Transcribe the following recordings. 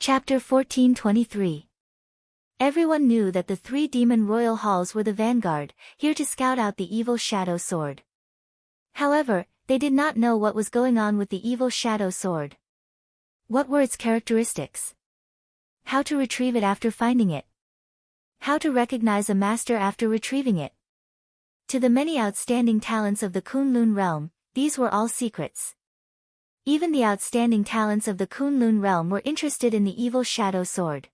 Chapter 1423. Everyone knew that the three demon royal halls were the vanguard, here to scout out the evil shadow sword. However, they did not know what was going on with the evil shadow sword. What were its characteristics? How to retrieve it after finding it? How to recognize a master after retrieving it? To the many outstanding talents of the Kunlun realm, these were all secrets. Even the outstanding talents of the Kunlun realm were interested in the evil shadow sword.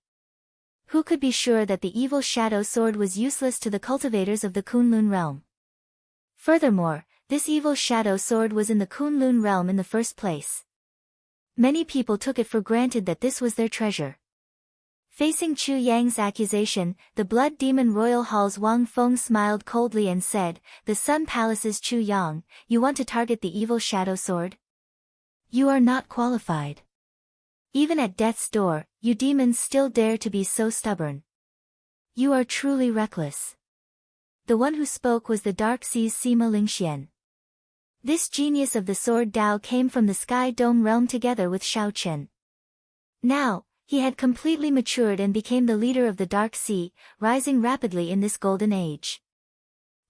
Who could be sure that the evil shadow sword was useless to the cultivators of the Kunlun realm? Furthermore, this evil shadow sword was in the Kunlun realm in the first place. Many people took it for granted that this was their treasure. Facing Chu Yang's accusation, the blood demon royal hall's Wang Feng smiled coldly and said, "The Sun Palace's Chu Yang, you want to target the evil shadow sword? You are not qualified. Even at death's door, you demons still dare to be so stubborn. You are truly reckless." The one who spoke was the Dark Sea's Sima Lingxian. This genius of the sword Dao came from the Sky Dome realm together with Shao Chen. Now, he had completely matured and became the leader of the Dark Sea, rising rapidly in this golden age.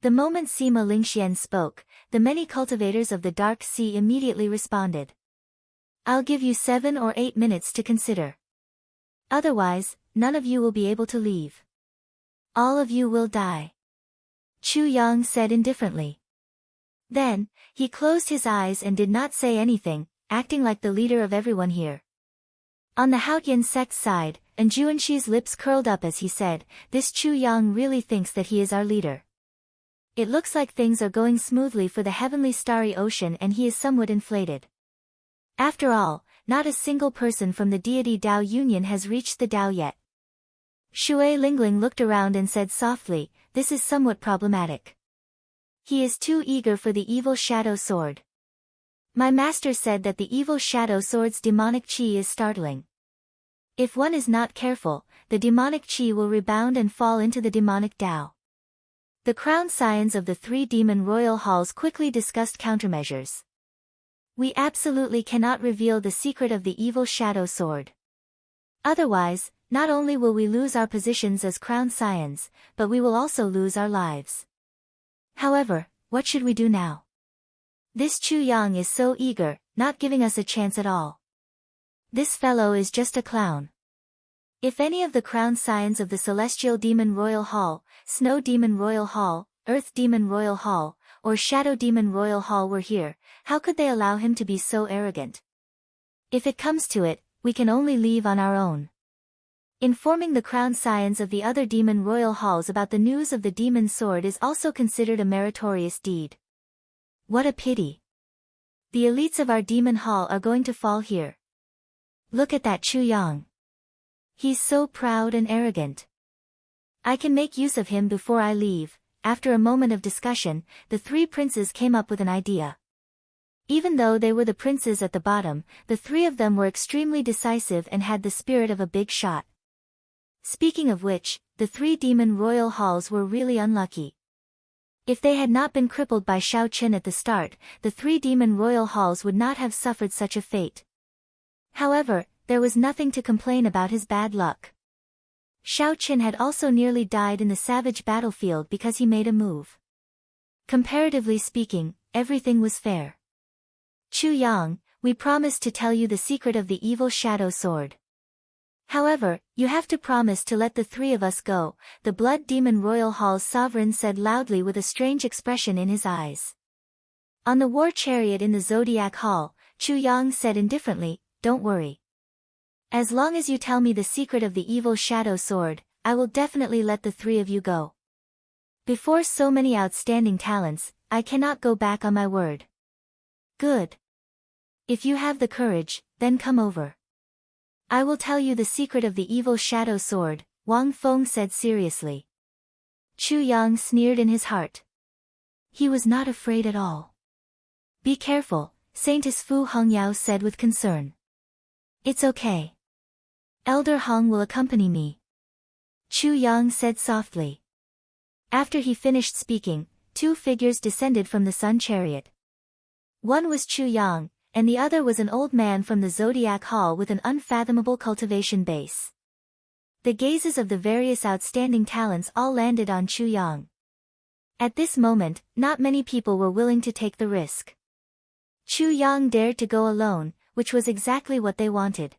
The moment Sima Lingxian spoke, the many cultivators of the Dark Sea immediately responded. "I'll give you 7 or 8 minutes to consider. Otherwise, none of you will be able to leave. All of you will die," Chu Yang said indifferently. Then, he closed his eyes and did not say anything, acting like the leader of everyone here. On the Haotian sect's side, and Juanshi's lips curled up as he said, "This Chu Yang really thinks that he is our leader. It looks like things are going smoothly for the heavenly starry ocean and he is somewhat inflated. After all, not a single person from the deity Dao Union has reached the Dao yet." Shui Lingling looked around and said softly, "This is somewhat problematic. He is too eager for the evil shadow sword. My master said that the evil shadow sword's demonic chi is startling. If one is not careful, the demonic chi will rebound and fall into the demonic Dao." The crown scions of the three demon royal halls quickly discussed countermeasures. "We absolutely cannot reveal the secret of the evil shadow sword. Otherwise, not only will we lose our positions as crown scions, but we will also lose our lives. However, what should we do now? This Chu Yang is so eager, not giving us a chance at all. This fellow is just a clown." If any of the crown scions of the Celestial Demon Royal Hall, Snow Demon Royal Hall, Earth Demon Royal Hall, or Shadow Demon Royal Hall were here, how could they allow him to be so arrogant? If it comes to it, we can only leave on our own. Informing the crown scions of the other demon royal halls about the news of the demon sword is also considered a meritorious deed. What a pity. The elites of our demon hall are going to fall here. Look at that Chu Yang. He's so proud and arrogant. I can make use of him before I leave." After a moment of discussion, the three princes came up with an idea. Even though they were the princes at the bottom, the three of them were extremely decisive and had the spirit of a big shot. Speaking of which, the three demon royal halls were really unlucky. If they had not been crippled by Shao Chen at the start, the three demon royal halls would not have suffered such a fate. However, there was nothing to complain about his bad luck. Shao Chen had also nearly died in the savage battlefield because he made a move. Comparatively speaking, everything was fair. "Chu Yang, we promised to tell you the secret of the evil shadow sword. However, you have to promise to let the three of us go," the Blood Demon Royal Hall's sovereign said loudly with a strange expression in his eyes. On the war chariot in the Zodiac Hall, Chu Yang said indifferently, "Don't worry. As long as you tell me the secret of the evil shadow sword, I will definitely let the three of you go. Before so many outstanding talents, I cannot go back on my word." "Good. If you have the courage, then come over. I will tell you the secret of the evil shadow sword," Wang Feng said seriously. Chu Yang sneered in his heart. He was not afraid at all. "Be careful," Saintess Fu Hongyao said with concern. "It's okay. Elder Hong will accompany me," Chu Yang said softly. After he finished speaking, 2 figures descended from the sun chariot. One was Chu Yang, and the other was an old man from the Zodiac Hall with an unfathomable cultivation base. The gazes of the various outstanding talents all landed on Chu Yang. At this moment, not many people were willing to take the risk. Chu Yang dared to go alone, which was exactly what they wanted.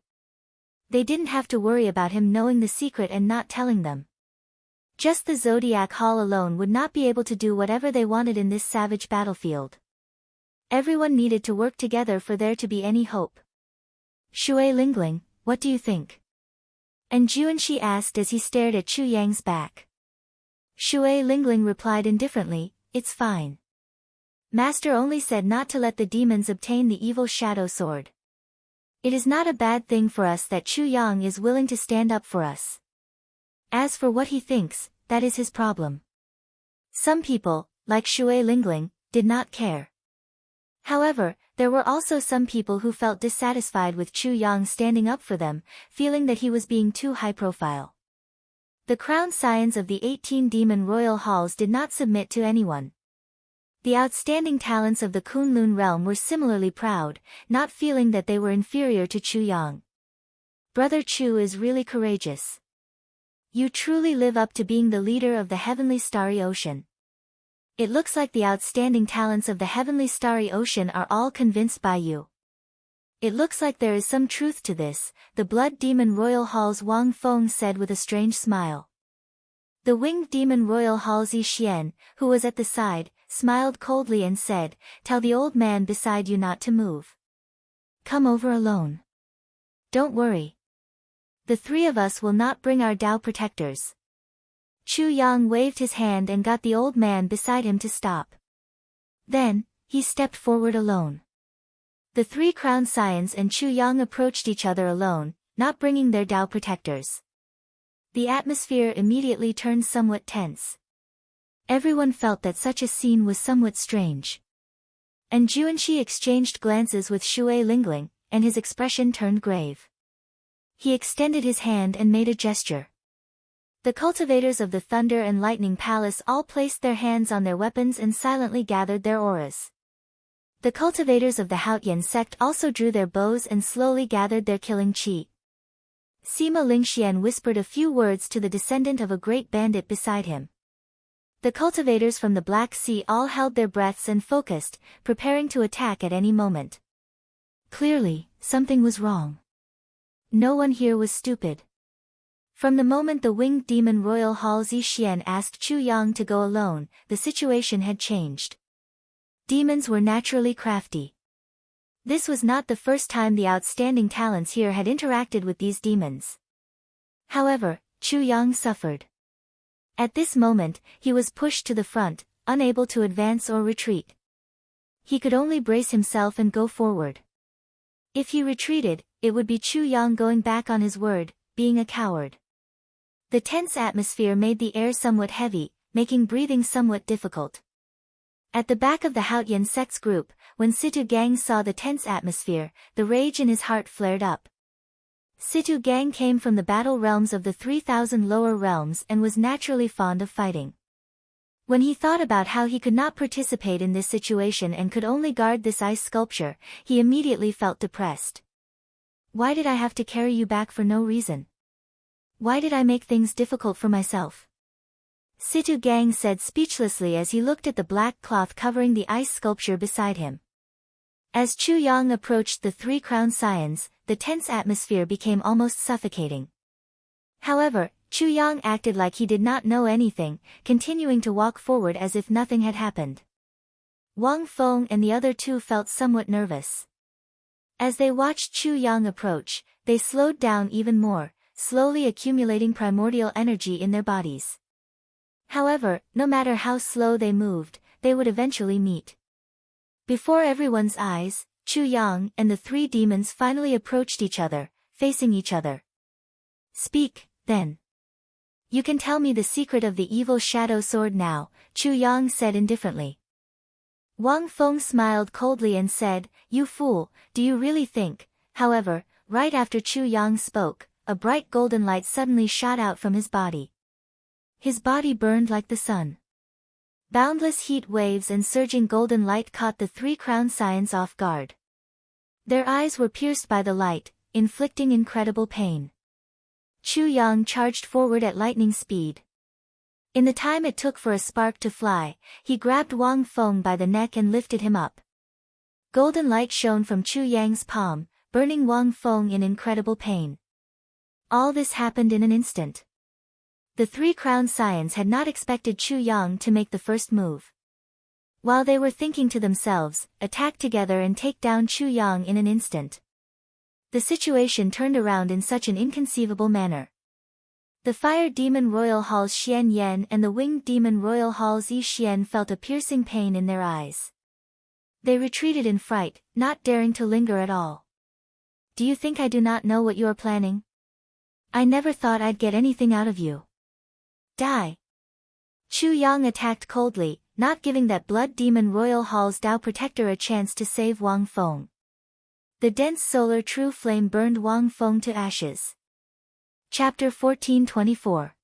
They didn't have to worry about him knowing the secret and not telling them. Just the Zodiac Hall alone would not be able to do whatever they wanted in this savage battlefield. Everyone needed to work together for there to be any hope. Shui Lingling, what do you think? And Juanxi asked as he stared at Chu Yang's back. Shui Lingling replied indifferently, it's fine. Master only said not to let the demons obtain the evil shadow sword. It is not a bad thing for us that Chu Yang is willing to stand up for us. As for what he thinks, that is his problem. Some people, like Shui Lingling, did not care. However, there were also some people who felt dissatisfied with Chu Yang standing up for them, feeling that he was being too high-profile. The crown scions of the 18 demon royal halls did not submit to anyone. The outstanding talents of the Kunlun realm were similarly proud, not feeling that they were inferior to Chu Yang. Brother Chu is really courageous. You truly live up to being the leader of the heavenly starry ocean. It looks like the outstanding talents of the heavenly starry ocean are all convinced by you. It looks like there is some truth to this, the blood demon royal hall's Wang Feng said with a strange smile. The winged demon royal hall's Yi Xian, who was at the side, smiled coldly and said, tell the old man beside you not to move. Come over alone. Don't worry. The three of us will not bring our Tao protectors. Chu Yang waved his hand and got the old man beside him to stop. Then, he stepped forward alone. The three crown scions and Chu Yang approached each other alone, not bringing their Tao protectors. The atmosphere immediately turned somewhat tense. Everyone felt that such a scene was somewhat strange. And Juanxi exchanged glances with Shui Lingling, and his expression turned grave. He extended his hand and made a gesture. The cultivators of the Thunder and Lightning Palace all placed their hands on their weapons and silently gathered their auras. The cultivators of the Haotian sect also drew their bows and slowly gathered their killing qi. Sima Lingxian whispered a few words to the descendant of a great bandit beside him. The cultivators from the Black Sea all held their breaths and focused, preparing to attack at any moment. Clearly, something was wrong. No one here was stupid. From the moment the winged demon royal hall's Yi Xian asked Chu Yang to go alone, the situation had changed. Demons were naturally crafty. This was not the first time the outstanding talents here had interacted with these demons. However, Chu Yang suffered. At this moment, he was pushed to the front, unable to advance or retreat. He could only brace himself and go forward. If he retreated, it would be Chu Yang going back on his word, being a coward. The tense atmosphere made the air somewhat heavy, making breathing somewhat difficult. At the back of the Haotian sect's group, when Situ Gang saw the tense atmosphere, the rage in his heart flared up. Situ Gang came from the battle realms of the 3,000 lower realms and was naturally fond of fighting. When he thought about how he could not participate in this situation and could only guard this ice sculpture, he immediately felt depressed. Why did I have to carry you back for no reason? Why did I make things difficult for myself? Situ Gang said speechlessly as he looked at the black cloth covering the ice sculpture beside him. As Chu Yang approached the three crown scions, the tense atmosphere became almost suffocating. However, Chu Yang acted like he did not know anything, continuing to walk forward as if nothing had happened. Wang Feng and the other two felt somewhat nervous. As they watched Chu Yang approach, they slowed down even more, slowly accumulating primordial energy in their bodies. However, no matter how slow they moved, they would eventually meet. Before everyone's eyes, Chu Yang and the three demons finally approached each other, facing each other. Speak, then. You can tell me the secret of the evil shadow sword now, Chu Yang said indifferently. Wang Feng smiled coldly and said, You fool, do you really think? However, right after Chu Yang spoke, a bright golden light suddenly shot out from his body. His body burned like the sun. Boundless heat waves and surging golden light caught the three crown scions off guard. Their eyes were pierced by the light, inflicting incredible pain. Chu Yang charged forward at lightning speed. In the time it took for a spark to fly, he grabbed Wang Feng by the neck and lifted him up. Golden light shone from Chu Yang's palm, burning Wang Feng in incredible pain. All this happened in an instant. The three crowned scions had not expected Chu Yang to make the first move. While they were thinking to themselves, attack together and take down Chu Yang in an instant. The situation turned around in such an inconceivable manner. The Fire Demon Royal Hall's Xian Yan and the Winged Demon Royal Hall's Yi Xian felt a piercing pain in their eyes. They retreated in fright, not daring to linger at all. Do you think I do not know what you are planning? I never thought I'd get anything out of you. Die! Chu Yang attacked coldly, not giving that Blood Demon Royal Hall's Tao Protector a chance to save Wang Feng. The dense solar true flame burned Wang Feng to ashes. Chapter 1424.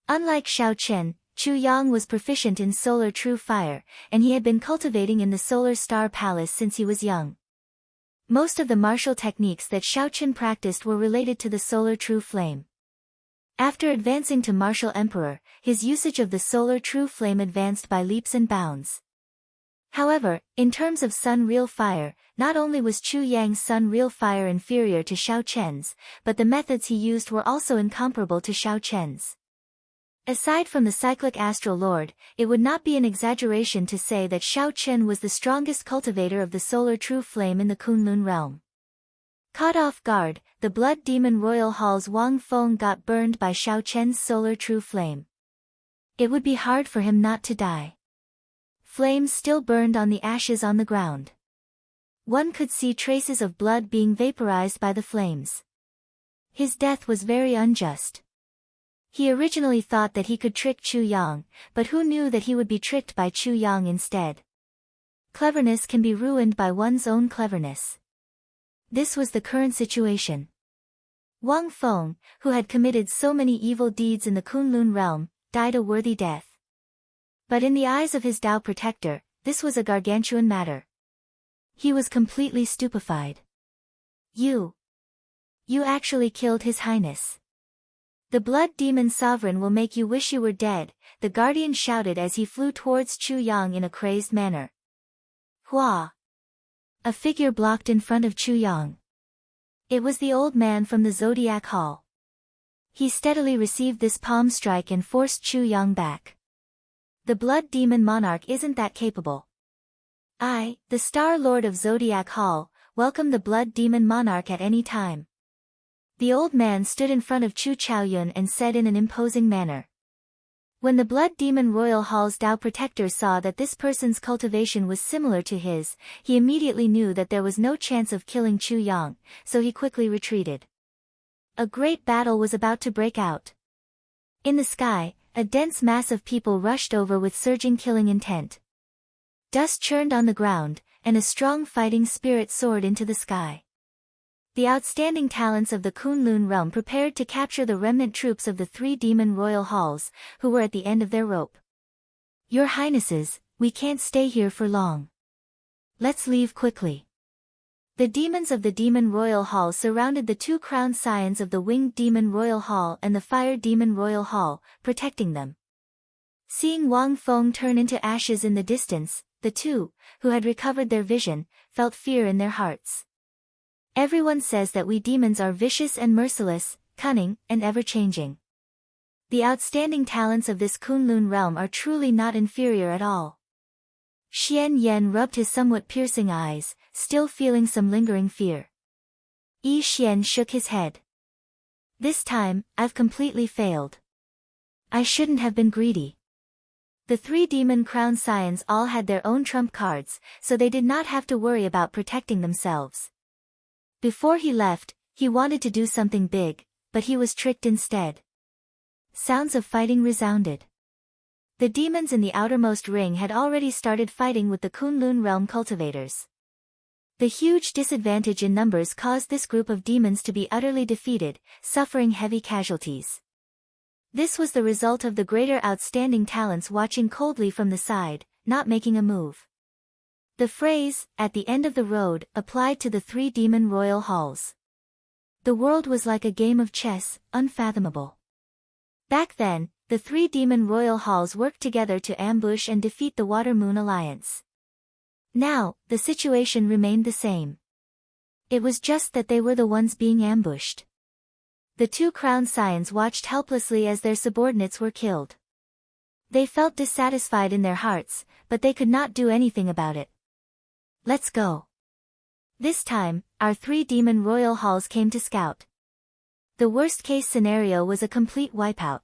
Unlike Xiao Chen, Chu Yang was proficient in solar true fire, and he had been cultivating in the Solar Star Palace since he was young. Most of the martial techniques that Xiao Chen practiced were related to the solar true flame. After advancing to Martial Emperor, his usage of the solar true flame advanced by leaps and bounds. However, in terms of Sun Real Fire, not only was Chu Yang's Sun Real Fire inferior to Xiao Chen's, but the methods he used were also incomparable to Xiao Chen's. Aside from the cyclic astral lord, it would not be an exaggeration to say that Xiao Chen was the strongest cultivator of the solar true flame in the Kunlun realm. Caught off guard, the Blood Demon Royal Hall's Wang Feng got burned by Xiao Chen's solar true flame. It would be hard for him not to die. Flames still burned on the ashes on the ground. One could see traces of blood being vaporized by the flames. His death was very unjust. He originally thought that he could trick Chu Yang, but who knew that he would be tricked by Chu Yang instead? Cleverness can be ruined by one's own cleverness. This was the current situation. Wang Feng, who had committed so many evil deeds in the Kunlun realm, died a worthy death. But in the eyes of his Tao Protector, this was a gargantuan matter. He was completely stupefied. You actually killed His Highness. The Blood Demon Sovereign will make you wish you were dead, the Guardian shouted as he flew towards Chu Yang in a crazed manner. Hua! A figure blocked in front of Chu Yang. It was the old man from the Zodiac Hall. He steadily received this palm strike and forced Chu Yang back. The Blood Demon Monarch isn't that capable. I, the Star Lord of Zodiac Hall, welcome the Blood Demon Monarch at any time. The old man stood in front of Chu Chaoyun and said in an imposing manner. When the Blood Demon Royal Hall's Tao Protector saw that this person's cultivation was similar to his, he immediately knew that there was no chance of killing Chu Yang, so he quickly retreated. A great battle was about to break out. In the sky, a dense mass of people rushed over with surging killing intent. Dust churned on the ground, and a strong fighting spirit soared into the sky. The outstanding talents of the Kunlun realm prepared to capture the remnant troops of the three demon royal halls, who were at the end of their rope. Your Highnesses, we can't stay here for long. Let's leave quickly. The demons of the Demon Royal Hall surrounded the two crowned scions of the Winged Demon Royal Hall and the Fire Demon Royal Hall, protecting them. Seeing Wang Feng turn into ashes in the distance, the two, who had recovered their vision, felt fear in their hearts. Everyone says that we demons are vicious and merciless, cunning, and ever-changing. The outstanding talents of this Kunlun realm are truly not inferior at all. Xian Yan rubbed his somewhat piercing eyes, still feeling some lingering fear. Yi Xian shook his head. This time, I've completely failed. I shouldn't have been greedy. The three demon crown scions all had their own trump cards, so they did not have to worry about protecting themselves. Before he left, he wanted to do something big, but he was tricked instead. Sounds of fighting resounded. The demons in the outermost ring had already started fighting with the Kunlun realm cultivators. The huge disadvantage in numbers caused this group of demons to be utterly defeated, suffering heavy casualties. This was the result of the greater outstanding talents watching coldly from the side, not making a move. The phrase, "at the end of the road," applied to the three demon royal halls. The world was like a game of chess, unfathomable. Back then, the three demon royal halls worked together to ambush and defeat the Water Moon Alliance. Now, the situation remained the same. It was just that they were the ones being ambushed. The two crowned scions watched helplessly as their subordinates were killed. They felt dissatisfied in their hearts, but they could not do anything about it. "Let's go." This time, our three demon royal halls came to scout. The worst-case scenario was a complete wipeout.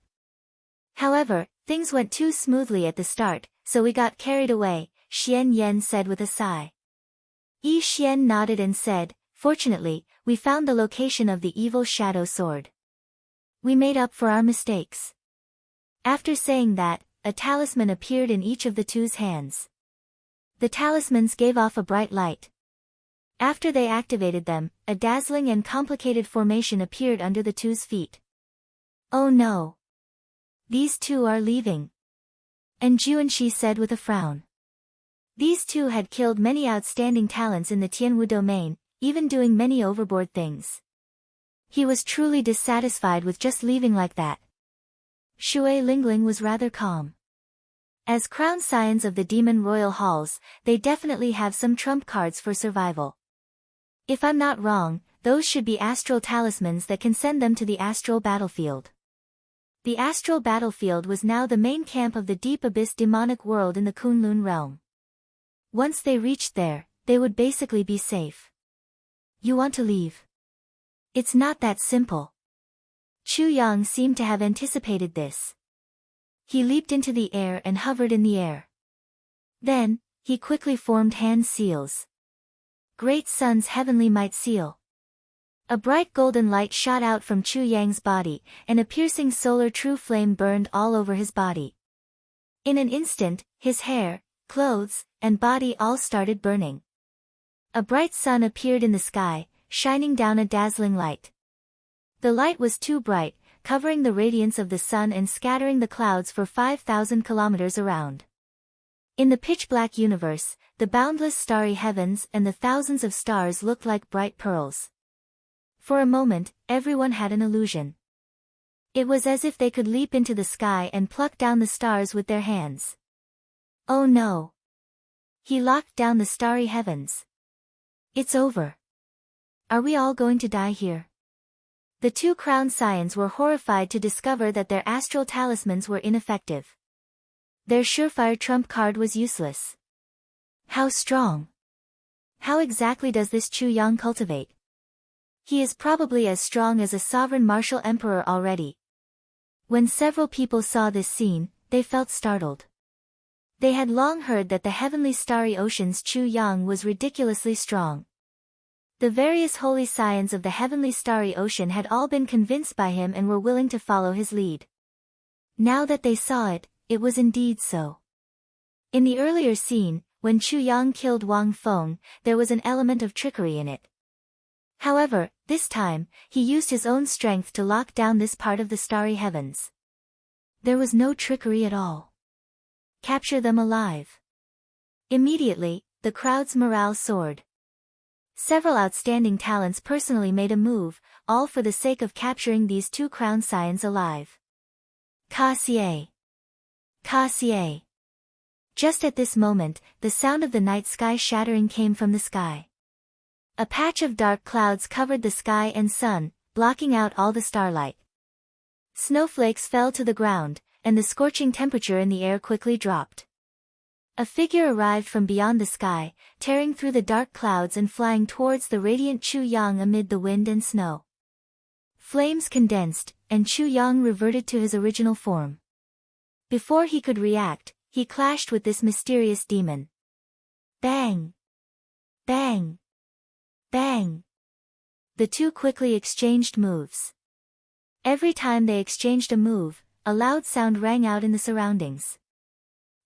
However, things went too smoothly at the start, so we got carried away, Xian Yan said with a sigh. Yi Xian nodded and said, "Fortunately, we found the location of the evil shadow sword. We made up for our mistakes." After saying that, a talisman appeared in each of the two's hands. The talismans gave off a bright light. After they activated them, a dazzling and complicated formation appeared under the two's feet. "Oh no! These two are leaving," and Juanxi said with a frown. These two had killed many outstanding talents in the Tianwu domain, even doing many overboard things. He was truly dissatisfied with just leaving like that. Shui Lingling was rather calm. As crown scions of the demon royal halls, they definitely have some trump cards for survival. If I'm not wrong, those should be astral talismans that can send them to the astral battlefield. The astral battlefield was now the main camp of the deep abyss demonic world in the Kunlun realm. Once they reached there, they would basically be safe. "You want to leave?" "It's not that simple." Chu Yang seemed to have anticipated this. He leaped into the air and hovered in the air. Then, he quickly formed hand seals. Great Sun's heavenly might seal. A bright golden light shot out from Chu Yang's body, and a piercing solar true flame burned all over his body. In an instant, his hair, clothes, and body all started burning. A bright sun appeared in the sky, shining down a dazzling light. The light was too bright, covering the radiance of the sun and scattering the clouds for 5,000 kilometers around. In the pitch-black universe, the boundless starry heavens and the thousands of stars looked like bright pearls. For a moment, everyone had an illusion. It was as if they could leap into the sky and pluck down the stars with their hands. Oh no! He locked down the starry heavens. It's over. Are we all going to die here? The two crowned scions were horrified to discover that their astral talismans were ineffective. Their surefire trump card was useless. How strong? How exactly does this Chu Yang cultivate? He is probably as strong as a sovereign martial emperor already. When several people saw this scene, they felt startled. They had long heard that the heavenly starry ocean's Chu Yang was ridiculously strong. The various holy scions of the heavenly starry ocean had all been convinced by him and were willing to follow his lead. Now that they saw it, it was indeed so. In the earlier scene, when Chu Yang killed Wang Feng, there was an element of trickery in it. However, this time, he used his own strength to lock down this part of the starry heavens. There was no trickery at all. Capture them alive. Immediately, the crowd's morale soared. Several outstanding talents personally made a move, all for the sake of capturing these two crowned scions alive. Kaxie! Kaxie! Just at this moment, the sound of the night sky shattering came from the sky. A patch of dark clouds covered the sky and sun, blocking out all the starlight. Snowflakes fell to the ground, and the scorching temperature in the air quickly dropped. A figure arrived from beyond the sky, tearing through the dark clouds and flying towards the radiant Chu Yang amid the wind and snow. Flames condensed, and Chu Yang reverted to his original form. Before he could react, he clashed with this mysterious demon. Bang! Bang! Bang! The two quickly exchanged moves. Every time they exchanged a move, a loud sound rang out in the surroundings.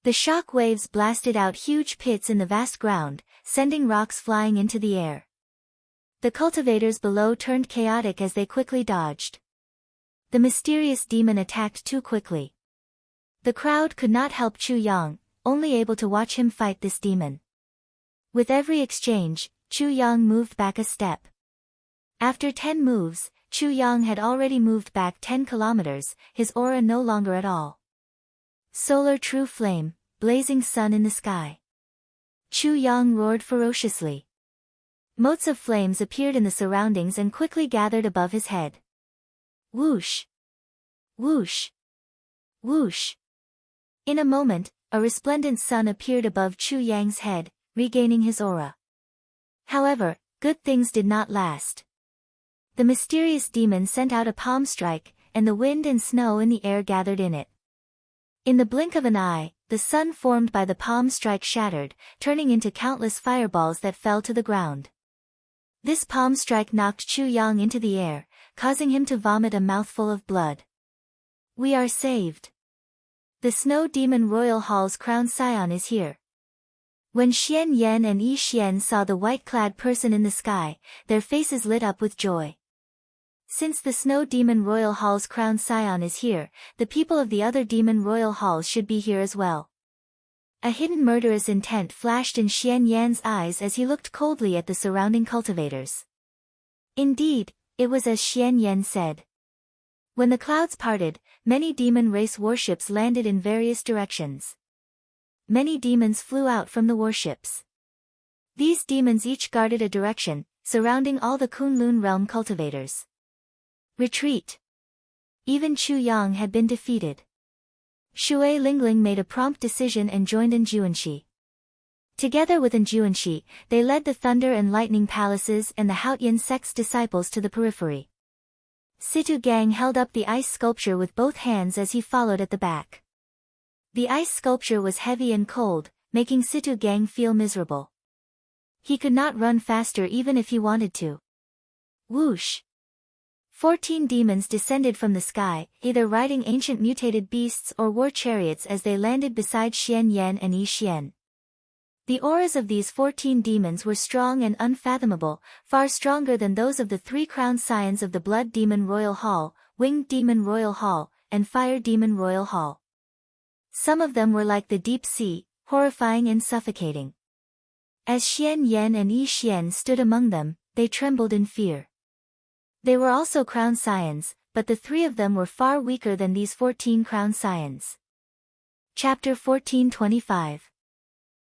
The shock waves blasted out huge pits in the vast ground, sending rocks flying into the air. The cultivators below turned chaotic as they quickly dodged. The mysterious demon attacked too quickly. The crowd could not help Chu Yang, only able to watch him fight this demon. With every exchange, Chu Yang moved back a step. After 10 moves, Chu Yang had already moved back 10 kilometers, his aura no longer at all. Solar true flame, blazing sun in the sky. Chu Yang roared ferociously. Motes of flames appeared in the surroundings and quickly gathered above his head. Whoosh! Whoosh! Whoosh! In a moment, a resplendent sun appeared above Chu Yang's head, regaining his aura. However, good things did not last. The mysterious demon sent out a palm strike, and the wind and snow in the air gathered in it. In the blink of an eye, the sun formed by the palm strike shattered, turning into countless fireballs that fell to the ground. This palm strike knocked Chu Yang into the air, causing him to vomit a mouthful of blood. We are saved. The Snow Demon Royal Hall's crown scion is here. When Xian Yan and Yi Xian saw the white-clad person in the sky, their faces lit up with joy. Since the Snow Demon Royal Hall's crown scion is here, the people of the other Demon Royal Halls should be here as well. A hidden murderous intent flashed in Xian Yan's eyes as he looked coldly at the surrounding cultivators. Indeed, it was as Xian Yan said. When the clouds parted, many demon race warships landed in various directions. Many demons flew out from the warships. These demons each guarded a direction, surrounding all the Kunlun realm cultivators. Retreat. Even Chu Yang had been defeated. Shui Lingling made a prompt decision and joined Anjuanshi. Together with Anjuanshi, they led the Thunder and Lightning Palaces and the Haotian sect's disciples to the periphery. Situ Gang held up the ice sculpture with both hands as he followed at the back. The ice sculpture was heavy and cold, making Situ Gang feel miserable. He could not run faster even if he wanted to. Whoosh! 14 demons descended from the sky, either riding ancient mutated beasts or war chariots as they landed beside Xian Yan and Yi Xian. The auras of these 14 demons were strong and unfathomable, far stronger than those of the 3 crowned scions of the Blood Demon Royal Hall, Winged Demon Royal Hall, and Fire Demon Royal Hall. Some of them were like the deep sea, horrifying and suffocating. As Xian Yan and Yi Xian stood among them, they trembled in fear. They were also crowned scions, but the 3 of them were far weaker than these 14 crowned scions. Chapter 1425.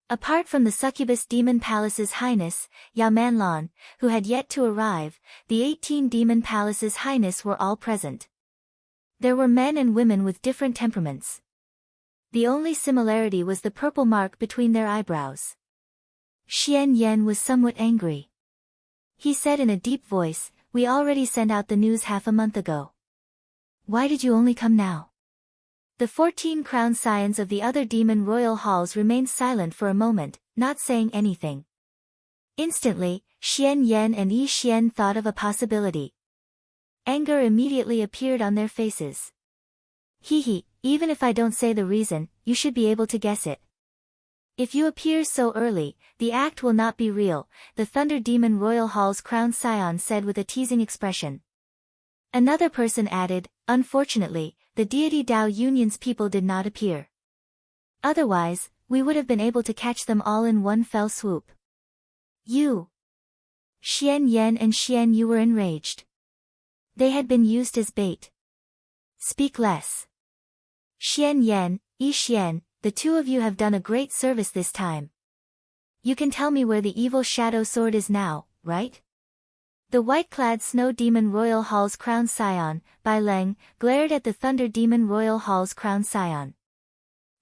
Apart from the Succubus Demon Palace's Highness, Yao Manlan, who had yet to arrive, the 18 Demon Palace's Highness were all present. There were men and women with different temperaments. The only similarity was the purple mark between their eyebrows. Xian Yan was somewhat angry. He said in a deep voice, "We already sent out the news half a month ago. Why did you only come now?" The 14 crowned scions of the other demon royal halls remained silent for a moment, not saying anything. Instantly, Xian Yan and Yi Xian thought of a possibility. Anger immediately appeared on their faces. Hee, even if I don't say the reason, you should be able to guess it. If you appear so early, the act will not be real, the Thunder Demon Royal Hall's crowned scion said with a teasing expression. Another person added, unfortunately, the deity Dao Union's people did not appear. Otherwise, we would have been able to catch them all in one fell swoop. You! Xian Yan and Xian Yu were enraged. They had been used as bait. Speak less. Xian Yan, Yi Xian, the 2 of you have done a great service this time. You can tell me where the evil shadow sword is now, right? The white-clad Snow Demon Royal Hall's crowned scion, Bai Leng, glared at the Thunder Demon Royal Hall's crowned scion.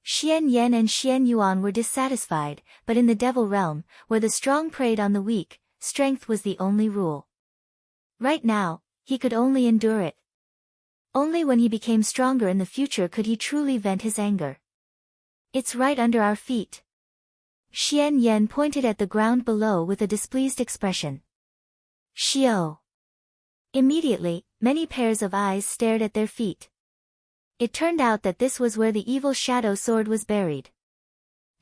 Xian Yan and Xian Yuan were dissatisfied, but in the Devil Realm, where the strong preyed on the weak, strength was the only rule. Right now, he could only endure it. Only when he became stronger in the future could he truly vent his anger. It's right under our feet. Xian Yan pointed at the ground below with a displeased expression. Xiao. Immediately, many pairs of eyes stared at their feet. It turned out that this was where the evil shadow sword was buried.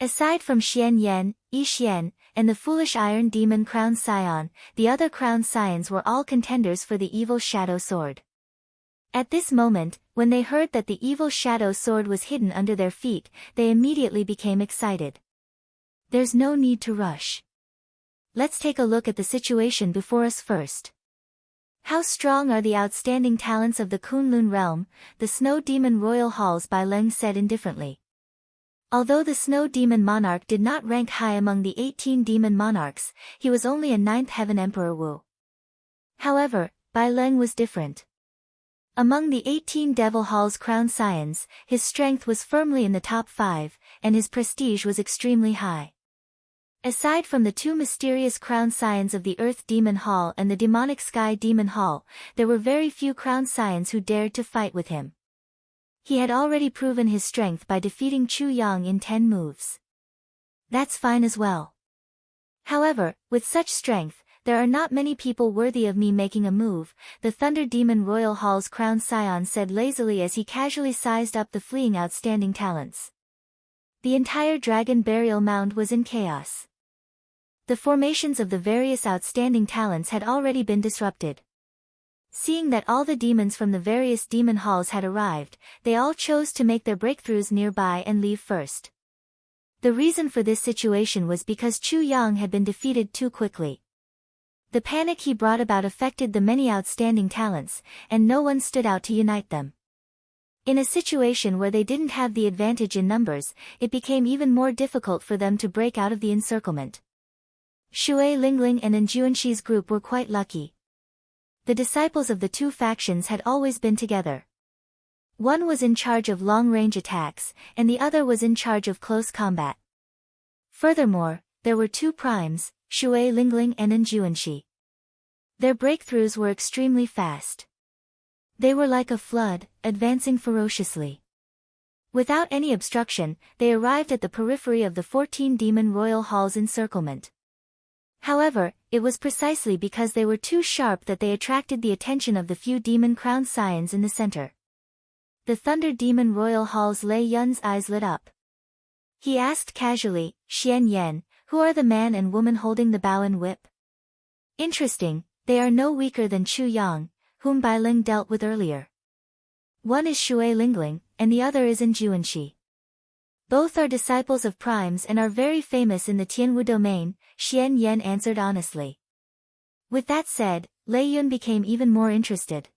Aside from Xian Yan, Yi Xian, and the foolish Iron Demon crowned scion, the other crowned scions were all contenders for the evil shadow sword. At this moment, when they heard that the evil shadow sword was hidden under their feet, they immediately became excited. There's no need to rush. let's take a look at the situation before us first. How strong are the outstanding talents of the Kunlun realm, the Snow Demon Royal Halls, Bai Leng said indifferently. Although the Snow Demon Monarch did not rank high among the 18 demon monarchs, he was only a 9th Heaven Emperor Wu. However, Bai Leng was different. Among the 18 Devil Hall's crown scions, his strength was firmly in the top 5, and his prestige was extremely high. Aside from the 2 mysterious crown scions of the Earth Demon Hall and the demonic Sky Demon Hall, there were very few crown scions who dared to fight with him. He had already proven his strength by defeating Chu Yang in 10 moves. That's fine as well. However, with such strength, there are not many people worthy of me making a move, the Thunder Demon Royal Hall's crown scion said lazily as he casually sized up the fleeing outstanding talents. The entire dragon burial mound was in chaos. The formations of the various outstanding talents had already been disrupted. Seeing that all the demons from the various demon halls had arrived, they all chose to make their breakthroughs nearby and leave first. The reason for this situation was because Chu Yang had been defeated too quickly. The panic he brought about affected the many outstanding talents, and no one stood out to unite them. In a situation where they didn't have the advantage in numbers, it became even more difficult for them to break out of the encirclement. Shui Lingling and Enjuanshi's group were quite lucky. The disciples of the 2 factions had always been together. One was in charge of long-range attacks, and the other was in charge of close combat. Furthermore, there were 2 primes, Shui Lingling and Enjuanshi. Their breakthroughs were extremely fast. They were like a flood, advancing ferociously. Without any obstruction, they arrived at the periphery of the 14 Demon Royal Hall's encirclement. However, it was precisely because they were too sharp that they attracted the attention of the few demon crown scions in the center. The Thunder Demon Royal Hall's Lei Yun's eyes lit up. He asked casually, Xian Yan, who are the man and woman holding the bow and whip? Interesting, they are no weaker than Chu Yang, whom Bai Leng dealt with earlier. One is Shui Lingling, and the other is Enjuanshi. Both are disciples of primes and are very famous in the Tianwu domain, Xian Yan answered honestly. With that said, Lei Yun became even more interested.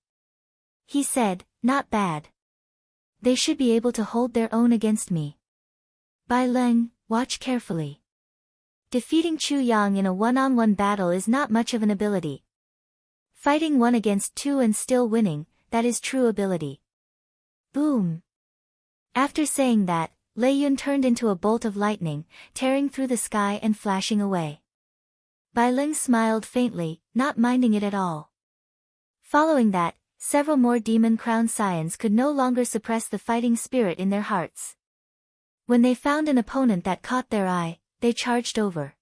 He said, not bad. They should be able to hold their own against me. Bai Leng, watch carefully. Defeating Chu Yang in a one-on-one battle is not much of an ability. Fighting 1 against 2 and still winning, that is true ability. Boom. After saying that, Lei Yun turned into a bolt of lightning, tearing through the sky and flashing away. Bai Leng smiled faintly, not minding it at all. Following that, several more demon crown scions could no longer suppress the fighting spirit in their hearts. When they found an opponent that caught their eye, they charged over.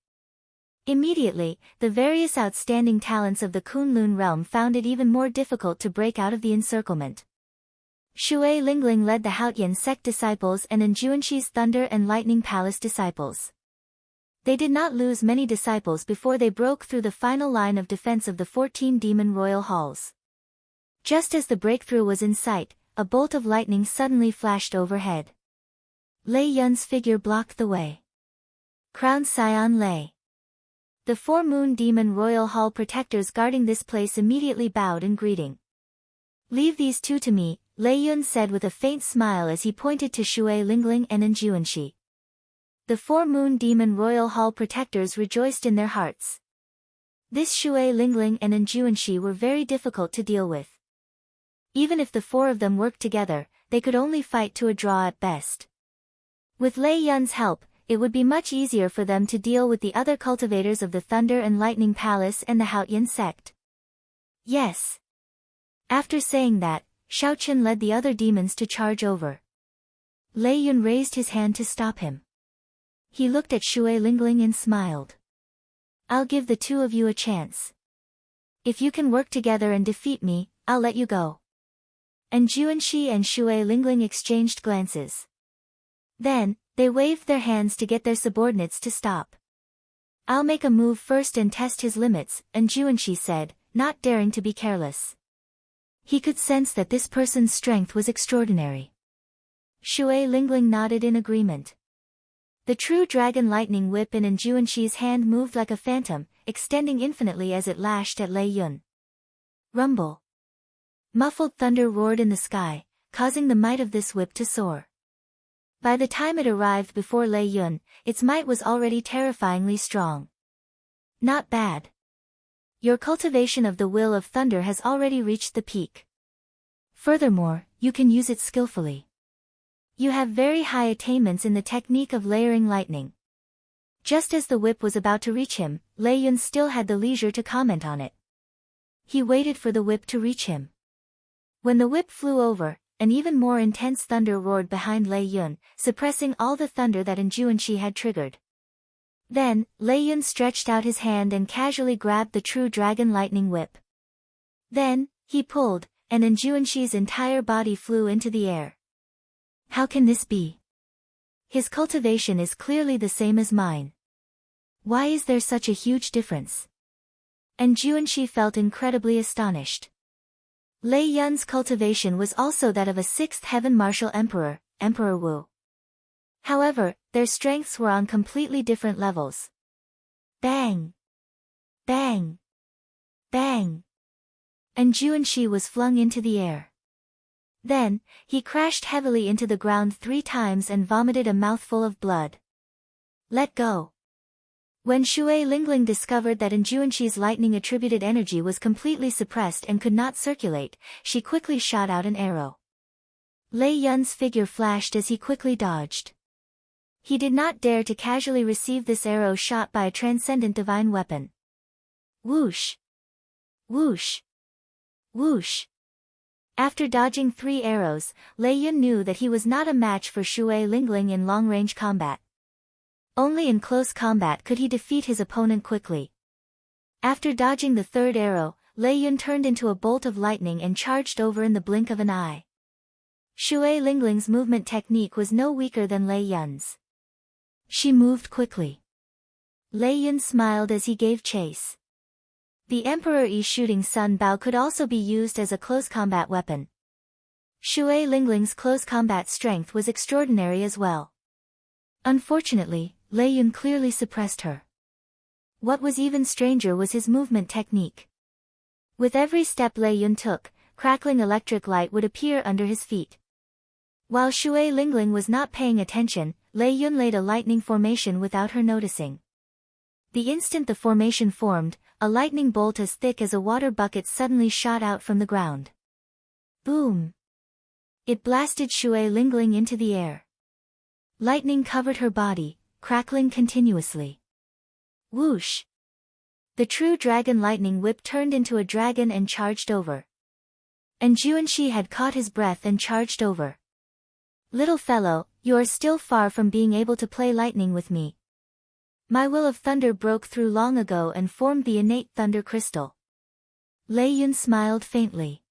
Immediately, the various outstanding talents of the Kunlun realm found it even more difficult to break out of the encirclement. Shui Lingling led the Haotian sect disciples and Enjuanshi's Thunder and Lightning Palace disciples. They did not lose many disciples before they broke through the final line of defense of the 14 Demon Royal Halls. Just as the breakthrough was in sight, a bolt of lightning suddenly flashed overhead. Lei Yun's figure blocked the way. Crown Scion Lei. The 4 Moon Demon Royal Hall protectors guarding this place immediately bowed in greeting. Leave these 2 to me, Lei Yun said with a faint smile as he pointed to Shui Lingling and Enjuanshi. The 4 Moon Demon Royal Hall protectors rejoiced in their hearts. This Shui Lingling and Enjuanshi were very difficult to deal with. Even if the 4 of them worked together, they could only fight to a draw at best. With Lei Yun's help, it would be much easier for them to deal with the other cultivators of the Thunder and Lightning Palace and the Haotian sect. Yes. After saying that, Shaochen led the other demons to charge over. Lei Yun raised his hand to stop him. He looked at Shui Lingling and smiled. I'll give the 2 of you a chance. If you can work together and defeat me, I'll let you go. Enjuanshi and Shui Lingling exchanged glances. Then, they waved their hands to get their subordinates to stop. I'll make a move first and test his limits, Enjuanshi said, not daring to be careless. He could sense that this person's strength was extraordinary. Shui Lingling nodded in agreement. The true dragon lightning whip in Enjuanshi's hand moved like a phantom, extending infinitely as it lashed at Lei Yun. Rumble. Muffled thunder roared in the sky, causing the might of this whip to soar. By the time it arrived before Lei Yun, its might was already terrifyingly strong. Not bad. Your cultivation of the will of thunder has already reached the peak. Furthermore, you can use it skillfully. You have very high attainments in the technique of layering lightning. Just as the whip was about to reach him, Lei Yun still had the leisure to comment on it. He waited for the whip to reach him. When the whip flew over, an even more intense thunder roared behind Lei Yun, suppressing all the thunder that Enjuanshi had triggered. Then, Lei Yun stretched out his hand and casually grabbed the true dragon lightning whip. Then, he pulled, and Enjuanshi's entire body flew into the air. How can this be? His cultivation is clearly the same as mine. Why is there such a huge difference? Enjuanshi felt incredibly astonished. Lei Yun's cultivation was also that of a sixth heaven martial emperor, Emperor Wu. However, their strengths were on completely different levels. Bang! Bang! Bang! Enjuanshi was flung into the air. Then, he crashed heavily into the ground 3 times and vomited a mouthful of blood. Let go. When Shui Lingling discovered that Enjuanshi's lightning-attributed energy was completely suppressed and could not circulate, she quickly shot out an arrow. Lei Yun's figure flashed as he quickly dodged. He did not dare to casually receive this arrow shot by a transcendent divine weapon. Whoosh! Whoosh! Whoosh! After dodging 3 arrows, Lei Yun knew that he was not a match for Shui Lingling in long-range combat. Only in close combat could he defeat his opponent quickly. After dodging the 3rd arrow, Lei Yun turned into a bolt of lightning and charged over in the blink of an eye. Shui Lingling's movement technique was no weaker than Lei Yun's. She moved quickly. Lei Yun smiled as he gave chase. The Emperor Yi's shooting sun bow could also be used as a close combat weapon. Shui Lingling's close combat strength was extraordinary as well. Unfortunately, Lei Yun clearly suppressed her. What was even stranger was his movement technique. With every step Lei Yun took, crackling electric light would appear under his feet. While Shui Lingling was not paying attention, Lei Yun laid a lightning formation without her noticing. The instant the formation formed, a lightning bolt as thick as a water bucket suddenly shot out from the ground. Boom! It blasted Shui Lingling into the air. Lightning covered her body, crackling continuously. Whoosh! The true dragon lightning whip turned into a dragon and charged over. Enjuanshi had caught his breath and charged over. Little fellow, you are still far from being able to play lightning with me. My will of thunder broke through long ago and formed the innate thunder crystal. Lei Yun smiled faintly.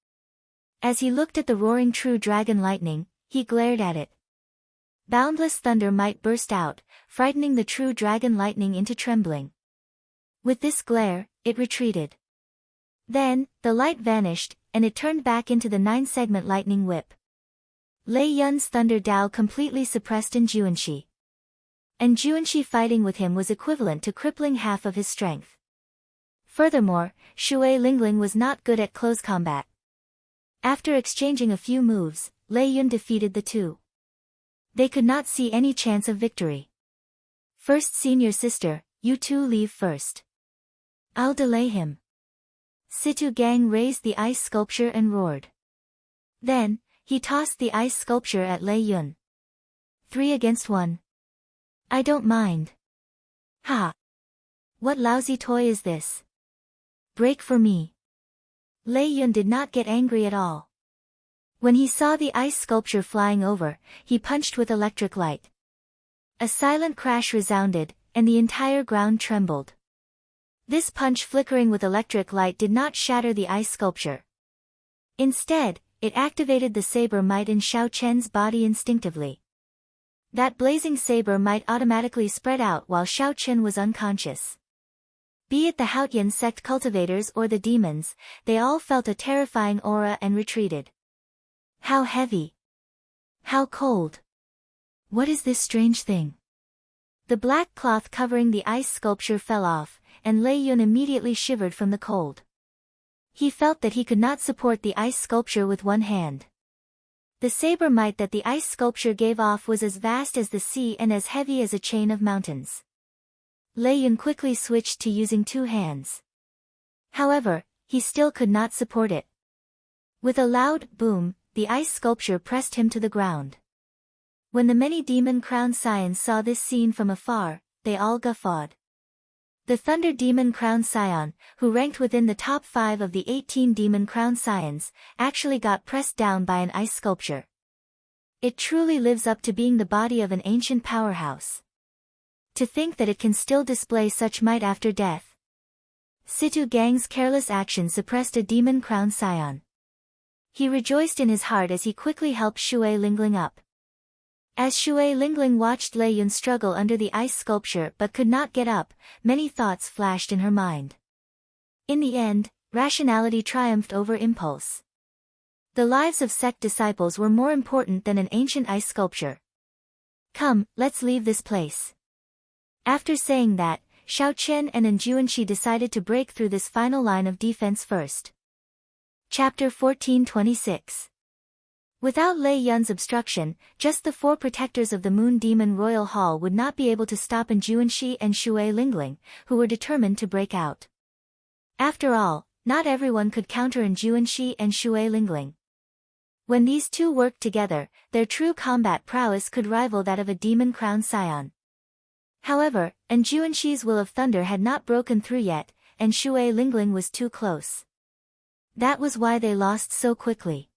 As he looked at the roaring true dragon lightning, he glared at it. Boundless thunder might burst out, frightening the true dragon lightning into trembling. With this glare, it retreated. Then, the light vanished, and it turned back into the 9-segment lightning whip. Lei Yun's thunder Dao completely suppressed Enjuanshi. Enjuanshi fighting with him was equivalent to crippling half of his strength. Furthermore, Shui Lingling was not good at close combat. After exchanging a few moves, Lei Yun defeated the two. They could not see any chance of victory. First senior sister, you two leave first. I'll delay him. Situ Gang raised the ice sculpture and roared. Then, he tossed the ice sculpture at Lei Yun. 3 against 1. I don't mind. Ha! What lousy toy is this? Break for me. Lei Yun did not get angry at all. When he saw the ice sculpture flying over, he punched with electric light. A silent crash resounded, and the entire ground trembled. This punch flickering with electric light did not shatter the ice sculpture. Instead, it activated the saber might in Xiao Chen's body instinctively. That blazing saber might automatically spread out while Xiao Chen was unconscious. Be it the Haotian sect cultivators or the demons, they all felt a terrifying aura and retreated. How heavy! How cold! What is this strange thing? The black cloth covering the ice sculpture fell off, and Lei Yun immediately shivered from the cold. He felt that he could not support the ice sculpture with one hand. The saber might that the ice sculpture gave off was as vast as the sea and as heavy as a chain of mountains. Lei Yun quickly switched to using two hands. However, he still could not support it. With a loud boom, the ice sculpture pressed him to the ground. When the many demon crowned scions saw this scene from afar, they all guffawed. The Thunder Demon Crown Scion, who ranked within the top 5 of the 18 Demon Crown Scions, actually got pressed down by an ice sculpture. It truly lives up to being the body of an ancient powerhouse. To think that it can still display such might after death. Situ Gang's careless action suppressed a Demon Crown Scion. He rejoiced in his heart as he quickly helped Shui Lingling up. As Shui Lingling watched Lei Yun struggle under the ice sculpture but could not get up, many thoughts flashed in her mind. In the end, rationality triumphed over impulse. The lives of sect disciples were more important than an ancient ice sculpture. Come, let's leave this place. After saying that, Xiao Qian and Anjuanxi decided to break through this final line of defense first. Chapter 1426. Without Lei Yun's obstruction, just the 4 protectors of the Moon Demon Royal Hall would not be able to stop Anjuanxi and Shui Lingling, who were determined to break out. After all, not everyone could counter Anjuanxi and Shui Lingling. When these two worked together, their true combat prowess could rival that of a Demon Crown Scion. However, Anjuanxi's Will of Thunder had not broken through yet, and Shui Lingling was too close. That was why they lost so quickly.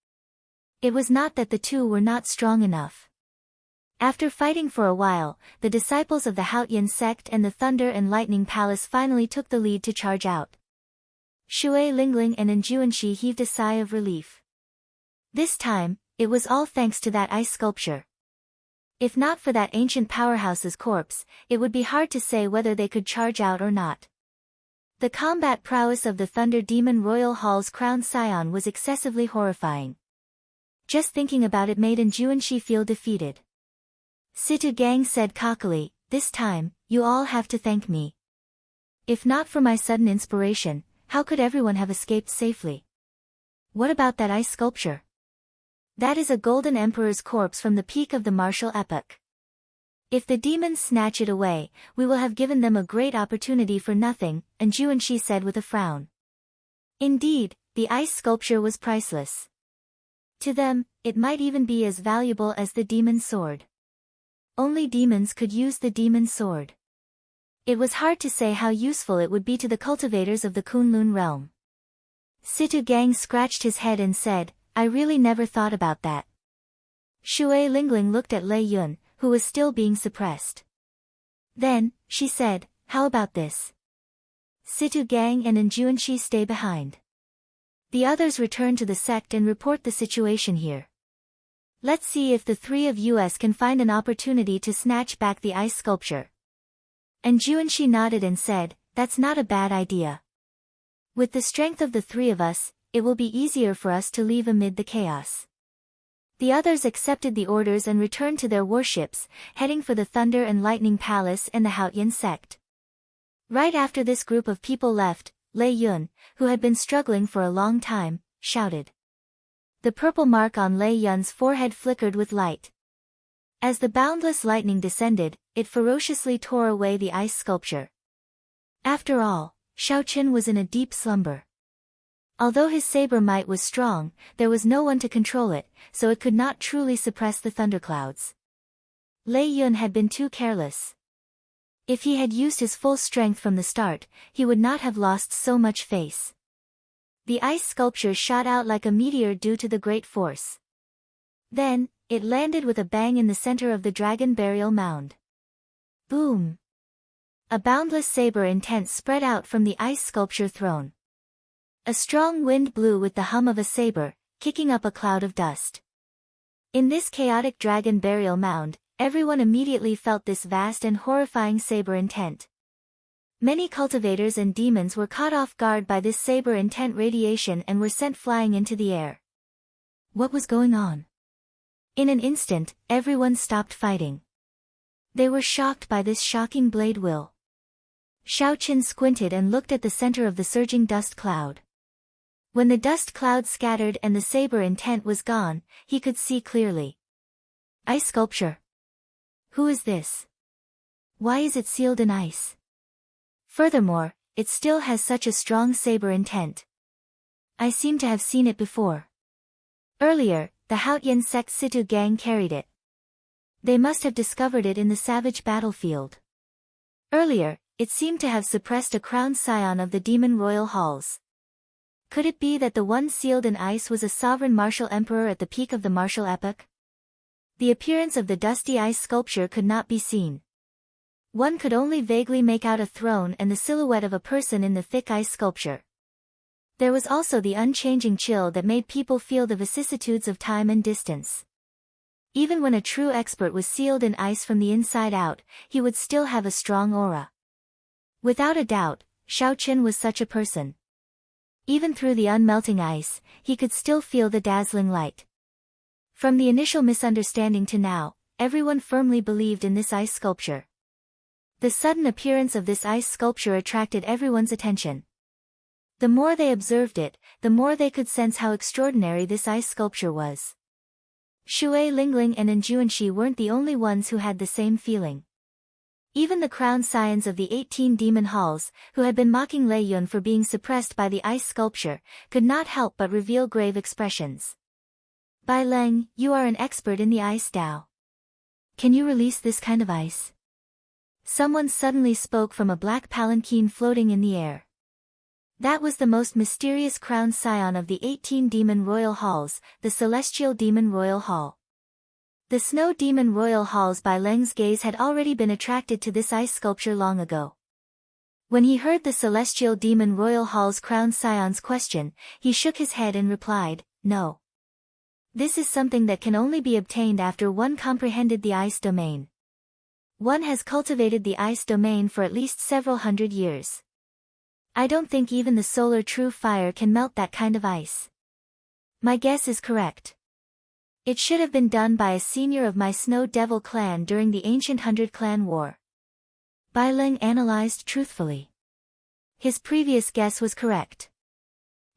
It was not that the two were not strong enough. After fighting for a while, the disciples of the Haotian sect and the Thunder and Lightning Palace finally took the lead to charge out. Shui Lingling and Anjuanxi heaved a sigh of relief. This time, it was all thanks to that ice sculpture. If not for that ancient powerhouse's corpse, it would be hard to say whether they could charge out or not. The combat prowess of the Thunder Demon Royal Hall's crowned scion was excessively horrifying. Just thinking about it made Anjuanxi feel defeated. Situ Gang said cockily, "This time, you all have to thank me. If not for my sudden inspiration, how could everyone have escaped safely? What about that ice sculpture? That is a golden emperor's corpse from the peak of the martial epoch. If the demons snatch it away, we will have given them a great opportunity for nothing," Anjuanxi said with a frown. Indeed, the ice sculpture was priceless. To them, it might even be as valuable as the demon sword. Only demons could use the demon sword. It was hard to say how useful it would be to the cultivators of the Kunlun realm. Situ Gang scratched his head and said, "I really never thought about that." Shui Lingling looked at Lei Yun, who was still being suppressed. Then, she said, "How about this? Situ Gang and Anjuanxi stay behind. The others return to the sect and report the situation here. Let's see if the 3 of us can find an opportunity to snatch back the ice sculpture." Anjuanxi nodded and said, "That's not a bad idea. With the strength of the 3 of us, it will be easier for us to leave amid the chaos." The others accepted the orders and returned to their warships, heading for the Thunder and Lightning Palace and the Haotian sect. Right after this group of people left, Lei Yun, who had been struggling for a long time, shouted. The purple mark on Lei Yun's forehead flickered with light. As the boundless lightning descended, it ferociously tore away the ice sculpture. After all, Xiao Qian was in a deep slumber. Although his saber might was strong, there was no one to control it, so it could not truly suppress the thunderclouds. Lei Yun had been too careless. If he had used his full strength from the start, he would not have lost so much face. The ice sculpture shot out like a meteor due to the great force. Then, it landed with a bang in the center of the dragon burial mound. Boom! A boundless saber intent spread out from the ice sculpture throne. A strong wind blew with the hum of a saber, kicking up a cloud of dust. In this chaotic dragon burial mound, everyone immediately felt this vast and horrifying saber intent. Many cultivators and demons were caught off guard by this saber intent radiation and were sent flying into the air. What was going on? In an instant, everyone stopped fighting. They were shocked by this shocking blade will. Xiao Qin squinted and looked at the center of the surging dust cloud. When the dust cloud scattered and the saber intent was gone, he could see clearly. Ice sculpture. Who is this? Why is it sealed in ice? Furthermore, it still has such a strong saber intent. I seem to have seen it before. Earlier, the Haotian sect Situ gang carried it. They must have discovered it in the savage battlefield. Earlier, it seemed to have suppressed a crowned scion of the demon royal halls. Could it be that the one sealed in ice was a sovereign martial emperor at the peak of the martial epoch? The appearance of the dusty ice sculpture could not be seen. One could only vaguely make out a throne and the silhouette of a person in the thick ice sculpture. There was also the unchanging chill that made people feel the vicissitudes of time and distance. Even when a true expert was sealed in ice from the inside out, he would still have a strong aura. Without a doubt, Xiao Qin was such a person. Even through the unmelting ice, he could still feel the dazzling light. From the initial misunderstanding to now, everyone firmly believed in this ice sculpture. The sudden appearance of this ice sculpture attracted everyone's attention. The more they observed it, the more they could sense how extraordinary this ice sculpture was. Shui Lingling and Enjuanshi weren't the only ones who had the same feeling. Even the crowned scions of the 18 demon halls, who had been mocking Lei Yun for being suppressed by the ice sculpture, could not help but reveal grave expressions. Bai Leng, you are an expert in the ice Dao. Can you release this kind of ice? Someone suddenly spoke from a black palanquin floating in the air. That was the most mysterious crowned scion of the 18 demon royal halls, the celestial demon royal hall. The snow demon royal halls. Bai Leng's gaze had already been attracted to this ice sculpture long ago. When he heard the celestial demon royal hall's crowned scion's question, he shook his head and replied, no. This is something that can only be obtained after one comprehended the ice domain. One has cultivated the ice domain for at least several hundred years. I don't think even the solar true fire can melt that kind of ice. My guess is correct. It should have been done by a senior of my Snow Devil clan during the ancient 100 Clan War. Bai Leng analyzed truthfully. His previous guess was correct.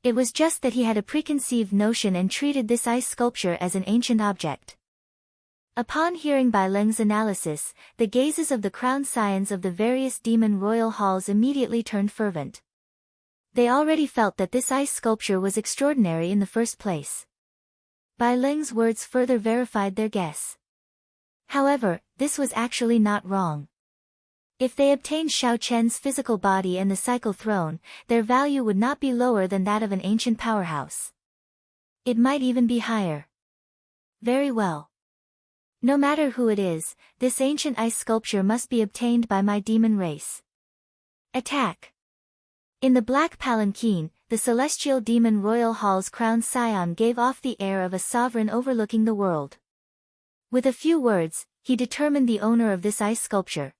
It was just that he had a preconceived notion and treated this ice sculpture as an ancient object. Upon hearing Bai Leng's analysis, the gazes of the crowned scions of the various demon royal halls immediately turned fervent. They already felt that this ice sculpture was extraordinary in the first place. Bai Leng's words further verified their guess. However, this was actually not wrong. If they obtained Xiao Chen's physical body and the cycle throne, their value would not be lower than that of an ancient powerhouse. It might even be higher. Very well. No matter who it is, this ancient ice sculpture must be obtained by my demon race. Attack! In the black palanquin, the celestial demon royal hall's crowned scion gave off the air of a sovereign overlooking the world. With a few words, he determined the owner of this ice sculpture.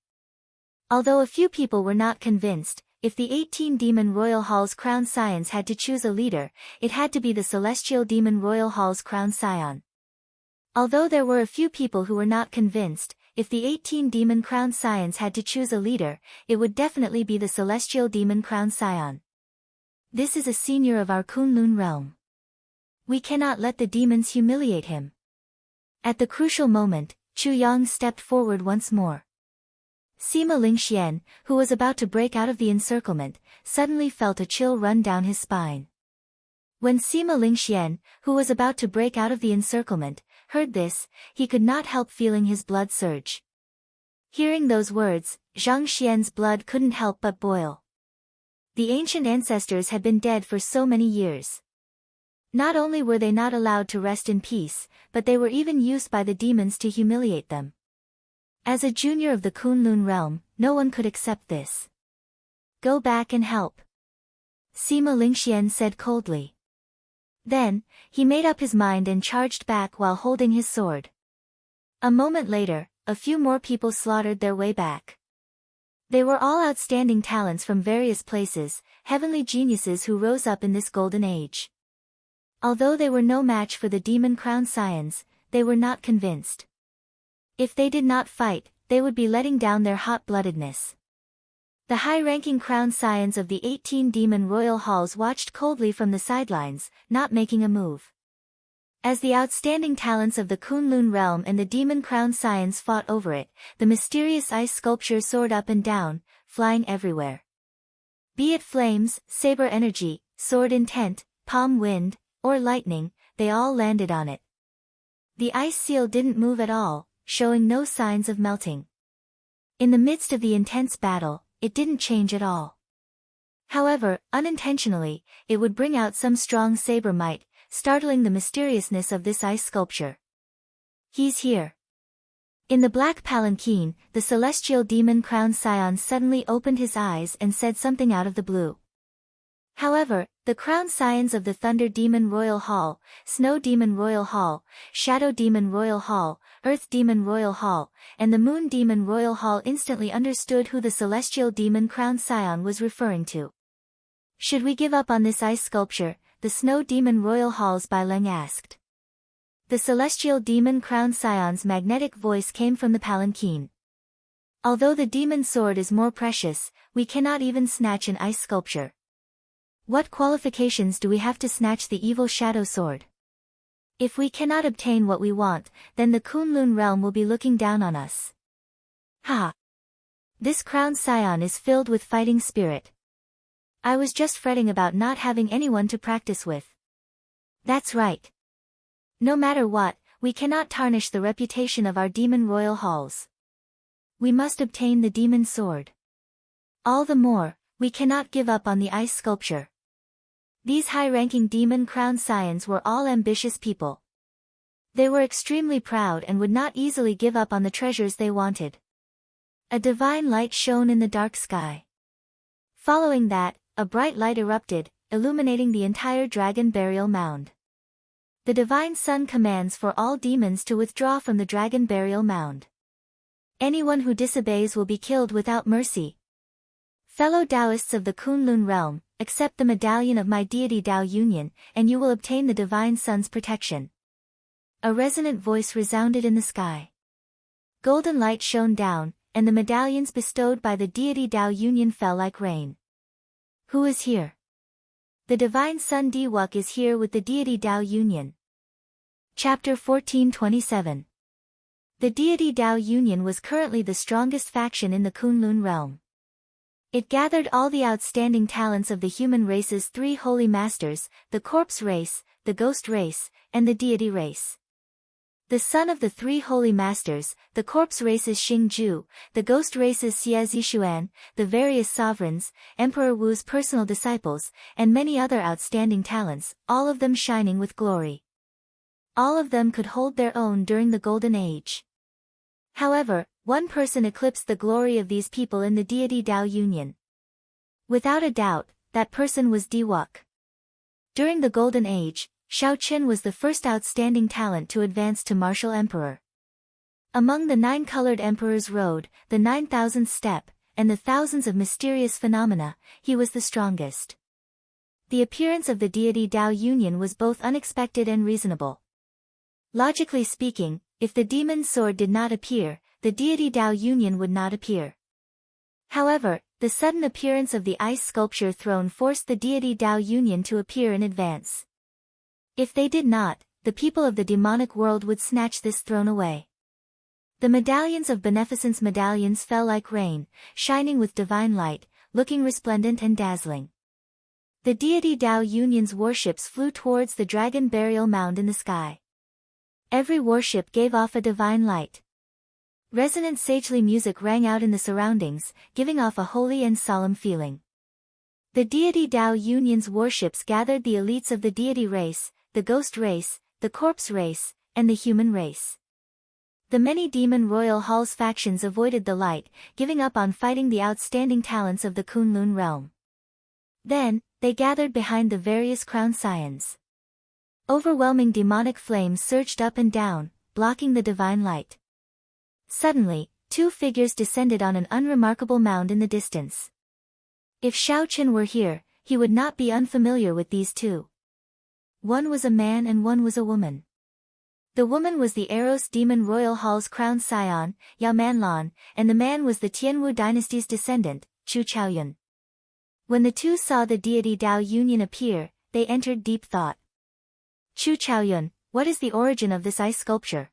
Although a few people were not convinced, if the 18 demon royal hall's crowned scions had to choose a leader, it had to be the celestial demon royal hall's crowned scion. Although there were a few people who were not convinced, if the 18 demon crowned scions had to choose a leader, it would definitely be the celestial demon crowned scion. This is a senior of our Kunlun realm. We cannot let the demons humiliate him. At the crucial moment, Chu Yang stepped forward once more. Sima Lingxian, who was about to break out of the encirclement, suddenly felt a chill run down his spine. When Sima Lingxian, who was about to break out of the encirclement, heard this, he could not help feeling his blood surge. Hearing those words, Zhang Xian's blood couldn't help but boil. The ancient ancestors had been dead for so many years. Not only were they not allowed to rest in peace, but they were even used by the demons to humiliate them. As a junior of the Kunlun realm, no one could accept this. Go back and help. Sima Lingxian said coldly. Then, he made up his mind and charged back while holding his sword. A moment later, a few more people slaughtered their way back. They were all outstanding talents from various places, heavenly geniuses who rose up in this golden age. Although they were no match for the demon crowned scions, they were not convinced. If they did not fight, they would be letting down their hot-bloodedness. The high-ranking crown scions of the 18 demon royal halls watched coldly from the sidelines, not making a move. As the outstanding talents of the Kunlun realm and the demon crown scions fought over it, the mysterious ice sculpture soared up and down, flying everywhere. Be it flames, saber energy, sword intent, palm wind, or lightning, they all landed on it. The ice seal didn't move at all, showing no signs of melting. In the midst of the intense battle, it didn't change at all. However, unintentionally, it would bring out some strong saber might, startling the mysteriousness of this ice sculpture. He's here. In the black palanquin, the celestial demon crown scion suddenly opened his eyes and said something out of the blue. However, the crown scions of the Thunder Demon Royal Hall, Snow Demon Royal Hall, Shadow Demon Royal Hall, Earth Demon Royal Hall, and the Moon Demon Royal Hall instantly understood who the celestial demon crown scion was referring to. Should we give up on this ice sculpture? The Snow Demon Royal Halls Baileng asked. The celestial demon crown scion's magnetic voice came from the palanquin. Although the demon sword is more precious, we cannot even snatch an ice sculpture. What qualifications do we have to snatch the evil shadow sword? If we cannot obtain what we want, then the Kunlun realm will be looking down on us. Ha! This crown scion is filled with fighting spirit. I was just fretting about not having anyone to practice with. That's right. No matter what, we cannot tarnish the reputation of our demon royal halls. We must obtain the demon sword. All the more, we cannot give up on the ice sculpture. These high-ranking demon crown scions were all ambitious people. They were extremely proud and would not easily give up on the treasures they wanted. A divine light shone in the dark sky. Following that, a bright light erupted, illuminating the entire dragon burial mound. The divine sun commands for all demons to withdraw from the dragon burial mound. Anyone who disobeys will be killed without mercy. Fellow Taoists of the Kunlun realm, accept the medallion of my deity Tao Union, and you will obtain the divine sun's protection. A resonant voice resounded in the sky. Golden light shone down, and the medallions bestowed by the deity Tao Union fell like rain. Who is here? The divine sun Diwuk is here with the deity Tao Union. Chapter 1427. The deity Tao Union was currently the strongest faction in the Kunlun realm. It gathered all the outstanding talents of the human race's three holy masters, the corpse race, the ghost race, and the deity race. The son of the three holy masters, the corpse race is Xingju, the ghost race is Xie Zishuan, the various sovereigns, Emperor Wu's personal disciples, and many other outstanding talents, all of them shining with glory. All of them could hold their own during the Golden Age. However, one person eclipsed the glory of these people in the deity Tao Union. Without a doubt, that person was Diwuk. During the Golden Age, Shao Qin was the first outstanding talent to advance to martial emperor. Among the 9-colored emperor's road, the 9,000th step, and the thousands of mysterious phenomena, he was the strongest. The appearance of the deity Tao Union was both unexpected and reasonable. Logically speaking, if the demon's sword did not appear, the deity Tao Union would not appear. However, the sudden appearance of the ice sculpture throne forced the deity Tao Union to appear in advance. If they did not, the people of the demonic world would snatch this throne away. The medallions of beneficence medallions fell like rain, shining with divine light, looking resplendent and dazzling. The deity Tao Union's warships flew towards the dragon burial mound in the sky. Every warship gave off a divine light. Resonant sagely music rang out in the surroundings, giving off a holy and solemn feeling. The deity Tao Union's warships gathered the elites of the deity race, the ghost race, the corpse race, and the human race. The many demon royal halls factions avoided the light, giving up on fighting the outstanding talents of the Kunlun realm. Then, they gathered behind the various crown scions. Overwhelming demonic flames surged up and down, blocking the divine light. Suddenly, two figures descended on an unremarkable mound in the distance. If Shao Qin were here, he would not be unfamiliar with these two. One was a man and one was a woman. The woman was the Eros Demon Royal Hall's crown scion, Yao Manlan, and the man was the Tianwu dynasty's descendant, Chu Chaoyun. When the two saw the deity Dao Union appear, they entered deep thought. Chu Chaoyun, what is the origin of this ice sculpture?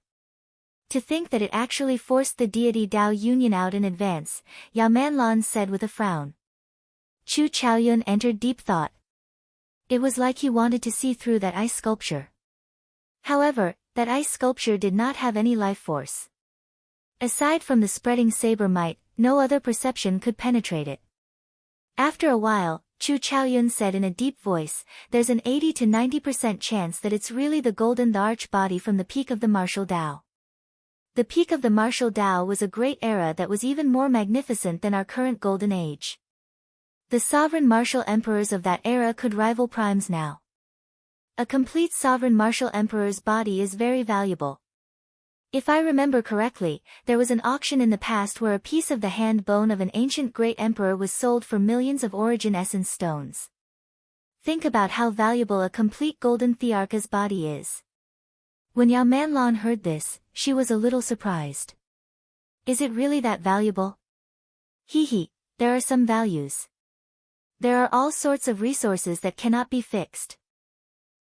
To think that it actually forced the deity Dao Union out in advance, Yao Manlan said with a frown. Chu Chaoyun entered deep thought. It was like he wanted to see through that ice sculpture. However, that ice sculpture did not have any life force. Aside from the spreading saber might, no other perception could penetrate it. After a while, Chu Chaoyun said in a deep voice, there's an 80 to 90% chance that it's really the golden arch body from the peak of the martial Dao. The peak of the martial Dao was a great era that was even more magnificent than our current golden age. The sovereign martial emperors of that era could rival primes now. A complete sovereign martial emperor's body is very valuable. If I remember correctly, there was an auction in the past where a piece of the hand bone of an ancient great emperor was sold for millions of origin essence stones. Think about how valuable a complete golden Thearcha's body is. When Yao Manlan heard this, she was a little surprised. Is it really that valuable? Hee, there are some values. There are all sorts of resources that cannot be fixed.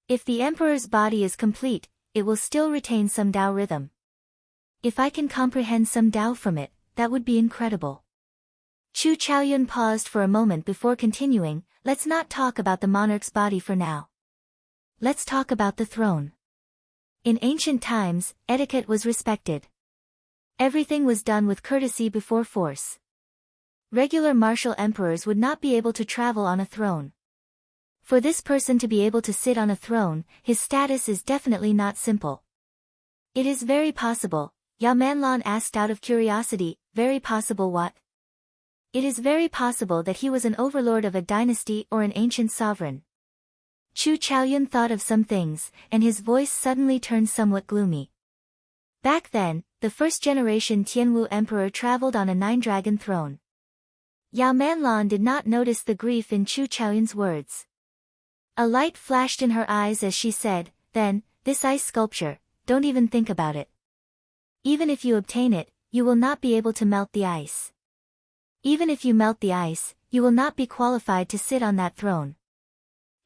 If the emperor's body is complete, it will still retain some Dao rhythm. If I can comprehend some Dao from it, that would be incredible. Chu Chaoyun paused for a moment before continuing, let's not talk about the monarch's body for now. Let's talk about the throne. In ancient times, etiquette was respected. Everything was done with courtesy before force. Regular martial emperors would not be able to travel on a throne. For this person to be able to sit on a throne, his status is definitely not simple. It is very possible, Yao Manlan asked out of curiosity, very possible what? It is very possible that he was an overlord of a dynasty or an ancient sovereign. Chu Chaoyun thought of some things, and his voice suddenly turned somewhat gloomy. Back then, the first-generation Tianwu emperor traveled on a nine-dragon throne. Yao Manlan did not notice the grief in Chu Chaoyun's words. A light flashed in her eyes as she said, then, this ice sculpture, don't even think about it. Even if you obtain it, you will not be able to melt the ice. Even if you melt the ice, you will not be qualified to sit on that throne.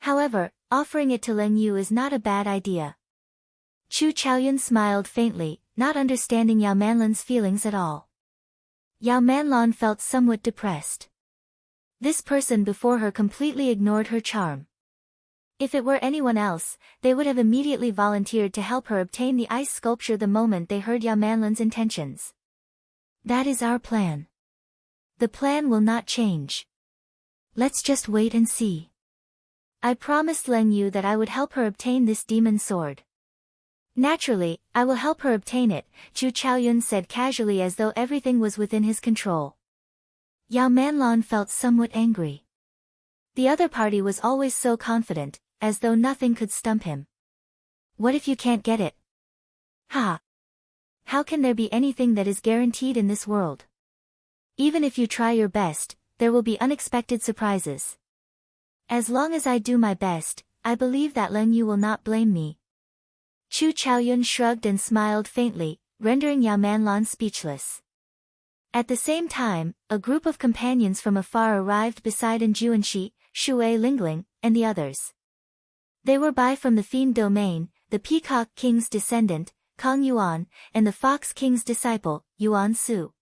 However, offering it to Leng Yu is not a bad idea. Chu Chaoyun smiled faintly, not understanding Yao Manlan's feelings at all. Yao Manlan felt somewhat depressed. This person before her completely ignored her charm. If it were anyone else, they would have immediately volunteered to help her obtain the ice sculpture the moment they heard Yao Manlan's intentions. That is our plan. The plan will not change. Let's just wait and see. I promised Leng Yu that I would help her obtain this demon sword. Naturally, I will help her obtain it, Chu Chaoyun said casually as though everything was within his control. Yao Manlan felt somewhat angry. The other party was always so confident, as though nothing could stump him. What if you can't get it? Ha! How can there be anything that is guaranteed in this world? Even if you try your best, there will be unexpected surprises. As long as I do my best, I believe that Leng Yu will not blame me. Chu Chaoyun shrugged and smiled faintly, rendering Yao Manlan speechless. At the same time, a group of companions from afar arrived beside Anjuanshi, Shui Lingling, and the others. They were by from the Fiend domain, the Peacock King's descendant, Kong Yuan, and the Fox King's disciple, Yuan Su.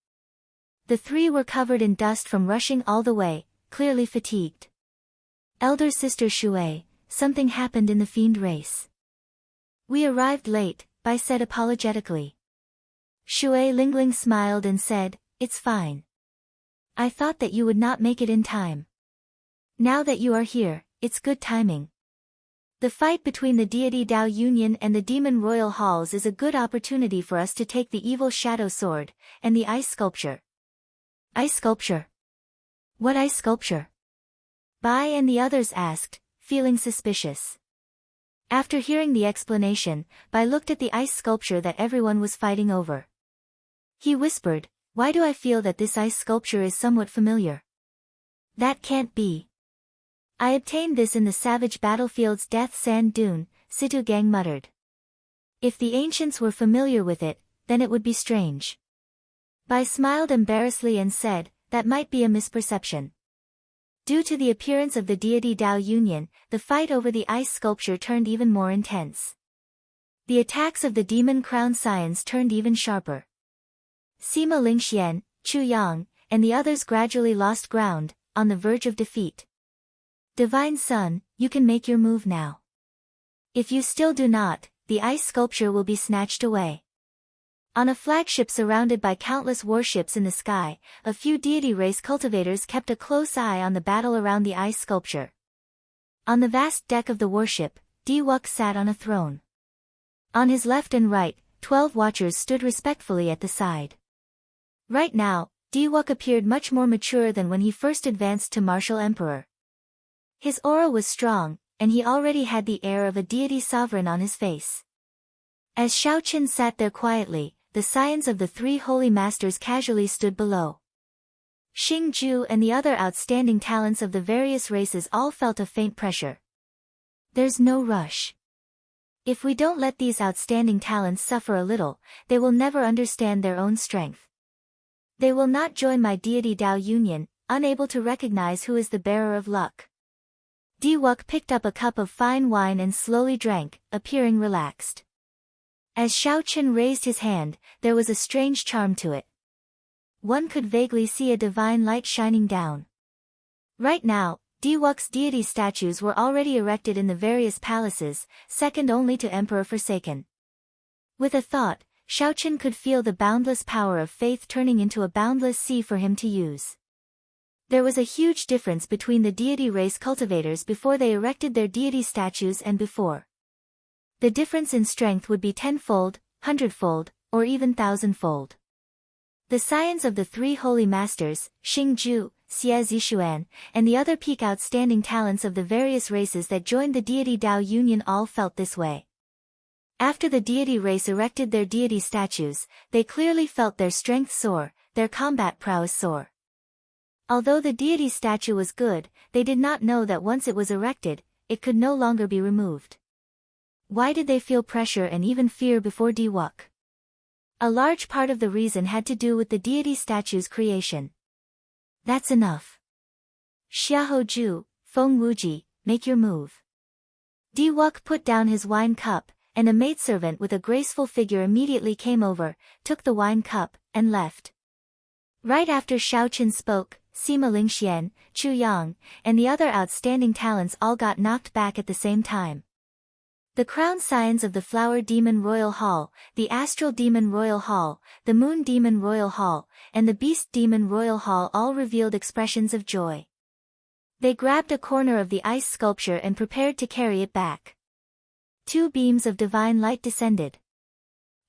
The three were covered in dust from rushing all the way, clearly fatigued. Elder sister Shui, something happened in the Fiend race. We arrived late, Bai said apologetically. Shui Lingling smiled and said, it's fine. I thought that you would not make it in time. Now that you are here, it's good timing. The fight between the deity Dao Union and the demon royal halls is a good opportunity for us to take the evil shadow sword, and the ice sculpture. Ice sculpture? What ice sculpture? Bai and the others asked, feeling suspicious. After hearing the explanation, Bai looked at the ice sculpture that everyone was fighting over. He whispered, why do I feel that this ice sculpture is somewhat familiar? That can't be. I obtained this in the savage battlefield's death sand dune, Situ Gang muttered. If the ancients were familiar with it, then it would be strange. Bai smiled embarrassedly and said, that might be a misperception. Due to the appearance of the deity Dao Union, the fight over the ice sculpture turned even more intense. The attacks of the demon crown scions turned even sharper. Sima Lingxian, Chu Yang, and the others gradually lost ground, on the verge of defeat. Divine Son, you can make your move now. If you still do not, the ice sculpture will be snatched away. On a flagship surrounded by countless warships in the sky, a few deity race cultivators kept a close eye on the battle around the ice sculpture. On the vast deck of the warship, Diwuk sat on a throne. On his left and right, 12 watchers stood respectfully at the side. Right now, Diwuk appeared much more mature than when he first advanced to Martial Emperor. His aura was strong, and he already had the air of a deity sovereign on his face. As Xiaoqin sat there quietly, the scions of the 3 holy masters casually stood below. Xing Ju and the other outstanding talents of the various races all felt a faint pressure. There's no rush. If we don't let these outstanding talents suffer a little, they will never understand their own strength. They will not join my deity Dao Union, unable to recognize who is the bearer of luck. Diwuk picked up a cup of fine wine and slowly drank, appearing relaxed. As Xiaoqin raised his hand, there was a strange charm to it. One could vaguely see a divine light shining down. Right now, Diwuk's deity statues were already erected in the various palaces, second only to Emperor Forsaken. With a thought, Xiaoqin could feel the boundless power of faith turning into a boundless sea for him to use. There was a huge difference between the deity race cultivators before they erected their deity statues and before. The difference in strength would be 10-fold, 100-fold, or even 1,000-fold. The scions of the 3 holy masters, Xing Ju, Xie Zishuan, and the other peak outstanding talents of the various races that joined the deity Dao Union all felt this way. After the deity race erected their deity statues, they clearly felt their strength soar, their combat prowess soar. Although the deity statue was good, they did not know that once it was erected, it could no longer be removed. Why did they feel pressure and even fear before Diwuk? A large part of the reason had to do with the deity statue's creation. That's enough. Xiahou Ju, Feng Wuji, make your move. Diwuk put down his wine cup, and a maidservant with a graceful figure immediately came over, took the wine cup, and left. Right after Xiaoqin spoke, Sima Lingxian, Chu Yang, and the other outstanding talents all got knocked back at the same time. The crown scions of the Flower Demon Royal Hall, the Astral Demon Royal Hall, the Moon Demon Royal Hall, and the Beast Demon Royal Hall all revealed expressions of joy. They grabbed a corner of the ice sculpture and prepared to carry it back. 2 beams of divine light descended.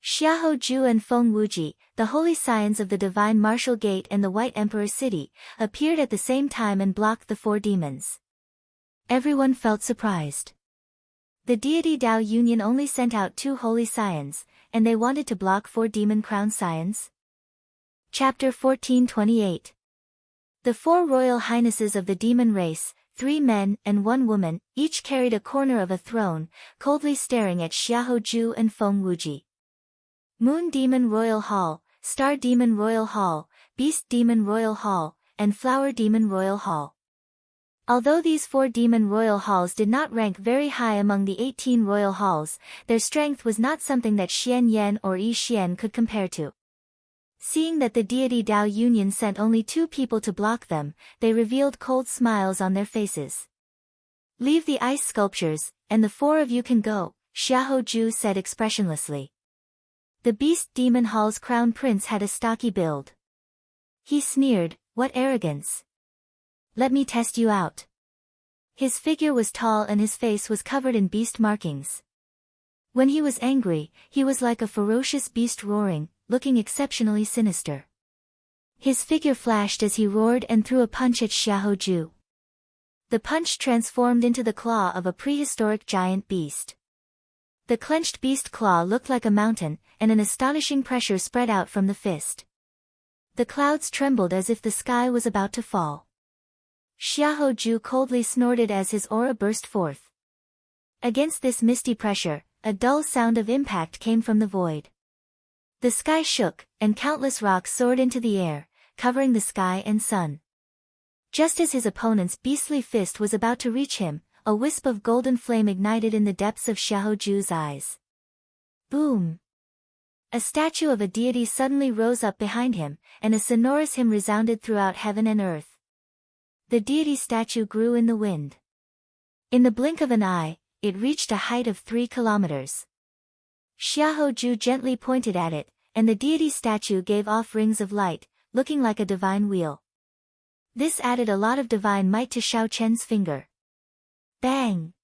Xiahou Ju and Feng Wuji, the holy scions of the Divine Martial Gate and the White Emperor City, appeared at the same time and blocked the 4 demons. Everyone felt surprised. The deity Dao Union only sent out 2 holy scions, and they wanted to block 4 demon crown scions? Chapter 1428. The 4 royal highnesses of the demon race, 3 men and 1 woman, each carried a corner of a throne, coldly staring at Xiahou Ju and Feng Wuji. Moon Demon Royal Hall, Star Demon Royal Hall, Beast Demon Royal Hall, and Flower Demon Royal Hall. Although these 4 demon royal halls did not rank very high among the 18 royal halls, their strength was not something that Xian Yan or Yi Xian could compare to. Seeing that the deity Dao Union sent only 2 people to block them, they revealed cold smiles on their faces. Leave the ice sculptures, and the 4 of you can go, Xiahou Ju said expressionlessly. The Beast Demon Hall's crown prince had a stocky build. He sneered, "What arrogance! Let me test you out." His figure was tall and his face was covered in beast markings. When he was angry, he was like a ferocious beast roaring, looking exceptionally sinister. His figure flashed as he roared and threw a punch at Xiahou Ju. The punch transformed into the claw of a prehistoric giant beast. The clenched beast claw looked like a mountain, and an astonishing pressure spread out from the fist. The clouds trembled as if the sky was about to fall. Xiahou Ju coldly snorted as his aura burst forth. Against this misty pressure, a dull sound of impact came from the void. The sky shook, and countless rocks soared into the air, covering the sky and sun. Just as his opponent's beastly fist was about to reach him, a wisp of golden flame ignited in the depths of Xiaoju's eyes. Boom! A statue of a deity suddenly rose up behind him, and a sonorous hymn resounded throughout heaven and earth. The deity statue grew in the wind. In the blink of an eye, it reached a height of 3 kilometers. Xiaoju gently pointed at it, and the deity statue gave off rings of light, looking like a divine wheel. This added a lot of divine might to Xiao Chen's finger. Bang!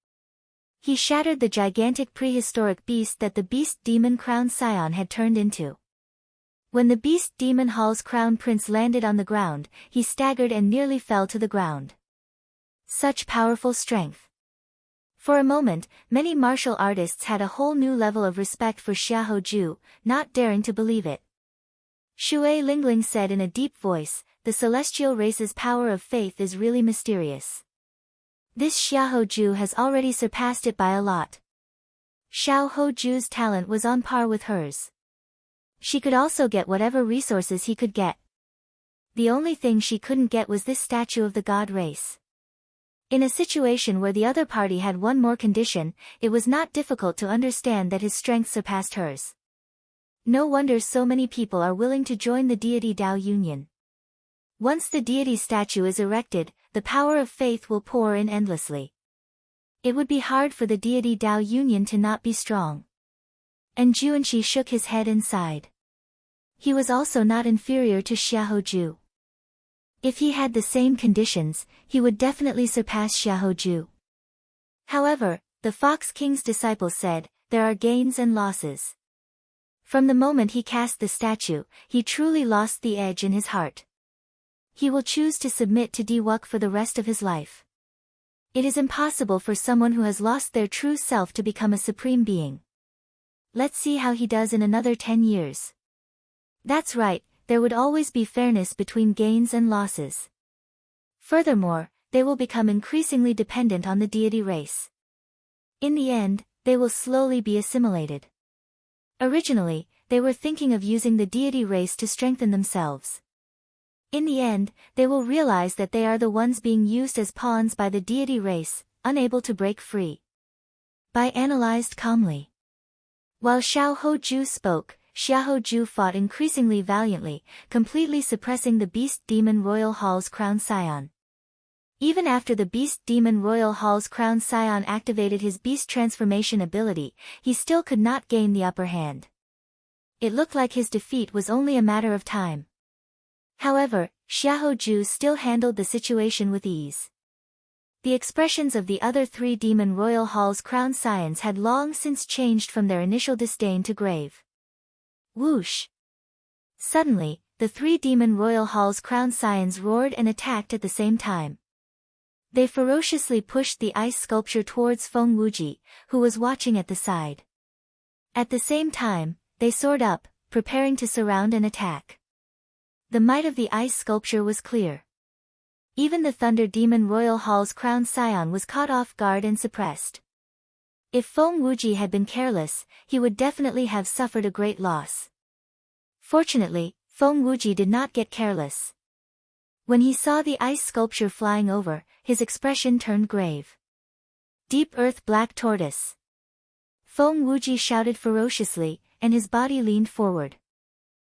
He shattered the gigantic prehistoric beast that the beast demon crown scion had turned into. When the beast demon hall's crown prince landed on the ground, he staggered and nearly fell to the ground. Such powerful strength. For a moment, many martial artists had a whole new level of respect for Xiaoju, not daring to believe it. Shui Lingling said in a deep voice, "The celestial race's power of faith is really mysterious. This Xiaoju has already surpassed it by a lot." Xiaoju's talent was on par with hers. She could also get whatever resources he could get. The only thing she couldn't get was this statue of the god race. In a situation where the other party had one more condition, it was not difficult to understand that his strength surpassed hers. No wonder so many people are willing to join the deity Dao Union. Once the deity statue is erected, the power of faith will pour in endlessly. It would be hard for the deity Dao Union to not be strong. And Juanqi shook his head and sighed. He was also not inferior to Xiaoju. If he had the same conditions, he would definitely surpass Xiaoju. However, the Fox King's disciple said, there are gains and losses. From the moment he cast the statue, he truly lost the edge in his heart. He will choose to submit to Diwuk for the rest of his life. It is impossible for someone who has lost their true self to become a supreme being. Let's see how he does in another 10 years. That's right, there would always be fairness between gains and losses. Furthermore, they will become increasingly dependent on the deity race. In the end, they will slowly be assimilated. Originally, they were thinking of using the deity race to strengthen themselves. In the end, they will realize that they are the ones being used as pawns by the deity race, unable to break free. Bai analyzed calmly. While Xiaoju spoke, Xiaoju fought increasingly valiantly, completely suppressing the Beast Demon Royal Hall's Crown Scion. Even after the Beast Demon Royal Hall's Crown Scion activated his beast transformation ability, he still could not gain the upper hand. It looked like his defeat was only a matter of time. However, Xiaoju still handled the situation with ease. The expressions of the other 3 Demon Royal Hall's Crown Scions had long since changed from their initial disdain to grave. Whoosh! Suddenly, the 3 Demon Royal Hall's Crown Scions roared and attacked at the same time. They ferociously pushed the ice sculpture towards Feng Wuji, who was watching at the side. At the same time, they soared up, preparing to surround and attack. The might of the ice sculpture was clear. Even the Thunder Demon Royal Hall's Crown Scion was caught off guard and suppressed. If Feng Wuji had been careless, he would definitely have suffered a great loss. Fortunately, Feng Wuji did not get careless. When he saw the ice sculpture flying over, his expression turned grave. Deep Earth Black Tortoise. Feng Wuji shouted ferociously, and his body leaned forward.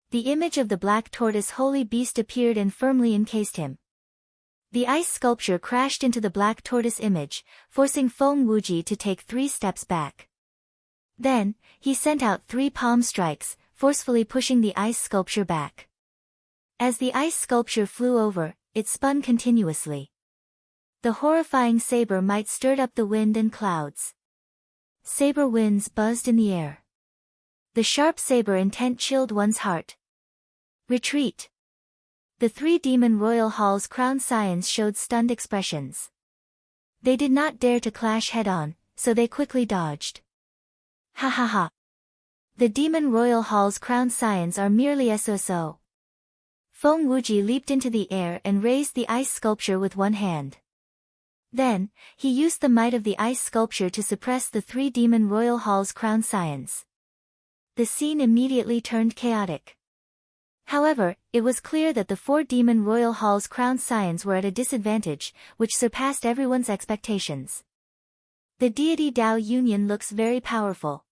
The image of the black tortoise holy beast appeared and firmly encased him. The ice sculpture crashed into the black tortoise image, forcing Feng Wuji to take 3 steps back. Then, he sent out 3 palm strikes, forcefully pushing the ice sculpture back. As the ice sculpture flew over, it spun continuously. The horrifying saber might stirred up the wind and clouds. Saber winds buzzed in the air. The sharp saber intent chilled one's heart. Retreat! The 3 Demon Royal Hall's Crown Scions showed stunned expressions. They did not dare to clash head-on, so they quickly dodged. Ha ha ha! The Demon Royal Hall's Crown Scions are merely SOSO. Feng Wuji leaped into the air and raised the ice sculpture with one hand. Then, he used the might of the ice sculpture to suppress the 3 Demon Royal Hall's Crown Scions. The scene immediately turned chaotic. However, it was clear that the 4 demon royal hall's crowned scions were at a disadvantage, which surpassed everyone's expectations. The deity Dao Union looks very powerful.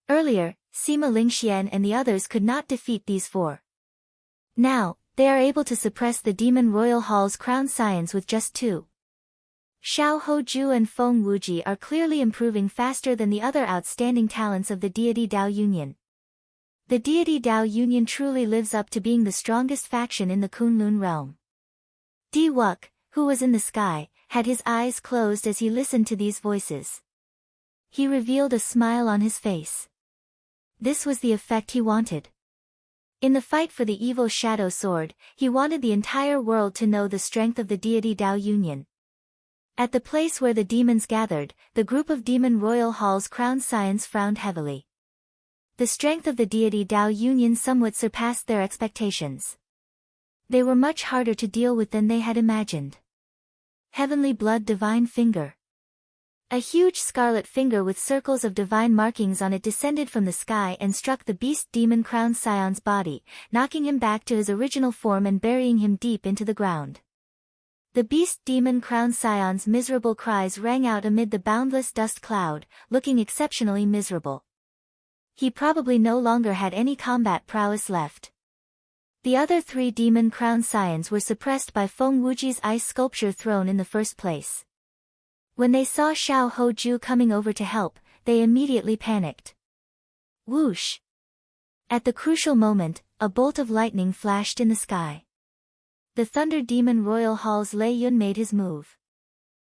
Earlier, Sima Lingxian and the others could not defeat these 4. Now, they are able to suppress the demon royal hall's crowned scions with just 2. Xiao Hoju and Feng Wuji are clearly improving faster than the other outstanding talents of the deity Dao Union. The deity Dao Union truly lives up to being the strongest faction in the Kunlun realm. Di Wuk, who was in the sky, had his eyes closed as he listened to these voices. He revealed a smile on his face. This was the effect he wanted. In the fight for the evil shadow sword, he wanted the entire world to know the strength of the deity Dao Union. At the place where the demons gathered, the group of demon royal hall's crowned scions frowned heavily. The strength of the deity Dao Union somewhat surpassed their expectations. They were much harder to deal with than they had imagined. Heavenly Blood Divine Finger. A huge scarlet finger with circles of divine markings on it descended from the sky and struck the beast demon crowned scion's body, knocking him back to his original form and burying him deep into the ground. The beast demon crowned scion's miserable cries rang out amid the boundless dust cloud, looking exceptionally miserable. He probably no longer had any combat prowess left. The other 3 demon crowned scions were suppressed by Feng Wuji's ice sculpture throne in the first place. When they saw Xiao Hoju coming over to help, they immediately panicked. Whoosh! At the crucial moment, a bolt of lightning flashed in the sky. The Thunder Demon Royal Hall's Lei Yun made his move.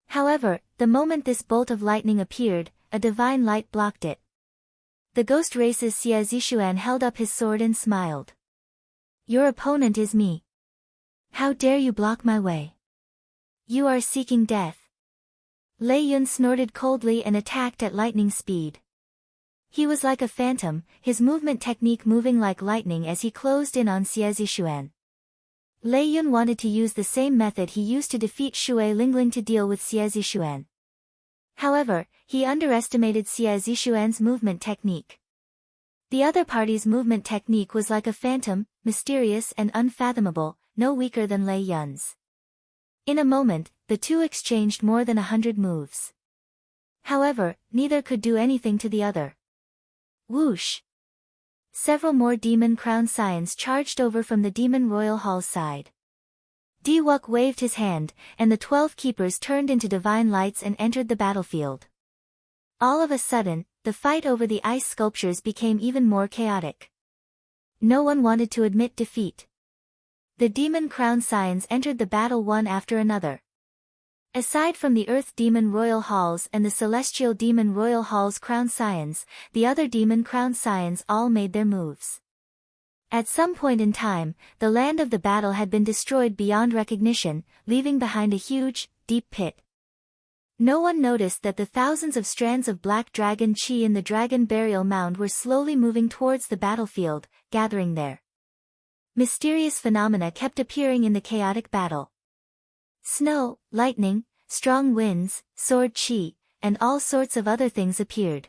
However, the moment this bolt of lightning appeared, a divine light blocked it. The Ghost Race's Xie Zishuan held up his sword and smiled. Your opponent is me. How dare you block my way? You are seeking death. Lei Yun snorted coldly and attacked at lightning speed. He was like a phantom, his movement technique moving like lightning as he closed in on Xie Zishuan. Lei Yun wanted to use the same method he used to defeat Shui Lingling to deal with Xie Zishuan. However, he underestimated Xie Zishuan's movement technique. The other party's movement technique was like a phantom, mysterious and unfathomable, no weaker than Lei Yun's. In a moment, the two exchanged more than 100 moves. However, neither could do anything to the other. Whoosh! Several more demon crown scions charged over from the demon royal hall's side. Di Wuk waved his hand, and the 12 keepers turned into divine lights and entered the battlefield. All of a sudden, the fight over the ice sculptures became even more chaotic. No one wanted to admit defeat. The demon crown scions entered the battle one after another. Aside from the Earth Demon Royal Halls and the Celestial Demon Royal Halls crown scions, the other demon crown scions all made their moves. At some point in time, the land of the battle had been destroyed beyond recognition, leaving behind a huge, deep pit. No one noticed that the thousands of strands of black dragon chi in the dragon burial mound were slowly moving towards the battlefield, gathering there. Mysterious phenomena kept appearing in the chaotic battle. Snow, lightning, strong winds, sword chi, and all sorts of other things appeared.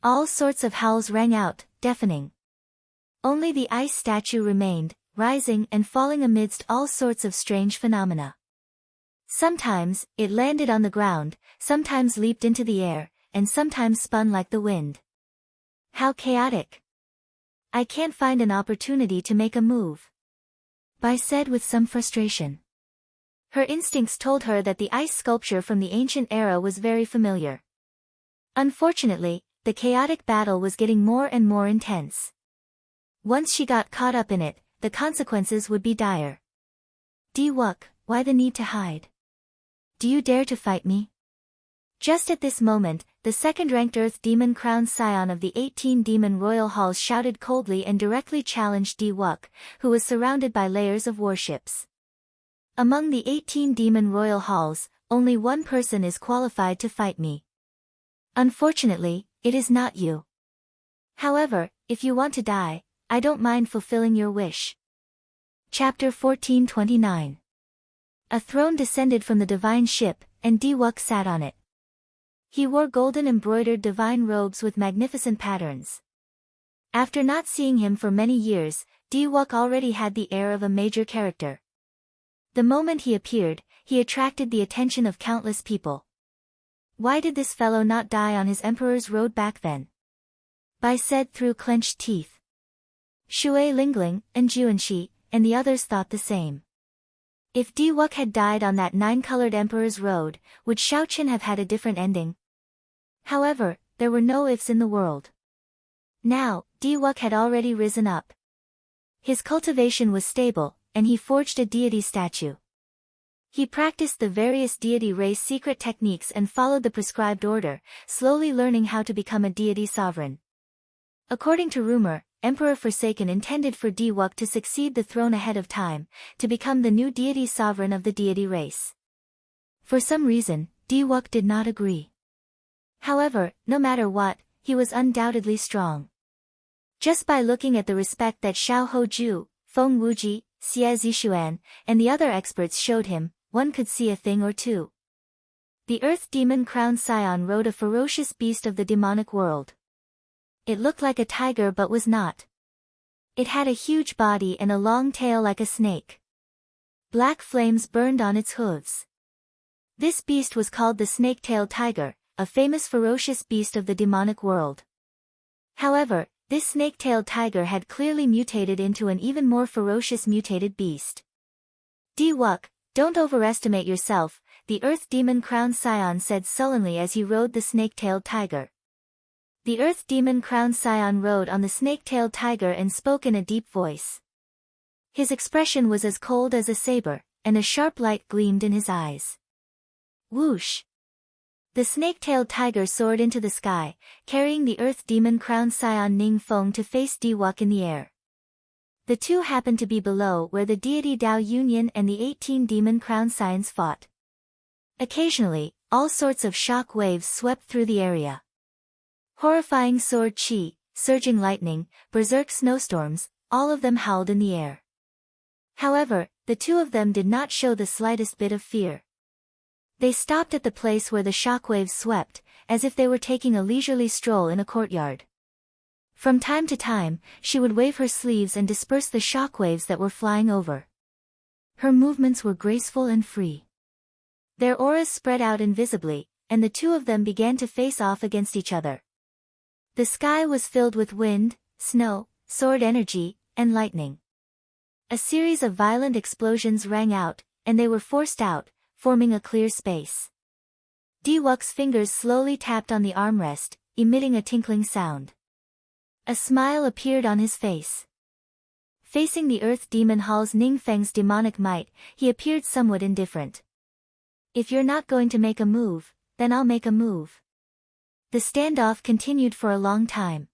All sorts of howls rang out, deafening. Only the ice statue remained, rising and falling amidst all sorts of strange phenomena. Sometimes, it landed on the ground, sometimes leaped into the air, and sometimes spun like the wind. How chaotic! I can't find an opportunity to make a move. Bai said with some frustration. Her instincts told her that the ice sculpture from the ancient era was very familiar. Unfortunately, the chaotic battle was getting more and more intense. Once she got caught up in it, the consequences would be dire. Di Wuk, why the need to hide? Do you dare to fight me? Just at this moment, the second-ranked Earth Demon Crown Scion of the 18 Demon Royal Halls shouted coldly and directly challenged Di Wuk, who was surrounded by layers of warships. Among the 18 Demon Royal Halls, only one person is qualified to fight me. Unfortunately, it is not you. However, if you want to die, I don't mind fulfilling your wish. Chapter 1429. A throne descended from the divine ship, and Di Wuk sat on it. He wore golden embroidered divine robes with magnificent patterns. After not seeing him for many years, Diwook already had the air of a major character. The moment he appeared, he attracted the attention of countless people. Why did this fellow not die on his emperor's road back then? Bai said through clenched teeth. Shui Lingling, and Juanxi, and the others thought the same. If Diwook had died on that 9-colored emperor's road, would Xiaoqin have had a different ending? However, there were no ifs in the world. Now, Diwook had already risen up. His cultivation was stable, and he forged a deity statue. He practiced the various deity race secret techniques and followed the prescribed order, slowly learning how to become a deity sovereign. According to rumor, Emperor Forsaken intended for Diwook to succeed the throne ahead of time, to become the new deity sovereign of the deity race. For some reason, Diwook did not agree. However, no matter what, he was undoubtedly strong. Just by looking at the respect that Xiao Hoju, Feng Wuji, Xie Zishuan, and the other experts showed him, one could see a thing or two. The Earth Demon Crowned Scion rode a ferocious beast of the demonic world. It looked like a tiger but was not. It had a huge body and a long tail like a snake. Black flames burned on its hooves. This beast was called the snake-tailed tiger, a famous ferocious beast of the demonic world. However, this snake-tailed tiger had clearly mutated into an even more ferocious mutated beast. Diwook, don't overestimate yourself, the Earth Demon Crowned Scion said sullenly as he rode the snake-tailed tiger. The Earth Demon Crowned Scion rode on the snake-tailed tiger and spoke in a deep voice. His expression was as cold as a saber, and a sharp light gleamed in his eyes. Whoosh! The snake-tailed tiger soared into the sky, carrying the Earth Demon Crowned Scion Ning Feng to face Diwook in the air. The two happened to be below where the deity Dao Union and the 18 Demon Crowned Scions fought. Occasionally, all sorts of shock waves swept through the area. Horrifying sword chi, surging lightning, berserk snowstorms, all of them howled in the air. However, the two of them did not show the slightest bit of fear. They stopped at the place where the shockwaves swept, as if they were taking a leisurely stroll in a courtyard. From time to time, she would wave her sleeves and disperse the shockwaves that were flying over. Her movements were graceful and free. Their auras spread out invisibly, and the two of them began to face off against each other. The sky was filled with wind, snow, sword energy, and lightning. A series of violent explosions rang out, and they were forced out, forming a clear space. Diwook's fingers slowly tapped on the armrest, emitting a tinkling sound. A smile appeared on his face. Facing the Earth Demon Hall's Ningfeng's demonic might, he appeared somewhat indifferent. If you're not going to make a move, then I'll make a move. The standoff continued for a long time.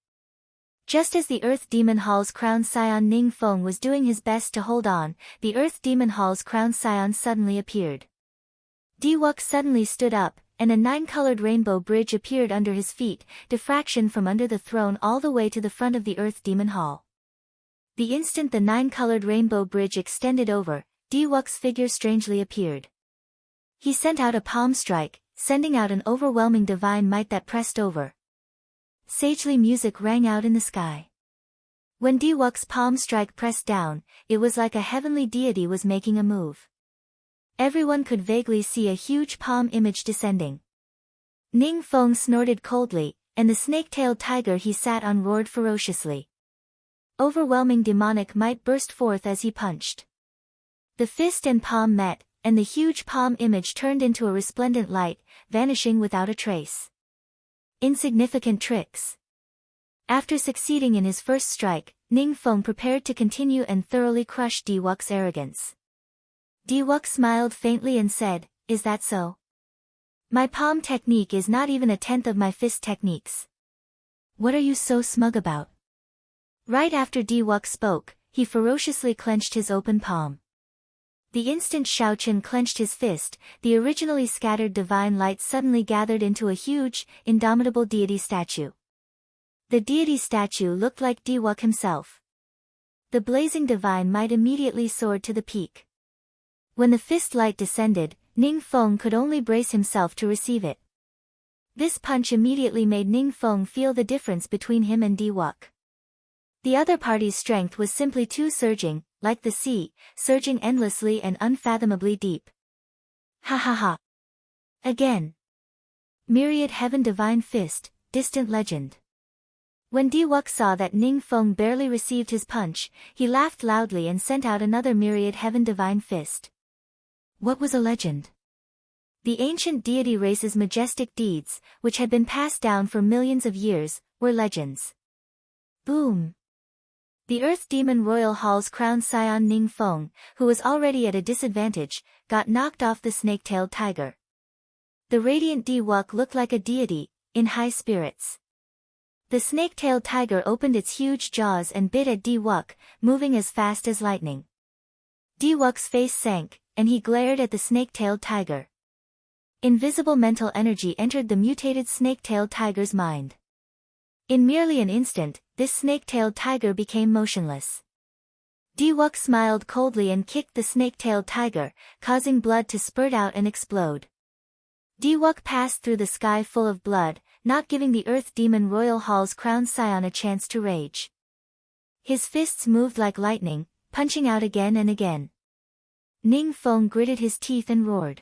Just as the Earth Demon Hall's Crowned Scion Ning Feng was doing his best to hold on, the Earth Demon Hall's Crowned Scion suddenly appeared. Diwook suddenly stood up, and a 9-colored rainbow bridge appeared under his feet, diffraction from under the throne all the way to the front of the Earth Demon Hall. The instant the 9-colored rainbow bridge extended over, Diwook's figure strangely appeared. He sent out a palm strike, sending out an overwhelming divine might that pressed over. Sagely music rang out in the sky. When Diwook's palm strike pressed down, it was like a heavenly deity was making a move. Everyone could vaguely see a huge palm image descending. Ning Feng snorted coldly, and the snake-tailed tiger he sat on roared ferociously. Overwhelming demonic might burst forth as he punched. The fist and palm met, and the huge palm image turned into a resplendent light, vanishing without a trace. Insignificant tricks. After succeeding in his first strike, Ning Feng prepared to continue and thoroughly crush Diwook's arrogance. Diwook smiled faintly and said, "Is that so? My palm technique is not even a tenth of my fist techniques. What are you so smug about?" Right after Diwook spoke, he ferociously clenched his open palm. The instant Xiaoqin clenched his fist, the originally scattered divine light suddenly gathered into a huge, indomitable deity statue. The deity statue looked like Diwook himself. The blazing divine might immediately soared to the peak. When the fist light descended, Ning Feng could only brace himself to receive it. This punch immediately made Ning Feng feel the difference between him and Diwook. The other party's strength was simply too surging, like the sea, surging endlessly and unfathomably deep. Ha ha ha. Again. Myriad Heaven Divine Fist, Distant Legend. When Diwuk saw that Ning Feng barely received his punch, he laughed loudly and sent out another Myriad Heaven Divine Fist. What was a legend? The ancient deity race's majestic deeds, which had been passed down for millions of years, were legends. Boom! The Earth Demon Royal Hall's crowned scion Ning Feng, who was already at a disadvantage, got knocked off the snake-tailed tiger. The radiant Diwuk looked like a deity, in high spirits. The snake-tailed tiger opened its huge jaws and bit at Diwuk, moving as fast as lightning. Diwuk's face sank, and he glared at the snake-tailed tiger. Invisible mental energy entered the mutated snake-tailed tiger's mind. In merely an instant, this snake-tailed tiger became motionless. Diwuk smiled coldly and kicked the snake-tailed tiger, causing blood to spurt out and explode. Diwuk passed through the sky full of blood, not giving the Earth Demon Royal Hall's crowned scion a chance to rage. His fists moved like lightning, punching out again and again. Ning Feng gritted his teeth and roared.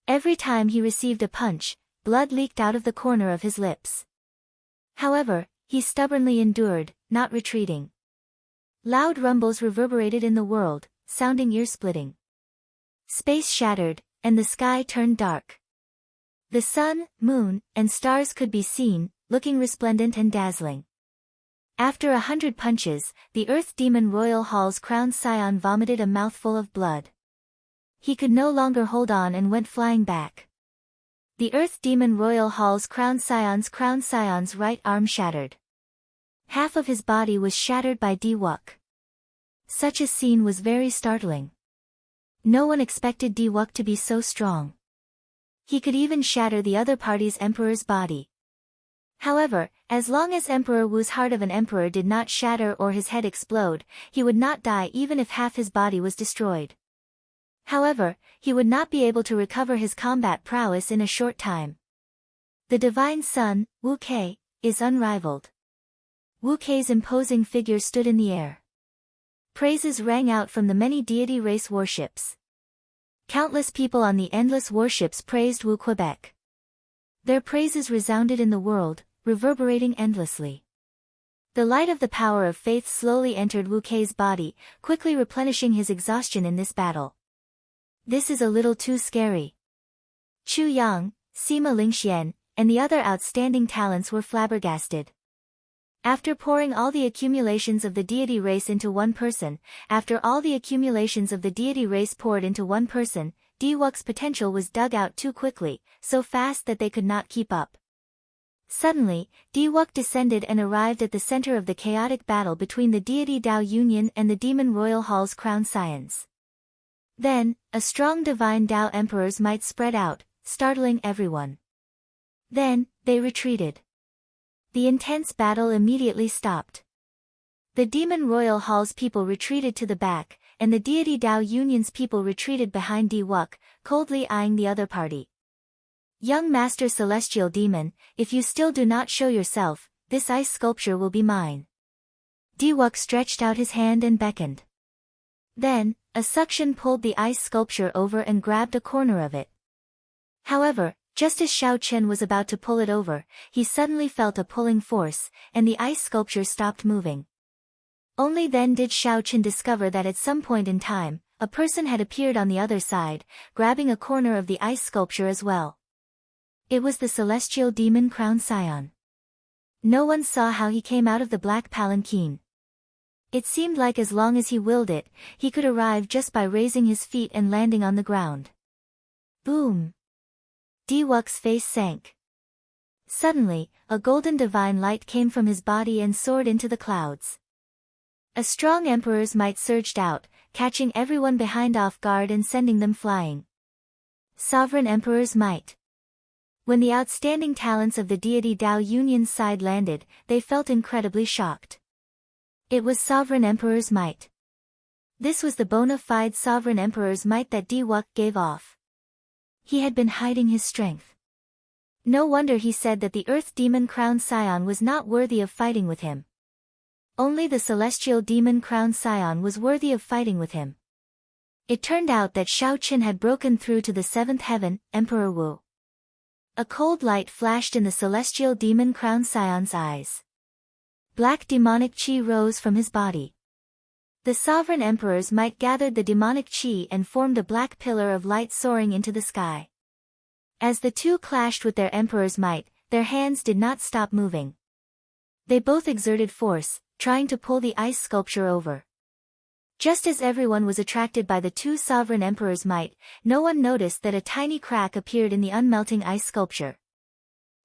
Every time he received a punch, blood leaked out of the corner of his lips. However, he stubbornly endured, not retreating. Loud rumbles reverberated in the world, sounding ear-splitting. Space shattered, and the sky turned dark. The sun, moon, and stars could be seen, looking resplendent and dazzling. After 100 punches, the Earth Demon Royal Hall's crowned scion vomited a mouthful of blood. He could no longer hold on and went flying back. The Earth Demon Royal Hall's crowned scion's right arm shattered. Half of his body was shattered by Diwuk. Such a scene was very startling. No one expected Diwuk to be so strong. He could even shatter the other party's emperor's body. However, as long as Emperor Wu's heart of an emperor did not shatter or his head explode, he would not die even if half his body was destroyed. However, he would not be able to recover his combat prowess in a short time. The divine son, Wu Kei, is unrivaled. Wu Kei's imposing figure stood in the air. Praises rang out from the many deity race warships. Countless people on the endless warships praised Wu Quebec. Their praises resounded in the world, reverberating endlessly. The light of the power of faith slowly entered Wu Kei's body, quickly replenishing his exhaustion in this battle. This is a little too scary. Chu Yang, Sima Lingxian, and the other outstanding talents were flabbergasted. After pouring all the accumulations of the deity race into one person, after all the accumulations of the deity race poured into one person, Diwuk's potential was dug out too quickly, so fast that they could not keep up. Suddenly, Diwuk descended and arrived at the center of the chaotic battle between the deity Dao Union and the Demon Royal Hall's crowned scions. Then, a strong divine Dao Emperor's might spread out, startling everyone. Then, they retreated. The intense battle immediately stopped. The Demon Royal Hall's people retreated to the back, and the deity Dao Union's people retreated behind Diwuk, coldly eyeing the other party. Young Master Celestial Demon, if you still do not show yourself, this ice sculpture will be mine. Diwuk stretched out his hand and beckoned. Then, a suction pulled the ice sculpture over and grabbed a corner of it. However, just as Xiao Chen was about to pull it over, he suddenly felt a pulling force, and the ice sculpture stopped moving. Only then did Xiao Chen discover that at some point in time, a person had appeared on the other side, grabbing a corner of the ice sculpture as well. It was the celestial demon crowned scion. No one saw how he came out of the black palanquin. It seemed like as long as he willed it, he could arrive just by raising his feet and landing on the ground. Boom! Diwuk's face sank. Suddenly, a golden divine light came from his body and soared into the clouds. A strong emperor's might surged out, catching everyone behind off guard and sending them flying. Sovereign Emperor's might. When the outstanding talents of the deity Dao Union's side landed, they felt incredibly shocked. It was Sovereign Emperor's might. This was the bona fide Sovereign Emperor's might that Diwuk gave off. He had been hiding his strength. No wonder he said that the Earth Demon crowned scion was not worthy of fighting with him. Only the celestial demon crowned scion was worthy of fighting with him. It turned out that Shao Qin had broken through to the seventh heaven, Emperor Wu. A cold light flashed in the celestial demon crowned scion's eyes. Black demonic chi rose from his body. The sovereign emperor's might gathered the demonic chi and formed a black pillar of light soaring into the sky. As the two clashed with their emperor's might, their hands did not stop moving. They both exerted force, trying to pull the ice sculpture over. Just as everyone was attracted by the two sovereign emperors' might, no one noticed that a tiny crack appeared in the unmelting ice sculpture.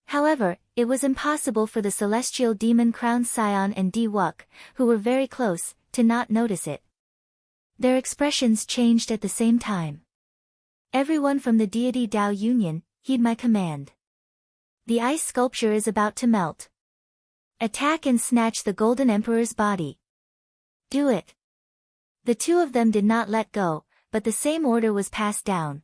However, it was impossible for the celestial demon crowned scion and Di Wuk, who were very close, to not notice it. Their expressions changed at the same time. Everyone from the deity Dao Union, heed my command. The ice sculpture is about to melt. Attack and snatch the golden emperor's body. Do it. The two of them did not let go, but the same order was passed down.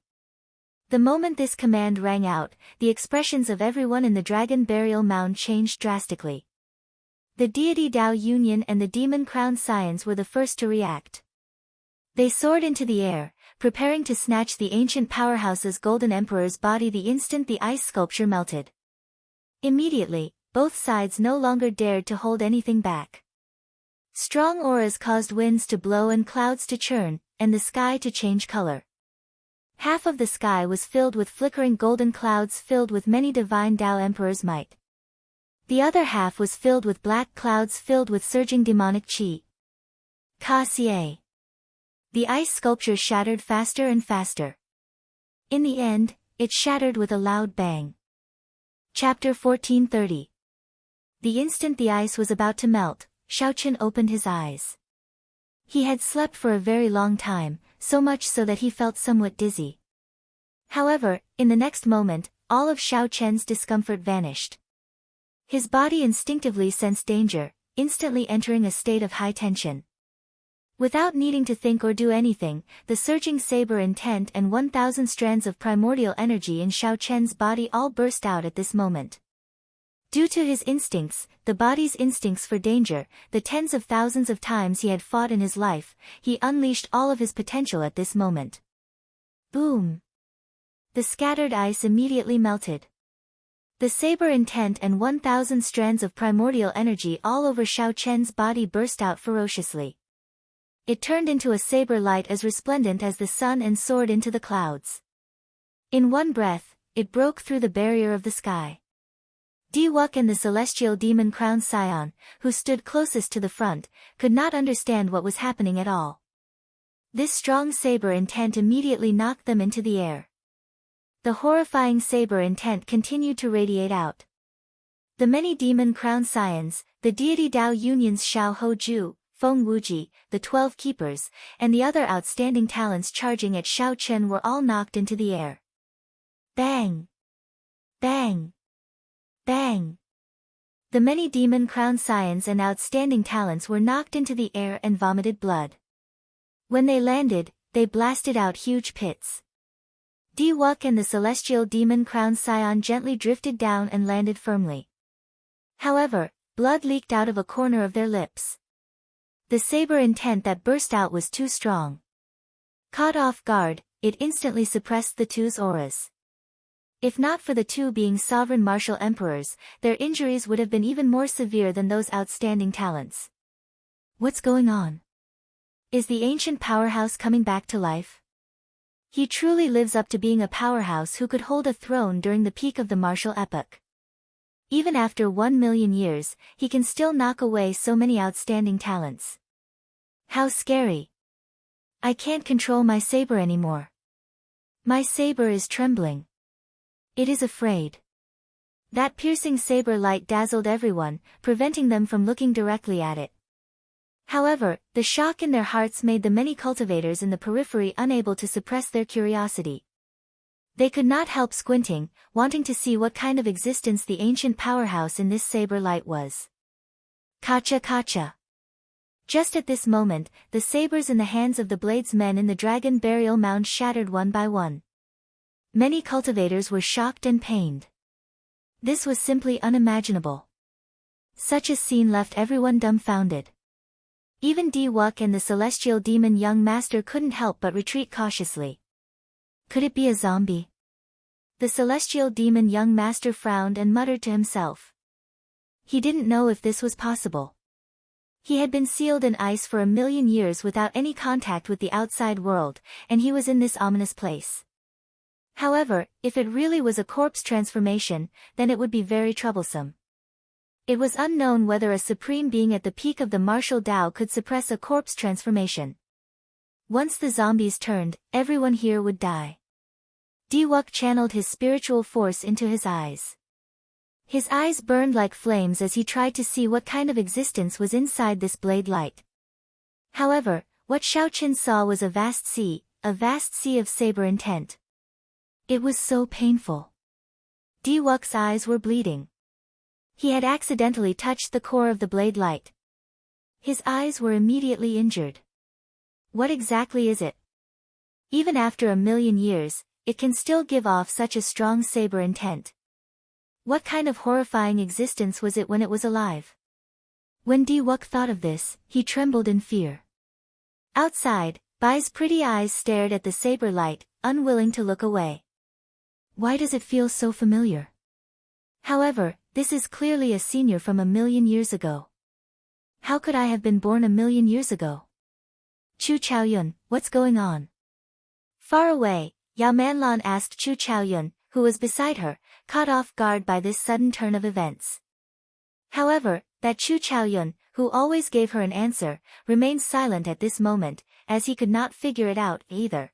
The moment this command rang out, the expressions of everyone in the dragon burial mound changed drastically. The deity Dao Union and the demon crowned scions were the first to react. They soared into the air, preparing to snatch the ancient powerhouse's golden emperor's body the instant the ice sculpture melted. Immediately, both sides no longer dared to hold anything back. Strong auras caused winds to blow and clouds to churn, and the sky to change color. Half of the sky was filled with flickering golden clouds filled with many divine Dao Emperor's might. The other half was filled with black clouds filled with surging demonic chi. Ka-sie. The ice sculpture shattered faster and faster. In the end, it shattered with a loud bang. Chapter 1430. The instant the ice was about to melt, Shao Qin opened his eyes. He had slept for a very long time, so much so that he felt somewhat dizzy. However, in the next moment, all of Shao Qian's discomfort vanished. His body instinctively sensed danger, instantly entering a state of high tension. Without needing to think or do anything, the surging saber intent and 1,000 strands of primordial energy in Shao Qian's body all burst out at this moment. Due to his instincts, the body's instincts for danger, the tens of thousands of times he had fought in his life, he unleashed all of his potential at this moment. Boom! The scattered ice immediately melted. The saber intent and 1,000 strands of primordial energy all over Shao Qian's body burst out ferociously. It turned into a saber light as resplendent as the sun and soared into the clouds. In one breath, it broke through the barrier of the sky. Di Wuk and the celestial demon crowned scion, who stood closest to the front, could not understand what was happening at all. This strong saber intent immediately knocked them into the air. The horrifying saber intent continued to radiate out. The many demon crowned scions, the deity Dao Union's Shao Ho Ju, Feng Wuji, the 12 keepers, and the other outstanding talents charging at Shao Qian were all knocked into the air. Bang! Bang! Bang! The many demon crowned scions and outstanding talents were knocked into the air and vomited blood. When they landed, they blasted out huge pits. Di Wuk and the celestial demon crowned scion gently drifted down and landed firmly. However, blood leaked out of a corner of their lips. The saber intent that burst out was too strong. Caught off guard, it instantly suppressed the two's auras. If not for the two being sovereign martial emperors, their injuries would have been even more severe than those outstanding talents. What's going on? Is the ancient powerhouse coming back to life? He truly lives up to being a powerhouse who could hold a throne during the peak of the martial epoch. Even after 1,000,000 years, he can still knock away so many outstanding talents. How scary! I can't control my saber anymore. My saber is trembling. It is afraid. That piercing saber light dazzled everyone, preventing them from looking directly at it. However, the shock in their hearts made the many cultivators in the periphery unable to suppress their curiosity. They could not help squinting, wanting to see what kind of existence the ancient powerhouse in this saber light was. Kacha kacha. Just at this moment, the sabers in the hands of the bladesmen in the dragon burial mound shattered one by one. Many cultivators were shocked and pained. This was simply unimaginable. Such a scene left everyone dumbfounded. Even Di-Wuk and the celestial demon young master couldn't help but retreat cautiously. Could it be a zombie? The celestial demon young master frowned and muttered to himself. He didn't know if this was possible. He had been sealed in ice for 1,000,000 years without any contact with the outside world, and he was in this ominous place. However, if it really was a corpse transformation, then it would be very troublesome. It was unknown whether a supreme being at the peak of the martial Tao could suppress a corpse transformation. Once the zombies turned, everyone here would die. Di-Wuk channeled his spiritual force into his eyes. His eyes burned like flames as he tried to see what kind of existence was inside this blade light. However, what Xiaoqin saw was a vast sea of saber intent. It was so painful. Di-Wuk's eyes were bleeding. He had accidentally touched the core of the blade light. His eyes were immediately injured. What exactly is it? Even after 1,000,000 years, it can still give off such a strong saber intent. What kind of horrifying existence was it when it was alive? When Di-Wuk thought of this, he trembled in fear. Outside, Bai's pretty eyes stared at the saber light, unwilling to look away. Why does it feel so familiar? However, this is clearly a senior from 1,000,000 years ago. How could I have been born 1,000,000 years ago? Chu Chaoyun, what's going on? Far away, Yao Manlan asked Chu Chaoyun, who was beside her, caught off guard by this sudden turn of events. However, that Chu Chaoyun, who always gave her an answer, remained silent at this moment, as he could not figure it out either.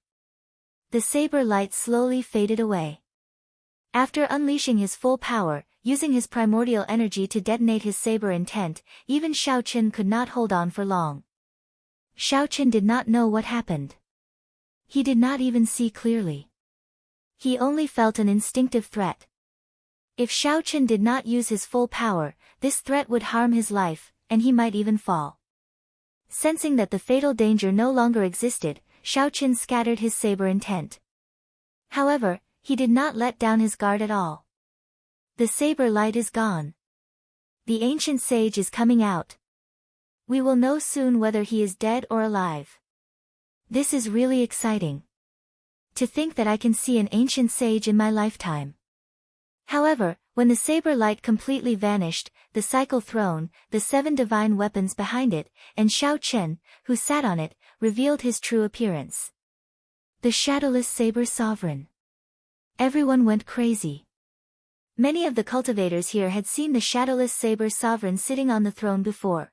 The saber light slowly faded away. After unleashing his full power, using his primordial energy to detonate his saber intent, even Xiaoqin could not hold on for long. Xiaoqin did not know what happened. He did not even see clearly. He only felt an instinctive threat. If Xiaoqin did not use his full power, this threat would harm his life, and he might even fall. Sensing that the fatal danger no longer existed, Xiaoqin scattered his saber intent. However, he did not let down his guard at all. The saber light is gone. The ancient sage is coming out. We will know soon whether he is dead or alive. This is really exciting. To think that I can see an ancient sage in my lifetime. However, when the saber light completely vanished, the cycle throne, the 7 divine weapons behind it, and Xiaoqin, who sat on it, revealed his true appearance. The shadowless saber sovereign. Everyone went crazy. Many of the cultivators here had seen the shadowless saber sovereign sitting on the throne before.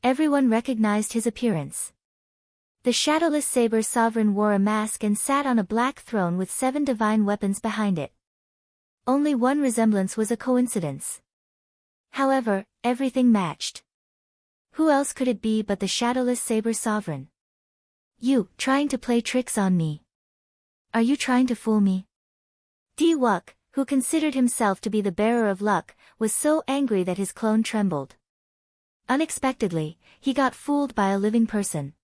Everyone recognized his appearance. The shadowless saber sovereign wore a mask and sat on a black throne with 7 divine weapons behind it. Only one resemblance was a coincidence. However, everything matched. Who else could it be but the shadowless saber sovereign? You, trying to play tricks on me. Are you trying to fool me? Di-Wuk, who considered himself to be the bearer of luck, was so angry that his clone trembled. Unexpectedly, he got fooled by a living person.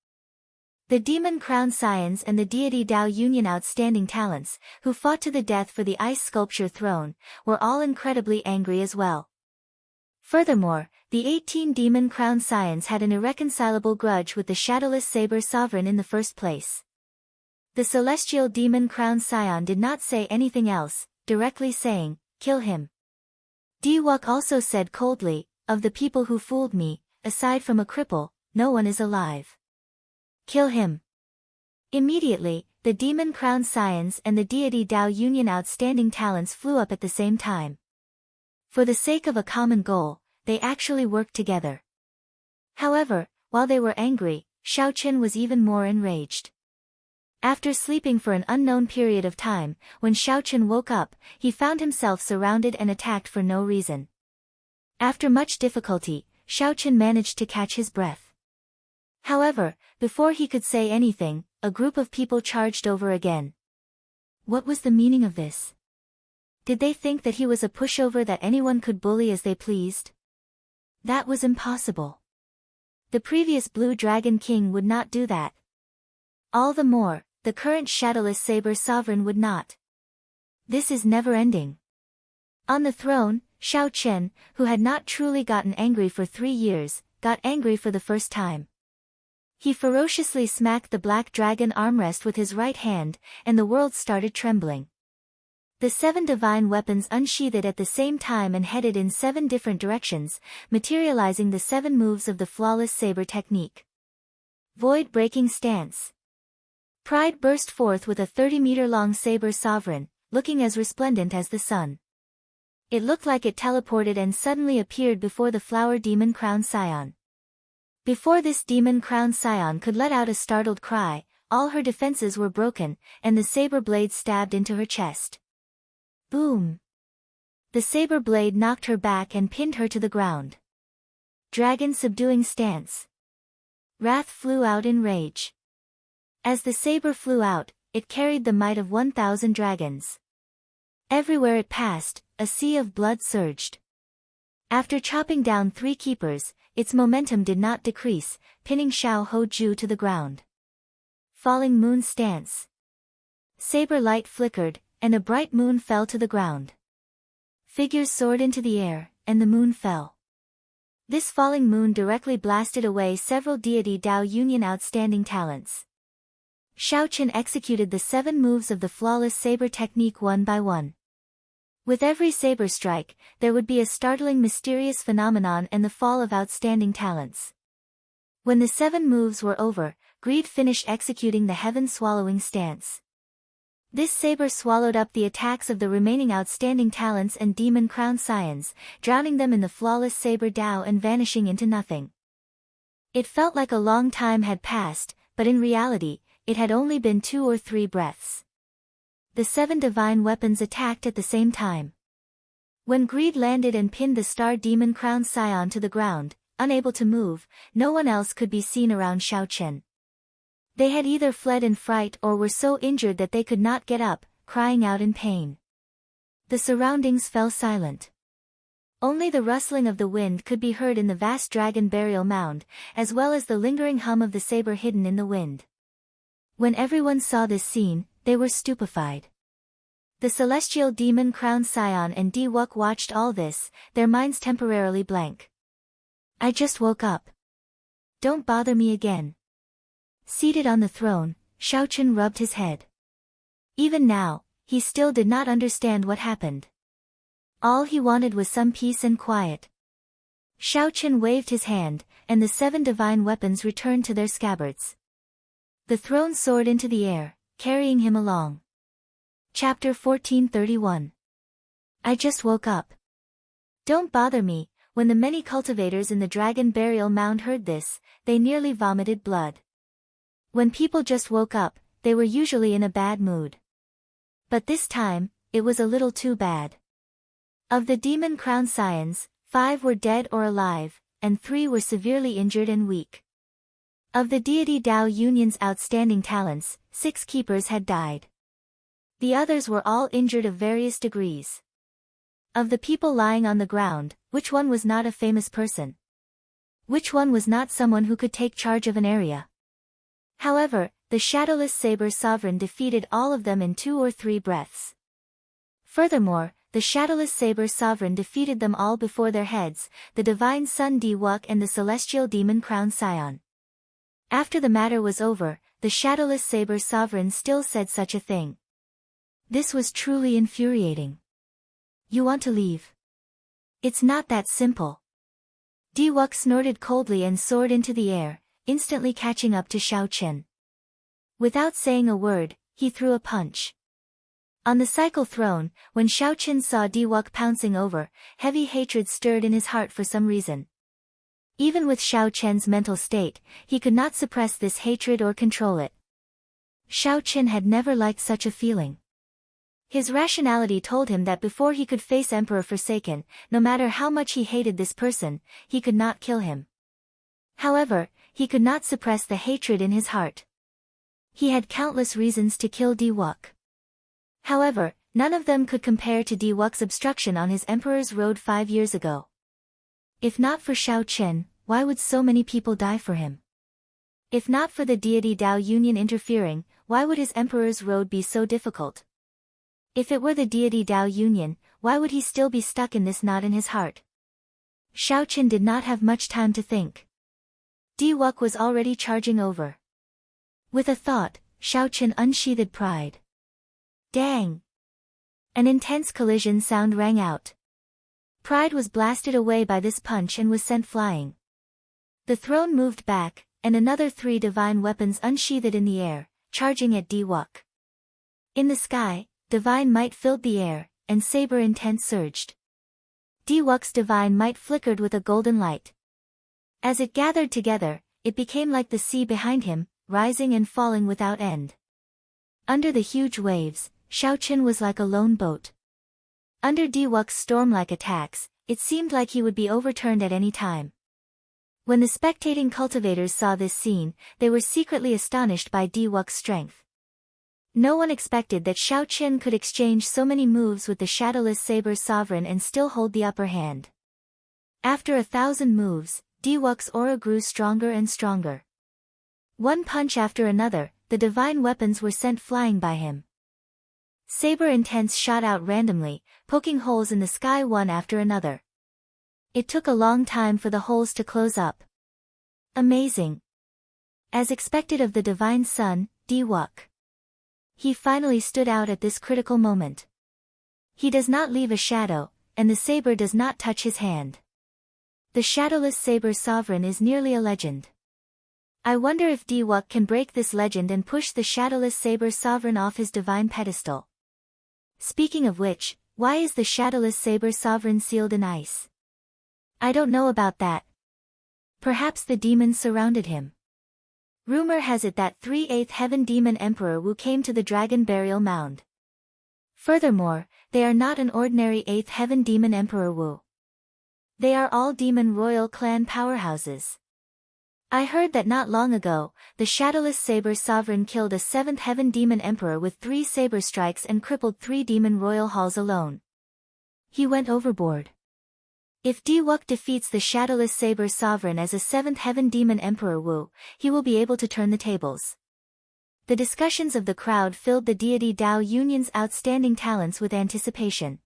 The demon crown scions and the deity Dao Union outstanding talents, who fought to the death for the ice sculpture throne, were all incredibly angry as well. Furthermore, the 18 demon crown scions had an irreconcilable grudge with the shadowless saber sovereign in the first place. The celestial demon crown scion did not say anything else, directly saying, "Kill him." Di-Wuk also said coldly, "Of the people who fooled me, aside from a cripple, no one is alive. Kill him." Immediately, the demon crown scions and the deity Dao Union outstanding talents flew up at the same time. For the sake of a common goal, they actually worked together. However, while they were angry, Xiaoqin was even more enraged. After sleeping for an unknown period of time, when Xiaoqin woke up, he found himself surrounded and attacked for no reason. After much difficulty, Xiaoqin managed to catch his breath. However, before he could say anything, a group of people charged over again. What was the meaning of this? Did they think that he was a pushover that anyone could bully as they pleased? That was impossible. The previous Blue Dragon King would not do that. All the more, the current shadowless saber sovereign would not. This is never-ending. On the throne, Xiaoqin, who had not truly gotten angry for 3 years, got angry for the first time. He ferociously smacked the black dragon armrest with his right hand, and the world started trembling. The 7 divine weapons unsheathed at the same time and headed in 7 different directions, materializing the 7 moves of the flawless saber technique. Void-breaking stance. Pride burst forth with a 30-meter-long saber sovereign, looking as resplendent as the sun. It looked like it teleported and suddenly appeared before the flower demon crown scion. Before this demon crown scion could let out a startled cry, all her defenses were broken, and the saber blade stabbed into her chest. Boom! The saber blade knocked her back and pinned her to the ground. Dragon subduing stance. Wrath flew out in rage. As the saber flew out, it carried the might of 1,000 dragons. Everywhere it passed, a sea of blood surged. After chopping down 3 keepers, its momentum did not decrease, pinning Xiao Hoju to the ground. Falling moon stance. Saber light flickered, and a bright moon fell to the ground. Figures soared into the air, and the moon fell. This falling moon directly blasted away several deity Dao Union outstanding talents. Xiao Chen executed the 7 moves of the flawless saber technique one by one. With every saber strike, there would be a startling mysterious phenomenon and the fall of outstanding talents. When the 7 moves were over, Greed finished executing the heaven-swallowing stance. This saber swallowed up the attacks of the remaining outstanding talents and demon crown scions, drowning them in the flawless saber Dao and vanishing into nothing. It felt like a long time had passed, but in reality, it had only been 2 or 3 breaths. The 7 divine weapons attacked at the same time. When Greed landed and pinned the star demon crown scion to the ground, unable to move, no one else could be seen around Xiao Chen. They had either fled in fright or were so injured that they could not get up, crying out in pain. The surroundings fell silent. Only the rustling of the wind could be heard in the vast dragon burial mound, as well as the lingering hum of the saber hidden in the wind. When everyone saw this scene, they were stupefied. The celestial demon crown scion and Diwuk watched all this, their minds temporarily blank. I just woke up. Don't bother me again. Seated on the throne, Xiao Chen rubbed his head. Even now, he still did not understand what happened. All he wanted was some peace and quiet. Xiao Chen waved his hand, and the 7 divine weapons returned to their scabbards. The throne soared into the air, carrying him along. Chapter 1431. I just woke up. Don't bother me. When the many cultivators in the dragon burial mound heard this, they nearly vomited blood. When people just woke up, they were usually in a bad mood. But this time, it was a little too bad. Of the demon crown scions, 5 were dead or alive, and 3 were severely injured and weak. Of the deity Dao Union's outstanding talents, 6 keepers had died. The others were all injured of various degrees. Of the people lying on the ground, which one was not a famous person? Which one was not someone who could take charge of an area? However, the shadowless saber sovereign defeated all of them in 2 or 3 breaths. Furthermore, the shadowless saber sovereign defeated them all before their heads, the divine sun Diwuk and the celestial demon crown scion. After the matter was over, the shadowless saber sovereign still said such a thing. This was truly infuriating. You want to leave? It's not that simple. Diwuk snorted coldly and soared into the air, instantly catching up to Xiao Chen. Without saying a word, he threw a punch. On the cycle throne, when Xiao Chen saw Diwuk pouncing over, heavy hatred stirred in his heart for some reason. Even with Xiao Chen's mental state, he could not suppress this hatred or control it. Xiao Chen had never liked such a feeling. His rationality told him that before he could face Emperor Forsaken, no matter how much he hated this person, he could not kill him. However, he could not suppress the hatred in his heart. He had countless reasons to kill Diwuk. However, none of them could compare to Diwuk's obstruction on his Emperor's Road 5 years ago. If not for Xiao Chen, why would so many people die for him? If not for the deity Dao Union interfering, why would his Emperor's Road be so difficult? If it were the deity Dao Union, why would he still be stuck in this knot in his heart? Xiao Chen did not have much time to think. Diwuk was already charging over. With a thought, Xiaoqin unsheathed pride. Dang! An intense collision sound rang out. Pride was blasted away by this punch and was sent flying. The throne moved back, and another 3 divine weapons unsheathed in the air, charging at Diwuk. In the sky, divine might filled the air, and saber intent surged. Diwuk's divine might flickered with a golden light. As it gathered together, it became like the sea behind him, rising and falling without end. Under the huge waves, Xiaoqin was like a lone boat. Under Diwuk's storm-like attacks, it seemed like he would be overturned at any time. When the spectating cultivators saw this scene, they were secretly astonished by Diwuk's strength. No one expected that Xiaoqin could exchange so many moves with the Shadowless Saber Sovereign and still hold the upper hand. After 1,000 moves, Diwuk's aura grew stronger and stronger. One punch after another, the divine weapons were sent flying by him. Saber intents shot out randomly, poking holes in the sky one after another. It took a long time for the holes to close up. Amazing! As expected of the divine son, Diwuk. He finally stood out at this critical moment. He does not leave a shadow, and the saber does not touch his hand. The Shadowless Saber Sovereign is nearly a legend. I wonder if Diwuk can break this legend and push the Shadowless Saber Sovereign off his divine pedestal. Speaking of which, why is the Shadowless Saber Sovereign sealed in ice? I don't know about that. Perhaps the demons surrounded him. Rumor has it that 3/8 Heaven Demon Emperor Wu came to the Dragon Burial Mound. Furthermore, they are not an ordinary 8th Heaven Demon Emperor Wu. They are all Demon Royal Clan powerhouses. I heard that not long ago, the Shadowless Saber Sovereign killed a 7th Heaven Demon Emperor with 3 saber strikes and crippled 3 Demon Royal Halls alone. He went overboard. If Diwuk defeats the Shadowless Saber Sovereign as a 7th Heaven Demon Emperor Wu, he will be able to turn the tables. The discussions of the crowd filled the deity Dao Union's outstanding talents with anticipation.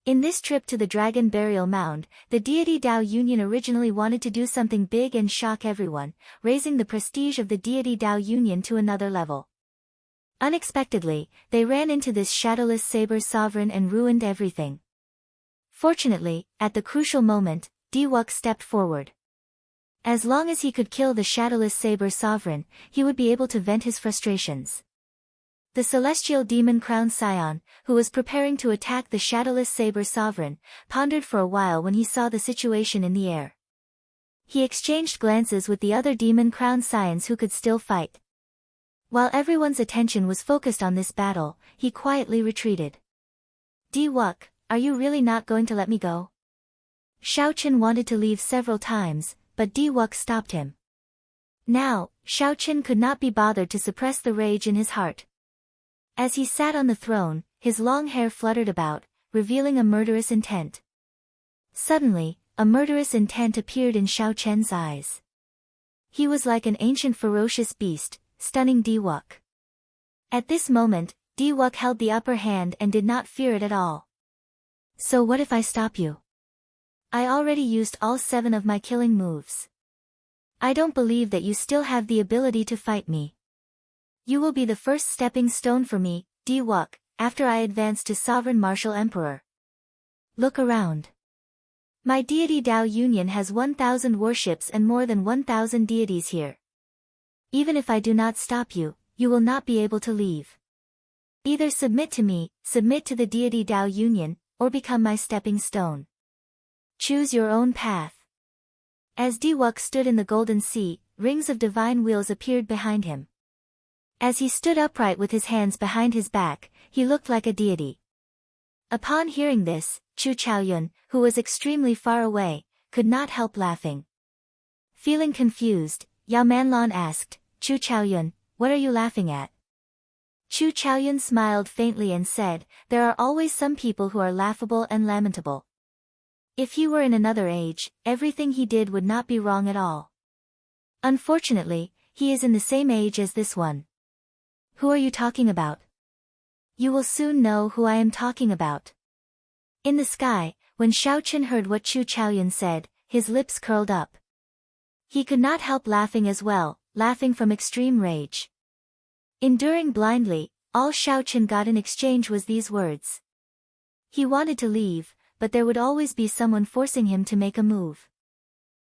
In this trip to the Dragon Burial Mound, the deity Dao Union originally wanted to do something big and shock everyone, raising the prestige of the deity Dao Union to another level. Unexpectedly, they ran into this Shadowless Saber Sovereign and ruined everything. Fortunately, at the crucial moment, Diwuk stepped forward. As long as he could kill the Shadowless Saber Sovereign, he would be able to vent his frustrations. The celestial demon Crown Scion, who was preparing to attack the Shadowless Saber Sovereign, pondered for a while when he saw the situation in the air. He exchanged glances with the other demon Crown Scions who could still fight. While everyone's attention was focused on this battle, he quietly retreated. Diwuk, are you really not going to let me go? Xiaoqin wanted to leave several times, but Diwuk stopped him. Now, Xiaoqin could not be bothered to suppress the rage in his heart. As he sat on the throne, his long hair fluttered about, revealing a murderous intent. Suddenly, a murderous intent appeared in Xiaoqin's eyes. He was like an ancient ferocious beast, stunning Diwuk. At this moment, Diwuk held the upper hand and did not fear it at all. So what if I stop you? I already used all 7 of my killing moves. I don't believe that you still have the ability to fight me. You will be the first stepping stone for me, Diwuk, after I advance to Sovereign Martial Emperor. Look around. My deity Dao Union has 1,000 warships and more than 1,000 deities here. Even if I do not stop you, you will not be able to leave. Either submit to me, submit to the deity Dao Union, or become my stepping stone. Choose your own path. As Diwuk stood in the Golden Sea, rings of divine wheels appeared behind him. As he stood upright with his hands behind his back, he looked like a deity. Upon hearing this, Chu Chaoyun, who was extremely far away, could not help laughing. Feeling confused, Yao Manlon asked, Chu Chaoyun, what are you laughing at? Chu Chaoyun smiled faintly and said, there are always some people who are laughable and lamentable. If he were in another age, everything he did would not be wrong at all. Unfortunately, he is in the same age as this one. Who are you talking about? You will soon know who I am talking about. In the sky, when Xiaoqin heard what Chu Chaoyun said, his lips curled up. He could not help laughing as well, laughing from extreme rage. Enduring blindly, all Xiao Chen got in exchange was these words. He wanted to leave, but there would always be someone forcing him to make a move.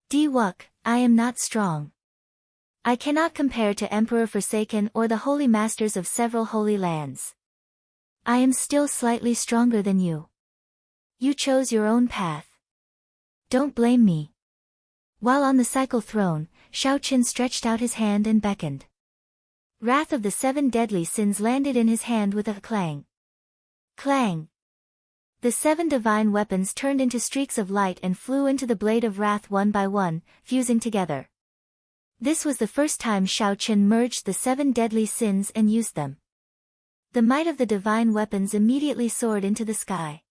Diwuk, I am not strong. I cannot compare to Emperor Forsaken or the holy masters of several holy lands. I am still slightly stronger than you. You chose your own path. Don't blame me. While on the cycle throne, Xiao Chen stretched out his hand and beckoned. Wrath of the 7 deadly sins landed in his hand with a clang. Clang! The 7 divine weapons turned into streaks of light and flew into the blade of wrath one by one, fusing together. This was the first time Xiao Chen merged the 7 deadly sins and used them. The might of the divine weapons immediately soared into the sky.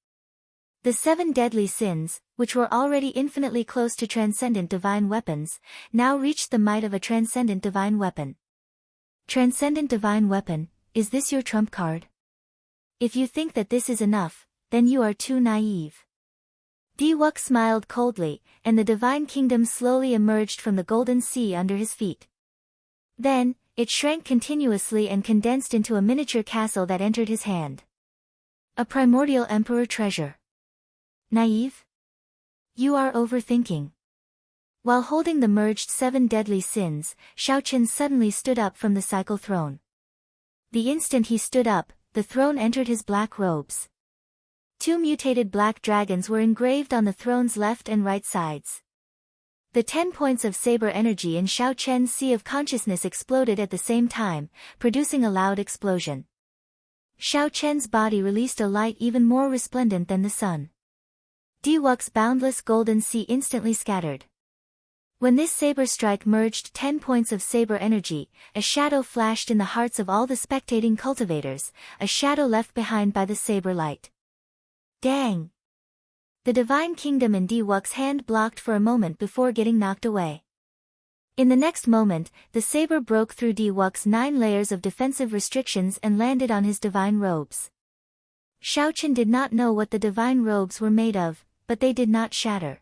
The 7 deadly sins, which were already infinitely close to transcendent divine weapons, now reached the might of a transcendent divine weapon. Transcendent divine weapon, is this your trump card? If you think that this is enough, then you are too naive. Diwuk smiled coldly, and the divine kingdom slowly emerged from the golden sea under his feet. Then, it shrank continuously and condensed into a miniature castle that entered his hand. A primordial emperor treasure. Naive? You are overthinking. While holding the merged 7 deadly sins, Xiao Chen suddenly stood up from the cycle throne. The instant he stood up, the throne entered his black robes. 2 mutated black dragons were engraved on the throne's left and right sides. The 10 points of saber energy in Xiao Chen's sea of consciousness exploded at the same time, producing a loud explosion. Xiao Chen's body released a light even more resplendent than the sun. Diwuk's boundless golden sea instantly scattered. When this saber strike merged 10 points of saber energy, a shadow flashed in the hearts of all the spectating cultivators, a shadow left behind by the saber light. Dang! The divine kingdom in Diwuk's hand blocked for a moment before getting knocked away. In the next moment, the saber broke through Diwuk's 9 layers of defensive restrictions and landed on his divine robes. Xiao Chen did not know what the divine robes were made of, but they did not shatter.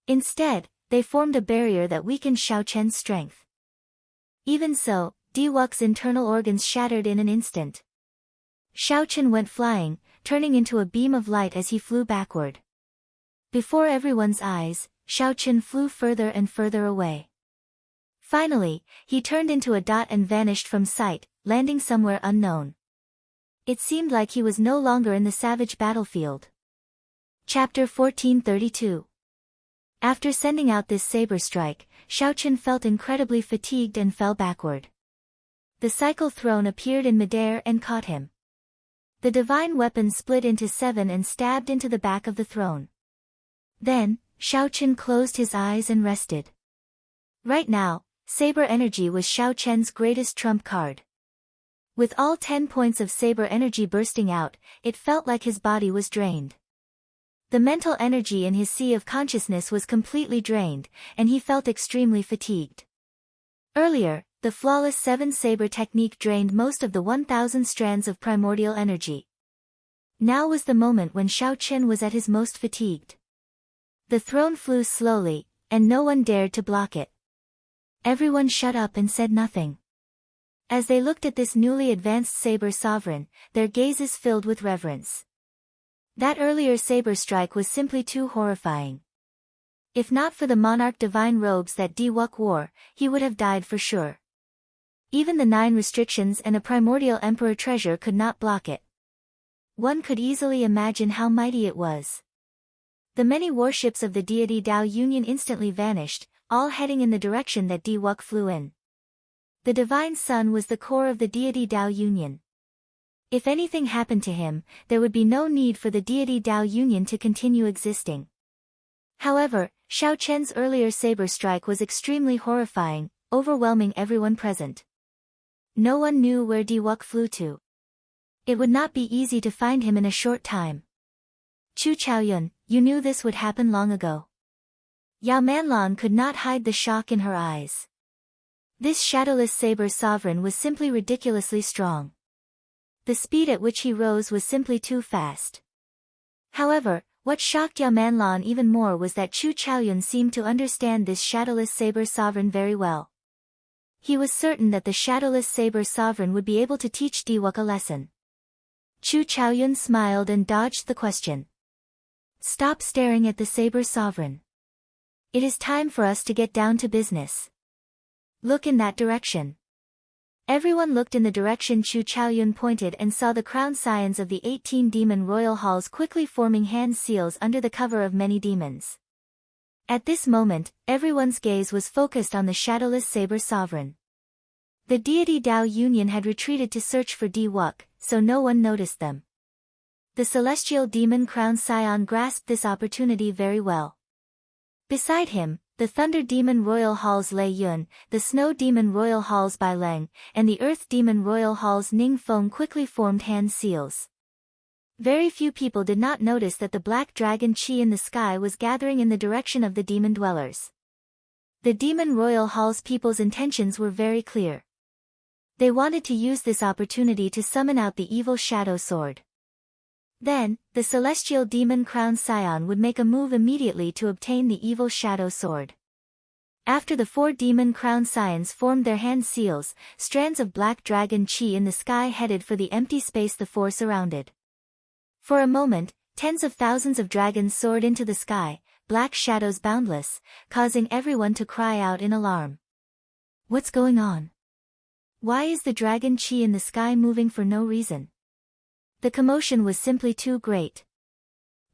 Instead, they formed a barrier that weakened Xiao Chen's strength. Even so, Diwuk's internal organs shattered in an instant. Xiao Chen went flying, turning into a beam of light as he flew backward. Before everyone's eyes, Xiao Chen flew further and further away. Finally, he turned into a dot and vanished from sight, landing somewhere unknown. It seemed like he was no longer in the savage battlefield. Chapter 1432. After sending out this saber strike, Xiao Chen felt incredibly fatigued and fell backward. The cycle throne appeared in midair and caught him. The divine weapon split into 7 and stabbed into the back of the throne. Then, Xiao Chen closed his eyes and rested. Right now, saber energy was Xiao Chen's greatest trump card. With all 10 points of saber energy bursting out, it felt like his body was drained. The mental energy in his sea of consciousness was completely drained, and he felt extremely fatigued. Earlier, the flawless 7 saber technique drained most of the 1,000 strands of primordial energy. Now was the moment when Xiao Chen was at his most fatigued. The throne flew slowly, and no one dared to block it. Everyone shut up and said nothing. As they looked at this newly advanced saber sovereign, their gazes filled with reverence. That earlier saber strike was simply too horrifying. If not for the monarch divine robes that Diwuk wore, he would have died for sure. Even the 9 restrictions and a primordial emperor treasure could not block it. One could easily imagine how mighty it was. The many warships of the deity Dao Union instantly vanished, all heading in the direction that Diwuk flew in. The divine sun was the core of the deity Dao Union. If anything happened to him, there would be no need for the deity Dao Union to continue existing. However, Xiao Chen's earlier saber strike was extremely horrifying, overwhelming everyone present. No one knew where Diwuk flew to. It would not be easy to find him in a short time. Chu Chaoyun, you knew this would happen long ago. Yao Manlan could not hide the shock in her eyes. This shadowless saber sovereign was simply ridiculously strong. The speed at which he rose was simply too fast. However, What shocked Yao Manlan even more was that Chu Chaoyun seemed to understand this shadowless saber sovereign very well. He was certain that the shadowless saber sovereign would be able to teach Diwuk a lesson. Chu Chaoyun smiled and dodged the question. Stop staring at the saber sovereign. It is time for us to get down to business. Look in that direction. Everyone looked in the direction Chu Chaoyun pointed and saw the crown scions of the 18 demon royal halls quickly forming hand seals under the cover of many demons. At this moment, everyone's gaze was focused on the shadowless saber sovereign. The deity Dao Union had retreated to search for Diwuk, so no one noticed them. The celestial demon crown scion grasped this opportunity very well. Beside him, the thunder demon royal halls Lei Yun, the snow demon royal halls Bai Leng, and the earth demon royal halls Ning Feng quickly formed hand seals. Very few people did not notice that the black dragon Qi in the sky was gathering in the direction of the demon dwellers. The demon royal hall's people's intentions were very clear. They wanted to use this opportunity to summon out the evil shadow sword. Then, the celestial demon crown scion would make a move immediately to obtain the evil shadow sword. After the 4 demon crown scions formed their hand seals, strands of black dragon Qi in the sky headed for the empty space the 4 surrounded. For a moment, tens of thousands of dragons soared into the sky, black shadows boundless, causing everyone to cry out in alarm. What's going on? Why is the dragon Qi in the sky moving for no reason? The commotion was simply too great.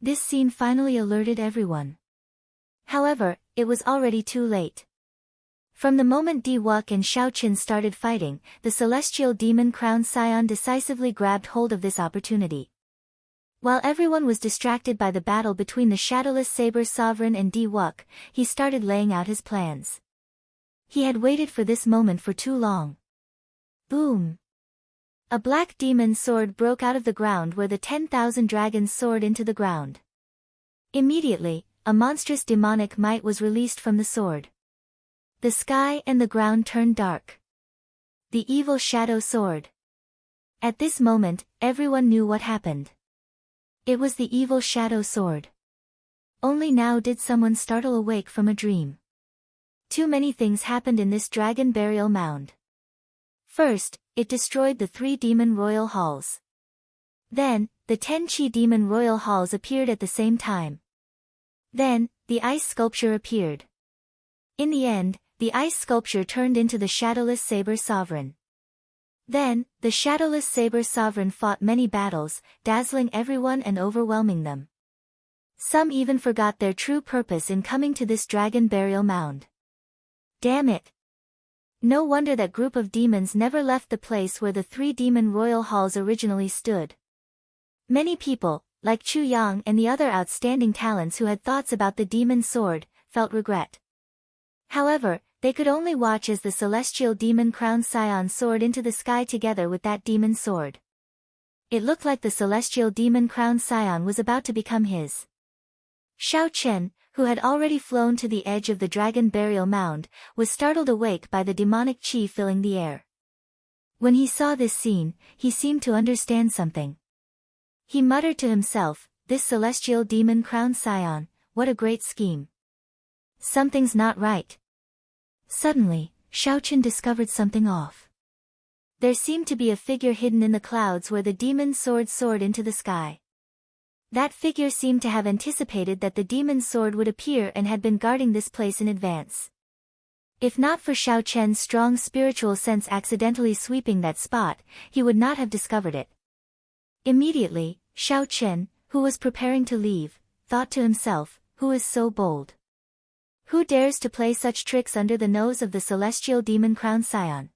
This scene finally alerted everyone. However, it was already too late. From the moment Diwuk and Xiaoqin started fighting, the celestial demon crown scion decisively grabbed hold of this opportunity. While everyone was distracted by the battle between the shadowless saber sovereign and Diwuk, he started laying out his plans. He had waited for this moment for too long. Boom! A black demon sword broke out of the ground where the 10,000 dragons soared into the ground. Immediately, a monstrous demonic might was released from the sword. The sky and the ground turned dark. The evil shadow sword. At this moment, everyone knew what happened. It was the evil shadow sword. Only now did someone startle awake from a dream. Too many things happened in this dragon burial mound. First, it destroyed the 3 demon royal halls. Then, the 10 Qi demon royal halls appeared at the same time. Then, the ice sculpture appeared. In the end, the ice sculpture turned into the shadowless saber sovereign. Then, the shadowless saber sovereign fought many battles, dazzling everyone and overwhelming them. Some even forgot their true purpose in coming to this dragon burial mound. Damn it! No wonder that group of demons never left the place where the 3 demon royal halls originally stood. Many people, like Chu Yang and the other outstanding talents who had thoughts about the demon sword, felt regret. However, they could only watch as the celestial demon crown scion soared into the sky together with that demon sword. It looked like the celestial demon crown scion was about to become his. Xiao Chen, who had already flown to the edge of the dragon burial mound, was startled awake by the demonic qi filling the air. When he saw this scene, he seemed to understand something. He muttered to himself, "This celestial demon crown scion, what a great scheme. Something's not right." Suddenly, Xiaoqin discovered something off. There seemed to be a figure hidden in the clouds where the demon sword soared into the sky. That figure seemed to have anticipated that the demon sword would appear and had been guarding this place in advance. If not for Xiao Chen's strong spiritual sense accidentally sweeping that spot, he would not have discovered it. Immediately, Xiao Chen, who was preparing to leave, thought to himself, "Who is so bold? Who dares to play such tricks under the nose of the celestial demon crown scion?"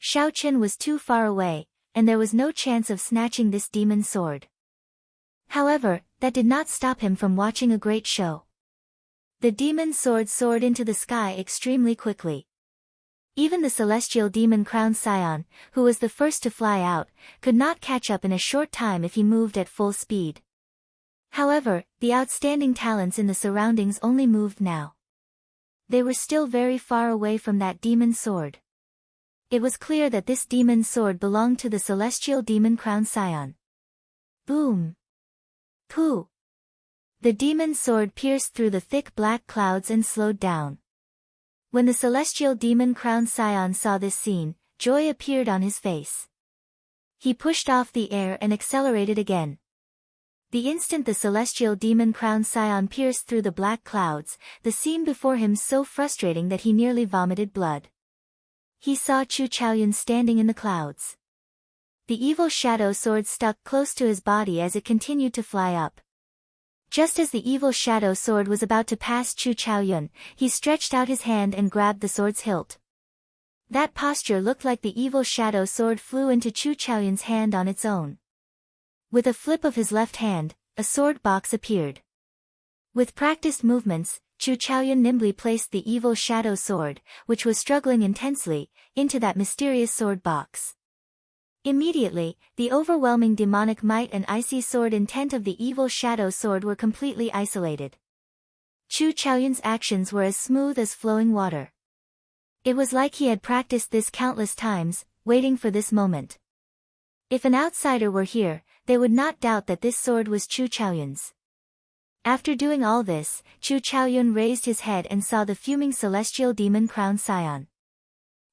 Xiao Chen was too far away, and there was no chance of snatching this demon sword. However, that did not stop him from watching a great show. The demon sword soared into the sky extremely quickly. Even the celestial demon crown scion, who was the first to fly out, could not catch up in a short time if he moved at full speed. However, the outstanding talents in the surroundings only moved now. They were still very far away from that demon sword. It was clear that this demon sword belonged to the celestial demon crown scion. Boom! Pooh! The demon's sword pierced through the thick black clouds and slowed down. When the celestial demon crowned scion saw this scene, joy appeared on his face. He pushed off the air and accelerated again. The instant the celestial demon crowned scion pierced through the black clouds, the scene before him so frustrating that he nearly vomited blood. He saw Chu Chaoyun standing in the clouds. The evil shadow sword stuck close to his body as it continued to fly up. Just as the evil shadow sword was about to pass Chu Chaoyun, he stretched out his hand and grabbed the sword's hilt. That posture looked like the evil shadow sword flew into Chu Chaoyun's hand on its own. With a flip of his left hand, a sword box appeared. With practiced movements, Chu Chaoyun nimbly placed the evil shadow sword, which was struggling intensely, into that mysterious sword box. Immediately, the overwhelming demonic might and icy sword intent of the evil shadow sword were completely isolated. Chu Chaoyun's actions were as smooth as flowing water. It was like he had practiced this countless times, waiting for this moment. If an outsider were here, they would not doubt that this sword was Chu Chaoyun's. After doing all this, Chu Chaoyun raised his head and saw the fuming celestial demon crowned scion.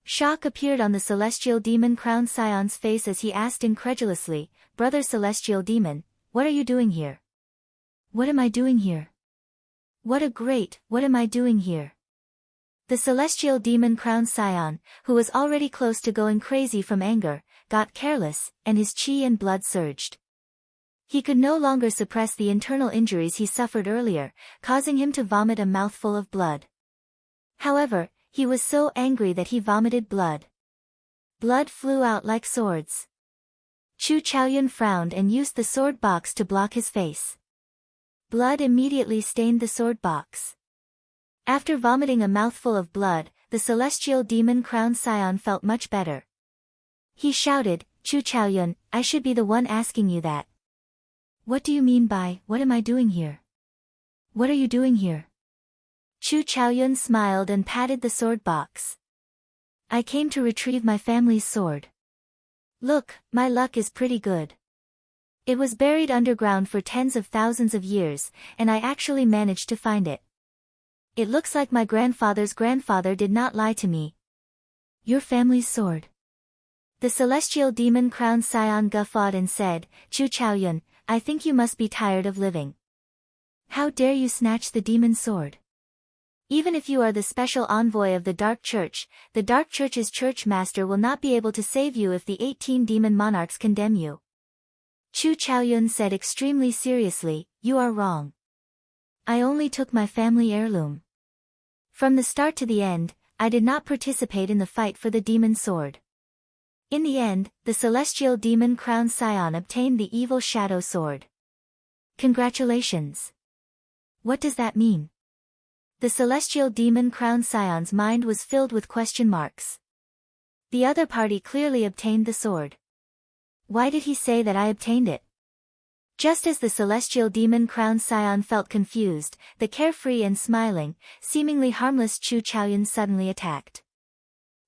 Shock appeared on the celestial demon crowned scion's face as he asked incredulously, "Brother celestial demon, what are you doing here?" "What am I doing here? What am I doing here?" The celestial demon crowned scion, who was already close to going crazy from anger, got careless, and his chi and blood surged. He could no longer suppress the internal injuries he suffered earlier, causing him to vomit a mouthful of blood. However, he was so angry that he vomited blood. Blood flew out like swords. Chu Chaoyun frowned and used the sword box to block his face. Blood immediately stained the sword box. After vomiting a mouthful of blood, the celestial demon crowned scion felt much better. He shouted, "Chu Chaoyun, I should be the one asking you that. What do you mean by, what am I doing here? What are you doing here?" Chu Chaoyun smiled and patted the sword box. "I came to retrieve my family's sword. Look, my luck is pretty good. It was buried underground for tens of thousands of years, and I actually managed to find it. It looks like my grandfather's grandfather did not lie to me." "Your family's sword?" The celestial demon crowned scion guffawed and said, "Chu Chaoyun, I think you must be tired of living. How dare you snatch the demon's sword? Even if you are the special envoy of the Dark Church, the Dark Church's church master will not be able to save you if the 18 demon monarchs condemn you." Chu Chaoyun said extremely seriously, "You are wrong. I only took my family heirloom. From the start to the end, I did not participate in the fight for the demon's sword." In the end, the celestial demon crowned scion obtained the evil shadow sword. "Congratulations. What does that mean?" The celestial demon crowned scion's mind was filled with question marks. The other party clearly obtained the sword. Why did he say that I obtained it? Just as the celestial demon crowned scion felt confused, the carefree and smiling, seemingly harmless Chu Chaoyun suddenly attacked.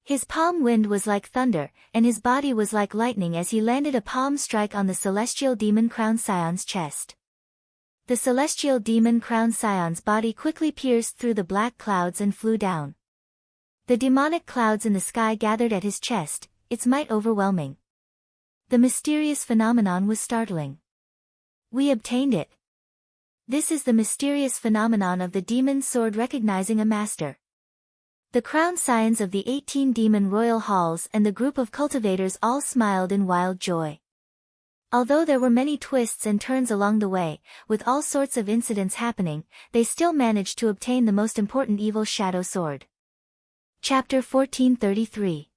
His palm wind was like thunder, and his body was like lightning as he landed a palm strike on the celestial demon crowned scion's chest. The celestial demon crowned scion's body quickly pierced through the black clouds and flew down. The demonic clouds in the sky gathered at his chest, its might overwhelming. The mysterious phenomenon was startling. "We obtained it. This is the mysterious phenomenon of the demon's sword recognizing a master." The crowned scions of the 18 demon royal halls and the group of cultivators all smiled in wild joy. Although there were many twists and turns along the way, with all sorts of incidents happening, they still managed to obtain the most important evil shadow sword. Chapter 1433.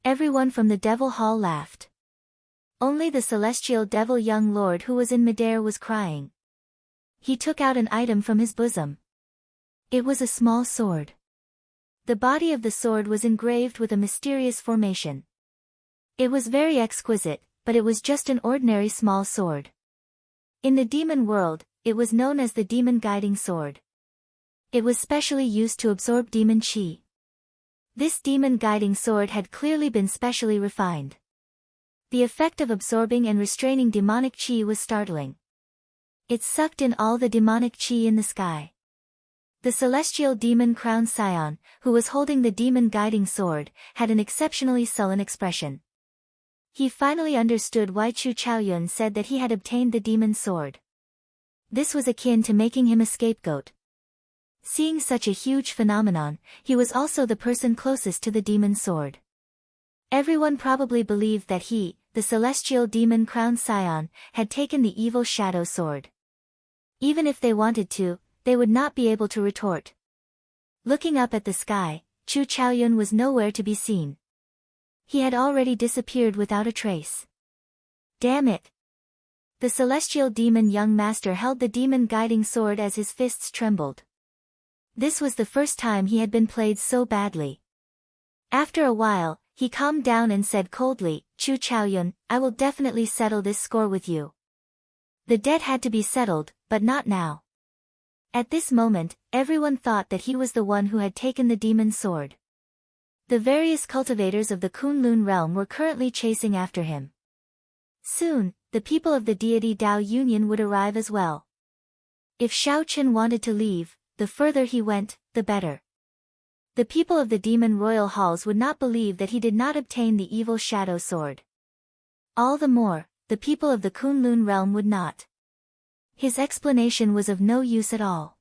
Everyone from the Devil Hall laughed. Only the celestial devil young lord who was in midair was crying. He took out an item from his bosom. It was a small sword. The body of the sword was engraved with a mysterious formation. It was very exquisite, but it was just an ordinary small sword. In the demon world, it was known as the demon guiding sword. It was specially used to absorb demon chi. This demon guiding sword had clearly been specially refined. The effect of absorbing and restraining demonic chi was startling. It sucked in all the demonic chi in the sky. The celestial demon crowned scion, who was holding the demon guiding sword, had an exceptionally sullen expression. He finally understood why Chu Chaoyun said that he had obtained the demon's sword. This was akin to making him a scapegoat. Seeing such a huge phenomenon, he was also the person closest to the demon's sword. Everyone probably believed that he, the celestial demon crowned scion, had taken the evil shadow sword. Even if they wanted to, they would not be able to retort. Looking up at the sky, Chu Chaoyun was nowhere to be seen. He had already disappeared without a trace. Damn it! The celestial demon young master held the demon guiding sword as his fists trembled. This was the first time he had been played so badly. After a while, he calmed down and said coldly, Chu Chaoyun, I will definitely settle this score with you. The debt had to be settled, but not now. At this moment, everyone thought that he was the one who had taken the demon's sword. The various cultivators of the Kunlun realm were currently chasing after him. Soon, the people of the deity Dao Union would arrive as well. If Shao Chen wanted to leave, the further he went, the better. The people of the demon royal halls would not believe that he did not obtain the evil shadow sword. All the more, the people of the Kunlun realm would not. His explanation was of no use at all.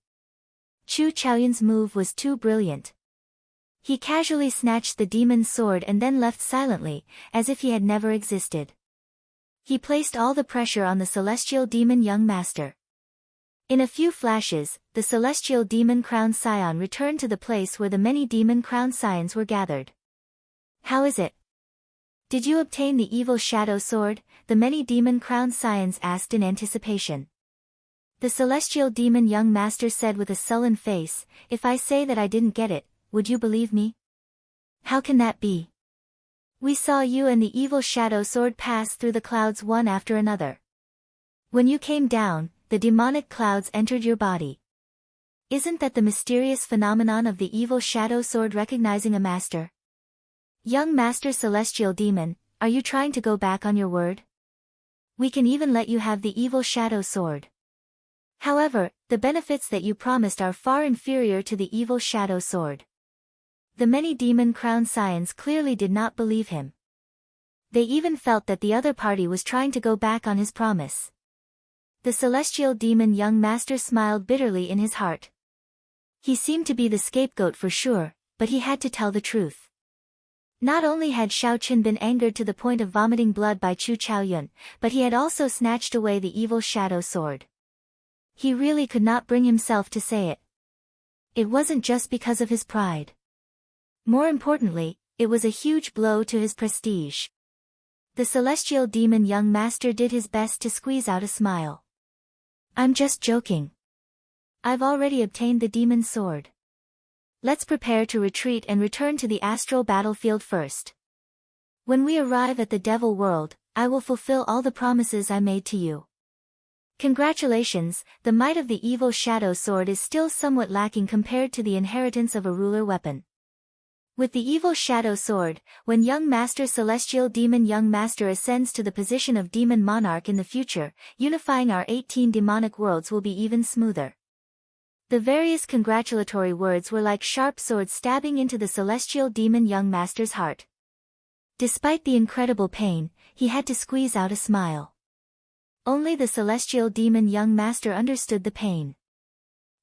Chu Chaoyun's move was too brilliant. He casually snatched the demon's sword and then left silently, as if he had never existed. He placed all the pressure on the celestial demon young master. In a few flashes, the celestial demon crowned scion returned to the place where the many demon crowned scions were gathered. How is it? Did you obtain the evil shadow sword? The many demon crowned scions asked in anticipation. The celestial demon young master said with a sullen face, if I say that I didn't get it, would you believe me? How can that be? We saw you and the evil shadow sword pass through the clouds one after another. When you came down, the demonic clouds entered your body. Isn't that the mysterious phenomenon of the evil shadow sword recognizing a master? Young master celestial demon, are you trying to go back on your word? We can even let you have the evil shadow sword. However, the benefits that you promised are far inferior to the evil shadow sword. The many demon crowned scions clearly did not believe him. They even felt that the other party was trying to go back on his promise. The celestial demon young master smiled bitterly in his heart. He seemed to be the scapegoat for sure, but he had to tell the truth. Not only had Shao Chen been angered to the point of vomiting blood by Chu Chaoyun, but he had also snatched away the evil shadow sword. He really could not bring himself to say it. It wasn't just because of his pride. More importantly, it was a huge blow to his prestige. The celestial demon young master did his best to squeeze out a smile. I'm just joking. I've already obtained the demon's sword. Let's prepare to retreat and return to the astral battlefield first. When we arrive at the devil world, I will fulfill all the promises I made to you. Congratulations, the might of the evil shadow sword is still somewhat lacking compared to the inheritance of a ruler weapon. With the evil shadow sword, when young master celestial demon young master ascends to the position of demon monarch in the future, unifying our 18 demonic worlds will be even smoother. The various congratulatory words were like sharp swords stabbing into the celestial demon young master's heart. Despite the incredible pain, he had to squeeze out a smile. Only the celestial demon young master understood the pain.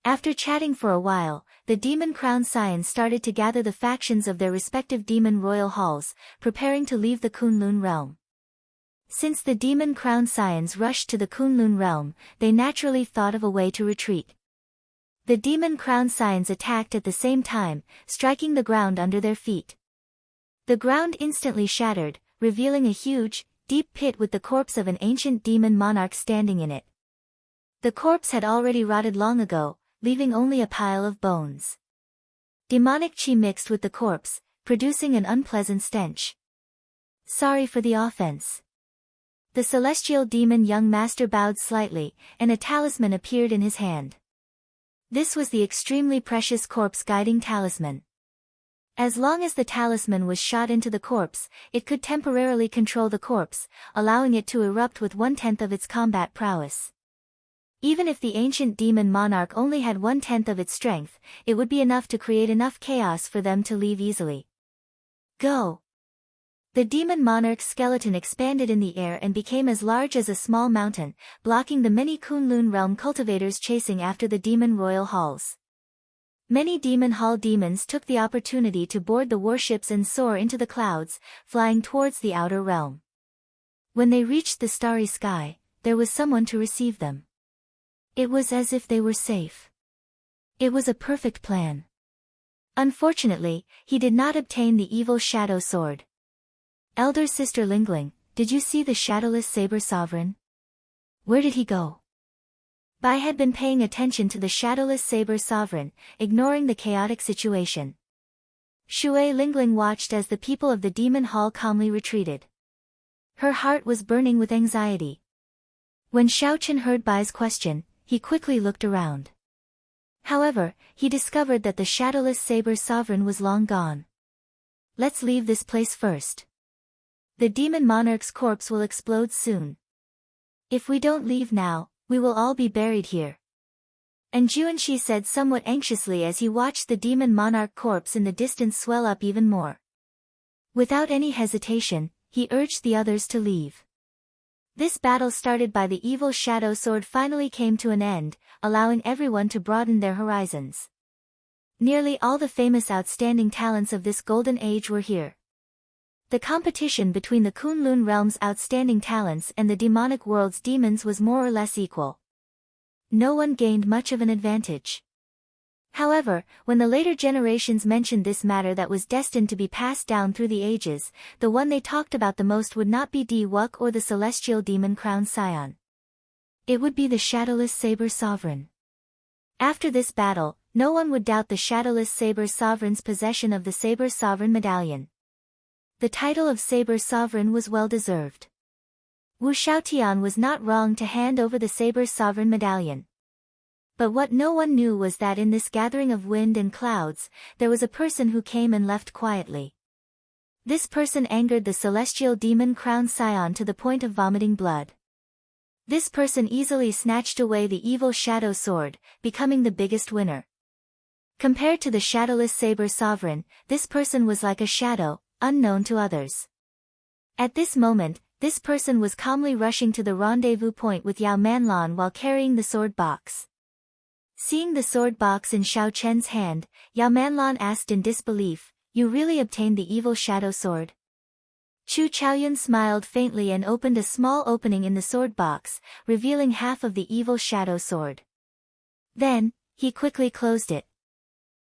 After chatting for a while, the demon crowned scions started to gather the factions of their respective demon royal halls, preparing to leave the Kunlun realm. Since the demon crowned scions rushed to the Kunlun realm, they naturally thought of a way to retreat. The demon crowned scions attacked at the same time, striking the ground under their feet. The ground instantly shattered, revealing a huge, deep pit with the corpse of an ancient demon monarch standing in it. The corpse had already rotted long ago, leaving only a pile of bones. Demonic chi mixed with the corpse, producing an unpleasant stench. Sorry for the offense. The celestial demon young master bowed slightly, and a talisman appeared in his hand. This was the extremely precious corpse guiding talisman. As long as the talisman was shot into the corpse, it could temporarily control the corpse, allowing it to erupt with 1/10 of its combat prowess. Even if the ancient demon monarch only had 1/10 of its strength, it would be enough to create enough chaos for them to leave easily. Go! The demon monarch's skeleton expanded in the air and became as large as a small mountain, blocking the many Kunlun realm cultivators chasing after the demon royal halls. Many demon hall demons took the opportunity to board the warships and soar into the clouds, flying towards the outer realm. When they reached the starry sky, there was someone to receive them. It was as if they were safe. It was a perfect plan. Unfortunately, he did not obtain the evil shadow sword. Elder sister Lingling, did you see the shadowless saber sovereign? Where did he go? Bai had been paying attention to the shadowless saber sovereign, ignoring the chaotic situation. Shui Lingling watched as the people of the demon hall calmly retreated. Her heart was burning with anxiety. When Xiaochen heard Bai's question, he quickly looked around. However, he discovered that the shadowless saber sovereign was long gone. Let's leave this place first. The demon monarch's corpse will explode soon. If we don't leave now, we will all be buried here. And Juanshi said somewhat anxiously as he watched the demon monarch corpse in the distance swell up even more. Without any hesitation, he urged the others to leave. This battle started by the evil shadow sword finally came to an end, allowing everyone to broaden their horizons. Nearly all the famous outstanding talents of this golden age were here. The competition between the Kunlun realm's outstanding talents and the demonic world's demons was more or less equal. No one gained much of an advantage. However, when the later generations mentioned this matter that was destined to be passed down through the ages, the one they talked about the most would not be Di Wuk or the celestial demon crown scion. It would be the shadowless saber sovereign. After this battle, no one would doubt the shadowless saber sovereign's possession of the saber sovereign medallion. The title of Saber Sovereign was well deserved. Wu Xiaotian was not wrong to hand over the Saber Sovereign medallion. But what no one knew was that in this gathering of wind and clouds, there was a person who came and left quietly. This person angered the celestial demon crown scion to the point of vomiting blood. This person easily snatched away the evil shadow sword, becoming the biggest winner. Compared to the shadowless Saber Sovereign, this person was like a shadow, unknown to others. At this moment, this person was calmly rushing to the rendezvous point with Yao Manlan while carrying the sword box. Seeing the sword box in Xiao Chen's hand, Yao Manlan asked in disbelief, "You really obtained the evil shadow sword?" Chu Chaoyun smiled faintly and opened a small opening in the sword box, revealing half of the evil shadow sword. Then, he quickly closed it.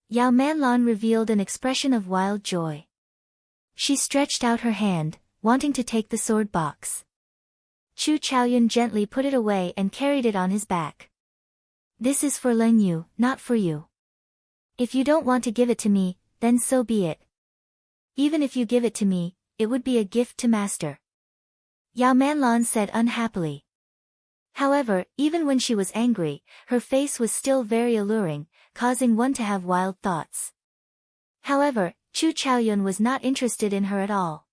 Yao Manlan revealed an expression of wild joy. She stretched out her hand, wanting to take the sword box. Chu Chaoyun gently put it away and carried it on his back. "This is for Leng Yu, not for you. If you don't want to give it to me, then so be it. Even if you give it to me, it would be a gift to master." Yao Manlan said unhappily. However, even when she was angry, her face was still very alluring, causing one to have wild thoughts. However, Chu Chaoyun was not interested in her at all.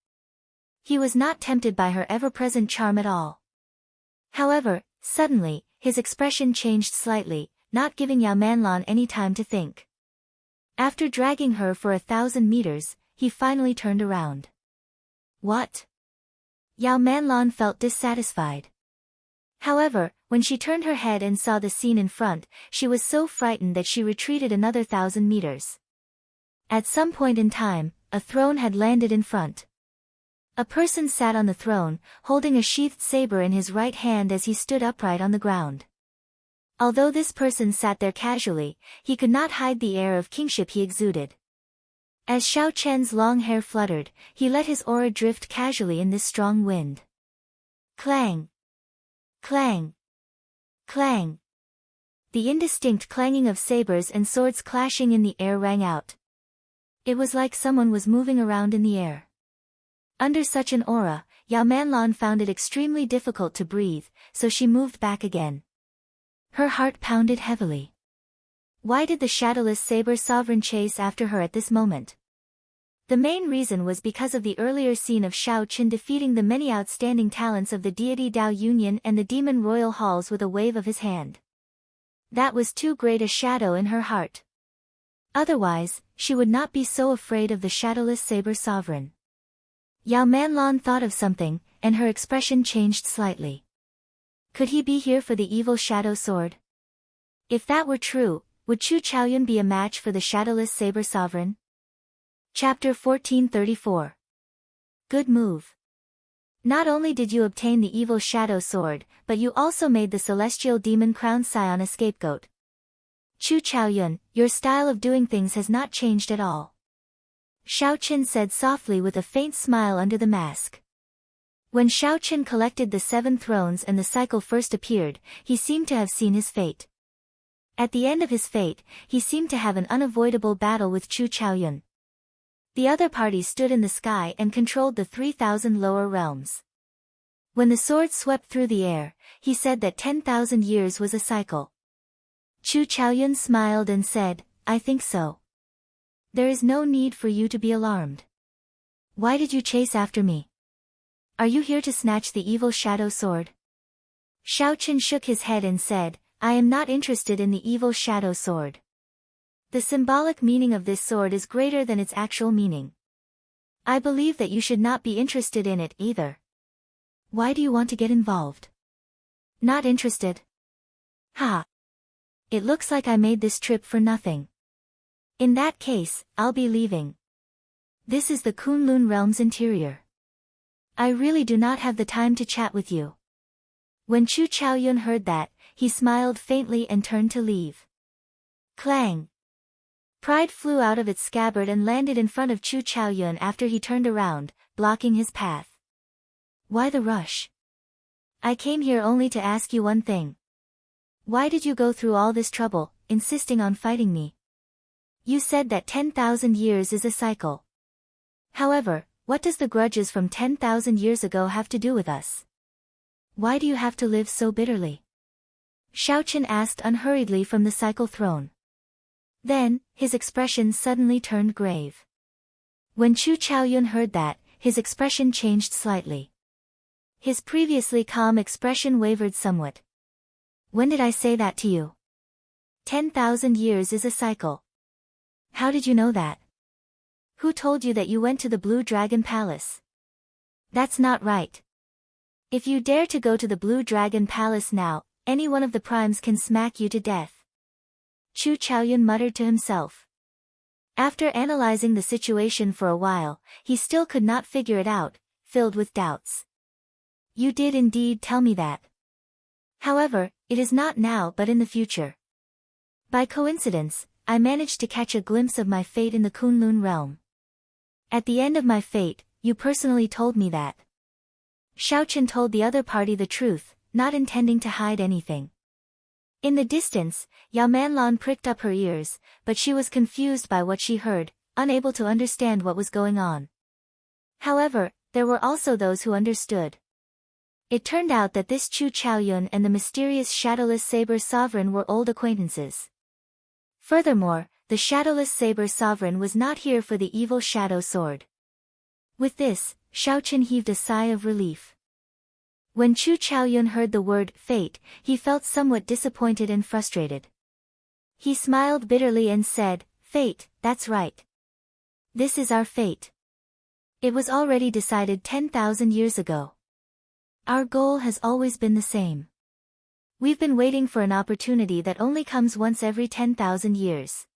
He was not tempted by her ever-present charm at all. However, suddenly, his expression changed slightly, not giving Yao Manlan any time to think. After dragging her for 1,000 meters, he finally turned around. "What?" Yao Manlan felt dissatisfied. However, when she turned her head and saw the scene in front, she was so frightened that she retreated another 1,000 meters. At some point in time, a throne had landed in front. A person sat on the throne, holding a sheathed saber in his right hand as he stood upright on the ground. Although this person sat there casually, he could not hide the air of kingship he exuded. As Xiao Chen's long hair fluttered, he let his aura drift casually in this strong wind. Clang! Clang! Clang! The indistinct clanging of sabers and swords clashing in the air rang out. It was like someone was moving around in the air. Under such an aura, Yao Manlan found it extremely difficult to breathe, so she moved back again. Her heart pounded heavily. Why did the shadowless saber sovereign chase after her at this moment? The main reason was because of the earlier scene of Xiao Qin defeating the many outstanding talents of the deity Dao Union and the demon royal halls with a wave of his hand. That was too great a shadow in her heart. Otherwise, she would not be so afraid of the shadowless saber sovereign. Yao Manlan thought of something, and her expression changed slightly. Could he be here for the evil shadow sword? If that were true, would Chu Chaoyun be a match for the shadowless saber sovereign? Chapter 1434. Good move. Not only did you obtain the evil shadow sword, but you also made the celestial demon crown scion a scapegoat. Chu Chaoyun, your style of doing things has not changed at all. Shao Qin said softly with a faint smile under the mask. When Shao Qin collected the 7 thrones and the cycle first appeared, he seemed to have seen his fate. At the end of his fate, he seemed to have an unavoidable battle with Chu Chaoyun. The other parties stood in the sky and controlled the 3,000 lower realms. When the sword swept through the air, he said that 10,000 years was a cycle. Chu Chaoyun smiled and said, I think so. There is no need for you to be alarmed. Why did you chase after me? Are you here to snatch the evil shadow sword? Shao Qin shook his head and said, I am not interested in the evil shadow sword. The symbolic meaning of this sword is greater than its actual meaning. I believe that you should not be interested in it either. Why do you want to get involved? Not interested? Ha! It looks like I made this trip for nothing. In that case, I'll be leaving. This is the Kunlun realm's interior. I really do not have the time to chat with you. When Chu Chaoyun heard that, he smiled faintly and turned to leave. Clang! Pride flew out of its scabbard and landed in front of Chu Chaoyun after he turned around, blocking his path. Why the rush? I came here only to ask you one thing. Why did you go through all this trouble, insisting on fighting me? You said that 10,000 years is a cycle. However, what does the grudges from 10,000 years ago have to do with us? Why do you have to live so bitterly? Shao Qin asked unhurriedly from the cycle throne. Then, his expression suddenly turned grave. When Chu Chaoyun heard that, his expression changed slightly. His previously calm expression wavered somewhat. When did I say that to you? 10,000 years is a cycle. How did you know that? Who told you that you went to the Blue Dragon Palace? That's not right. If you dare to go to the Blue Dragon Palace now, any one of the primes can smack you to death. Chu Chaoyun muttered to himself. After analyzing the situation for a while, he still could not figure it out, filled with doubts. You did indeed tell me that. However, it is not now but in the future. By coincidence, I managed to catch a glimpse of my fate in the Kunlun realm. At the end of my fate, you personally told me that. Shao Qin told the other party the truth, not intending to hide anything. In the distance, Yao Manlan pricked up her ears, but she was confused by what she heard, unable to understand what was going on. However, there were also those who understood. It turned out that this Chu Chaoyun and the mysterious shadowless saber sovereign were old acquaintances. Furthermore, the shadowless saber sovereign was not here for the evil shadow sword. With this, Shao Qin heaved a sigh of relief. When Chu Chaoyun heard the word fate, he felt somewhat disappointed and frustrated. He smiled bitterly and said, Fate, that's right. This is our fate. It was already decided 10,000 years ago. Our goal has always been the same. We've been waiting for an opportunity that only comes once every 10,000 years.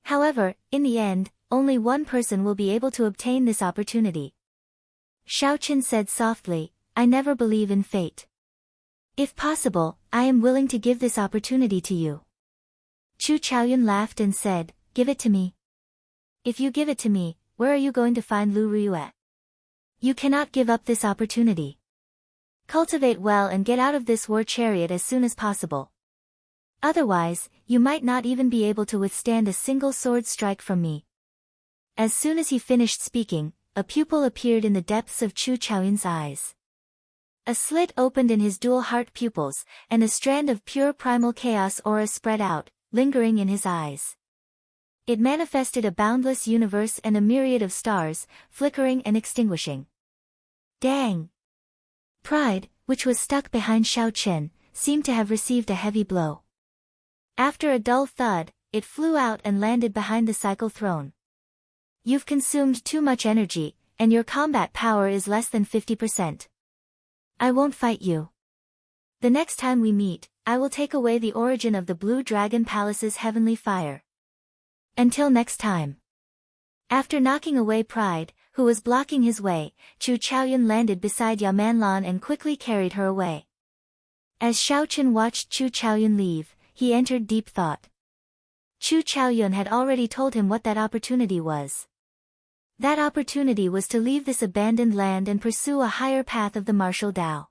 However, in the end, only one person will be able to obtain this opportunity. Shao Qin said softly, I never believe in fate. If possible, I am willing to give this opportunity to you. Chu Chaoyun laughed and said, Give it to me. If you give it to me, where are you going to find Lu Riyue? You cannot give up this opportunity. Cultivate well and get out of this war chariot as soon as possible. Otherwise, you might not even be able to withstand a single sword strike from me. As soon as he finished speaking, a pupil appeared in the depths of Chu Chaoyun's eyes. A slit opened in his dual heart pupils, and a strand of pure primal chaos aura spread out, lingering in his eyes. It manifested a boundless universe and a myriad of stars, flickering and extinguishing. Dang! Pride, which was stuck behind Shao Qin, seemed to have received a heavy blow. After a dull thud, it flew out and landed behind the cycle throne. You've consumed too much energy, and your combat power is less than 50%. I won't fight you. The next time we meet, I will take away the origin of the Blue Dragon Palace's heavenly fire. Until next time. After knocking away Pride, who was blocking his way, Chu Chaoyun landed beside Yao Manlan and quickly carried her away. As Xiao Chen watched Chu Chaoyun leave, he entered deep thought. Chu Chaoyun had already told him what that opportunity was. That opportunity was to leave this abandoned land and pursue a higher path of the martial Tao.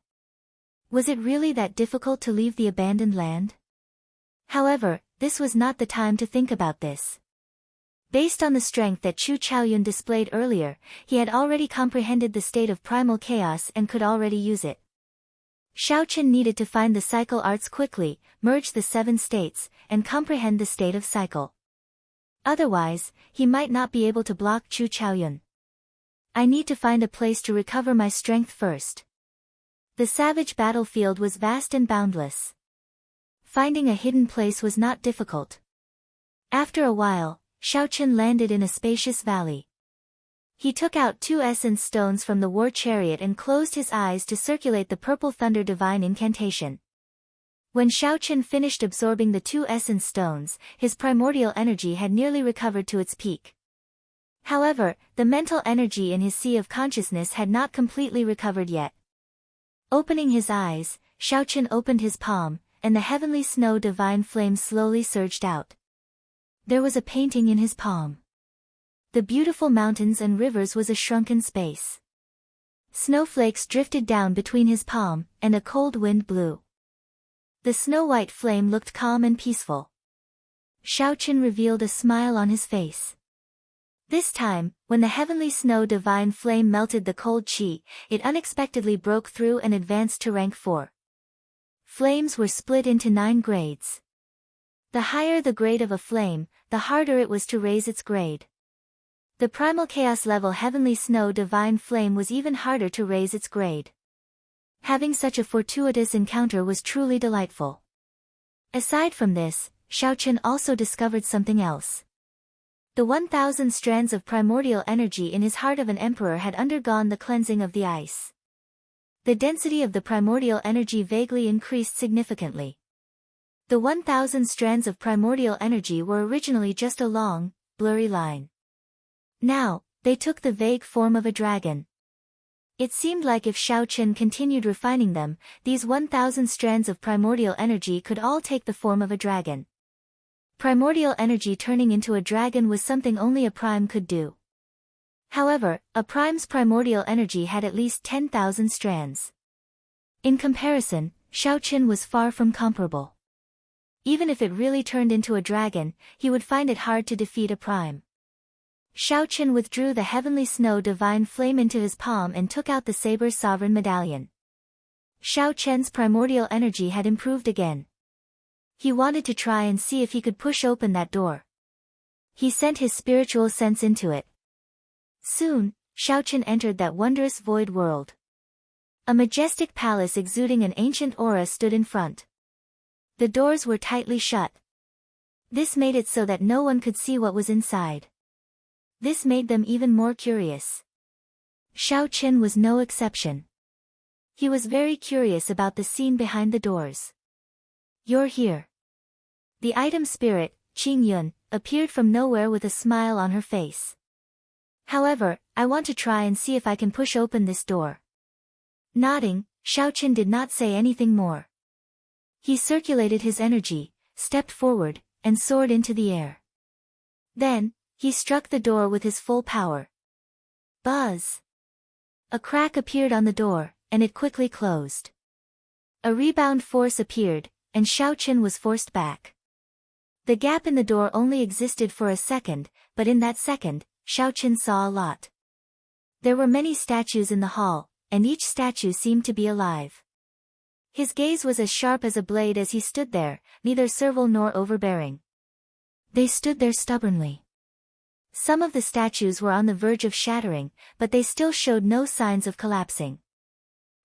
Was it really that difficult to leave the abandoned land? However, this was not the time to think about this. Based on the strength that Chu Chaoyun displayed earlier, he had already comprehended the state of primal chaos and could already use it. Xiao Chen needed to find the cycle arts quickly, merge the 7 states, and comprehend the state of cycle. Otherwise, he might not be able to block Chu Chaoyun. I need to find a place to recover my strength first. The savage battlefield was vast and boundless. Finding a hidden place was not difficult. After a while, Xiao Chen landed in a spacious valley. He took out 2 essence stones from the war chariot and closed his eyes to circulate the purple thunder divine incantation. When Xiao Chen finished absorbing the 2 essence stones, his primordial energy had nearly recovered to its peak. However, the mental energy in his sea of consciousness had not completely recovered yet. Opening his eyes, Xiao Chen opened his palm, and the heavenly snow divine flame slowly surged out. There was a painting in his palm. The beautiful mountains and rivers was a shrunken space. Snowflakes drifted down between his palm, and a cold wind blew. The snow-white flame looked calm and peaceful. Xiao Chen revealed a smile on his face. This time, when the heavenly snow divine flame melted the cold qi, it unexpectedly broke through and advanced to rank 4. Flames were split into 9 grades. The higher the grade of a flame, the harder it was to raise its grade. The primal chaos level heavenly snow divine flame was even harder to raise its grade. Having such a fortuitous encounter was truly delightful. Aside from this, Xiao Chen also discovered something else. The 1,000 strands of primordial energy in his heart of an emperor had undergone the cleansing of the ice. The density of the primordial energy vaguely increased significantly. The 1,000 strands of primordial energy were originally just a long, blurry line. Now, they took the vague form of a dragon. It seemed like if Xiao Chen continued refining them, these 1,000 strands of primordial energy could all take the form of a dragon. Primordial energy turning into a dragon was something only a prime could do. However, a prime's primordial energy had at least 10,000 strands. In comparison, Xiao Chen was far from comparable. Even if it really turned into a dragon, he would find it hard to defeat a prime. Xiao Chen withdrew the heavenly snow divine flame into his palm and took out the saber sovereign medallion. Xiao Chen's primordial energy had improved again. He wanted to try and see if he could push open that door. He sent his spiritual sense into it. Soon, Xiao Chen entered that wondrous void world. A majestic palace exuding an ancient aura stood in front. The doors were tightly shut. This made it so that no one could see what was inside. This made them even more curious. Xiao Chen was no exception. He was very curious about the scene behind the doors. You're here. The item spirit, Qing Yun, appeared from nowhere with a smile on her face. However, I want to try and see if I can push open this door. Nodding, Xiao Chen did not say anything more. He circulated his energy, stepped forward, and soared into the air. Then, he struck the door with his full power. Buzz! A crack appeared on the door, and it quickly closed. A rebound force appeared, and Xiao Chen was forced back. The gap in the door only existed for a second, but in that second, Xiao Chen saw a lot. There were many statues in the hall, and each statue seemed to be alive. His gaze was as sharp as a blade as he stood there, neither servile nor overbearing. They stood there stubbornly. Some of the statues were on the verge of shattering, but they still showed no signs of collapsing.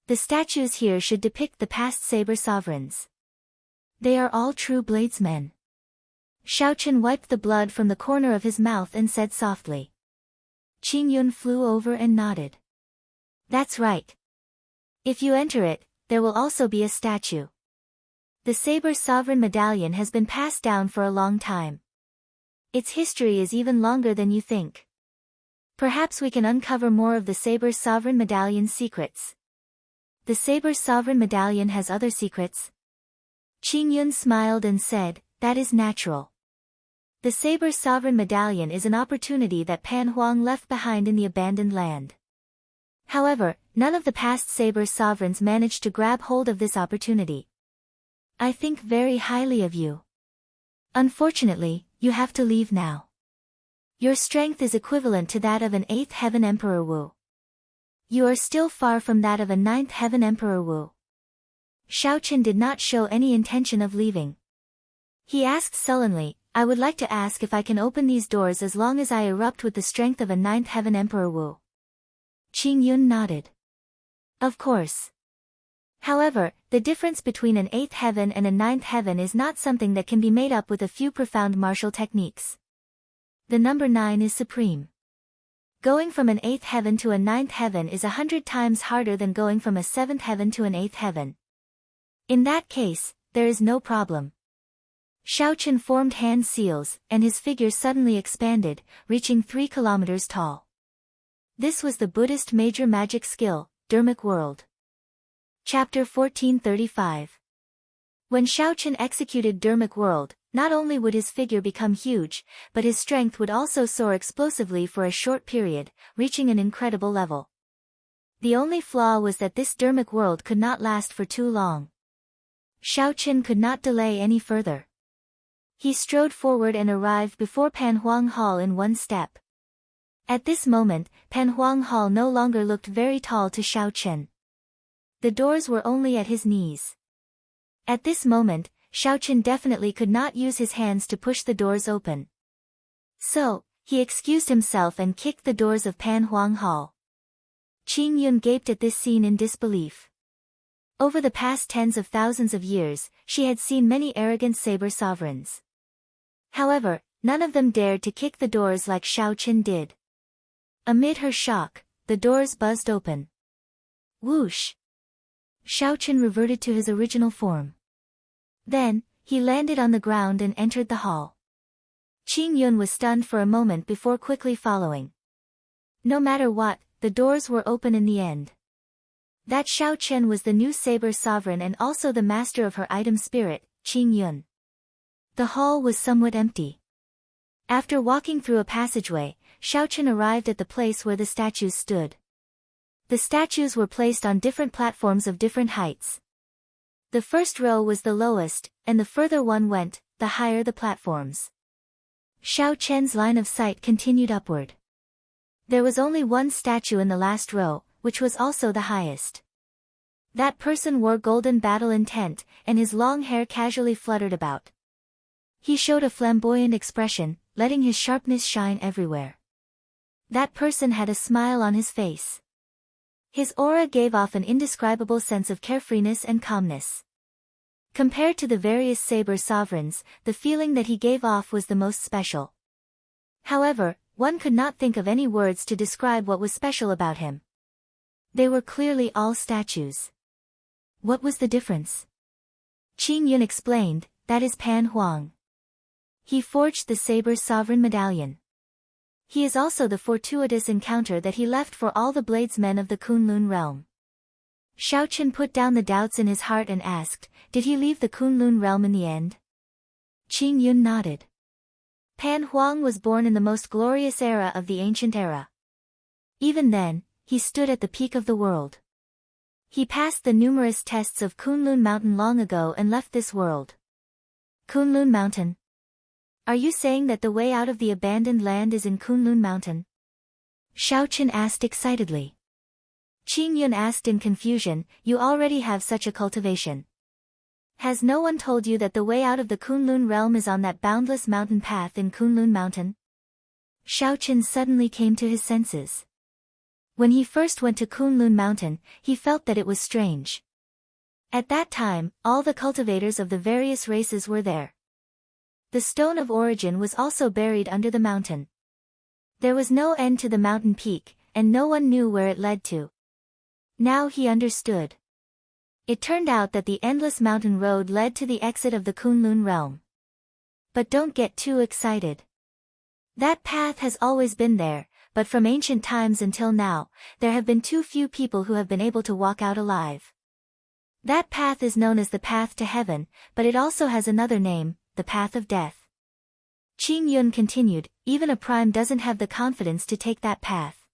The statues here should depict the past saber sovereigns. They are all true bladesmen. Xiaochen wiped the blood from the corner of his mouth and said softly. Qingyun flew over and nodded. That's right. If you enter it, there will also be a statue. The Saber Sovereign Medallion has been passed down for a long time. Its history is even longer than you think. Perhaps we can uncover more of the Saber Sovereign Medallion's secrets. The Saber Sovereign Medallion has other secrets? Qingyun smiled and said, that is natural. The Saber Sovereign Medallion is an opportunity that Pan Huang left behind in the abandoned land. However, none of the past Saber Sovereigns managed to grab hold of this opportunity. I think very highly of you. Unfortunately, you have to leave now. Your strength is equivalent to that of an 8th Heaven Emperor Wu. You are still far from that of a 9th Heaven Emperor Wu. Xiaochen did not show any intention of leaving. He asked sullenly, I would like to ask if I can open these doors as long as I erupt with the strength of a 9th Heaven Emperor Wu. Qingyun nodded. Of course. However, the difference between an 8th heaven and a 9th heaven is not something that can be made up with a few profound martial techniques. The number 9 is supreme. Going from an 8th heaven to a 9th heaven is 100 times harder than going from a 7th heaven to an 8th heaven. In that case, there is no problem. Xiaochen formed hand seals, and his figure suddenly expanded, reaching 3 kilometers tall. This was the Buddhist major magic skill, Dermic World. Chapter 1435. When Xiaochen executed Dermic World, not only would his figure become huge, but his strength would also soar explosively for a short period, reaching an incredible level. The only flaw was that this Dermic World could not last for too long. Xiaochen could not delay any further. He strode forward and arrived before Pan Huang Hall in one step. At this moment, Pan Huang Hall no longer looked very tall to Xiaochen. The doors were only at his knees. At this moment, Xiaochen definitely could not use his hands to push the doors open. So, he excused himself and kicked the doors of Pan Huang Hall. Qingyun gaped at this scene in disbelief. Over the past tens of thousands of years, she had seen many arrogant saber sovereigns. However, none of them dared to kick the doors like Xiaochen did. Amid her shock, the doors buzzed open. Whoosh! Xiaochen reverted to his original form. Then, he landed on the ground and entered the hall. Qingyun was stunned for a moment before quickly following. No matter what, the doors were open in the end. That Xiaochen was the new saber sovereign and also the master of her item spirit, Qingyun. The hall was somewhat empty. After walking through a passageway, Xiaochen arrived at the place where the statues stood. The statues were placed on different platforms of different heights. The first row was the lowest, and the further one went, the higher the platforms. Xiaochen's line of sight continued upward. There was only one statue in the last row, which was also the highest. That person wore golden battle intent, and his long hair casually fluttered about. He showed a flamboyant expression, letting his sharpness shine everywhere. That person had a smile on his face. His aura gave off an indescribable sense of carefreeness and calmness. Compared to the various saber sovereigns, the feeling that he gave off was the most special. However, one could not think of any words to describe what was special about him. They were clearly all statues. What was the difference? Qingyun explained, that is Pan Huang. He forged the Saber Sovereign Medallion. He is also the fortuitous encounter that he left for all the bladesmen of the Kunlun realm. Xiaochen put down the doubts in his heart and asked, did he leave the Kunlun realm in the end? Qingyun nodded. Pan Huang was born in the most glorious era of the ancient era. Even then, he stood at the peak of the world. He passed the numerous tests of Kunlun Mountain long ago and left this world. Kunlun Mountain? Are you saying that the way out of the abandoned land is in Kunlun Mountain? Xiaochen asked excitedly. Qingyun asked in confusion, you already have such a cultivation. Has no one told you that the way out of the Kunlun realm is on that boundless mountain path in Kunlun Mountain? Xiaochen suddenly came to his senses. When he first went to Kunlun Mountain, he felt that it was strange. At that time, all the cultivators of the various races were there. The stone of origin was also buried under the mountain. There was no end to the mountain peak, and no one knew where it led to. Now he understood. It turned out that the endless mountain road led to the exit of the Kunlun realm. But don't get too excited. That path has always been there, but from ancient times until now, there have been too few people who have been able to walk out alive. That path is known as the path to heaven, but it also has another name, the path of death. Qing Yun continued, even a prime doesn't have the confidence to take that path.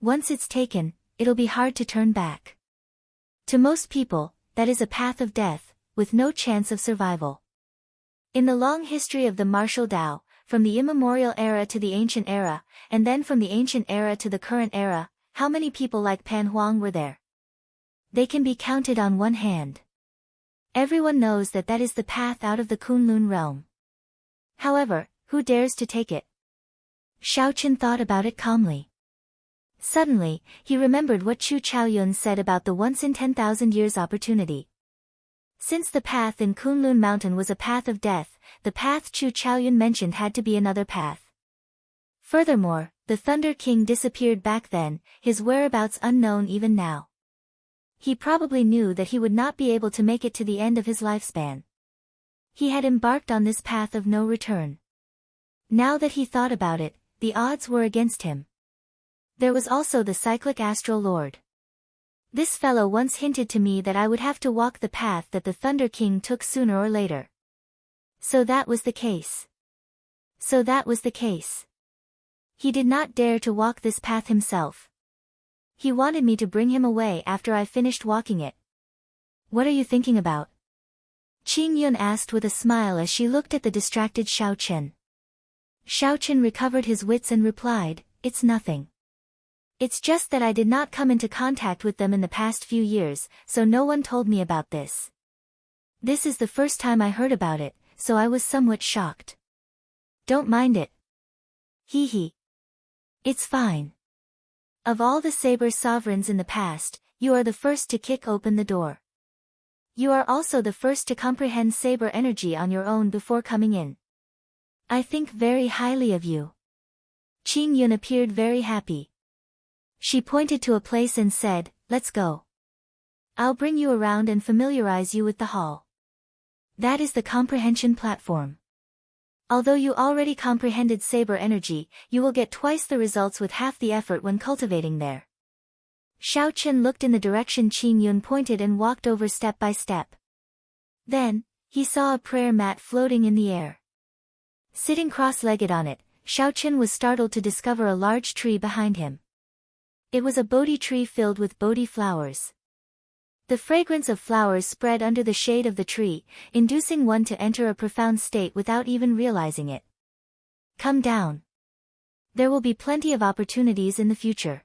Once it's taken, it'll be hard to turn back. To most people, that is a path of death, with no chance of survival. In the long history of the martial Tao, from the immemorial era to the ancient era, and then from the ancient era to the current era, how many people like Pan Huang were there? They can be counted on one hand. Everyone knows that that is the path out of the Kunlun realm. However, who dares to take it? Xiaoqin thought about it calmly. Suddenly, he remembered what Chu Chaoyun said about the once-in-10,000 years opportunity. Since the path in Kunlun Mountain was a path of death, the path Chu Chaoyun mentioned had to be another path. Furthermore, the Thunder King disappeared back then, his whereabouts unknown even now. He probably knew that he would not be able to make it to the end of his lifespan. He had embarked on this path of no return. Now that he thought about it, the odds were against him. There was also the cyclic astral lord. This fellow once hinted to me that I would have to walk the path that the Thunder King took sooner or later. So that was the case. He did not dare to walk this path himself. He wanted me to bring him away after I finished walking it. What are you thinking about? Qing Yun asked with a smile as she looked at the distracted Xiaoqin. Xiaoqin recovered his wits and replied, "It's nothing. It's just that I did not come into contact with them in the past few years, so no one told me about this. This is the first time I heard about it, so I was somewhat shocked. Don't mind it. Hee. It's fine. Of all the saber sovereigns in the past, you are the first to kick open the door. You are also the first to comprehend saber energy on your own before coming in. I think very highly of you." Qing Yun appeared very happy. She pointed to a place and said, "Let's go. I'll bring you around and familiarize you with the hall. That is the comprehension platform. Although you already comprehended saber energy, you will get twice the results with half the effort when cultivating there." Xiaoqin looked in the direction Qing Yun pointed and walked over step by step. Then, he saw a prayer mat floating in the air. Sitting cross-legged on it, Xiaoqin was startled to discover a large tree behind him. It was a Bodhi tree filled with Bodhi flowers. The fragrance of flowers spread under the shade of the tree, inducing one to enter a profound state without even realizing it. Come down. There will be plenty of opportunities in the future.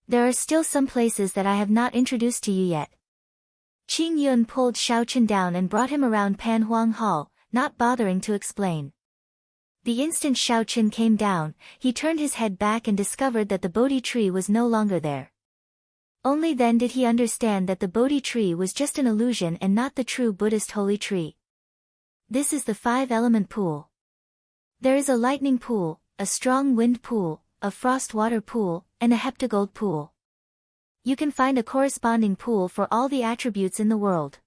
There are still some places that I have not introduced to you yet. Qing Yun pulled Xiaoqin down and brought him around Pan Huang Hall, not bothering to explain. The instant Xiaoqin came down, he turned his head back and discovered that the Bodhi tree was no longer there. Only then did he understand that the Bodhi tree was just an illusion and not the true Buddhist holy tree. This is the 5-element pool. There is a lightning pool, a strong wind pool, a frost water pool, and a heptagold pool. You can find a corresponding pool for all the attributes in the world.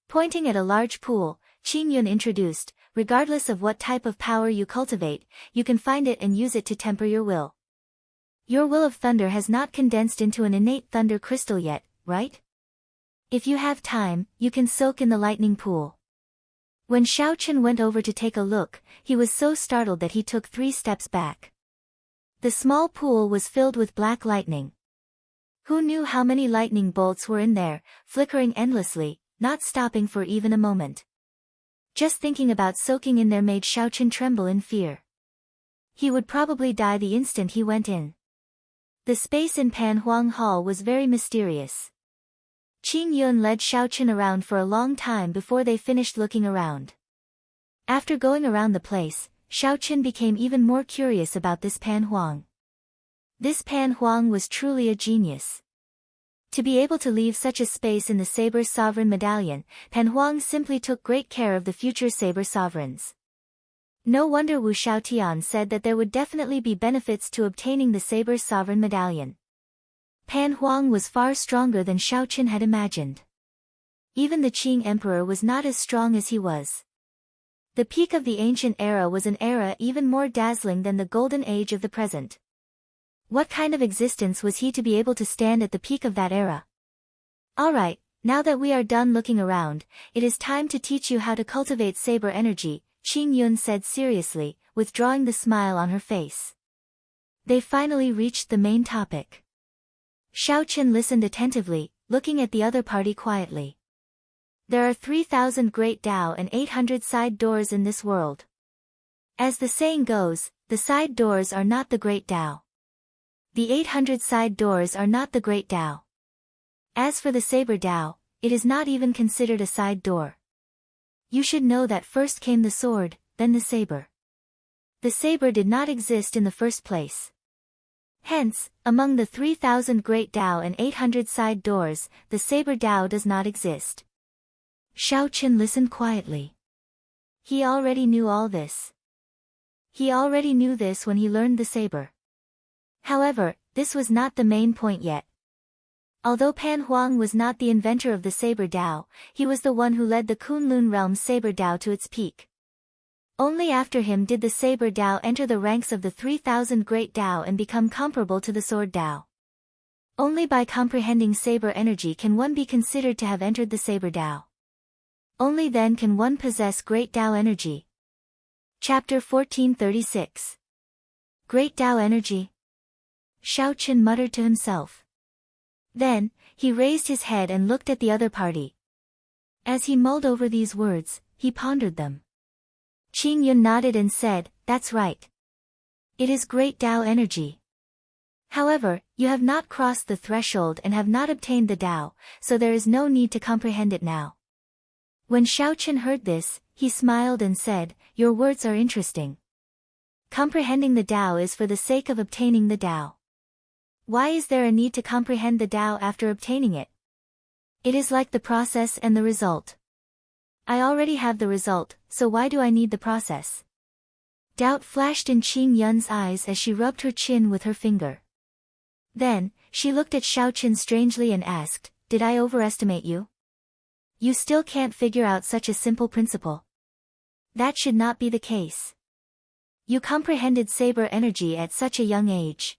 Pointing at a large pool, Qing Yun introduced, regardless of what type of power you cultivate, you can find it and use it to temper your will. Your will of thunder has not condensed into an innate thunder crystal yet, right? If you have time, you can soak in the lightning pool. When Xiaoqin went over to take a look, he was so startled that he took 3 steps back. The small pool was filled with black lightning. Who knew how many lightning bolts were in there, flickering endlessly, not stopping for even a moment. Just thinking about soaking in there made Xiaoqin tremble in fear. He would probably die the instant he went in. The space in Pan Huang Hall was very mysterious. Qing Yun led Xiaoqin around for a long time before they finished looking around. After going around the place, Xiaoqin became even more curious about this Pan Huang. This Pan Huang was truly a genius. To be able to leave such a space in the Saber's sovereign medallion, Pan Huang simply took great care of the future Saber sovereigns. No wonder Wu Xiaotian said that there would definitely be benefits to obtaining the Saber's sovereign medallion. Pan Huang was far stronger than Xiao Qin had imagined. Even the Qing emperor was not as strong as he was. The peak of the ancient era was an era even more dazzling than the golden age of the present. What kind of existence was he to be able to stand at the peak of that era? Alright, now that we are done looking around, it is time to teach you how to cultivate saber energy, Qing Yun said seriously, withdrawing the smile on her face. They finally reached the main topic. Xiao Qin listened attentively, looking at the other party quietly. There are 3,000 great Dao and 800 side doors in this world. As the saying goes, the side doors are not the great Dao. The 800 side doors are not the great Dao. As for the saber Dao, it is not even considered a side door. You should know that first came the sword, then the saber. The saber did not exist in the first place. Hence, among the 3,000 great Dao and 800 side doors, the saber Dao does not exist. Xiao Qin listened quietly. He already knew all this. He already knew this when he learned the saber. However, this was not the main point yet. Although Pan Huang was not the inventor of the saber Dao, he was the one who led the Kunlun realm's saber Dao to its peak. Only after him did the saber Dao enter the ranks of the 3,000 great Dao and become comparable to the sword Dao. Only by comprehending saber energy can one be considered to have entered the saber Dao. Only then can one possess great Dao energy. Chapter 1436. Great Dao energy. Xiao Qin muttered to himself. Then, he raised his head and looked at the other party. As he mulled over these words, he pondered them. Qing Yun nodded and said, "That's right. It is great Dao energy. However, you have not crossed the threshold and have not obtained the Dao, so there is no need to comprehend it now." When Xiao Qin heard this, he smiled and said, "Your words are interesting. Comprehending the Dao is for the sake of obtaining the Dao. Why is there a need to comprehend the Dao after obtaining it? It is like the process and the result. I already have the result, so why do I need the process?" Doubt flashed in Qing Yun's eyes as she rubbed her chin with her finger. Then, she looked at Xiao Qin strangely and asked, "Did I overestimate you? You still can't figure out such a simple principle. That should not be the case. You comprehended saber energy at such a young age.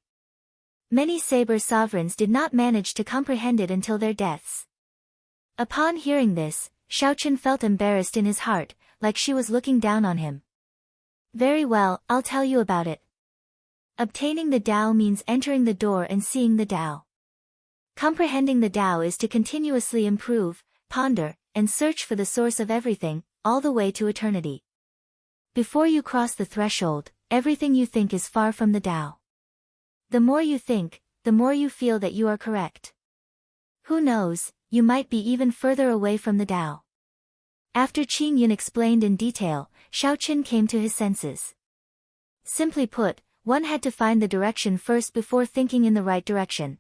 Many saber sovereigns did not manage to comprehend it until their deaths." Upon hearing this, Xiao Qin felt embarrassed in his heart, like she was looking down on him. "Very well, I'll tell you about it. Obtaining the Dao means entering the door and seeing the Dao. Comprehending the Dao is to continuously improve, ponder, and search for the source of everything, all the way to eternity. Before you cross the threshold, everything you think is far from the Dao. The more you think, the more you feel that you are correct. Who knows, you might be even further away from the Dao." After Qing Yun explained in detail, Xiao Qin came to his senses. Simply put, one had to find the direction first before thinking in the right direction.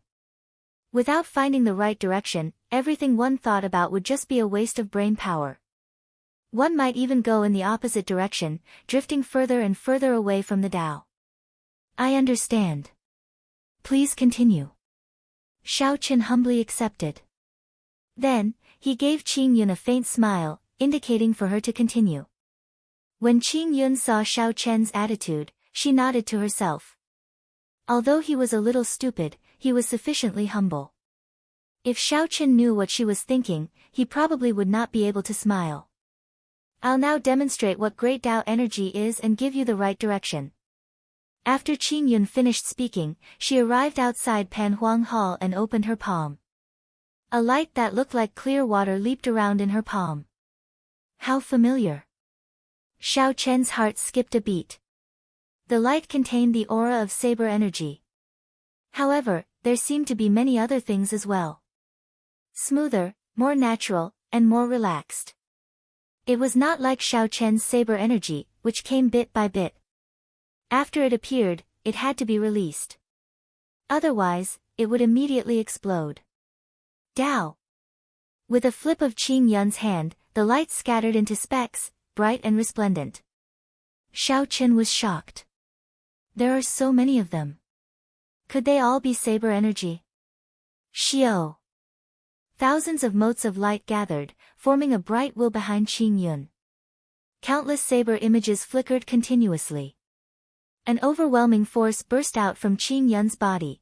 Without finding the right direction, everything one thought about would just be a waste of brain power. One might even go in the opposite direction, drifting further and further away from the Dao. "I understand. Please continue." Xiao Qin humbly accepted. Then, he gave Qing Yun a faint smile, indicating for her to continue. When Qing Yun saw Xiao Qian's attitude, she nodded to herself. Although he was a little stupid, he was sufficiently humble. If Xiao Qin knew what she was thinking, he probably would not be able to smile. "I'll now demonstrate what great Dao energy is and give you the right direction." After Qing Yun finished speaking, she arrived outside Pan Huang Hall and opened her palm. A light that looked like clear water leaped around in her palm. How familiar! Xiao Qian's heart skipped a beat. The light contained the aura of saber energy. However, there seemed to be many other things as well. Smoother, more natural, and more relaxed. It was not like Xiao Qian's saber energy, which came bit by bit. After it appeared, it had to be released. Otherwise, it would immediately explode. Dao. With a flip of Qing Yun's hand, the light scattered into specks, bright and resplendent. Xiao Chen was shocked. There are so many of them. Could they all be saber energy? Xiao. Thousands of motes of light gathered, forming a bright wheel behind Qing Yun. Countless saber images flickered continuously. An overwhelming force burst out from Qing Yun's body.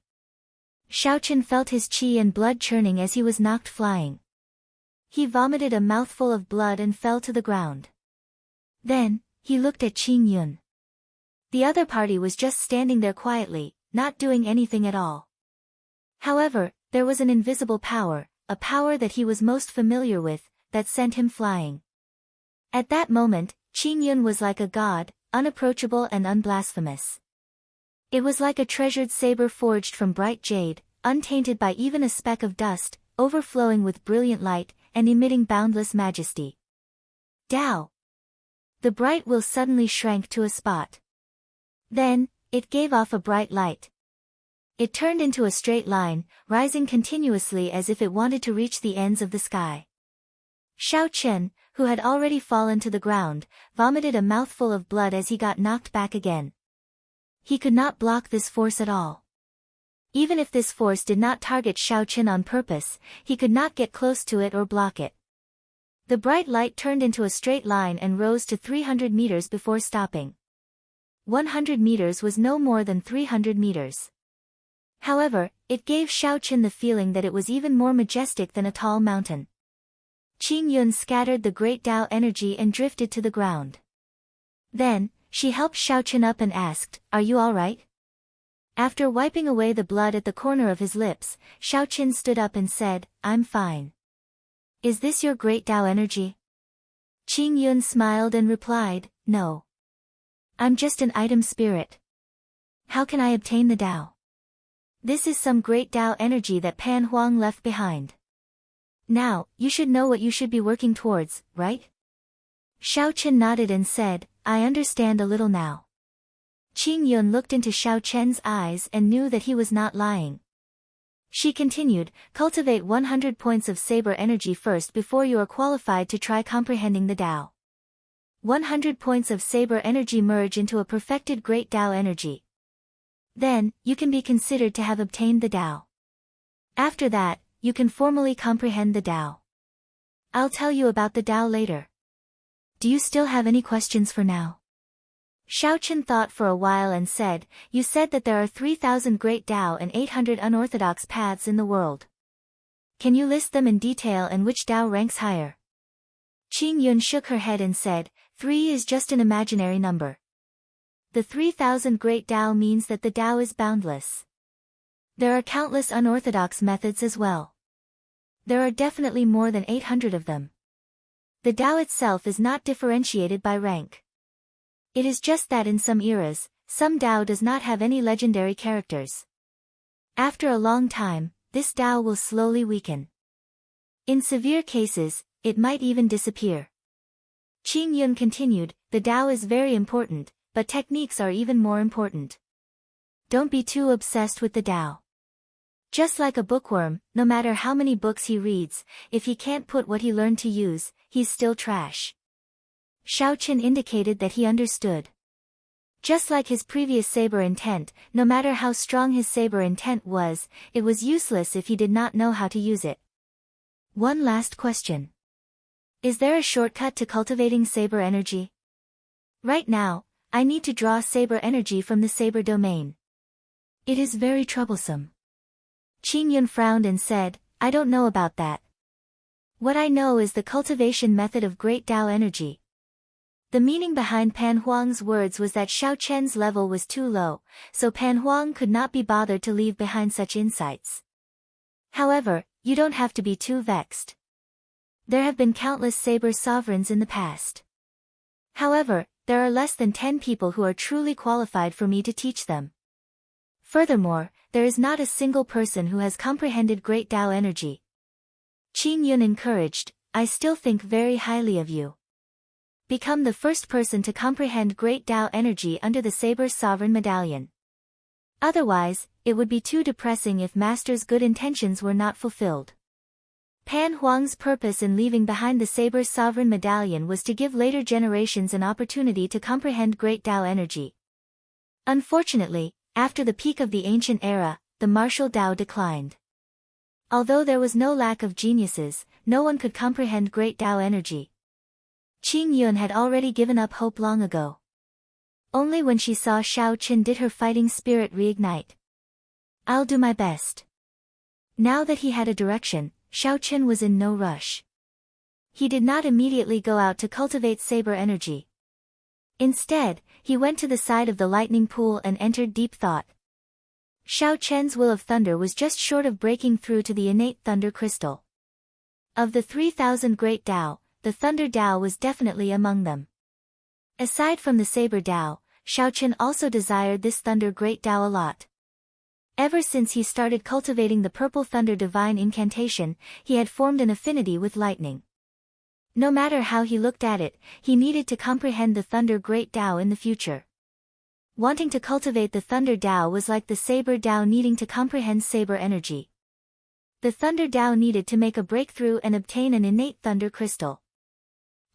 Xiao Chen felt his qi and blood churning as he was knocked flying. He vomited a mouthful of blood and fell to the ground. Then, he looked at Qing Yun. The other party was just standing there quietly, not doing anything at all. However, there was an invisible power, a power that he was most familiar with, that sent him flying. At that moment, Qing Yun was like a god, unapproachable and unblasphemous. It was like a treasured saber forged from bright jade, untainted by even a speck of dust, overflowing with brilliant light, and emitting boundless majesty. Dao. The bright wheel suddenly shrank to a spot. Then, it gave off a bright light. It turned into a straight line, rising continuously as if it wanted to reach the ends of the sky. Xiao Chen, who had already fallen to the ground, vomited a mouthful of blood as he got knocked back again. He could not block this force at all. Even if this force did not target Xiao Chen on purpose, he could not get close to it or block it. The bright light turned into a straight line and rose to 300 meters before stopping. 100 meters was no more than 300 meters. However, it gave Xiao Chen the feeling that it was even more majestic than a tall mountain. Qing Yun scattered the great Dao energy and drifted to the ground. Then, she helped Xiao Chen up and asked, "Are you all right?" After wiping away the blood at the corner of his lips, Xiao Chen stood up and said, "I'm fine." "Is this your great Dao energy?" Qing Yun smiled and replied, "No. I'm just an item spirit. How can I obtain the Dao? This is some great Dao energy that Pan Huang left behind. Now, you should know what you should be working towards, right?" Xiao Chen nodded and said, "I understand a little now." Qing Yun looked into Xiao Chen's eyes and knew that he was not lying. She continued, "Cultivate 100 points of saber energy first before you are qualified to try comprehending the Dao. 100 points of saber energy merge into a perfected great Dao energy. Then, you can be considered to have obtained the Dao. After that, you can formally comprehend the Dao. I'll tell you about the Dao later. Do you still have any questions for now?" Xiao Chen thought for a while and said, "You said that there are 3,000 great Dao and 800 unorthodox paths in the world. Can you list them in detail and which Dao ranks higher?" Qing Yun shook her head and said, 3 is just an imaginary number. The 3,000 great Dao means that the Dao is boundless. There are countless unorthodox methods as well. There are definitely more than 800 of them. The Dao itself is not differentiated by rank. It is just that in some eras, some Dao does not have any legendary characters. After a long time, this Dao will slowly weaken. In severe cases, it might even disappear. Qing Yun continued, "The Dao is very important, but techniques are even more important. Don't be too obsessed with the Dao. Just like a bookworm, no matter how many books he reads, if he can't put what he learned to use, he's still trash." Xiao Chen indicated that he understood. Just like his previous saber intent, no matter how strong his saber intent was, it was useless if he did not know how to use it. One last question. Is there a shortcut to cultivating saber energy? Right now, I need to draw saber energy from the saber domain. It is very troublesome. Qing Yun frowned and said, "I don't know about that. What I know is the cultivation method of great Dao energy." The meaning behind Pan Huang's words was that Xiao Chen's level was too low, so Pan Huang could not be bothered to leave behind such insights. However, you don't have to be too vexed. There have been countless saber sovereigns in the past. However, there are less than 10 people who are truly qualified for me to teach them. Furthermore, there is not a single person who has comprehended great Dao energy. Qing Yun encouraged, "I still think very highly of you. Become the first person to comprehend great Dao energy under the Saber Sovereign Medallion. Otherwise, it would be too depressing if Master's good intentions were not fulfilled." Pan Huang's purpose in leaving behind the Saber's sovereign medallion was to give later generations an opportunity to comprehend great Tao energy. Unfortunately, after the peak of the ancient era, the martial Tao declined. Although there was no lack of geniuses, no one could comprehend great Tao energy. Qing Yun had already given up hope long ago. Only when she saw Xiao Qin did her fighting spirit reignite. "I'll do my best." Now that he had a direction, Xiao Qin was in no rush. He did not immediately go out to cultivate saber energy. Instead, he went to the side of the lightning pool and entered deep thought. Xiao Qian's will of thunder was just short of breaking through to the innate thunder crystal. Of the 3,000 great Tao, the thunder Tao was definitely among them. Aside from the saber Tao, Xiao Qian also desired this thunder great Tao a lot. Ever since he started cultivating the purple thunder divine incantation, he had formed an affinity with lightning. No matter how he looked at it, he needed to comprehend the thunder great Tao in the future. Wanting to cultivate the thunder Tao was like the saber Tao needing to comprehend saber energy. The thunder Tao needed to make a breakthrough and obtain an innate thunder crystal.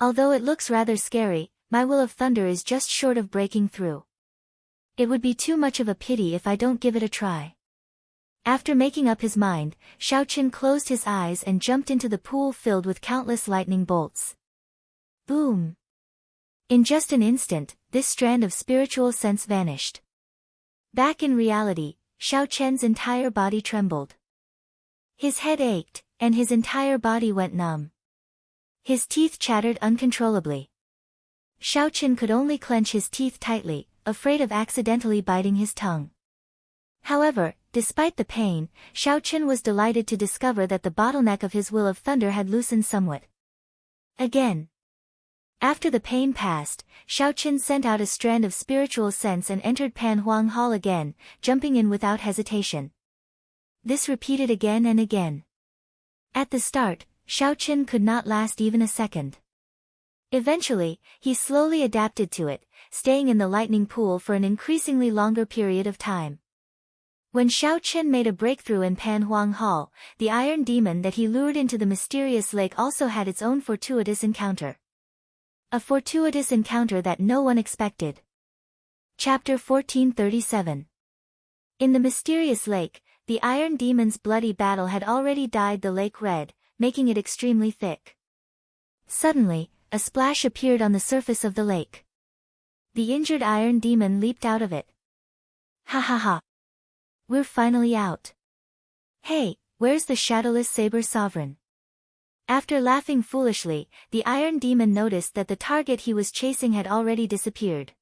Although it looks rather scary, my will of thunder is just short of breaking through. It would be too much of a pity if I don't give it a try. After making up his mind, Xiao Qin closed his eyes and jumped into the pool filled with countless lightning bolts. Boom! In just an instant, this strand of spiritual sense vanished. Back in reality, Xiao Qian's entire body trembled. His head ached, and his entire body went numb. His teeth chattered uncontrollably. Xiao Qin could only clench his teeth tightly, afraid of accidentally biting his tongue. However, despite the pain, Xiao Qin was delighted to discover that the bottleneck of his will of thunder had loosened somewhat. Again. After the pain passed, Xiao Qin sent out a strand of spiritual sense and entered Pan Huang Hall again, jumping in without hesitation. This repeated again and again. At the start, Xiao Qin could not last even a second. Eventually, he slowly adapted to it, staying in the lightning pool for an increasingly longer period of time. When Xiao Qin made a breakthrough in Pan Huang Hall, the iron demon that he lured into the mysterious lake also had its own fortuitous encounter. A fortuitous encounter that no one expected. Chapter 1437. In the mysterious lake, the iron demon's bloody battle had already dyed the lake red, making it extremely thick. Suddenly, a splash appeared on the surface of the lake. The injured iron demon leaped out of it. "Ha ha ha! We're finally out. Hey, where's the shadowless saber sovereign?" After laughing foolishly, the iron demon noticed that the target he was chasing had already disappeared.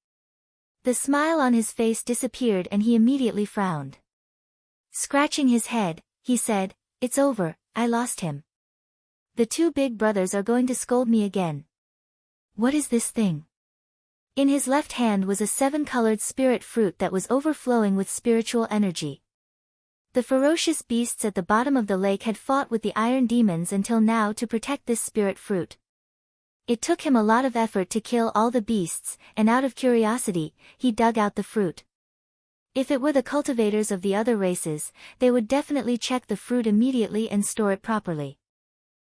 The smile on his face disappeared and he immediately frowned. Scratching his head, he said, "It's over, I lost him. The two big brothers are going to scold me again. What is this thing?" In his left hand was a 7-colored spirit fruit that was overflowing with spiritual energy. The ferocious beasts at the bottom of the lake had fought with the iron demons until now to protect this spirit fruit. It took him a lot of effort to kill all the beasts, and out of curiosity, he dug out the fruit. If it were the cultivators of the other races, they would definitely check the fruit immediately and store it properly.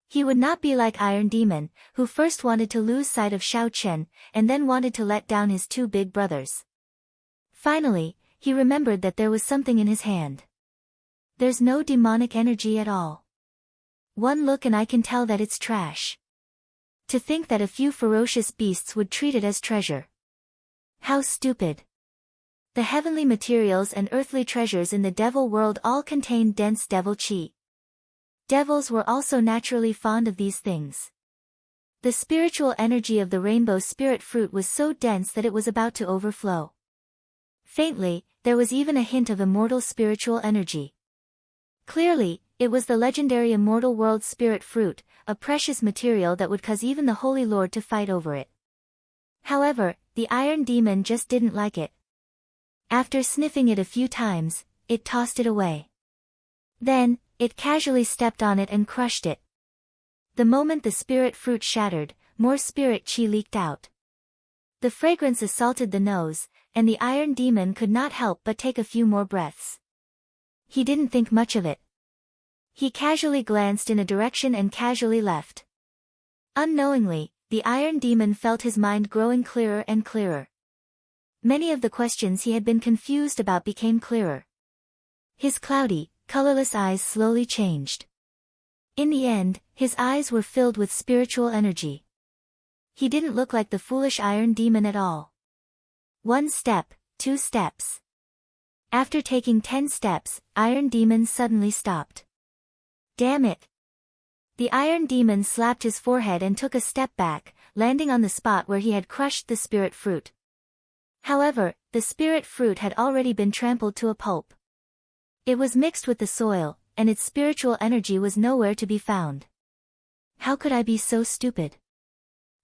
He would not be like Iron Demon, who first wanted to lose sight of Xiao Qian, and then wanted to let down his two big brothers. Finally, he remembered that there was something in his hand. There's no demonic energy at all. One look and I can tell that it's trash. To think that a few ferocious beasts would treat it as treasure. How stupid. The heavenly materials and earthly treasures in the devil world all contained dense devil chi. Devils were also naturally fond of these things. The spiritual energy of the rainbow spirit fruit was so dense that it was about to overflow. Faintly, there was even a hint of immortal spiritual energy. Clearly, it was the legendary immortal world spirit fruit, a precious material that would cause even the Holy Lord to fight over it. However, the Iron Demon just didn't like it. After sniffing it a few times, it tossed it away. Then, it casually stepped on it and crushed it. The moment the spirit fruit shattered, more spirit chi leaked out. The fragrance assaulted the nose, and the Iron Demon could not help but take a few more breaths. He didn't think much of it. He casually glanced in a direction and casually left. Unknowingly, the Iron Demon felt his mind growing clearer and clearer. Many of the questions he had been confused about became clearer. His cloudy, colorless eyes slowly changed. In the end, his eyes were filled with spiritual energy. He didn't look like the foolish Iron Demon at all. 1 step, 2 steps. After taking 10 steps, Iron Demon suddenly stopped. Damn it! The Iron Demon slapped his forehead and took a step back, landing on the spot where he had crushed the spirit fruit. However, the spirit fruit had already been trampled to a pulp. It was mixed with the soil, and its spiritual energy was nowhere to be found. How could I be so stupid?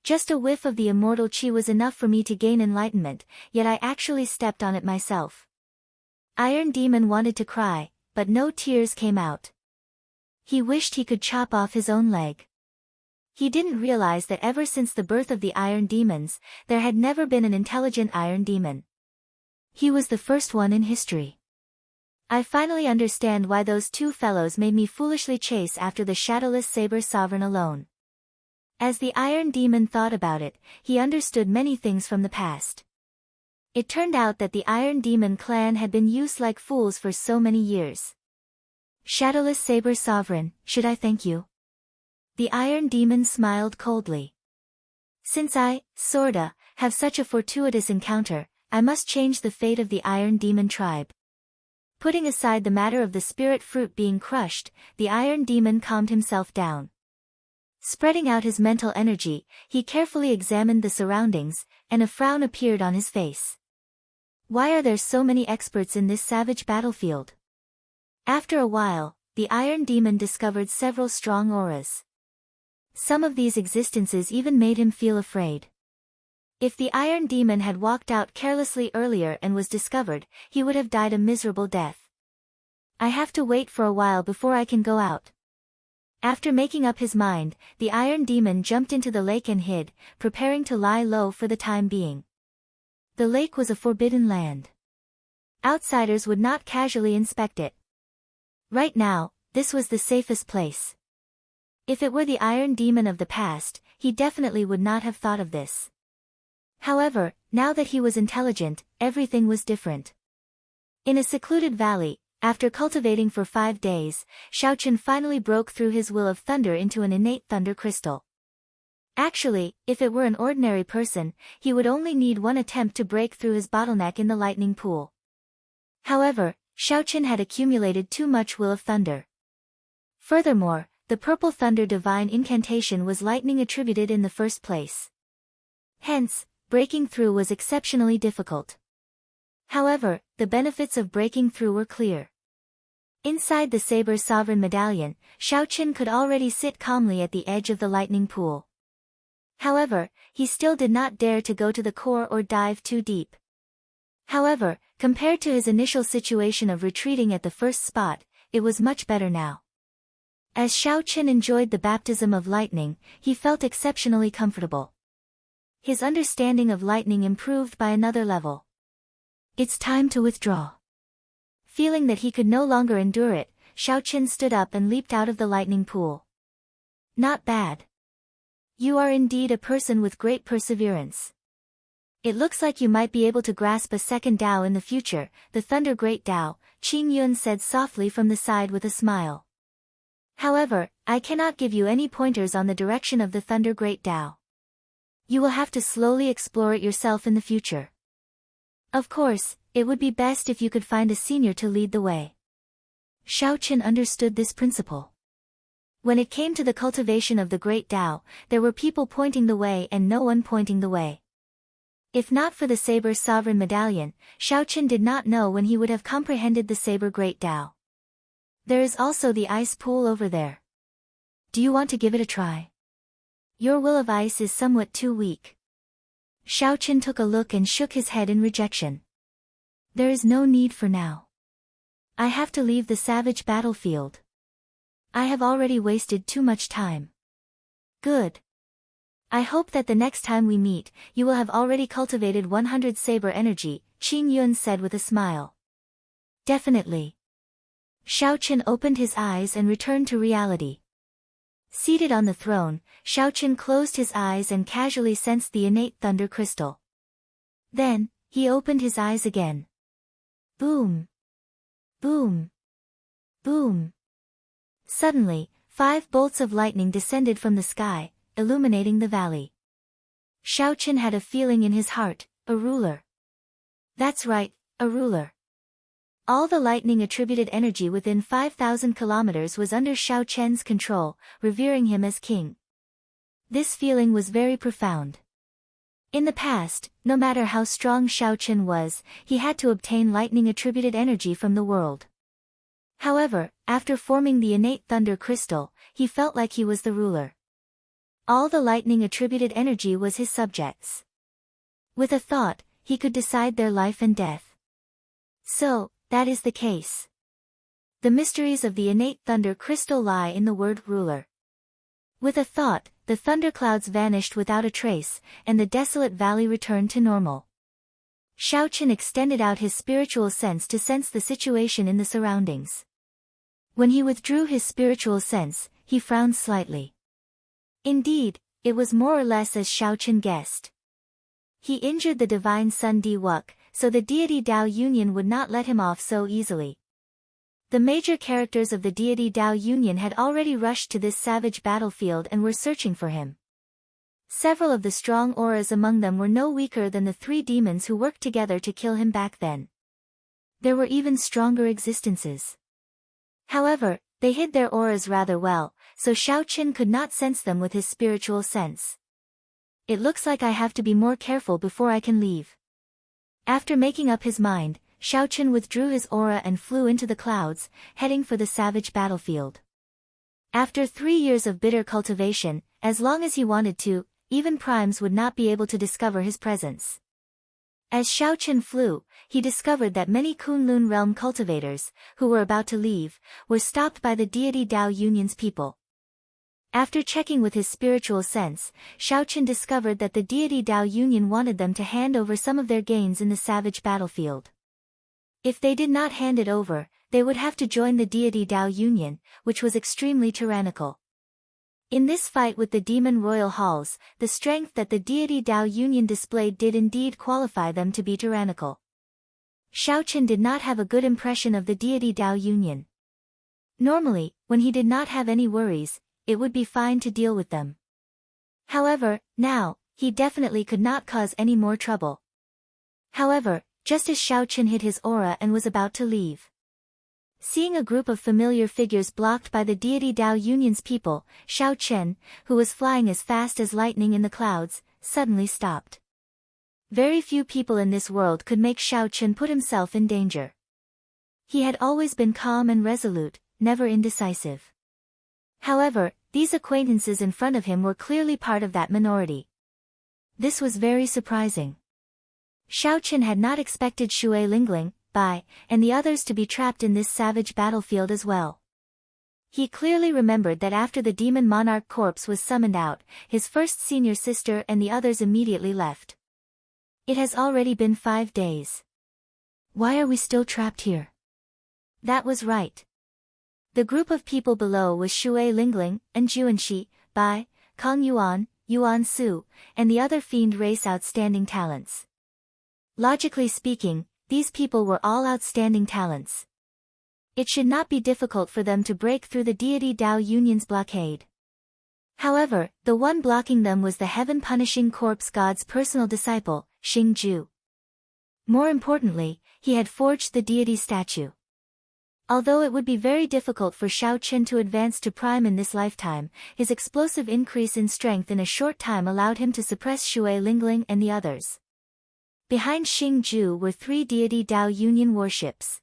Just a whiff of the immortal chi was enough for me to gain enlightenment, yet I actually stepped on it myself. Iron Demon wanted to cry, but no tears came out. He wished he could chop off his own leg. He didn't realize that ever since the birth of the Iron Demons, there had never been an intelligent Iron Demon. He was the first one in history. I finally understand why those 2 fellows made me foolishly chase after the shadowless saber sovereign alone. As the Iron Demon thought about it, he understood many things from the past. It turned out that the Iron Demon clan had been used like fools for so many years. Shadowless Saber Sovereign, should I thank you? The Iron Demon smiled coldly. Since I, sorta, have such a fortuitous encounter, I must change the fate of the Iron Demon tribe. Putting aside the matter of the spirit fruit being crushed, the Iron Demon calmed himself down. Spreading out his mental energy, he carefully examined the surroundings, and a frown appeared on his face. Why are there so many experts in this savage battlefield? After a while, the Iron Demon discovered several strong auras. Some of these existences even made him feel afraid. If the Iron Demon had walked out carelessly earlier and was discovered, he would have died a miserable death. I have to wait for a while before I can go out. After making up his mind, the Iron Demon jumped into the lake and hid, preparing to lie low for the time being. The lake was a forbidden land. Outsiders would not casually inspect it. Right now, this was the safest place. If it were the Iron Demon of the past, he definitely would not have thought of this. However, now that he was intelligent, everything was different. In a secluded valley, after cultivating for 5 days, Xiaochen finally broke through his will of thunder into an innate thunder crystal. Actually, if it were an ordinary person, he would only need 1 attempt to break through his bottleneck in the lightning pool. However, Xiaochen had accumulated too much will of thunder. Furthermore, the purple thunder divine incantation was lightning attributed in the first place. Hence, breaking through was exceptionally difficult. However, the benefits of breaking through were clear. Inside the Saber Sovereign Medallion, Xiaochen could already sit calmly at the edge of the lightning pool. However, he still did not dare to go to the core or dive too deep. However, compared to his initial situation of retreating at the first spot, it was much better now. As Xiaochen enjoyed the baptism of lightning, he felt exceptionally comfortable. His understanding of lightning improved by another level. It's time to withdraw. Feeling that he could no longer endure it, Xiaochen stood up and leaped out of the lightning pool. Not bad. You are indeed a person with great perseverance. It looks like you might be able to grasp a second Tao in the future, the Thunder Great Tao, Qing Yun said softly from the side with a smile. However, I cannot give you any pointers on the direction of the Thunder Great Tao. You will have to slowly explore it yourself in the future. Of course, it would be best if you could find a senior to lead the way. Xiaochen understood this principle. When it came to the cultivation of the Great Tao, there were people pointing the way and no one pointing the way. If not for the Saber Sovereign Medallion, Xiaochen did not know when he would have comprehended the Saber Great Tao. There is also the ice pool over there. Do you want to give it a try? Your will of ice is somewhat too weak. Xiaochen took a look and shook his head in rejection. There is no need for now. I have to leave the savage battlefield. I have already wasted too much time. Good. I hope that the next time we meet, you will have already cultivated 100 saber energy, Qing Yun said with a smile. Definitely. Xiaoqian opened his eyes and returned to reality. Seated on the throne, Xiaoqian closed his eyes and casually sensed the innate thunder crystal. Then, he opened his eyes again. Boom! Boom! Boom! Suddenly, 5 bolts of lightning descended from the sky, illuminating the valley. Xiaoqian had a feeling in his heart, a ruler. That's right, a ruler. All the lightning-attributed energy within 5,000 kilometers was under Xiaoqian's control, revering him as king. This feeling was very profound. In the past, no matter how strong Xiaoqian was, he had to obtain lightning-attributed energy from the world. However, after forming the innate thunder crystal, he felt like he was the ruler. All the lightning-attributed energy was his subjects. With a thought, he could decide their life and death. So, that is the case. The mysteries of the innate thunder crystal lie in the word ruler. With a thought, the thunderclouds vanished without a trace, and the desolate valley returned to normal. Xiaoqian extended out his spiritual sense to sense the situation in the surroundings. When he withdrew his spiritual sense, he frowned slightly. Indeed, it was more or less as Xiaoqian guessed. He injured the divine son Diwuk, so the deity Dao Union would not let him off so easily. The major characters of the deity Dao Union had already rushed to this savage battlefield and were searching for him. Several of the strong auras among them were no weaker than the 3 demons who worked together to kill him back then. There were even stronger existences. However, they hid their auras rather well, so Xiaoqian could not sense them with his spiritual sense. It looks like I have to be more careful before I can leave. After making up his mind, Xiaoqian withdrew his aura and flew into the clouds, heading for the savage battlefield. After 3 years of bitter cultivation, as long as he wanted to, even primes would not be able to discover his presence. As Xiaoqian flew, he discovered that many Kunlun realm cultivators, who were about to leave, were stopped by the deity Dao Union's people. After checking with his spiritual sense, Xiaoqian discovered that the deity Dao Union wanted them to hand over some of their gains in the savage battlefield. If they did not hand it over, they would have to join the deity Dao Union, which was extremely tyrannical. In this fight with the demon royal halls, the strength that the deity Dao Union displayed did indeed qualify them to be tyrannical. Xiaoqian did not have a good impression of the deity Dao Union. Normally, when he did not have any worries, it would be fine to deal with them. However, now, he definitely could not cause any more trouble. However, just as Xiaoqian hid his aura and was about to leave, seeing a group of familiar figures blocked by the deity Dao Union's people, Xiaoqian, who was flying as fast as lightning in the clouds, suddenly stopped. Very few people in this world could make Xiaoqian put himself in danger. He had always been calm and resolute, never indecisive. However, these acquaintances in front of him were clearly part of that minority. This was very surprising. Xiaoqian had not expected Shui Lingling, Bai, and the others to be trapped in this savage battlefield as well. He clearly remembered that after the demon monarch corpse was summoned out, his first senior sister and the others immediately left. It has already been 5 days. Why are we still trapped here? That was right. The group of people below was Shui Lingling, and Juanxi, Bai, Kang Yuan, Yuan Su, and the other fiend race outstanding talents. Logically speaking, these people were all outstanding talents. It should not be difficult for them to break through the deity Dao Union's blockade. However, the one blocking them was the heaven-punishing corpse god's personal disciple, Xing Ju. More importantly, he had forged the deity statue. Although it would be very difficult for Xiaoqian to advance to prime in this lifetime, his explosive increase in strength in a short time allowed him to suppress Shui Lingling and the others. Behind Xing Ju were 3 deity Dao Union warships.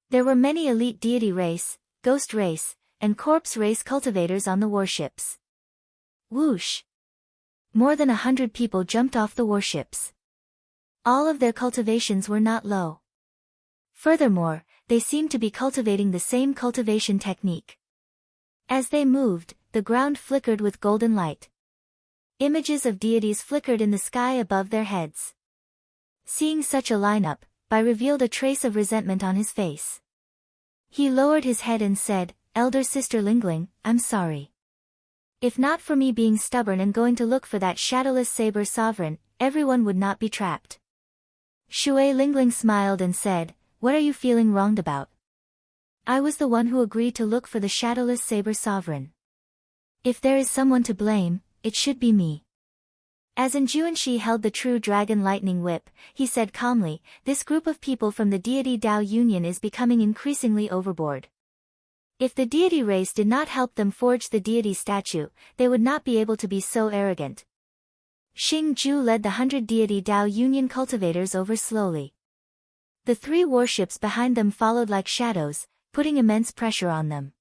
There were many elite deity race, ghost race, and corpse race cultivators on the warships. Whoosh! More than 100 people jumped off the warships. All of their cultivations were not low. Furthermore, they seemed to be cultivating the same cultivation technique. As they moved, the ground flickered with golden light. Images of deities flickered in the sky above their heads. Seeing such a lineup, Bai revealed a trace of resentment on his face. He lowered his head and said, "Elder Sister Lingling, I'm sorry. If not for me being stubborn and going to look for that shadowless saber sovereign, everyone would not be trapped." Shui Lingling smiled and said, "What are you feeling wronged about? I was the one who agreed to look for the shadowless saber sovereign. If there is someone to blame, it should be me." As Anjuanshi held the true dragon lightning whip, he said calmly, "This group of people from the deity Dao Union is becoming increasingly overboard. If the deity race did not help them forge the deity statue, they would not be able to be so arrogant." Xing Ju led the 100 deity Dao Union cultivators over slowly. The 3 warships behind them followed like shadows, putting immense pressure on them.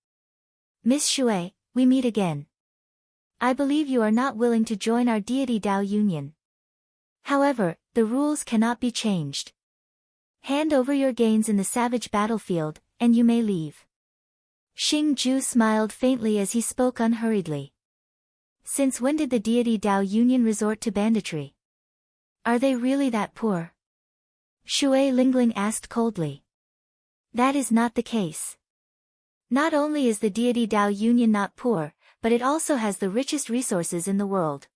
"Miss Shui, we meet again. I believe you are not willing to join our deity Dao Union. However, the rules cannot be changed. Hand over your gains in the savage battlefield, and you may leave." Xing Ju smiled faintly as he spoke unhurriedly. "Since when did the deity Dao Union resort to banditry? Are they really that poor?" Shui Lingling asked coldly. "That is not the case. Not only is the deity Dao Union not poor, but it also has the richest resources in the world.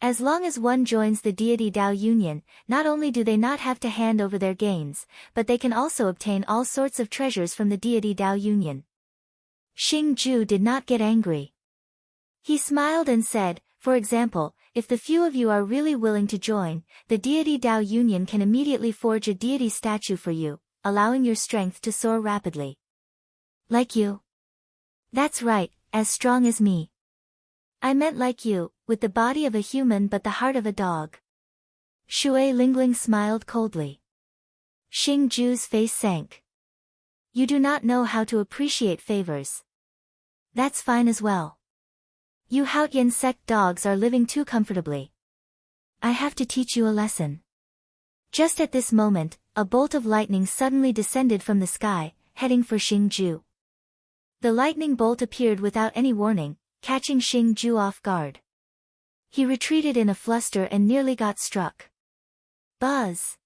As long as one joins the deity Dao Union, not only do they not have to hand over their gains, but they can also obtain all sorts of treasures from the deity Dao Union." Xing Ju did not get angry. He smiled and said, "For example, if the few of you are really willing to join, the deity Dao Union can immediately forge a deity statue for you, allowing your strength to soar rapidly." "Like you?" "That's right, as strong as me. I meant like you, with the body of a human but the heart of a dog." Shui Lingling smiled coldly. Xing Ju's face sank. "You do not know how to appreciate favors. That's fine as well. You Haotian sect dogs are living too comfortably. I have to teach you a lesson." Just at this moment, a bolt of lightning suddenly descended from the sky, heading for Xing Ju. The lightning bolt appeared without any warning, catching Xing Ju off guard. He retreated in a fluster and nearly got struck. Buzz!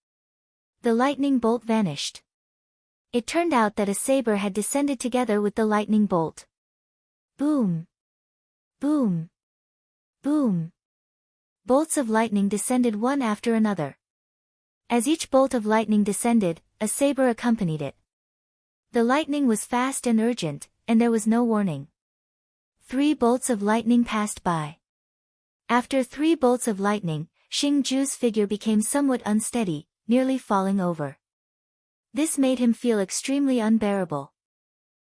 The lightning bolt vanished. It turned out that a saber had descended together with the lightning bolt. Boom! Boom! Boom! Bolts of lightning descended one after another. As each bolt of lightning descended, a saber accompanied it. The lightning was fast and urgent, and there was no warning. 3 bolts of lightning passed by. After 3 bolts of lightning, Xing Ju's figure became somewhat unsteady, nearly falling over. This made him feel extremely unbearable.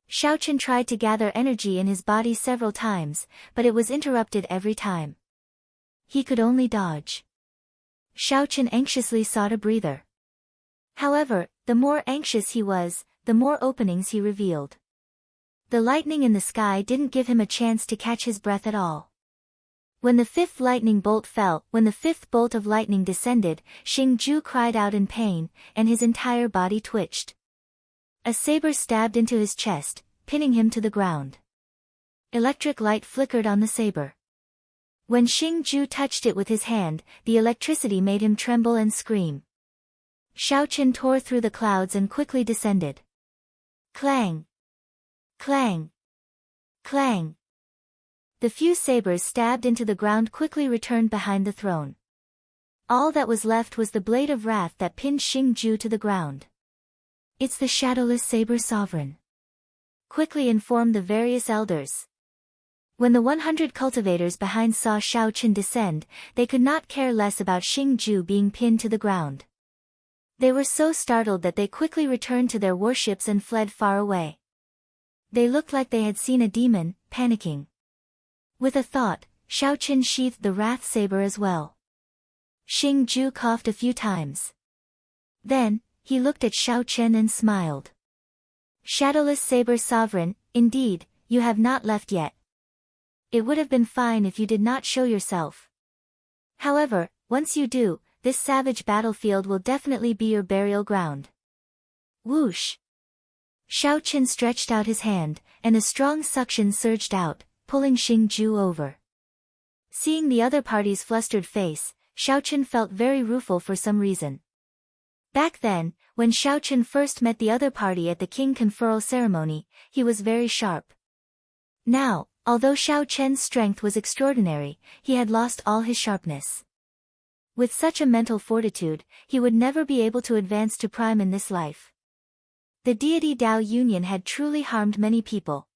Xiaochen tried to gather energy in his body several times, but it was interrupted every time. He could only dodge. Xiaochen anxiously sought a breather. However, the more anxious he was, the more openings he revealed. The lightning in the sky didn't give him a chance to catch his breath at all. When the 5th bolt of lightning descended, Xing Ju cried out in pain, and his entire body twitched. A saber stabbed into his chest, pinning him to the ground. Electric light flickered on the saber. When Xing Ju touched it with his hand, the electricity made him tremble and scream. Xiaochen tore through the clouds and quickly descended. Clang! Clang! Clang! The few sabers stabbed into the ground quickly returned behind the throne. All that was left was the blade of wrath that pinned Xing Ju to the ground. "It's the shadowless saber sovereign," quickly informed the various elders. When the 100 cultivators behind saw Xiaochen descend, they could not care less about Xing Ju being pinned to the ground. They were so startled that they quickly returned to their warships and fled far away. They looked like they had seen a demon, panicking. With a thought, Xiaochen sheathed the wrath saber as well. Xing Ju coughed a few times. Then, he looked at Xiaochen and smiled. "Shadowless saber sovereign, indeed, you have not left yet. It would have been fine if you did not show yourself. However, once you do, this savage battlefield will definitely be your burial ground." Whoosh! Xiaochen stretched out his hand, and a strong suction surged out, pulling Xing Ju over. Seeing the other party's flustered face, Xiaochen felt very rueful for some reason. Back then, when Xiao Chen first met the other party at the king conferral ceremony, he was very sharp. Now, although Xiao Chen's strength was extraordinary, he had lost all his sharpness. With such a mental fortitude, he would never be able to advance to prime in this life. The deity Dao Union had truly harmed many people.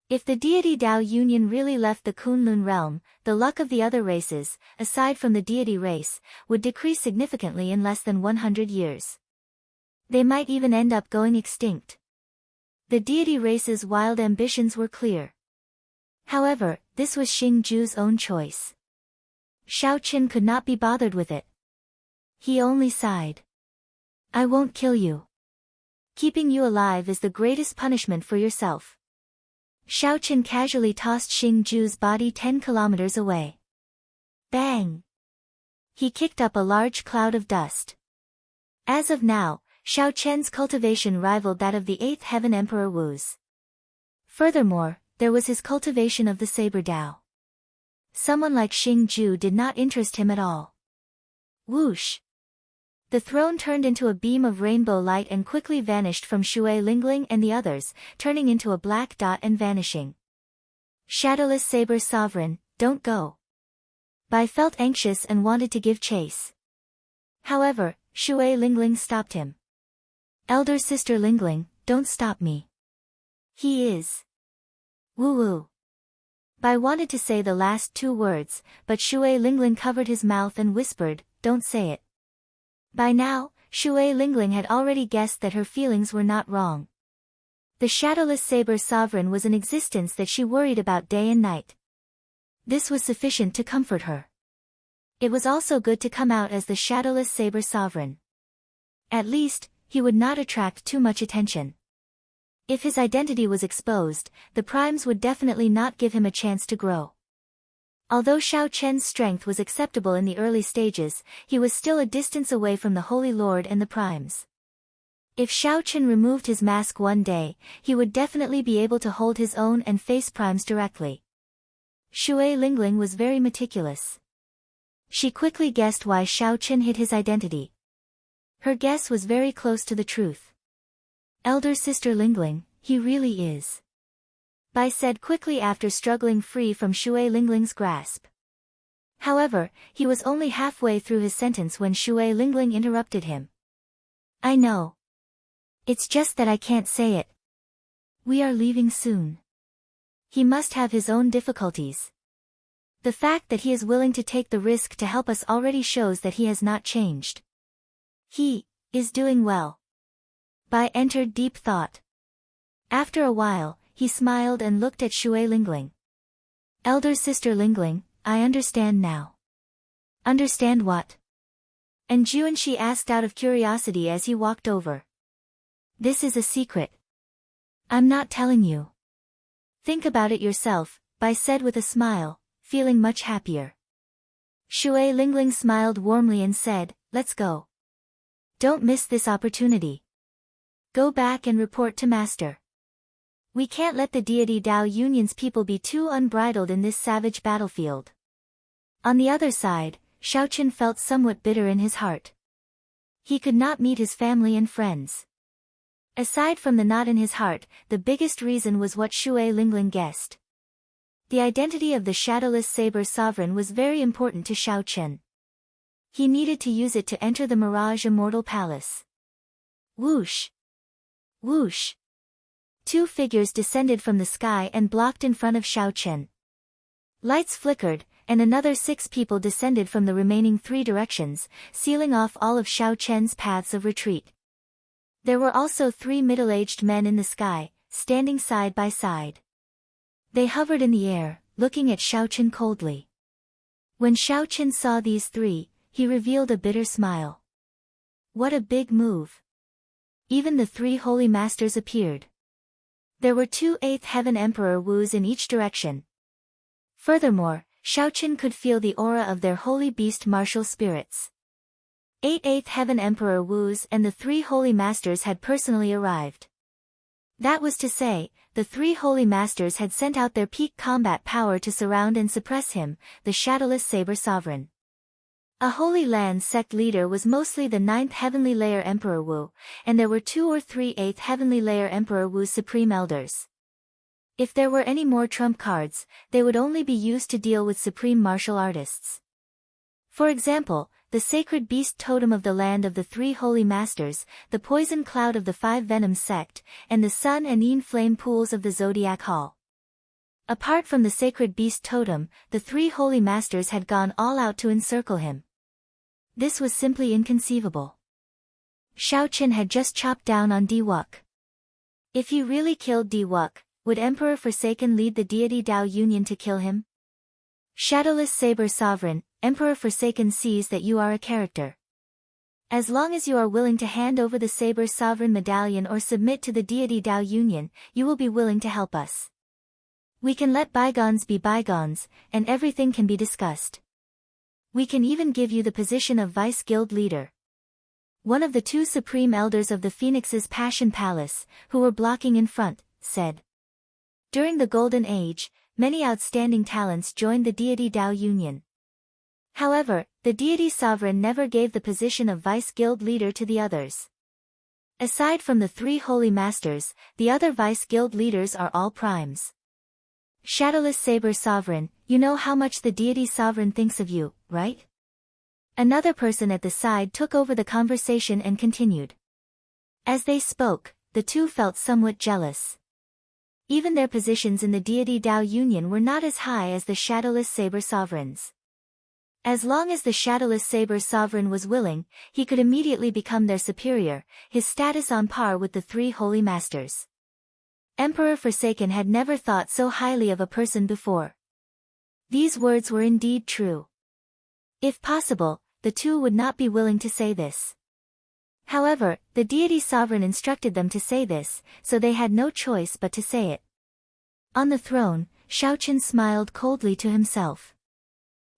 If the deity Dao Union really left the Kunlun realm, the luck of the other races, aside from the deity race, would decrease significantly in less than 100 years. They might even end up going extinct. The deity race's wild ambitions were clear. However, this was Xing Ju's own choice. Xiao Chen could not be bothered with it. He only sighed. I won't kill you. Keeping you alive is the greatest punishment for yourself. Xiao Chen casually tossed Xing Ju's body 10 kilometers away. Bang! He kicked up a large cloud of dust. As of now, Xiao Chen's cultivation rivaled that of the 8th Heaven Emperor Wu's. Furthermore, there was his cultivation of the Saber Dao. Someone like Xing Ju did not interest him at all. Whoosh! The throne turned into a beam of rainbow light and quickly vanished from Shui Lingling and the others, turning into a black dot and vanishing. Shadowless Saber Sovereign, don't go. Bai felt anxious and wanted to give chase. However, Shui Lingling stopped him. Elder Sister Lingling, don't stop me. He is. Woo-woo. Bai wanted to say the last 2 words, but Shui Lingling covered his mouth and whispered, don't say it. By now, Shui Lingling had already guessed that her feelings were not wrong. The Shadowless Saber Sovereign was an existence that she worried about day and night. This was sufficient to comfort her. It was also good to come out as the Shadowless Saber Sovereign. At least, he would not attract too much attention. If his identity was exposed, the primes would definitely not give him a chance to grow. Although Xiao Chen's strength was acceptable in the early stages, he was still a distance away from the Holy Lord and the primes. If Xiao Chen removed his mask one day, he would definitely be able to hold his own and face primes directly. Shui Lingling was very meticulous. She quickly guessed why Xiao Chen hid his identity. Her guess was very close to the truth. Elder Sister Lingling, he really is. Bai said quickly after struggling free from Shui Lingling's grasp. However, he was only halfway through his sentence when Shui Lingling interrupted him. I know. It's just that I can't say it. We are leaving soon. He must have his own difficulties. The fact that he is willing to take the risk to help us already shows that he has not changed. He is doing well. Bai entered deep thought. After a while, he smiled and looked at Shui Lingling. Elder Sister Lingling, I understand now. Understand what? And Juanxi asked out of curiosity as he walked over. This is a secret. I'm not telling you. Think about it yourself, Bai said with a smile, feeling much happier. Shui Lingling smiled warmly and said, let's go. Don't miss this opportunity. Go back and report to Master. We can't let the deity Dao Union's people be too unbridled in this savage battlefield. On the other side, Xiao Chen felt somewhat bitter in his heart. He could not meet his family and friends. Aside from the knot in his heart, the biggest reason was what Shui Lingling guessed. The identity of the Shadowless Saber Sovereign was very important to Xiao Chen. He needed to use it to enter the Mirage Immortal Palace. Whoosh! Whoosh! 2 figures descended from the sky and blocked in front of Xiao Chen. Lights flickered, and another 6 people descended from the remaining 3 directions, sealing off all of Xiao Chen's paths of retreat. There were also 3 middle-aged men in the sky, standing side by side. They hovered in the air, looking at Xiao Chen coldly. When Xiao Chen saw these 3, he revealed a bitter smile. What a big move! Even the 3 holy masters appeared. There were 2 8th Heaven Emperor Wus in each direction. Furthermore, Xiao Chen could feel the aura of their holy beast martial spirits. 8th Heaven Emperor Wus and the 3 holy masters had personally arrived. That was to say, the 3 holy masters had sent out their peak combat power to surround and suppress him, the Shadowless Saber Sovereign. A Holy Land sect leader was mostly the 9th Heavenly Layer Emperor Wu, and there were 2 or 3 8th Heavenly Layer Emperor Wu's Supreme Elders. If there were any more trump cards, they would only be used to deal with Supreme Martial Artists. For example, the Sacred Beast Totem of the Land of the 3 Holy Masters, the Poison Cloud of the 5 Venom Sect, and the Sun and Yin Flame Pools of the Zodiac Hall. Apart from the Sacred Beast Totem, the 3 Holy Masters had gone all out to encircle him. This was simply inconceivable. Shao Qin had just chopped down on Di Wuk. If he really killed Di Wuk, would Emperor Forsaken lead the deity Dao Union to kill him? Shadowless Saber Sovereign, Emperor Forsaken sees that you are a character. As long as you are willing to hand over the Saber Sovereign Medallion or submit to the deity Dao Union, you will be willing to help us. We can let bygones be bygones, and everything can be discussed. We can even give you the position of Vice Guild Leader. One of the 2 Supreme Elders of the Phoenix's Passion Palace, who were blocking in front, said. During the Golden Age, many outstanding talents joined the deity Dao Union. However, the deity sovereign never gave the position of Vice Guild Leader to the others. Aside from the 3 Holy Masters, the other Vice Guild Leaders are all primes. Shadowless Saber Sovereign, you know how much the deity sovereign thinks of you, right? Another person at the side took over the conversation and continued. As they spoke, the 2 felt somewhat jealous. Even their positions in the deity Dao Union were not as high as the Shadowless Saber Sovereign's. As long as the Shadowless Saber Sovereign was willing, he could immediately become their superior, his status on par with the 3 Holy Masters. Emperor Forsaken had never thought so highly of a person before. These words were indeed true. If possible, the 2 would not be willing to say this. However, the deity sovereign instructed them to say this, so they had no choice but to say it. On the throne, Shao Qin smiled coldly to himself.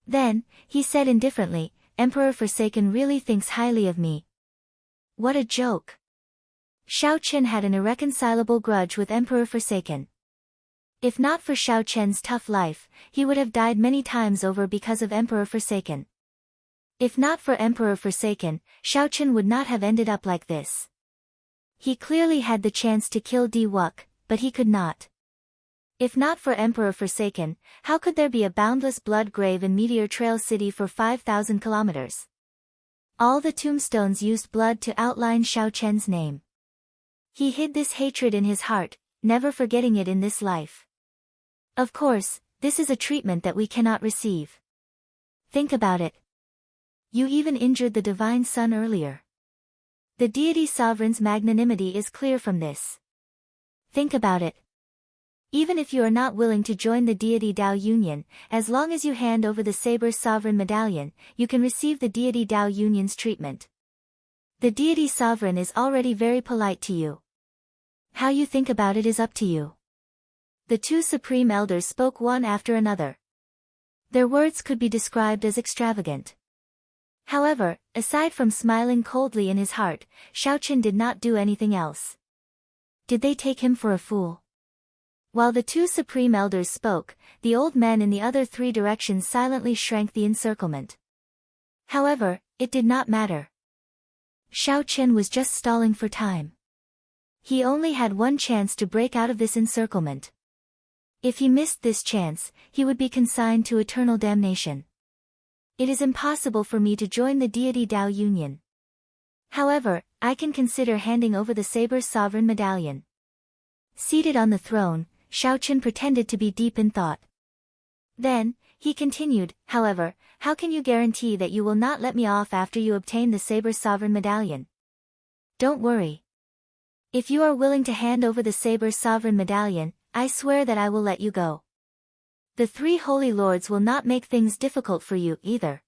Then, he said indifferently, Emperor Forsaken really thinks highly of me. What a joke. Shao Qin had an irreconcilable grudge with Emperor Forsaken. If not for Shao Qin's tough life, he would have died many times over because of Emperor Forsaken. If not for Emperor Forsaken, Shao Qin would not have ended up like this. He clearly had the chance to kill Di Wuk, but he could not. If not for Emperor Forsaken, how could there be a boundless blood grave in Meteor Trail City for 5,000 kilometers? All the tombstones used blood to outline Shao Qin's name. He hid this hatred in his heart, never forgetting it in this life. Of course, this is a treatment that we cannot receive. Think about it. You even injured the Divine Sun earlier. The deity sovereign's magnanimity is clear from this. Think about it. Even if you are not willing to join the deity Dao Union, as long as you hand over the Saber Sovereign Medallion, you can receive the deity Dao Union's treatment. The deity sovereign is already very polite to you. How you think about it is up to you. The 2 Supreme Elders spoke one after another. Their words could be described as extravagant. However, aside from smiling coldly in his heart, Shao Qin did not do anything else. Did they take him for a fool? While the 2 Supreme Elders spoke, the old men in the other 3 directions silently shrank the encirclement. However, it did not matter. Shao Qin was just stalling for time. He only had one chance to break out of this encirclement. If he missed this chance, he would be consigned to eternal damnation. It is impossible for me to join the deity Dao Union. However, I can consider handing over the Saber Sovereign Medallion. Seated on the throne, Shao Qin pretended to be deep in thought. Then, he continued, however, how can you guarantee that you will not let me off after you obtain the Saber Sovereign Medallion? Don't worry. If you are willing to hand over the Saber Sovereign Medallion, I swear that I will let you go. The 3 Holy Lords will not make things difficult for you either.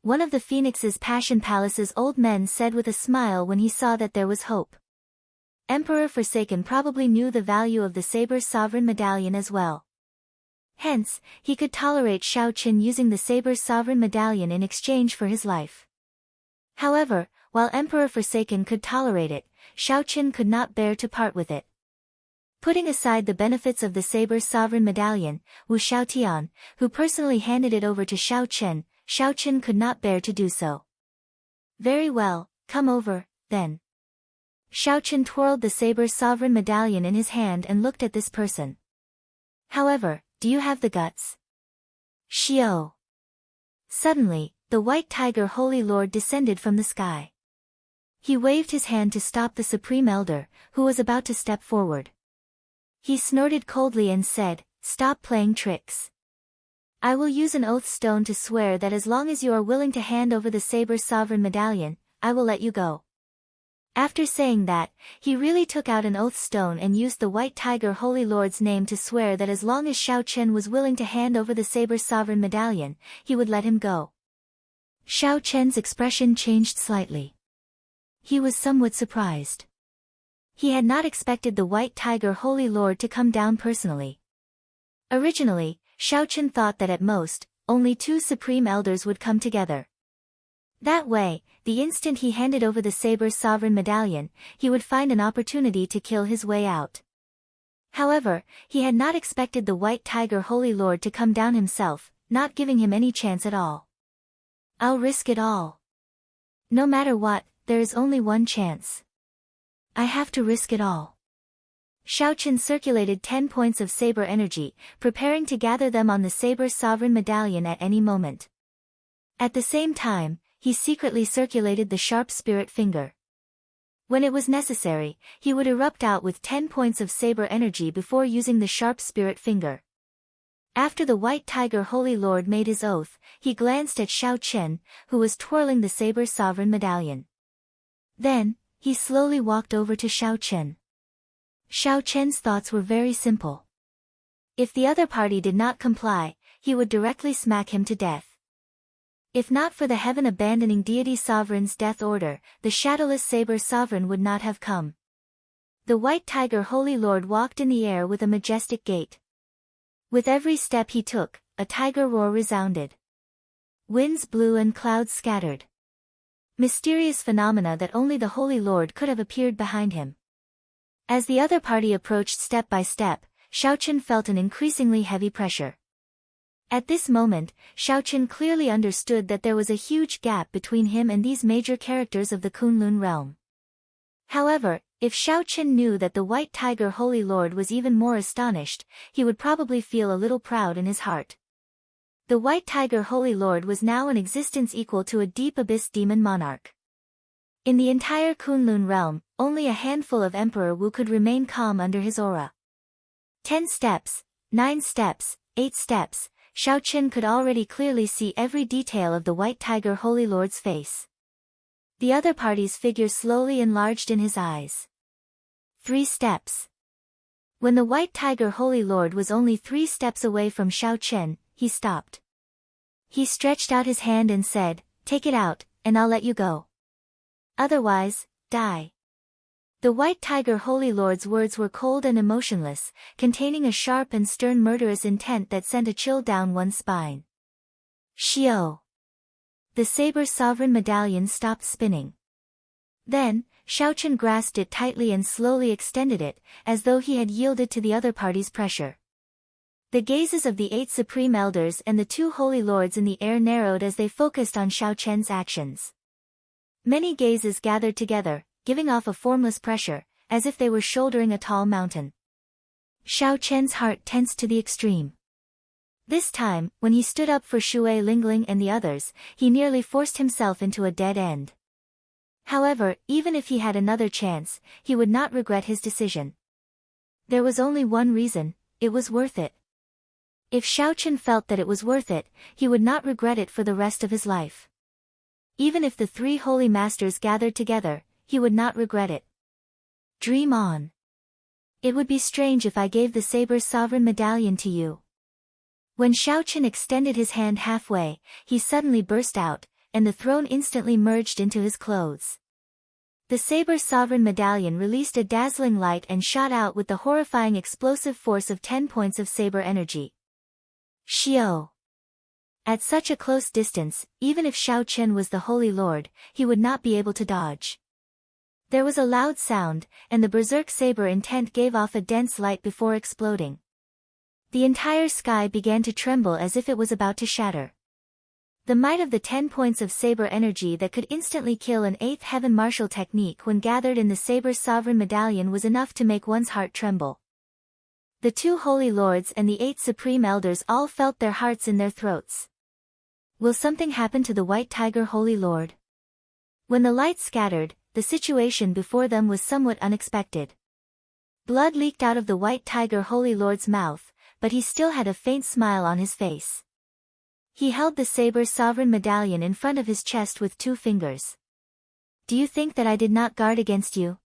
One of the Phoenix's Passion Palace's old men said with a smile when he saw that there was hope. Emperor Forsaken probably knew the value of the Saber Sovereign Medallion as well. Hence, he could tolerate Shao Qin using the Saber Sovereign Medallion in exchange for his life. However, while Emperor Forsaken could tolerate it, Shao Qin could not bear to part with it. Putting aside the benefits of the Saber Sovereign Medallion, Wu Xiaotian, who personally handed it over to Shao Qin, Xiao Chen could not bear to do so. Very well, come over, then. Xiao Chen twirled the saber sovereign medallion in his hand and looked at this person. However, do you have the guts? Xiao. Suddenly, the white tiger holy lord descended from the sky. He waved his hand to stop the supreme elder, who was about to step forward. He snorted coldly and said, "Stop playing tricks. I will use an oath stone to swear that as long as you are willing to hand over the saber sovereign medallion, I will let you go." After saying that, he really took out an oath stone and used the white tiger holy lord's name to swear that as long as Xiao Chen was willing to hand over the saber sovereign medallion, he would let him go. Xiao Chen's expression changed slightly. He was somewhat surprised. He had not expected the white tiger holy lord to come down personally. Originally, Xiao Chen thought that at most, only 2 supreme elders would come together. That way, the instant he handed over the saber sovereign medallion, he would find an opportunity to kill his way out. However, he had not expected the white tiger holy lord to come down himself, not giving him any chance at all. I'll risk it all. No matter what, there is only one chance. I have to risk it all. Xiao Chen circulated 10 points of saber energy, preparing to gather them on the saber sovereign medallion at any moment. At the same time, he secretly circulated the sharp spirit finger. When it was necessary, he would erupt out with 10 points of saber energy before using the sharp spirit finger. After the white tiger holy lord made his oath, he glanced at Xiao Chen, who was twirling the saber sovereign medallion. Then, he slowly walked over to Xiao Chen. Xiao Chen's thoughts were very simple. If the other party did not comply, he would directly smack him to death. If not for the heaven-abandoning deity sovereign's death order, the shadowless saber sovereign would not have come. The white tiger holy lord walked in the air with a majestic gait. With every step he took, a tiger roar resounded. Winds blew and clouds scattered. Mysterious phenomena that only the holy lord could have appeared behind him. As the other party approached step by step, Xiao Chen felt an increasingly heavy pressure. At this moment, Xiao Chen clearly understood that there was a huge gap between him and these major characters of the Kunlun realm. However, if Xiao Chen knew that the white tiger holy lord was even more astonished, he would probably feel a little proud in his heart. The white tiger holy lord was now an existence equal to a deep abyss demon monarch. In the entire Kunlun realm, only a handful of Emperor Wu could remain calm under his aura. 10 steps, 9 steps, 8 steps, Xiao Chen could already clearly see every detail of the white tiger holy lord's face. The other party's figure slowly enlarged in his eyes. 3 steps. When the white tiger holy lord was only 3 steps away from Xiao Chen, he stopped. He stretched out his hand and said, "Take it out, and I'll let you go. Otherwise, die." The white tiger holy lord's words were cold and emotionless, containing a sharp and stern murderous intent that sent a chill down one's spine. Xiao. The saber sovereign medallion stopped spinning. Then, Xiao Chen grasped it tightly and slowly extended it, as though he had yielded to the other party's pressure. The gazes of the 8 supreme elders and the 2 holy lords in the air narrowed as they focused on Xiao Chen's actions. Many gazes gathered together, giving off a formless pressure, as if they were shouldering a tall mountain. Xiao Chen's heart tensed to the extreme. This time, when he stood up for Shui Lingling and the others, he nearly forced himself into a dead end. However, even if he had another chance, he would not regret his decision. There was only one reason: it was worth it. If Xiao Chen felt that it was worth it, he would not regret it for the rest of his life. Even if the 3 holy masters gathered together, he would not regret it. Dream on. It would be strange if I gave the saber sovereign medallion to you. When Xiao Chen extended his hand halfway, he suddenly burst out, and the throne instantly merged into his clothes. The saber sovereign medallion released a dazzling light and shot out with the horrifying explosive force of 10 points of saber energy. Xiao. At such a close distance, even if Xiao Chen was the Holy Lord, he would not be able to dodge. There was a loud sound, and the berserk saber intent gave off a dense light before exploding. The entire sky began to tremble as if it was about to shatter. The might of the 10 points of saber energy that could instantly kill an 8th heaven martial technique when gathered in the saber's sovereign medallion was enough to make one's heart tremble. The 2 holy lords and the 8 supreme elders all felt their hearts in their throats. Will something happen to the white tiger holy lord? When the light scattered, the situation before them was somewhat unexpected. Blood leaked out of the white tiger holy lord's mouth, but he still had a faint smile on his face. He held the saber's sovereign medallion in front of his chest with 2 fingers. Do you think that I did not guard against you?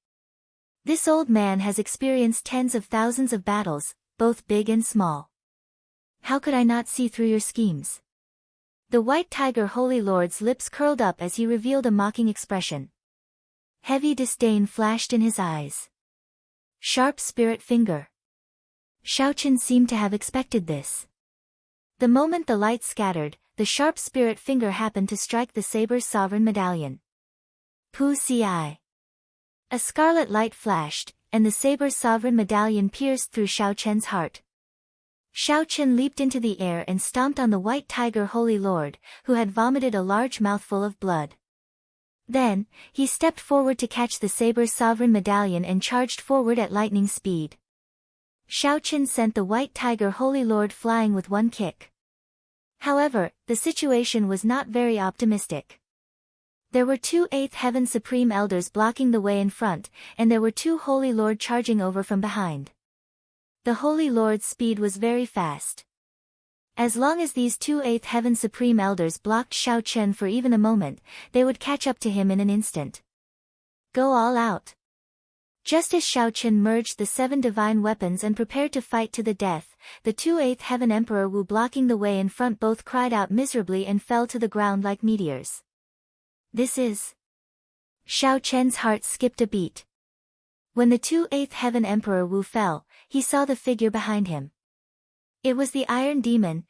This old man has experienced tens of thousands of battles, both big and small. How could I not see through your schemes? The white tiger holy lord's lips curled up as he revealed a mocking expression. Heavy disdain flashed in his eyes. Sharp spirit finger. Xiaochen seemed to have expected this. The moment the light scattered, the sharp spirit finger happened to strike the saber's sovereign medallion. Pu ci. A scarlet light flashed, and the saber's sovereign medallion pierced through Xiaochen's heart. Xiaochen leaped into the air and stomped on the white tiger holy lord, who had vomited a large mouthful of blood. Then, he stepped forward to catch the saber's sovereign medallion and charged forward at lightning speed. Xiaochen sent the white tiger holy lord flying with one kick. However, the situation was not very optimistic. There were 2 8th heaven supreme elders blocking the way in front, and there were 2 holy lord charging over from behind. The holy lord's speed was very fast. As long as these 2 8th heaven supreme elders blocked Xiaochen for even a moment, they would catch up to him in an instant. Go all out. Just as Xiaochen merged the 7 divine weapons and prepared to fight to the death, the 2 8th heaven emperor Wu blocking the way in front both cried out miserably and fell to the ground like meteors. This is... Xiaochen's heart skipped a beat. When the 2 8th heaven emperor Wu fell, he saw the figure behind him. It was the iron demon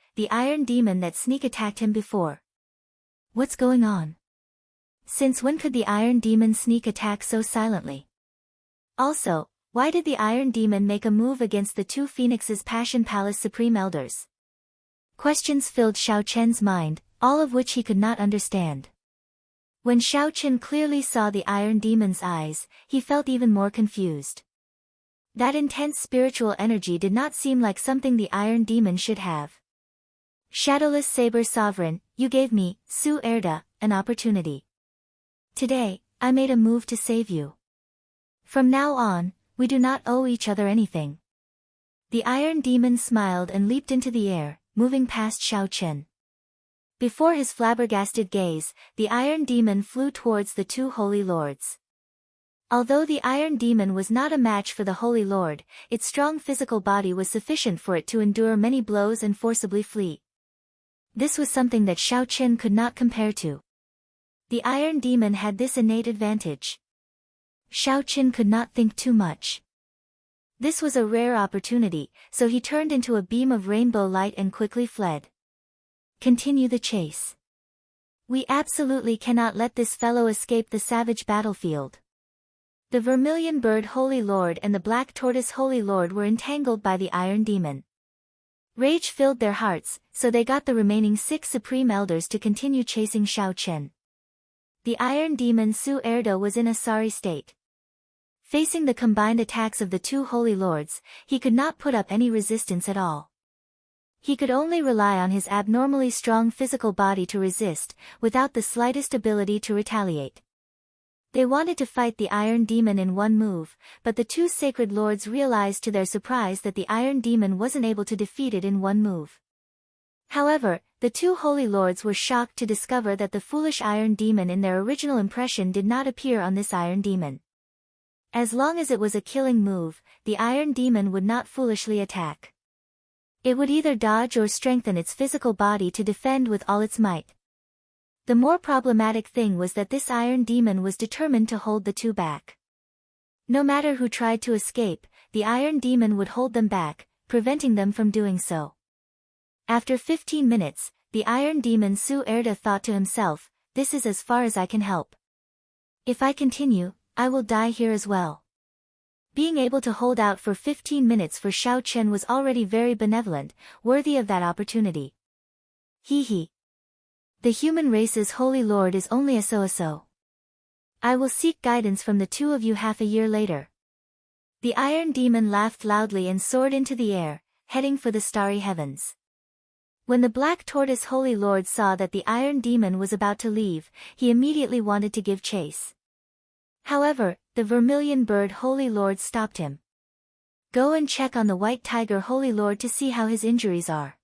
that sneak attacked him before. What's going on? Since when could the iron demon sneak attack so silently? Also, why did the iron demon make a move against the 2 Phoenix's Passion Palace Supreme Elders? Questions filled Xiaochen's mind, all of which he could not understand. When Xiaochen clearly saw the iron demon's eyes, he felt even more confused. That intense spiritual energy did not seem like something the iron demon should have. Shadowless Saber Sovereign, you gave me, Su Erda, an opportunity. Today, I made a move to save you. From now on, we do not owe each other anything. The iron demon smiled and leaped into the air, moving past Xiaochen. Before his flabbergasted gaze, the iron demon flew towards the 2 holy lords. Although the iron demon was not a match for the holy lord, its strong physical body was sufficient for it to endure many blows and forcibly flee. This was something that Xiaochen could not compare to. The iron demon had this innate advantage. Xiaochen could not think too much. This was a rare opportunity, so he turned into a beam of rainbow light and quickly fled. Continue the chase. We absolutely cannot let this fellow escape the savage battlefield. The Vermilion Bird Holy Lord and the Black Tortoise Holy Lord were entangled by the Iron Demon. Rage filled their hearts, so they got the remaining 6 Supreme Elders to continue chasing Xiaochen. The Iron Demon Su Erda was in a sorry state. Facing the combined attacks of the 2 Holy Lords, he could not put up any resistance at all. He could only rely on his abnormally strong physical body to resist, without the slightest ability to retaliate. They wanted to fight the Iron Demon in one move, but the 2 Sacred Lords realized to their surprise that the Iron Demon wasn't able to defeat it in one move. However, the 2 Holy Lords were shocked to discover that the foolish Iron Demon in their original impression did not appear on this Iron Demon. As long as it was a killing move, the Iron Demon would not foolishly attack. It would either dodge or strengthen its physical body to defend with all its might. The more problematic thing was that this Iron Demon was determined to hold the 2 back. No matter who tried to escape, the Iron Demon would hold them back, preventing them from doing so. After 15 minutes, the Iron Demon Su Erda thought to himself, this is as far as I can help. If I continue, I will die here as well. Being able to hold out for 15 minutes for Xiaochen was already very benevolent, worthy of that opportunity. Hee hee. The human race's holy lord is only a so-so. I will seek guidance from the two of you half a year later. The Iron Demon laughed loudly and soared into the air, heading for the starry heavens. When the Black Tortoise Holy Lord saw that the Iron Demon was about to leave, he immediately wanted to give chase. However, the Vermilion Bird Holy Lord stopped him. Go and check on the White Tiger Holy Lord to see how his injuries are.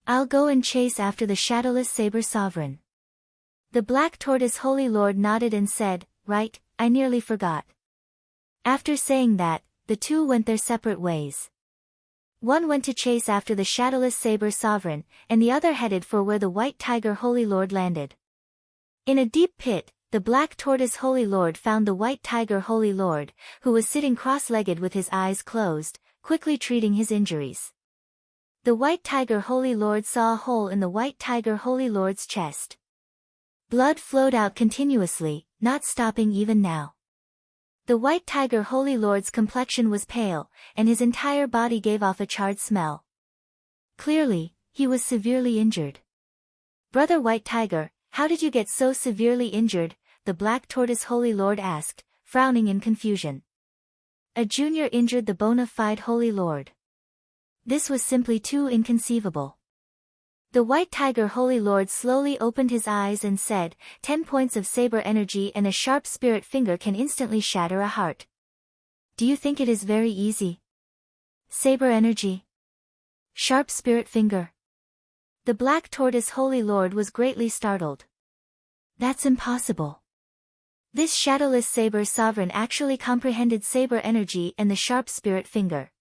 I'll go and chase after the Shadowless Saber Sovereign. The Black Tortoise Holy Lord nodded and said, Right, I nearly forgot. After saying that, the two went their separate ways. One went to chase after the Shadowless Saber Sovereign, and the other headed for where the White Tiger Holy Lord landed. In a deep pit, the Black Tortoise Holy Lord found the White Tiger Holy Lord, who was sitting cross-legged with his eyes closed, quickly treating his injuries. The White Tiger Holy Lord saw a hole in the White Tiger Holy Lord's chest. Blood flowed out continuously, not stopping even now. The White Tiger Holy Lord's complexion was pale, and his entire body gave off a charred smell. Clearly, he was severely injured. Brother White Tiger, how did you get so severely injured? The Black Tortoise Holy Lord asked, frowning in confusion. A junior injured the bona fide Holy Lord. This was simply too inconceivable. The White Tiger Holy Lord slowly opened his eyes and said, 10 points of saber energy and a sharp spirit finger can instantly shatter a heart. Do you think it is very easy? Saber energy. Sharp spirit finger. The Black Tortoise Holy Lord was greatly startled. That's impossible. This Shadowless Saber Sovereign actually comprehended saber energy and the sharp spirit finger.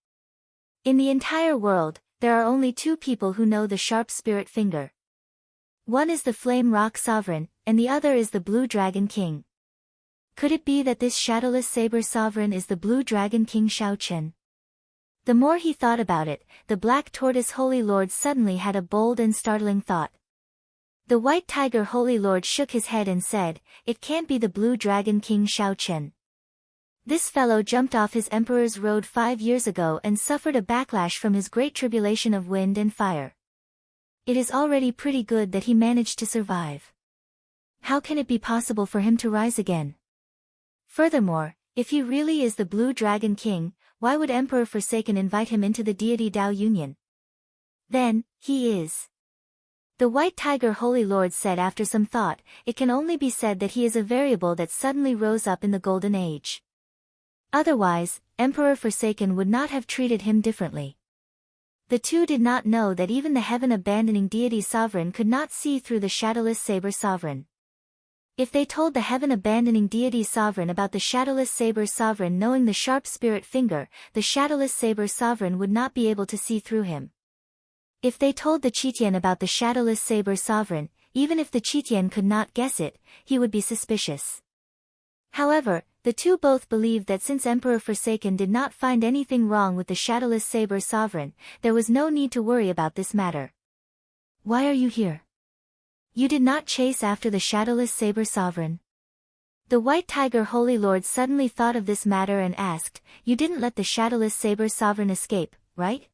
In the entire world, there are only two people who know the sharp spirit finger. One is the Flame Rock Sovereign, and the other is the Blue Dragon King. Could it be that this Shadowless Saber Sovereign is the Blue Dragon King Shao Chen? The more he thought about it, the Black Tortoise Holy Lord suddenly had a bold and startling thought. The White Tiger Holy Lord shook his head and said, It can't be the Blue Dragon King Shao Chen. This fellow jumped off his Emperor's Road 5 years ago and suffered a backlash from his great tribulation of wind and fire. It is already pretty good that he managed to survive. How can it be possible for him to rise again? Furthermore, if he really is the Blue Dragon King, why would Emperor Forsaken invite him into the deity Tao Union? Then, he is. The White Tiger Holy Lord said after some thought, it can only be said that he is a variable that suddenly rose up in the Golden Age. Otherwise, Emperor Forsaken would not have treated him differently. The two did not know that even the heaven-abandoning deity sovereign could not see through the Shadowless Saber Sovereign. If they told the heaven-abandoning deity sovereign about the Shadowless Saber Sovereign knowing the sharp spirit finger, the Shadowless Saber Sovereign would not be able to see through him. If they told the Chitian about the Shadowless Saber Sovereign, even if the Chitian could not guess it, he would be suspicious. However, the two both believed that since Emperor Forsaken did not find anything wrong with the Shadowless Saber Sovereign, there was no need to worry about this matter. Why are you here? You did not chase after the Shadowless Saber Sovereign. The White Tiger Holy Lord suddenly thought of this matter and asked, You didn't let the Shadowless Saber Sovereign escape, right?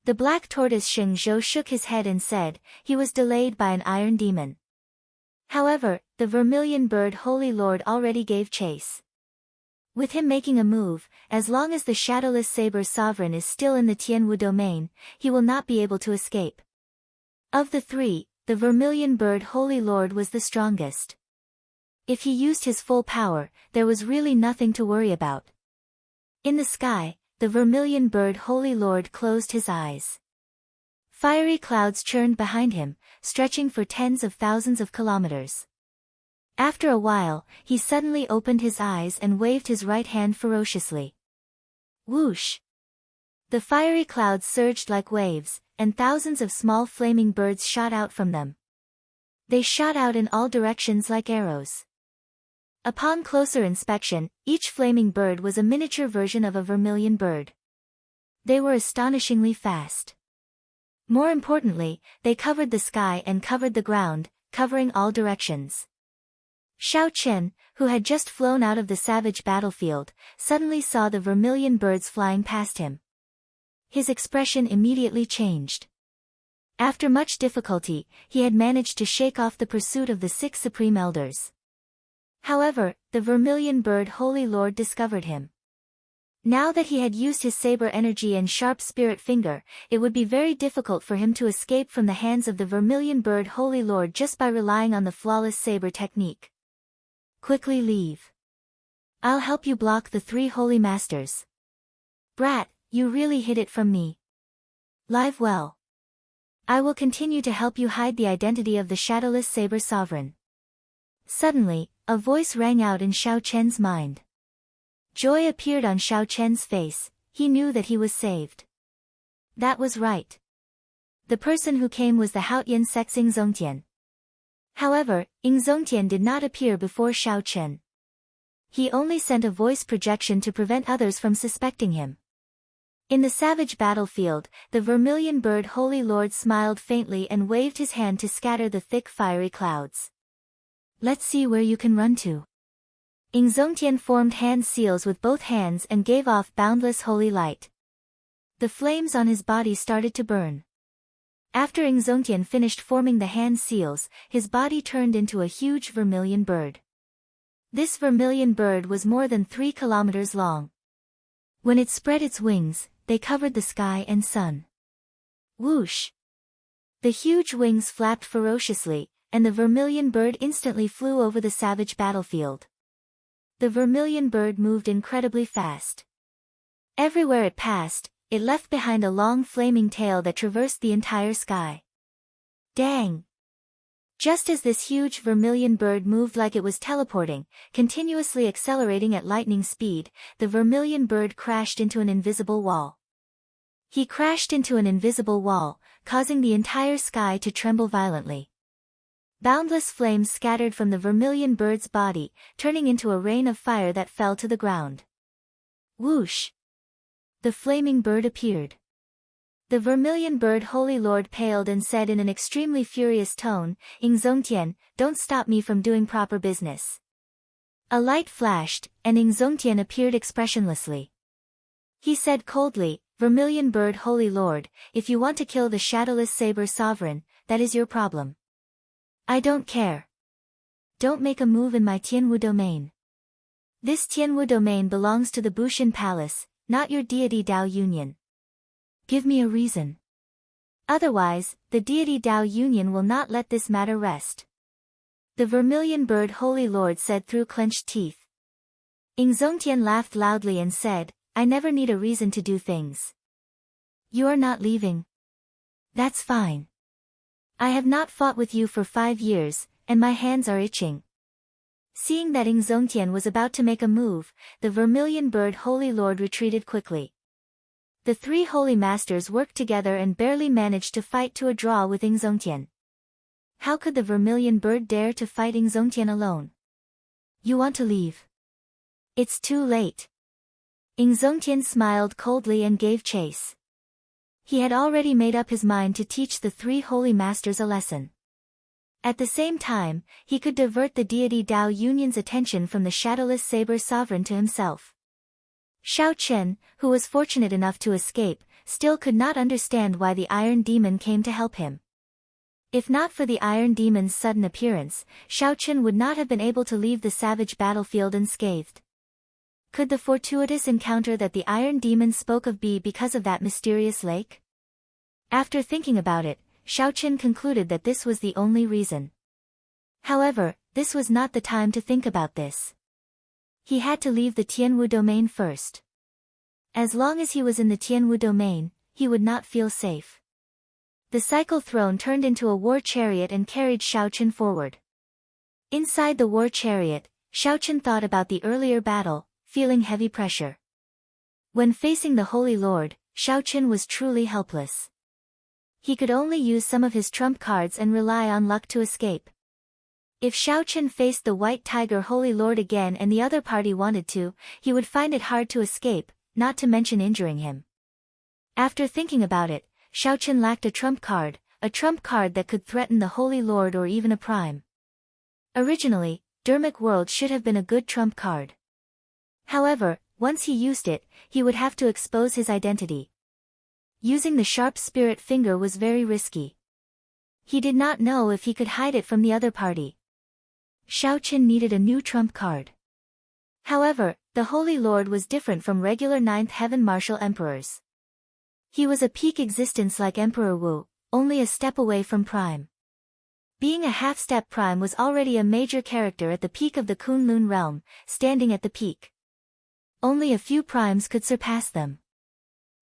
The Black Tortoise Sheng Zhou shook his head and said, he was delayed by an Iron Demon. However, the Vermilion Bird Holy Lord already gave chase. With him making a move, as long as the Shadowless Saber Sovereign is still in the Tianwu domain, he will not be able to escape. Of the three, the Vermilion Bird Holy Lord was the strongest. If he used his full power, there was really nothing to worry about. In the sky, the Vermilion Bird Holy Lord closed his eyes. Fiery clouds churned behind him, stretching for tens of thousands of kilometers. After a while, he suddenly opened his eyes and waved his right hand ferociously. Whoosh! The fiery clouds surged like waves, and thousands of small flaming birds shot out from them. They shot out in all directions like arrows. Upon closer inspection, each flaming bird was a miniature version of a vermilion bird. They were astonishingly fast. More importantly, they covered the sky and covered the ground, covering all directions. Shao Chen, who had just flown out of the savage battlefield, suddenly saw the vermilion birds flying past him. His expression immediately changed. After much difficulty, he had managed to shake off the pursuit of the 6 Supreme Elders. However, the Vermilion Bird Holy Lord discovered him. Now that he had used his saber energy and sharp spirit finger, it would be very difficult for him to escape from the hands of the Vermilion Bird Holy Lord just by relying on the flawless saber technique. Quickly leave. I'll help you block the 3 Holy Masters. Brat, you really hid it from me. Live well. I will continue to help you hide the identity of the Shadowless Saber Sovereign. Suddenly, a voice rang out in Xiao Chen's mind. Joy appeared on Xiao Chen's face. He knew that he was saved. That was right. The person who came was the Haotian sect's Ing Zongtian. However, Ing Zongtian did not appear before Xiao Chen. He only sent a voice projection to prevent others from suspecting him. In the savage battlefield, the Vermilion Bird Holy Lord smiled faintly and waved his hand to scatter the thick fiery clouds. Let's see where you can run to. Ing Zongtian formed hand seals with both hands and gave off boundless holy light. The flames on his body started to burn. After Ing Zongtian finished forming the hand seals, his body turned into a huge vermilion bird. This vermilion bird was more than 3 kilometers long. When it spread its wings, they covered the sky and sun. Whoosh! The huge wings flapped ferociously, and the vermilion bird instantly flew over the savage battlefield. The vermilion bird moved incredibly fast. Everywhere it passed, it left behind a long flaming tail that traversed the entire sky. Dang! Just as this huge vermilion bird moved like it was teleporting, continuously accelerating at lightning speed, the vermilion bird crashed into an invisible wall. He crashed into an invisible wall, causing the entire sky to tremble violently. Boundless flames scattered from the vermilion bird's body, turning into a rain of fire that fell to the ground. Whoosh! The flaming bird appeared. The Vermilion Bird Holy Lord paled and said in an extremely furious tone, Ing Zongtian, don't stop me from doing proper business. A light flashed, and Ing Zongtian appeared expressionlessly. He said coldly, Vermilion Bird Holy Lord, if you want to kill the Shadowless Saber Sovereign, that is your problem. I don't care. Don't make a move in my Tianwu domain. This Tianwu domain belongs to the Bushin Palace, not your deity Dao Union. Give me a reason. Otherwise, the deity Dao Union will not let this matter rest. The Vermilion Bird Holy Lord said through clenched teeth. Ing Zongtian laughed loudly and said, I never need a reason to do things. You are not leaving. That's fine. I have not fought with you for 5 years, and my hands are itching. Seeing that Ing Zongtian was about to make a move, the Vermilion Bird Holy Lord retreated quickly. The 3 Holy Masters worked together and barely managed to fight to a draw with Ing Zongtian. How could the Vermilion Bird dare to fight Ing Zongtian alone? You want to leave? It's too late. Ing Zongtian smiled coldly and gave chase. He had already made up his mind to teach the 3 Holy Masters a lesson. At the same time, he could divert the deity Dao Union's attention from the Shadowless Saber Sovereign to himself. Xiao Chen, who was fortunate enough to escape, still could not understand why the Iron Demon came to help him. If not for the Iron Demon's sudden appearance, Xiao Chen would not have been able to leave the savage battlefield unscathed. Could the fortuitous encounter that the Iron Demon spoke of be because of that mysterious lake? After thinking about it, Xiao Chen concluded that this was the only reason. However, this was not the time to think about this. He had to leave the Tianwu domain first. As long as he was in the Tianwu domain, he would not feel safe. The cycle throne turned into a war chariot and carried Xiao Chen forward. Inside the war chariot, Xiao Chen thought about the earlier battle, feeling heavy pressure. When facing the Holy Lord, Xiao Chen was truly helpless. He could only use some of his trump cards and rely on luck to escape. If Xiao Chen faced the White Tiger Holy Lord again and the other party wanted to, he would find it hard to escape, not to mention injuring him. After thinking about it, Xiao Chen lacked a trump card that could threaten the Holy Lord or even a prime. Originally, Dermic World should have been a good trump card. However, once he used it, he would have to expose his identity. Using the sharp spirit finger was very risky. He did not know if he could hide it from the other party. Xiaoqin needed a new trump card. However, the Holy Lord was different from regular Ninth Heaven Martial Emperors. He was a peak existence like Emperor Wu, only a step away from Prime. Being a half-step Prime was already a major character at the peak of the Kunlun realm, standing at the peak. Only a few Primes could surpass them.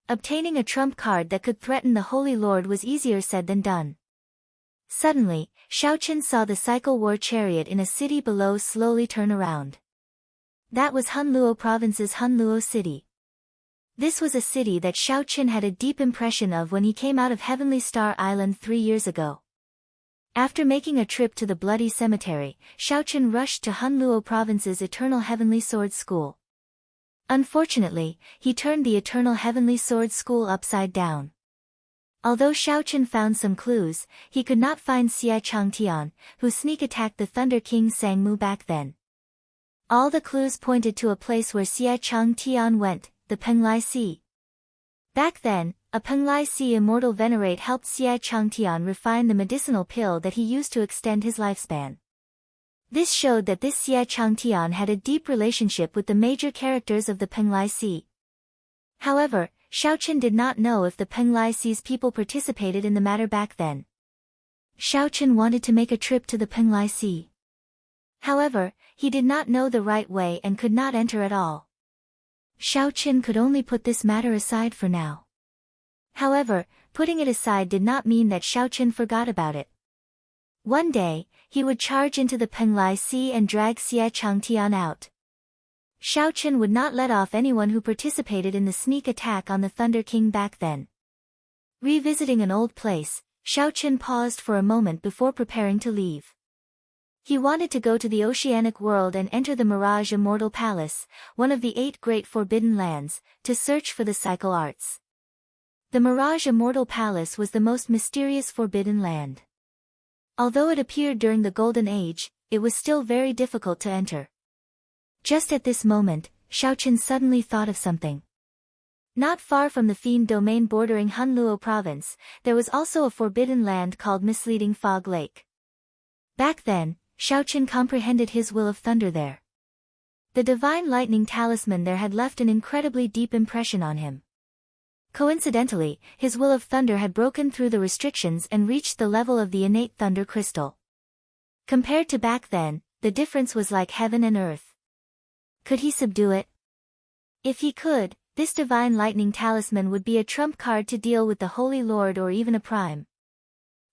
Obtaining a trump card that could threaten the Holy Lord was easier said than done. Suddenly, Xiaoqin saw the cycle war chariot in a city below slowly turn around. That was Hunluo Province's Hunluo city. This was a city that Xiaoqin had a deep impression of when he came out of Heavenly Star Island 3 years ago. After making a trip to the Bloody Cemetery, Xiaoqin rushed to Hunluo Province's Eternal Heavenly Sword School. Unfortunately, he turned the Eternal Heavenly Sword School upside down. Although Xiaoqin found some clues, he could not find Xie Changtian, who sneak attacked the Thunder King Sangmu back then. All the clues pointed to a place where Xie Changtian went, the Penglai Sea. Back then, a Penglai Sea Immortal Venerate helped Xie Changtian refine the medicinal pill that he used to extend his lifespan. This showed that this Xie Changtian had a deep relationship with the major characters of the Penglai Sea. However, Xiaoqin did not know if the Penglai Sea's people participated in the matter back then. Xiaoqin wanted to make a trip to the Penglai Sea. However, he did not know the right way and could not enter at all. Xiaoqin could only put this matter aside for now. However, putting it aside did not mean that Xiaoqin forgot about it. One day, he would charge into the Penglai Sea and drag Xie Changtian out. Xiaoqin would not let off anyone who participated in the sneak attack on the Thunder King back then. Revisiting an old place, Xiaoqin paused for a moment before preparing to leave. He wanted to go to the oceanic world and enter the Mirage Immortal Palace, one of the 8 great forbidden lands, to search for the cycle arts. The Mirage Immortal Palace was the most mysterious forbidden land. Although it appeared during the Golden Age, it was still very difficult to enter. Just at this moment, Xiaoqin suddenly thought of something. Not far from the Fiend domain bordering Hunluo province, there was also a forbidden land called Misleading Fog Lake. Back then, Xiaoqin comprehended his will of thunder there. The divine lightning talisman there had left an incredibly deep impression on him. Coincidentally, his will of thunder had broken through the restrictions and reached the level of the innate thunder crystal. Compared to back then, the difference was like heaven and earth. Could he subdue it? If he could, this divine lightning talisman would be a trump card to deal with the Holy Lord or even a prime.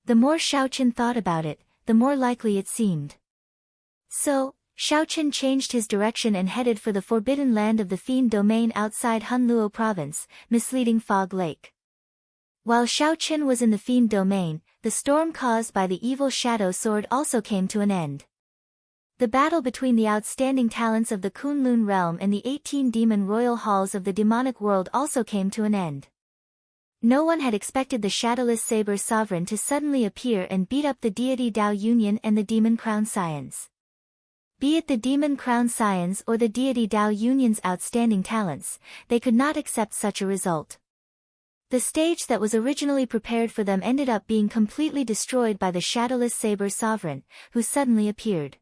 The more Xiaoqin thought about it, the more likely it seemed. So, Xiaoqin changed his direction and headed for the forbidden land of the Fiend domain outside Hunluo province, Misleading Fog Lake. While Xiaoqin was in the Fiend domain, the storm caused by the evil shadow sword also came to an end. The battle between the outstanding talents of the Kunlun realm and the 18 demon royal halls of the demonic world also came to an end. No one had expected the shadowless saber sovereign to suddenly appear and beat up the deity Dao Union and the demon crown scions. Be it the demon crown scions or the deity Dao Union's outstanding talents, they could not accept such a result. The stage that was originally prepared for them ended up being completely destroyed by the shadowless saber sovereign, who suddenly appeared.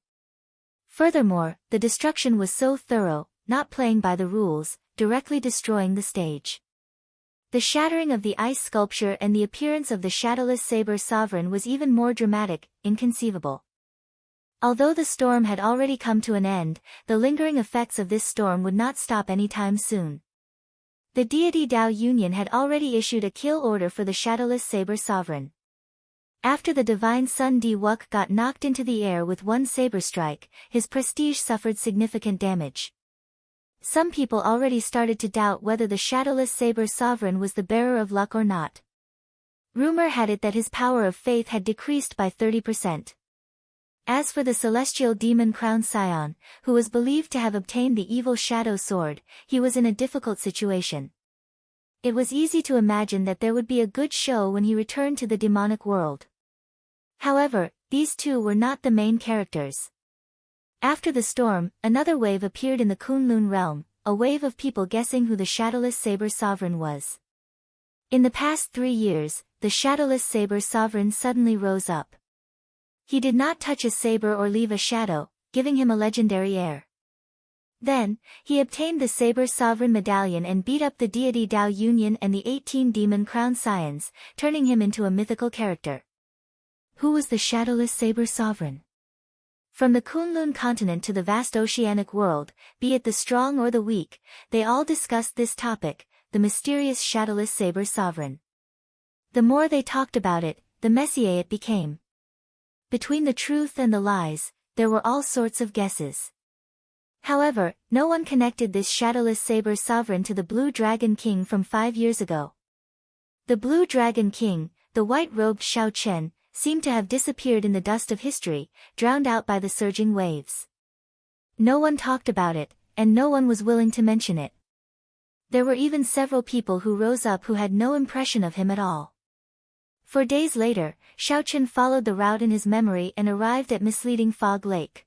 Furthermore, the destruction was so thorough, not playing by the rules, directly destroying the stage. The shattering of the ice sculpture and the appearance of the shadowless saber sovereign was even more dramatic, inconceivable. Although the storm had already come to an end, the lingering effects of this storm would not stop anytime soon. The deity Dao Union had already issued a kill order for the shadowless saber sovereign. After the divine Sun Di Wuk got knocked into the air with one saber strike, his prestige suffered significant damage. Some people already started to doubt whether the shadowless saber sovereign was the bearer of luck or not. Rumor had it that his power of faith had decreased by 30%. As for the celestial demon crown scion, who was believed to have obtained the evil shadow sword, he was in a difficult situation. It was easy to imagine that there would be a good show when he returned to the demonic world. However, these two were not the main characters. After the storm, another wave appeared in the Kunlun realm, a wave of people guessing who the shadowless saber sovereign was. In the past 3 years, the shadowless saber sovereign suddenly rose up. He did not touch a saber or leave a shadow, giving him a legendary air. Then, he obtained the Saber Sovereign Medallion and beat up the deity Dao Union and the 18 demon crown scions, turning him into a mythical character. Who was the shadowless Saber Sovereign? From the Kunlun continent to the vast oceanic world, be it the strong or the weak, they all discussed this topic, the mysterious shadowless Saber Sovereign. The more they talked about it, the messier it became. Between the truth and the lies, there were all sorts of guesses. However, no one connected this shadowless Saber Sovereign to the Blue Dragon King from 5 years ago. The Blue Dragon King, the white-robed Xiao Chen, seemed to have disappeared in the dust of history, drowned out by the surging waves. No one talked about it, and no one was willing to mention it. There were even several people who rose up who had no impression of him at all. For days later, Xiao Chen followed the route in his memory and arrived at Misleading Fog Lake.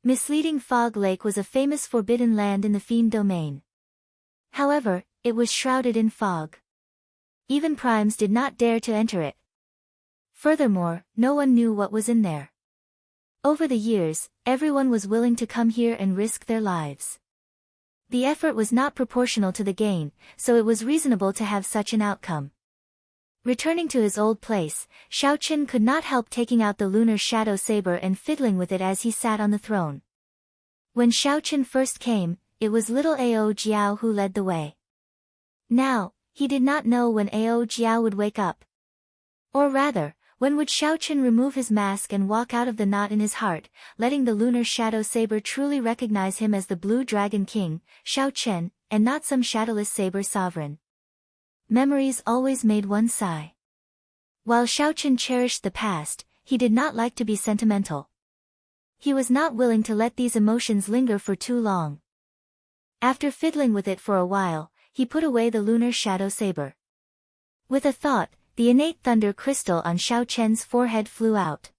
Misleading Fog Lake was a famous forbidden land in the Fiend domain. However, it was shrouded in fog. Even primes did not dare to enter it. Furthermore, no one knew what was in there. Over the years, everyone was willing to come here and risk their lives. The effort was not proportional to the gain, so it was reasonable to have such an outcome. Returning to his old place, Xiao Chen could not help taking out the lunar shadow saber and fiddling with it as he sat on the throne. When Xiao Chen first came, it was little Ao Jiao who led the way. Now, he did not know when Ao Jiao would wake up. Or rather, when would Xiao Chen remove his mask and walk out of the knot in his heart, letting the lunar shadow saber truly recognize him as the Blue Dragon King, Xiao Chen, and not some shadowless saber sovereign. Memories always made one sigh. While Xiao Chen cherished the past, he did not like to be sentimental. He was not willing to let these emotions linger for too long. After fiddling with it for a while, he put away the lunar shadow saber. With a thought, the innate thunder crystal on Xiao Chen's forehead flew out.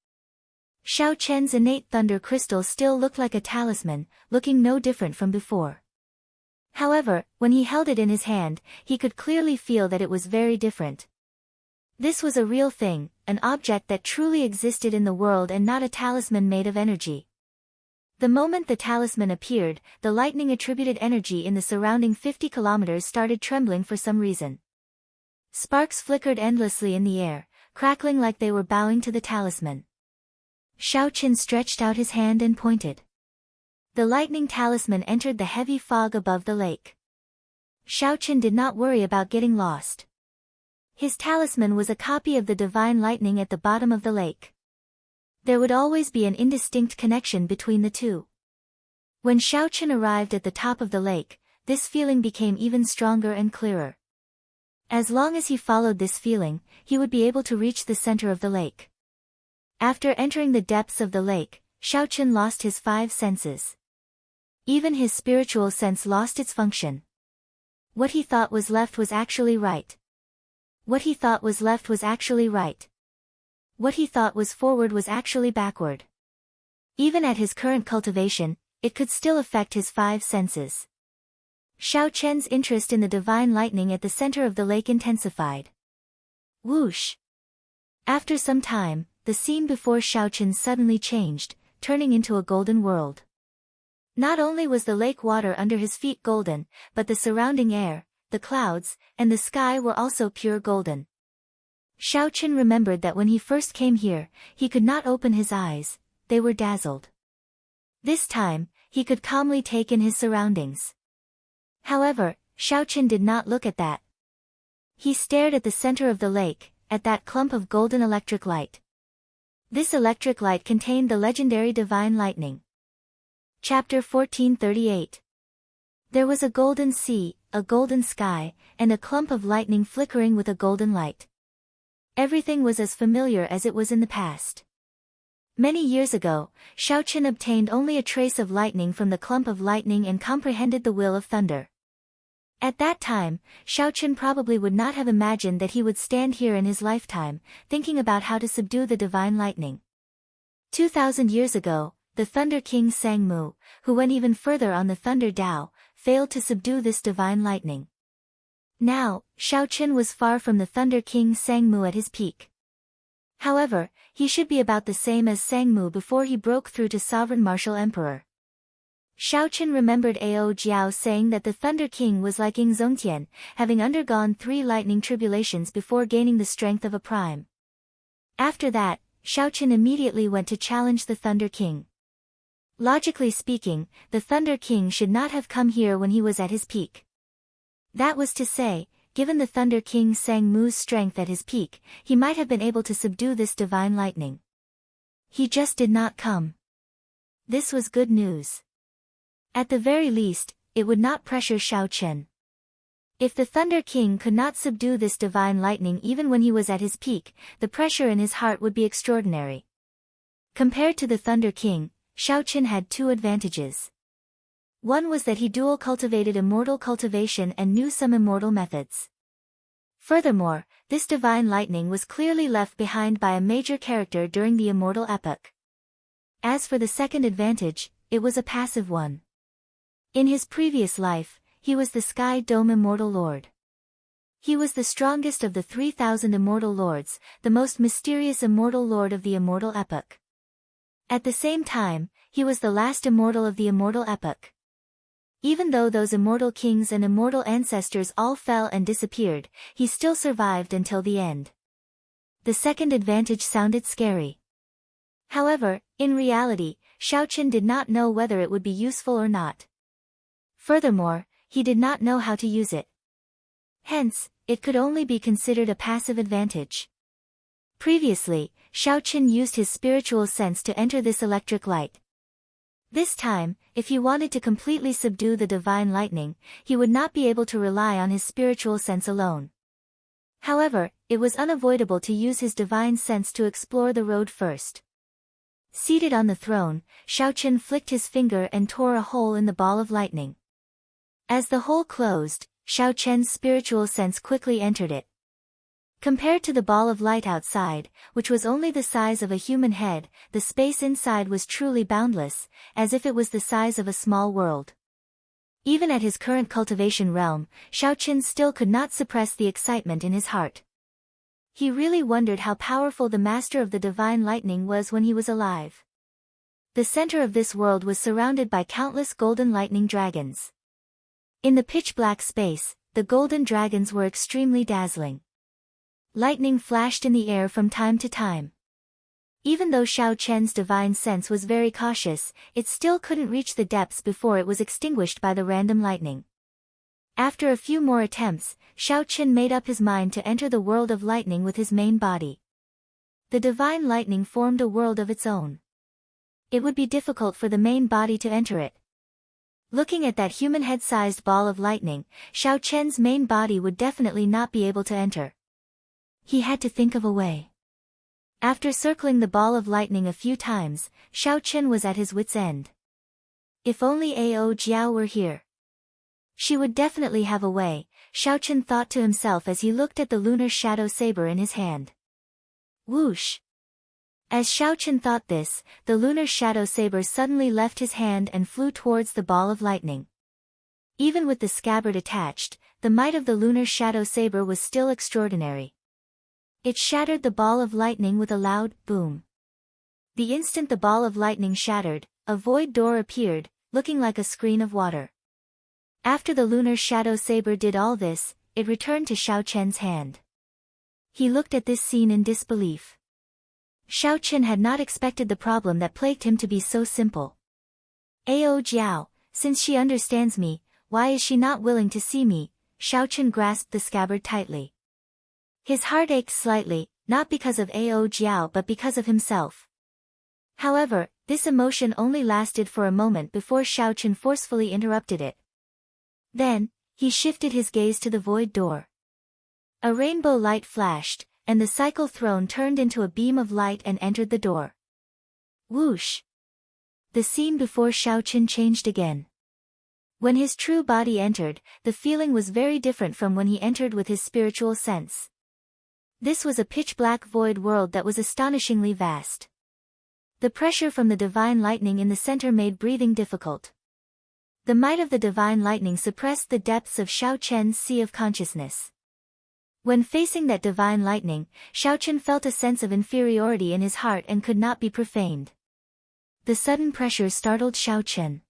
Xiao Chen's innate thunder crystal still looked like a talisman, looking no different from before. However, when he held it in his hand, he could clearly feel that it was very different. This was a real thing, an object that truly existed in the world and not a talisman made of energy. The moment the talisman appeared, the lightning attributed energy in the surrounding 50 kilometers started trembling for some reason. Sparks flickered endlessly in the air, crackling like they were bowing to the talisman. Xiao Chen stretched out his hand and pointed. The lightning talisman entered the heavy fog above the lake. Xiao Chen did not worry about getting lost. His talisman was a copy of the divine lightning at the bottom of the lake. There would always be an indistinct connection between the two. When Xiao Chen arrived at the top of the lake, this feeling became even stronger and clearer. As long as he followed this feeling, he would be able to reach the center of the lake. After entering the depths of the lake, Xiao Chen lost his 5 senses. Even his spiritual sense lost its function. What he thought was left was actually right. What he thought was left was actually right. What he thought was forward was actually backward. Even at his current cultivation, it could still affect his 5 senses. Xiao Chen's interest in the divine lightning at the center of the lake intensified. Whoosh! After some time, the scene before Xiao Chen suddenly changed, turning into a golden world. Not only was the lake water under his feet golden, but the surrounding air, the clouds, and the sky were also pure golden. Xiao Chen remembered that when he first came here, he could not open his eyes, they were dazzled. This time, he could calmly take in his surroundings. However, Xiao Chen did not look at that. He stared at the center of the lake, at that clump of golden electric light. This electric light contained the legendary divine lightning. Chapter 1438. There was a golden sea, a golden sky, and a clump of lightning flickering with a golden light. Everything was as familiar as it was in the past. Many years ago, Xiao Chen obtained only a trace of lightning from the clump of lightning and comprehended the will of thunder. At that time, Xiao Chen probably would not have imagined that he would stand here in his lifetime, thinking about how to subdue the divine lightning. 2,000 years ago, the Thunder King Sang Mu, who went even further on the Thunder Dao, failed to subdue this divine lightning. Now, Shao Chen was far from the Thunder King Sangmu at his peak. However, he should be about the same as Sangmu before he broke through to Sovereign Martial Emperor. Shao Chen remembered Ao Jiao saying that the Thunder King was like Ying Zongtian, having undergone 3 lightning tribulations before gaining the strength of a prime. After that, Shao Chen immediately went to challenge the Thunder King. Logically speaking, the Thunder King should not have come here when he was at his peak. That was to say, given the Thunder King Sangmu's strength at his peak, he might have been able to subdue this divine lightning. He just did not come. This was good news. At the very least, it would not pressure Shao Chen. If the Thunder King could not subdue this divine lightning even when he was at his peak, the pressure in his heart would be extraordinary. Compared to the Thunder King, Shao Chen had 2 advantages. One was that he dual cultivated immortal cultivation and knew some immortal methods. Furthermore, this divine lightning was clearly left behind by a major character during the immortal epoch. As for the second advantage, it was a passive one. In his previous life, he was the Sky Dome Immortal Lord. He was the strongest of the 3,000 immortal lords, the most mysterious immortal lord of the immortal epoch. At the same time, he was the last immortal of the immortal epoch. Even though those immortal kings and immortal ancestors all fell and disappeared, he still survived until the end. The second advantage sounded scary. However, in reality, Shao Chen did not know whether it would be useful or not. Furthermore, he did not know how to use it. Hence, it could only be considered a passive advantage. Previously, Shao Chen used his spiritual sense to enter this electric light. This time, if he wanted to completely subdue the divine lightning, he would not be able to rely on his spiritual sense alone. However, it was unavoidable to use his divine sense to explore the road first. Seated on the throne, Shao Chen flicked his finger and tore a hole in the ball of lightning. As the hole closed, Shao Chen's spiritual sense quickly entered it. Compared to the ball of light outside, which was only the size of a human head, the space inside was truly boundless, as if it was the size of a small world. Even at his current cultivation realm, Shao Chen still could not suppress the excitement in his heart. He really wondered how powerful the master of the divine lightning was when he was alive. The center of this world was surrounded by countless golden lightning dragons. In the pitch-black space, the golden dragons were extremely dazzling. Lightning flashed in the air from time to time. Even though Shao Chen's divine sense was very cautious, it still couldn't reach the depths before it was extinguished by the random lightning. After a few more attempts, Shao Chen made up his mind to enter the world of lightning with his main body. The divine lightning formed a world of its own. It would be difficult for the main body to enter it. Looking at that human head-sized ball of lightning, Shao Chen's main body would definitely not be able to enter. He had to think of a way. After circling the ball of lightning a few times, Shao Chen was at his wit's end. If only Ao Jiao were here. She would definitely have a way, Shao Chen thought to himself as he looked at the lunar shadow saber in his hand. Whoosh! As Shao Chen thought this, the lunar shadow saber suddenly left his hand and flew towards the ball of lightning. Even with the scabbard attached, the might of the lunar shadow saber was still extraordinary. It shattered the ball of lightning with a loud boom. The instant the ball of lightning shattered, a void door appeared, looking like a screen of water. After the lunar shadow saber did all this, it returned to Shao Chen's hand. He looked at this scene in disbelief. Shao Chen had not expected the problem that plagued him to be so simple. Ao Jiao, since she understands me, why is she not willing to see me? Shao Chen grasped the scabbard tightly. His heart ached slightly, not because of Ao Jiao but because of himself. However, this emotion only lasted for a moment before Shao Chen forcefully interrupted it. Then, he shifted his gaze to the void door. A rainbow light flashed, and the cycle throne turned into a beam of light and entered the door. Whoosh! The scene before Shao Chen changed again. When his true body entered, the feeling was very different from when he entered with his spiritual sense. This was a pitch-black void world that was astonishingly vast. The pressure from the divine lightning in the center made breathing difficult. The might of the divine lightning suppressed the depths of Xiao Chen's sea of consciousness. When facing that divine lightning, Xiao Chen felt a sense of inferiority in his heart and could not be profaned. The sudden pressure startled Xiao Chen.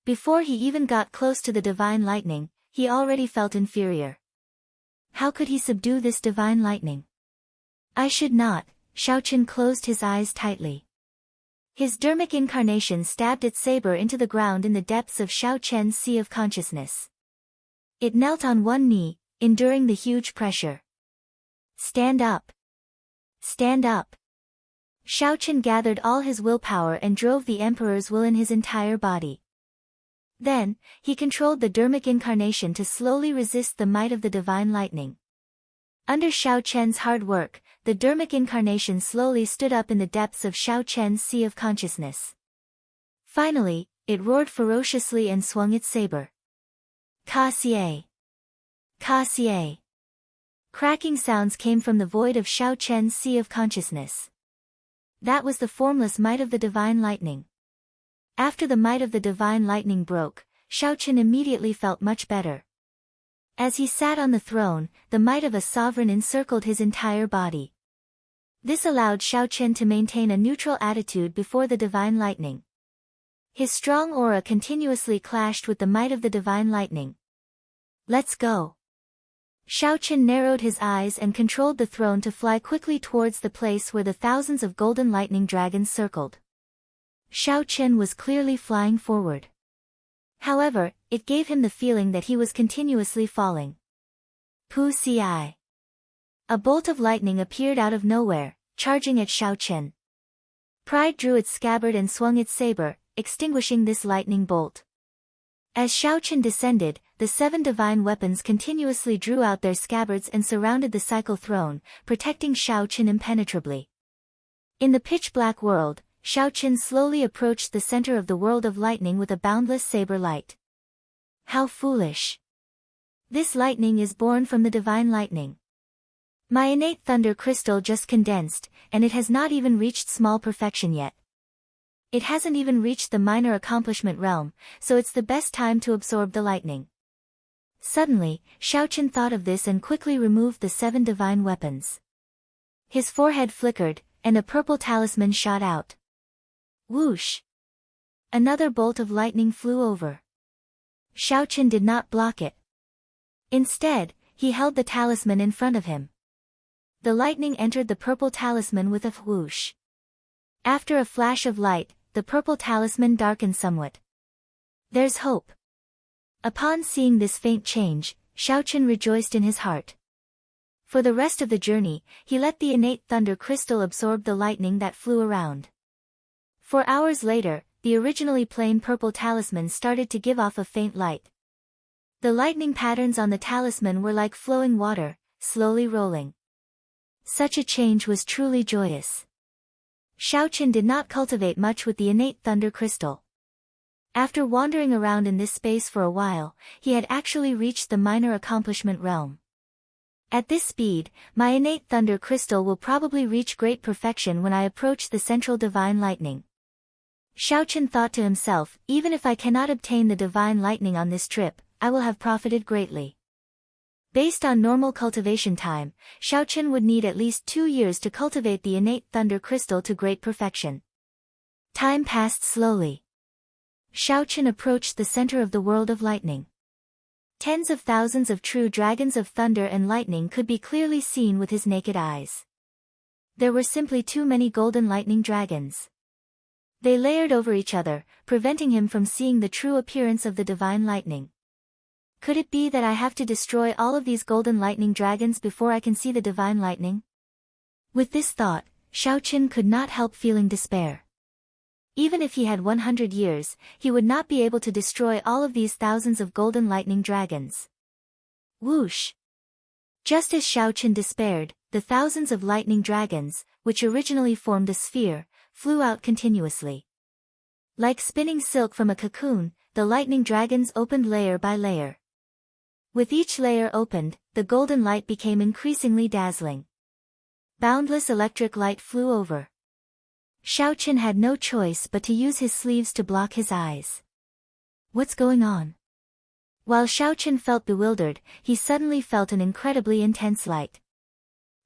Before he even got close to the divine lightning, he already felt inferior. How could he subdue this divine lightning? I should not. Xiao Chen closed his eyes tightly. His dermic incarnation stabbed its saber into the ground in the depths of Xiao Chen's sea of consciousness. It knelt on one knee, enduring the huge pressure. Stand up! Stand up! Xiao Chen gathered all his willpower and drove the emperor's will in his entire body. Then, he controlled the dermic incarnation to slowly resist the might of the divine lightning. Under Xiao Chen's hard work, the dermic incarnation slowly stood up in the depths of Xiao Chen's sea of consciousness. Finally, it roared ferociously and swung its saber. Ka-xie! Ka-xie! Cracking sounds came from the void of Xiao Chen's sea of consciousness. That was the formless might of the divine lightning. After the might of the divine lightning broke, Xiao Chen immediately felt much better. As he sat on the throne, the might of a sovereign encircled his entire body. This allowed Xiao Chen to maintain a neutral attitude before the divine lightning. His strong aura continuously clashed with the might of the divine lightning. Let's go! Xiao Chen narrowed his eyes and controlled the throne to fly quickly towards the place where the thousands of golden lightning dragons circled. Xiao Chen was clearly flying forward. However, it gave him the feeling that he was continuously falling. Pu-ci. A bolt of lightning appeared out of nowhere, charging at Xiao Chen. Pride drew its scabbard and swung its saber, extinguishing this lightning bolt. As Xiao Chen descended, the 7 divine weapons continuously drew out their scabbards and surrounded the cycle throne, protecting Xiao Chen impenetrably. In the pitch-black world, Xiao Chen slowly approached the center of the world of lightning with a boundless saber light. How foolish! This lightning is born from the divine lightning. My innate thunder crystal just condensed, and it has not even reached small perfection yet. It hasn't even reached the minor accomplishment realm, so it's the best time to absorb the lightning. Suddenly, Xiao Chen thought of this and quickly removed the 7 divine weapons. His forehead flickered, and a purple talisman shot out. Whoosh! Another bolt of lightning flew over. Xiao Chen did not block it. Instead, he held the talisman in front of him. The lightning entered the purple talisman with a whoosh. After a flash of light, the purple talisman darkened somewhat. There's hope. Upon seeing this faint change, Xiao Chen rejoiced in his heart. For the rest of the journey, he let the innate thunder crystal absorb the lightning that flew around. 4 hours later, the originally plain purple talisman started to give off a faint light. The lightning patterns on the talisman were like flowing water, slowly rolling. Such a change was truly joyous. Xiao Chen did not cultivate much with the innate thunder crystal. After wandering around in this space for a while, he had actually reached the minor accomplishment realm. At this speed, my innate thunder crystal will probably reach great perfection when I approach the central divine lightning. Xiao Chen thought to himself, even if I cannot obtain the divine lightning on this trip, I will have profited greatly. Based on normal cultivation time, Xiao Chen would need at least 2 years to cultivate the innate thunder crystal to great perfection. Time passed slowly. Xiao Chen approached the center of the world of lightning. Tens of thousands of true dragons of thunder and lightning could be clearly seen with his naked eyes. There were simply too many golden lightning dragons. They layered over each other, preventing him from seeing the true appearance of the divine lightning. Could it be that I have to destroy all of these golden lightning dragons before I can see the divine lightning? With this thought, Xiao Chen could not help feeling despair. Even if he had 100 years, he would not be able to destroy all of these thousands of golden lightning dragons. Whoosh! Just as Xiao Chen despaired, the thousands of lightning dragons, which originally formed a sphere, flew out continuously. Like spinning silk from a cocoon, the lightning dragons opened layer by layer. With each layer opened, the golden light became increasingly dazzling. Boundless electric light flew over. Xiao Chen had no choice but to use his sleeves to block his eyes. What's going on? While Xiaochen felt bewildered, he suddenly felt an incredibly intense light.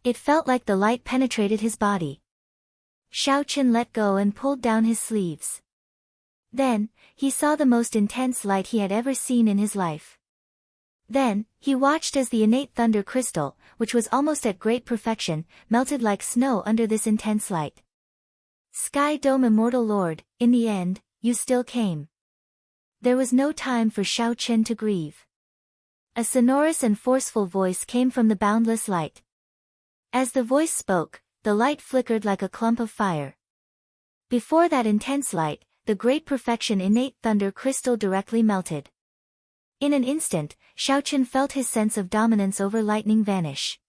It felt like the light penetrated his body. Xiaochen let go and pulled down his sleeves. Then, he saw the most intense light he had ever seen in his life. Then, he watched as the innate thunder crystal, which was almost at great perfection, melted like snow under this intense light. Sky Dome Immortal Lord, in the end, you still came. There was no time for Xiaochen to grieve. A sonorous and forceful voice came from the boundless light. As the voice spoke, the light flickered like a clump of fire. Before that intense light, the great perfection innate thunder crystal directly melted. In an instant, Xiaochen felt his sense of dominance over lightning vanish.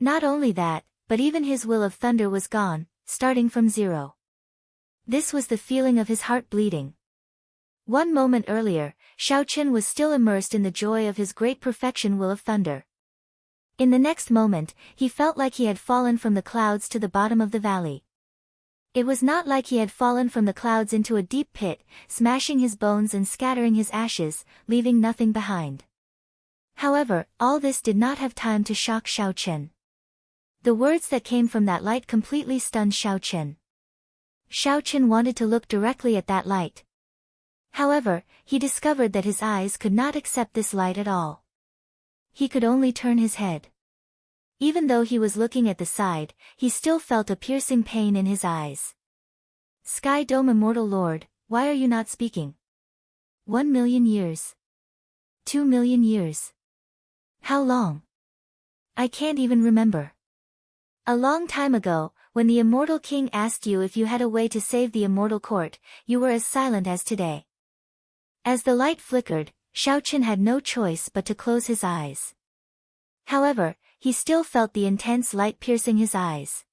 Not only that, but even his will of thunder was gone, starting from zero. This was the feeling of his heart bleeding. One moment earlier, Xiaochen was still immersed in the joy of his great perfection will of thunder. In the next moment, he felt like he had fallen from the clouds to the bottom of the valley. It was not like he had fallen from the clouds into a deep pit, smashing his bones and scattering his ashes, leaving nothing behind. However, all this did not have time to shock Xiaochen. The words that came from that light completely stunned Xiaochen. Xiaochen wanted to look directly at that light. However, he discovered that his eyes could not accept this light at all. He could only turn his head. Even though he was looking at the side, he still felt a piercing pain in his eyes. Sky Dome Immortal Lord, why are you not speaking? 1 million years. 2 million years. How long? I can't even remember. A long time ago, when the Immortal King asked you if you had a way to save the Immortal Court, you were as silent as today. As the light flickered, Xiaochen had no choice but to close his eyes. However, he still felt the intense light piercing his eyes.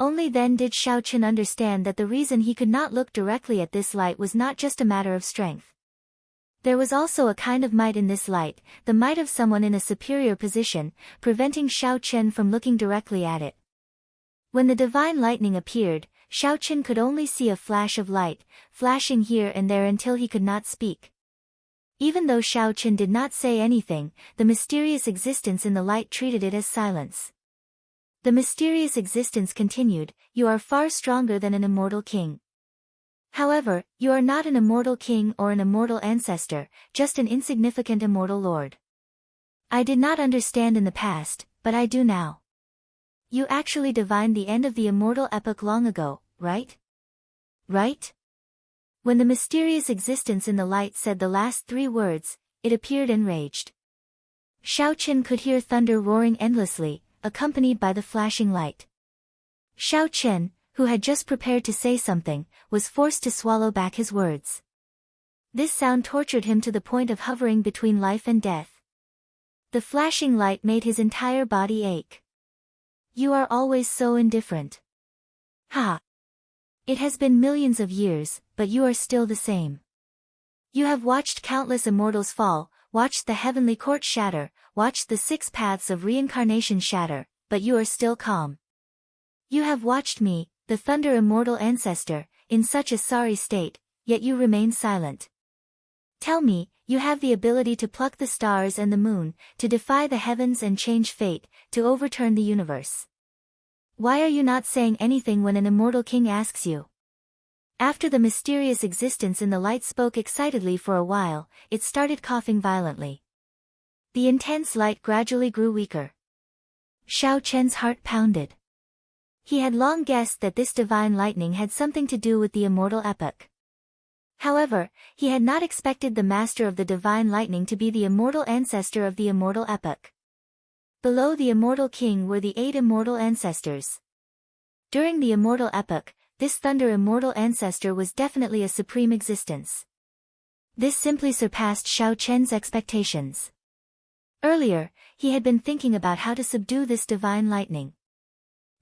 Only then did Xiaochen understand that the reason he could not look directly at this light was not just a matter of strength. There was also a kind of might in this light, the might of someone in a superior position, preventing Xiaochen from looking directly at it. When the divine lightning appeared, Xiaochen could only see a flash of light, flashing here and there until he could not speak. Even though Xiaochen did not say anything, the mysterious existence in the light treated it as silence. The mysterious existence continued, you are far stronger than an immortal king. However, you are not an immortal king or an immortal ancestor, just an insignificant immortal lord. I did not understand in the past, but I do now. You actually divined the end of the immortal epoch long ago, right? Right? When the mysterious existence in the light said the last 3 words, it appeared enraged. Xiaochen could hear thunder roaring endlessly, accompanied by the flashing light. Xiaochen, who had just prepared to say something, was forced to swallow back his words. This sound tortured him to the point of hovering between life and death. The flashing light made his entire body ache. You are always so indifferent. Ha! It has been millions of years, but you are still the same. You have watched countless immortals fall, watched the heavenly court shatter, watched the 6 paths of reincarnation shatter, but you are still calm. You have watched me, the thunder immortal ancestor, in such a sorry state, yet you remain silent. Tell me, you have the ability to pluck the stars and the moon, to defy the heavens and change fate, to overturn the universe. Why are you not saying anything when an immortal king asks you? After the mysterious existence in the light spoke excitedly for a while, it started coughing violently. The intense light gradually grew weaker. Xiaochen's heart pounded. He had long guessed that this divine lightning had something to do with the immortal epoch. However, he had not expected the master of the divine lightning to be the immortal ancestor of the immortal epoch. Below the immortal king were the 8 immortal ancestors. During the immortal epoch, this thunder immortal ancestor was definitely a supreme existence. This simply surpassed Xiaochen's expectations. Earlier, he had been thinking about how to subdue this divine lightning.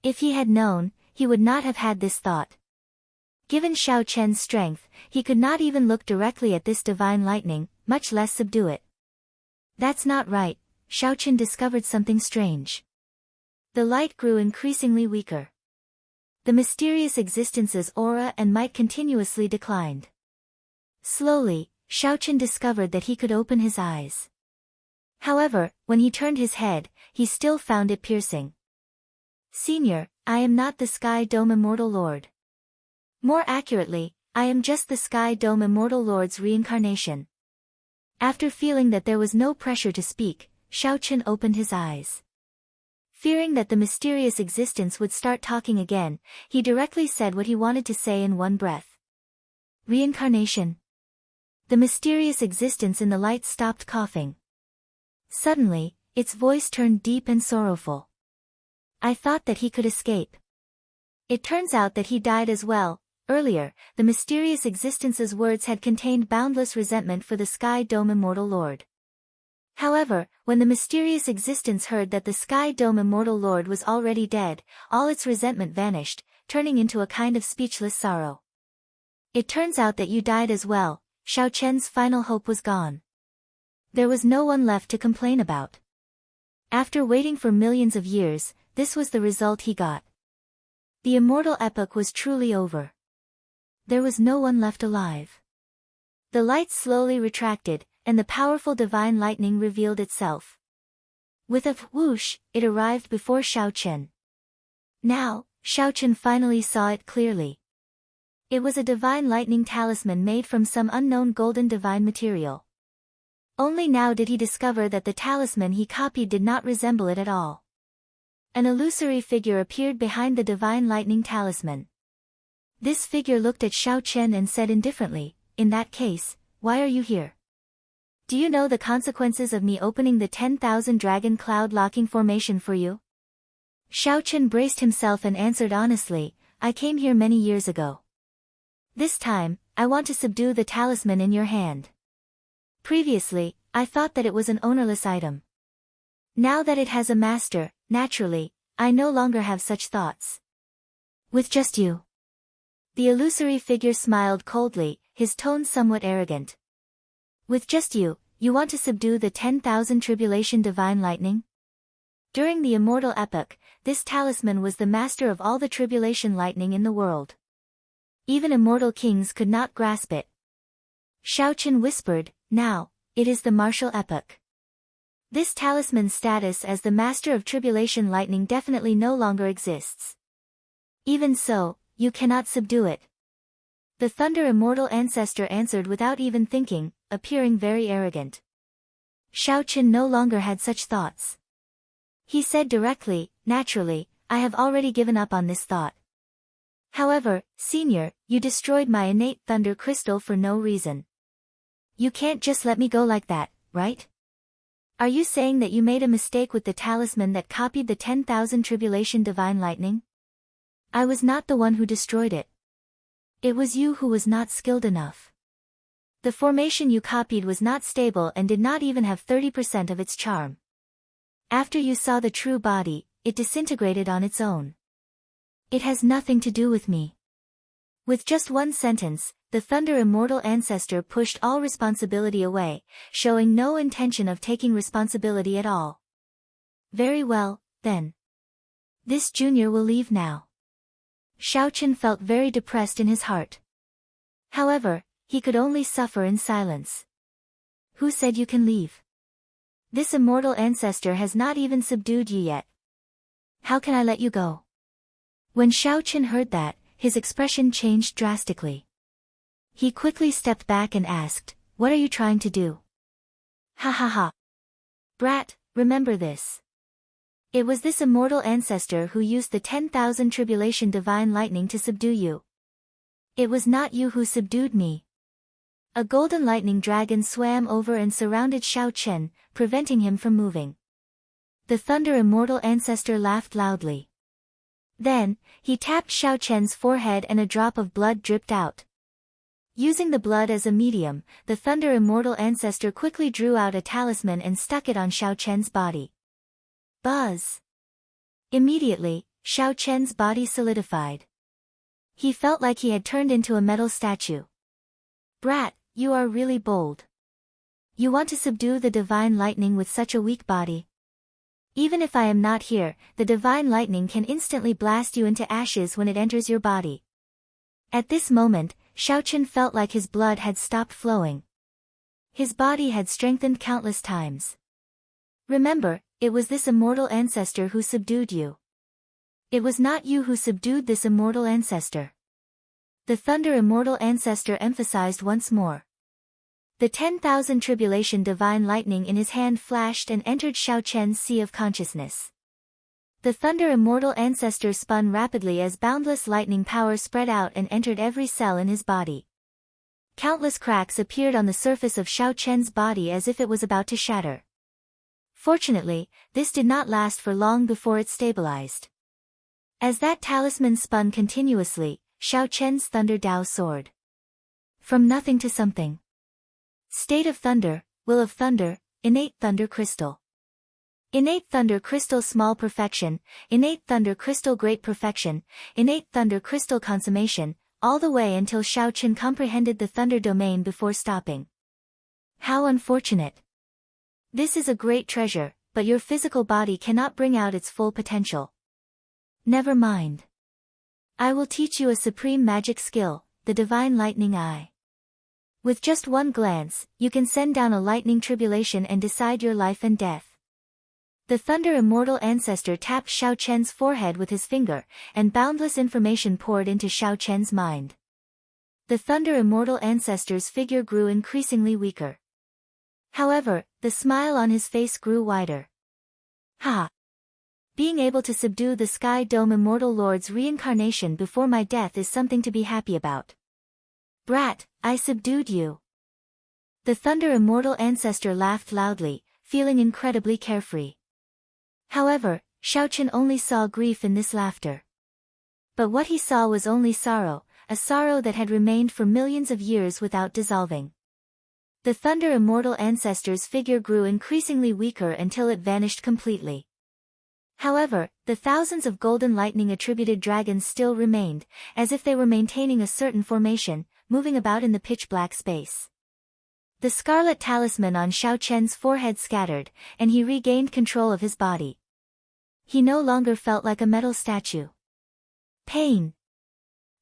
If he had known, he would not have had this thought. Given Xiaochen's strength, he could not even look directly at this divine lightning, much less subdue it. That's not right. Xiaochen discovered something strange. The light grew increasingly weaker. The mysterious existence's aura and might continuously declined. Slowly, Xiaochen discovered that he could open his eyes. However, when he turned his head, he still found it piercing. Senior, I am not the Sky Dome Immortal Lord. More accurately, I am just the Sky Dome Immortal Lord's reincarnation. After feeling that there was no pressure to speak, Xiaochen opened his eyes. Fearing that the mysterious existence would start talking again, he directly said what he wanted to say in one breath. Reincarnation. The mysterious existence in the light stopped coughing. Suddenly, its voice turned deep and sorrowful. I thought that he could escape. It turns out that he died as well. Earlier, the mysterious existence's words had contained boundless resentment for the Sky Dome Immortal Lord. However, when the mysterious existence heard that the Sky Dome Immortal Lord was already dead, all its resentment vanished, turning into a kind of speechless sorrow. It turns out that you died as well. Xiaochen's final hope was gone. There was no one left to complain about. After waiting for millions of years, this was the result he got. The immortal epoch was truly over. There was no one left alive. The light slowly retracted, and the powerful divine lightning revealed itself. With a whoosh, it arrived before Xiaochen. Now, Xiaochen finally saw it clearly. It was a divine lightning talisman made from some unknown golden divine material. Only now did he discover that the talisman he copied did not resemble it at all. An illusory figure appeared behind the divine lightning talisman. This figure looked at Xiaochen and said indifferently, "In that case, why are you here? Do you know the consequences of me opening the 10,000 dragon cloud locking formation for you?" Xiaochen braced himself and answered honestly, "I came here many years ago. This time, I want to subdue the talisman in your hand. Previously, I thought that it was an ownerless item. Now that it has a master, naturally, I no longer have such thoughts. With just you." The illusory figure smiled coldly, his tone somewhat arrogant. "With just you, you want to subdue the 10,000 tribulation divine lightning?" During the immortal epoch, this talisman was the master of all the tribulation lightning in the world. Even immortal kings could not grasp it. Xiaochen whispered, "Now, it is the martial epoch. This talisman's status as the master of tribulation lightning definitely no longer exists. Even so, you cannot subdue it." The Thunder Immortal Ancestor answered without even thinking, appearing very arrogant. Xiaochen no longer had such thoughts. He said directly, "Naturally, I have already given up on this thought. However, Senior, you destroyed my innate thunder crystal for no reason. You can't just let me go like that, right? Are you saying that you made a mistake with the talisman that copied the 10,000 tribulation divine lightning? I was not the one who destroyed it. It was you who was not skilled enough. The formation you copied was not stable and did not even have 30% of its charm. After you saw the true body, it disintegrated on its own. It has nothing to do with me." With just one sentence, the Thunder Immortal Ancestor pushed all responsibility away, showing no intention of taking responsibility at all. "Very well, then. This junior will leave now." Xiaochen felt very depressed in his heart. However, he could only suffer in silence. "Who said you can leave? This immortal ancestor has not even subdued you yet. How can I let you go?" When Xiaochen heard that, his expression changed drastically. He quickly stepped back and asked, "What are you trying to do?" "Ha ha ha. Brat, remember this. It was this immortal ancestor who used the 10,000 tribulation divine lightning to subdue you. It was not you who subdued me." A golden lightning dragon swam over and surrounded Xiaochen, preventing him from moving. The Thunder Immortal Ancestor laughed loudly. Then, he tapped Xiaochen's forehead and a drop of blood dripped out. Using the blood as a medium, the Thunder Immortal Ancestor quickly drew out a talisman and stuck it on Xiaochen's body. Buzz! Immediately, Xiaochen's body solidified. He felt like he had turned into a metal statue. "Brat, you are really bold. You want to subdue the divine lightning with such a weak body? Even if I am not here, the divine lightning can instantly blast you into ashes when it enters your body." At this moment, Xiaochen felt like his blood had stopped flowing. His body had strengthened countless times. Remember, it was this immortal ancestor who subdued you. It was not you who subdued this immortal ancestor. The thunder immortal ancestor emphasized once more. The 10,000 tribulation divine lightning in his hand flashed and entered Xiao Chen's sea of consciousness. The thunder immortal ancestor spun rapidly as boundless lightning power spread out and entered every cell in his body. Countless cracks appeared on the surface of Xiao Chen's body as if it was about to shatter. Fortunately, this did not last for long before it stabilized. As that talisman spun continuously, Xiao Chen's thunder Dao soared. From nothing to something. State of thunder, will of thunder, innate thunder crystal. Innate thunder crystal small perfection, innate thunder crystal great perfection, innate thunder crystal consummation, all the way until Xiao Chen comprehended the thunder domain before stopping. How unfortunate. This is a great treasure, but your physical body cannot bring out its full potential. Never mind. I will teach you a supreme magic skill, the divine lightning eye. With just one glance, you can send down a lightning tribulation and decide your life and death. The thunder immortal ancestor tapped Xiao Chen's forehead with his finger, and boundless information poured into Xiao Chen's mind. The thunder immortal ancestor's figure grew increasingly weaker. However, the smile on his face grew wider. Ha! Being able to subdue the Sky Dome Immortal Lord's reincarnation before my death is something to be happy about. Brat, I subdued you. The Thunder Immortal Ancestor laughed loudly, feeling incredibly carefree. However, Xiao Chen only saw grief in this laughter. But what he saw was only sorrow, a sorrow that had remained for millions of years without dissolving. The Thunder Immortal Ancestor's figure grew increasingly weaker until it vanished completely. However, the thousands of golden lightning-attributed dragons still remained, as if they were maintaining a certain formation, moving about in the pitch-black space. The scarlet talisman on Xiao Chen's forehead scattered, and he regained control of his body. He no longer felt like a metal statue. Pain.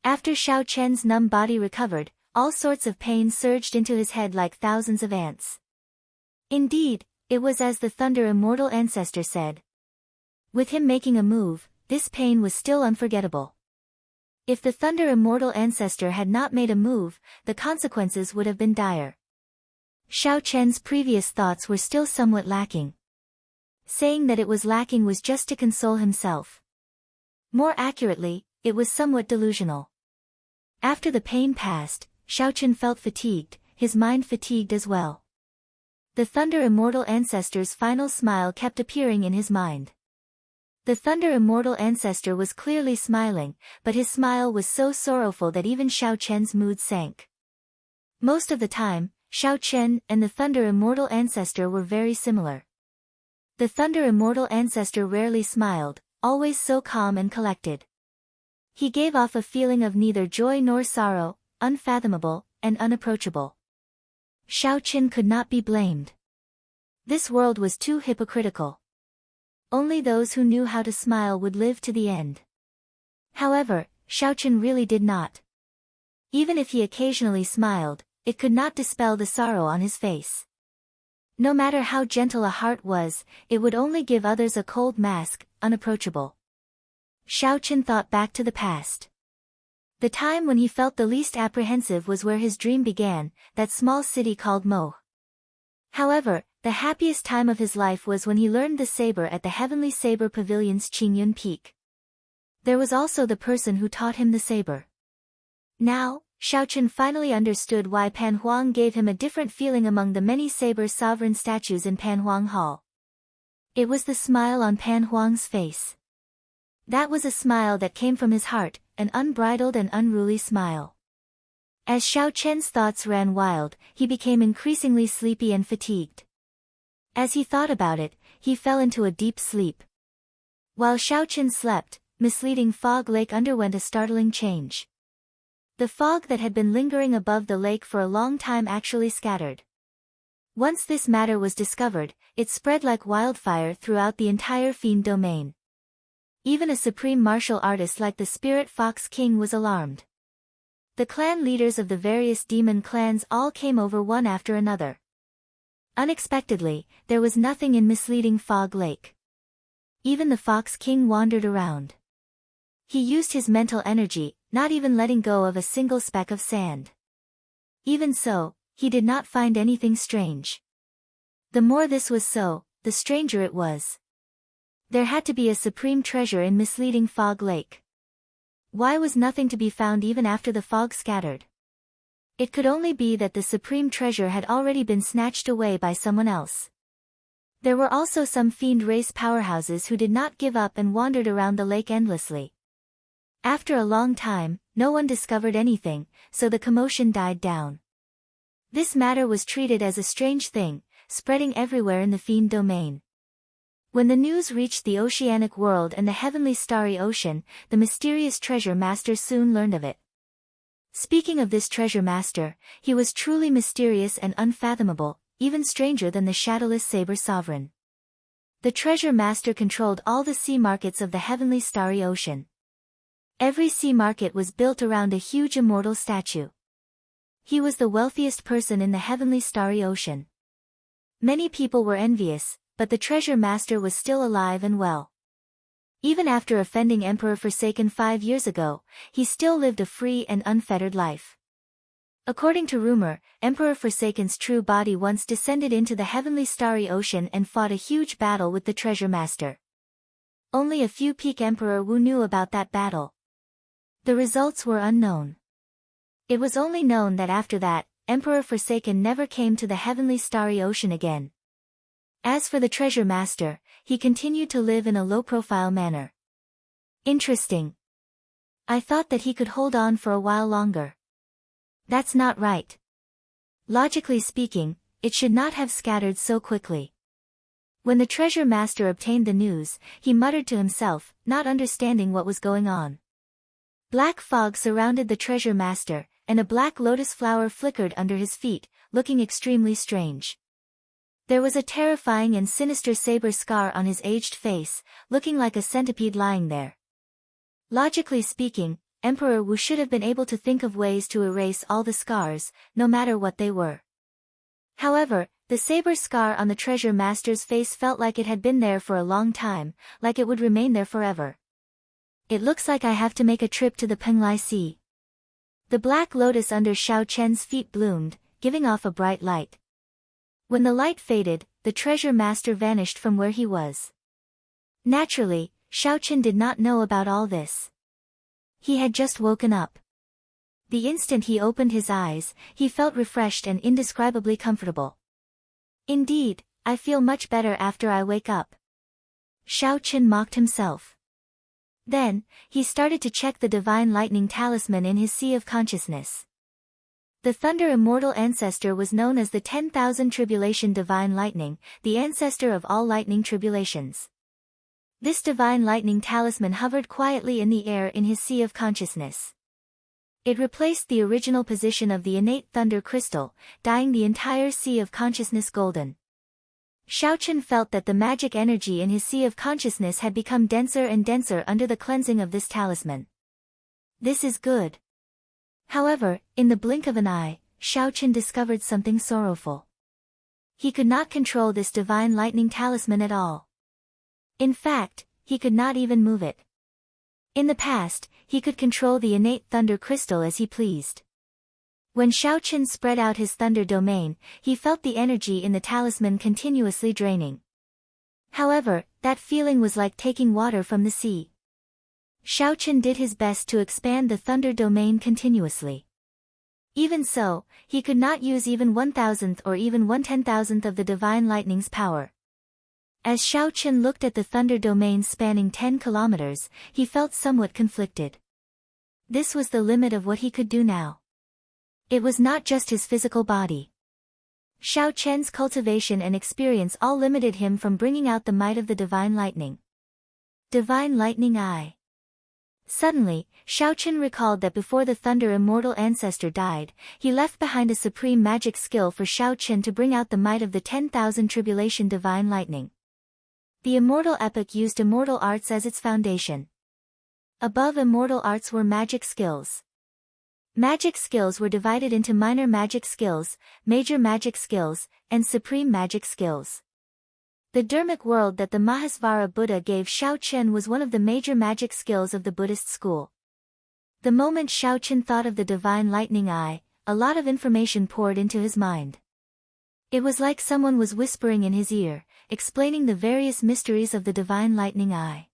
After Xiao Chen's numb body recovered, all sorts of pain surged into his head like thousands of ants. Indeed, it was as the Thunder Immortal Ancestor said. With him making a move, this pain was still unforgettable. If the Thunder Immortal Ancestor had not made a move, the consequences would have been dire. Xiao Chen's previous thoughts were still somewhat lacking. Saying that it was lacking was just to console himself. More accurately, it was somewhat delusional. After the pain passed, Xiao Chen felt fatigued, his mind fatigued as well. The Thunder Immortal Ancestor's final smile kept appearing in his mind. The Thunder Immortal Ancestor was clearly smiling, but his smile was so sorrowful that even Xiao Chen's mood sank. Most of the time, Xiao Chen and the Thunder Immortal Ancestor were very similar. The Thunder Immortal Ancestor rarely smiled, always so calm and collected. He gave off a feeling of neither joy nor sorrow, unfathomable, and unapproachable. Xiao Chen could not be blamed. This world was too hypocritical. Only those who knew how to smile would live to the end. However, Xiao Chen really did not. Even if he occasionally smiled, it could not dispel the sorrow on his face. No matter how gentle a heart was, it would only give others a cold mask, unapproachable. Xiao Chen thought back to the past. The time when he felt the least apprehensive was where his dream began, that small city called Mo. However, the happiest time of his life was when he learned the saber at the Heavenly Saber Pavilion's Qingyun Peak. There was also the person who taught him the saber. Now, Xiao Chen finally understood why Pan Huang gave him a different feeling among the many saber sovereign statues in Pan Huang Hall. It was the smile on Pan Huang's face. That was a smile that came from his heart, an unbridled and unruly smile. As Xiao Chen's thoughts ran wild, he became increasingly sleepy and fatigued. As he thought about it, he fell into a deep sleep. While Xiao Chen slept, misleading fog lake underwent a startling change. The fog that had been lingering above the lake for a long time actually scattered. Once this matter was discovered, it spread like wildfire throughout the entire Fiend domain. Even a supreme martial artist like the Spirit Fox King was alarmed. The clan leaders of the various demon clans all came over one after another. Unexpectedly, there was nothing in misleading Fog Lake. Even the Fox King wandered around. He used his mental energy, not even letting go of a single speck of sand. Even so, he did not find anything strange. The more this was so, the stranger it was. There had to be a supreme treasure in misleading Fog Lake. Why was nothing to be found even after the fog scattered? It could only be that the supreme treasure had already been snatched away by someone else. There were also some fiend race powerhouses who did not give up and wandered around the lake endlessly. After a long time, no one discovered anything, so the commotion died down. This matter was treated as a strange thing, spreading everywhere in the fiend domain. When the news reached the oceanic world and the heavenly starry ocean, the mysterious treasure master soon learned of it. Speaking of this treasure master, he was truly mysterious and unfathomable, even stranger than the shadowless saber sovereign. The treasure master controlled all the sea markets of the heavenly starry ocean. Every sea market was built around a huge immortal statue. He was the wealthiest person in the heavenly starry ocean. Many people were envious, but the treasure master was still alive and well. Even after offending Emperor Forsaken 5 years ago, he still lived a free and unfettered life. According to rumor, Emperor Forsaken's true body once descended into the heavenly starry ocean and fought a huge battle with the treasure master. Only a few peak Emperor Wu knew about that battle. The results were unknown. It was only known that after that, Emperor Forsaken never came to the heavenly starry ocean again. As for the treasure master, he continued to live in a low-profile manner. Interesting. I thought that he could hold on for a while longer. That's not right. Logically speaking, it should not have scattered so quickly. When the treasure master obtained the news, he muttered to himself, not understanding what was going on. Black fog surrounded the treasure master, and a black lotus flower flickered under his feet, looking extremely strange. There was a terrifying and sinister saber scar on his aged face, looking like a centipede lying there. Logically speaking, Emperor Wu should have been able to think of ways to erase all the scars, no matter what they were. However, the saber scar on the treasure master's face felt like it had been there for a long time, like it would remain there forever. It looks like I have to make a trip to the Penglai Sea. The black lotus under Xiao Chen's feet bloomed, giving off a bright light. When the light faded, the treasure master vanished from where he was. Naturally, Xiao Chen did not know about all this. He had just woken up. The instant he opened his eyes, he felt refreshed and indescribably comfortable. Indeed, I feel much better after I wake up. Xiao Chen mocked himself. Then, he started to check the divine lightning talisman in his sea of consciousness. The Thunder Immortal Ancestor was known as the 10,000 Tribulation Divine Lightning, the ancestor of all lightning tribulations. This divine lightning talisman hovered quietly in the air in his sea of consciousness. It replaced the original position of the innate thunder crystal, dyeing the entire sea of consciousness golden. Xiao Chen felt that the magic energy in his sea of consciousness had become denser and denser under the cleansing of this talisman. This is good. However, in the blink of an eye, Xiao Chen discovered something sorrowful. He could not control this divine lightning talisman at all. In fact, he could not even move it. In the past, he could control the innate thunder crystal as he pleased. When Xiao Chen spread out his thunder domain, he felt the energy in the talisman continuously draining. However, that feeling was like taking water from the sea. Xiao Chen did his best to expand the thunder domain continuously. Even so, he could not use even 1,000th or even 1/10,000th of the divine lightning's power. As Xiao Chen looked at the thunder domain spanning 10 kilometers, he felt somewhat conflicted. This was the limit of what he could do now. It was not just his physical body. Xiao Chen's cultivation and experience all limited him from bringing out the might of the divine lightning. Divine Lightning Eye. Suddenly, Xiao Chen recalled that before the Thunder Immortal Ancestor died, he left behind a supreme magic skill for Xiao Chen to bring out the might of the 10,000 Tribulation Divine Lightning. The Immortal Epic used immortal arts as its foundation. Above immortal arts were magic skills. Magic skills were divided into minor magic skills, major magic skills, and supreme magic skills. The Dharmic world that the Mahasvara Buddha gave Xiaoqian was one of the major magic skills of the Buddhist school. The moment Xiaoqian thought of the divine lightning eye, a lot of information poured into his mind. It was like someone was whispering in his ear, explaining the various mysteries of the divine lightning eye.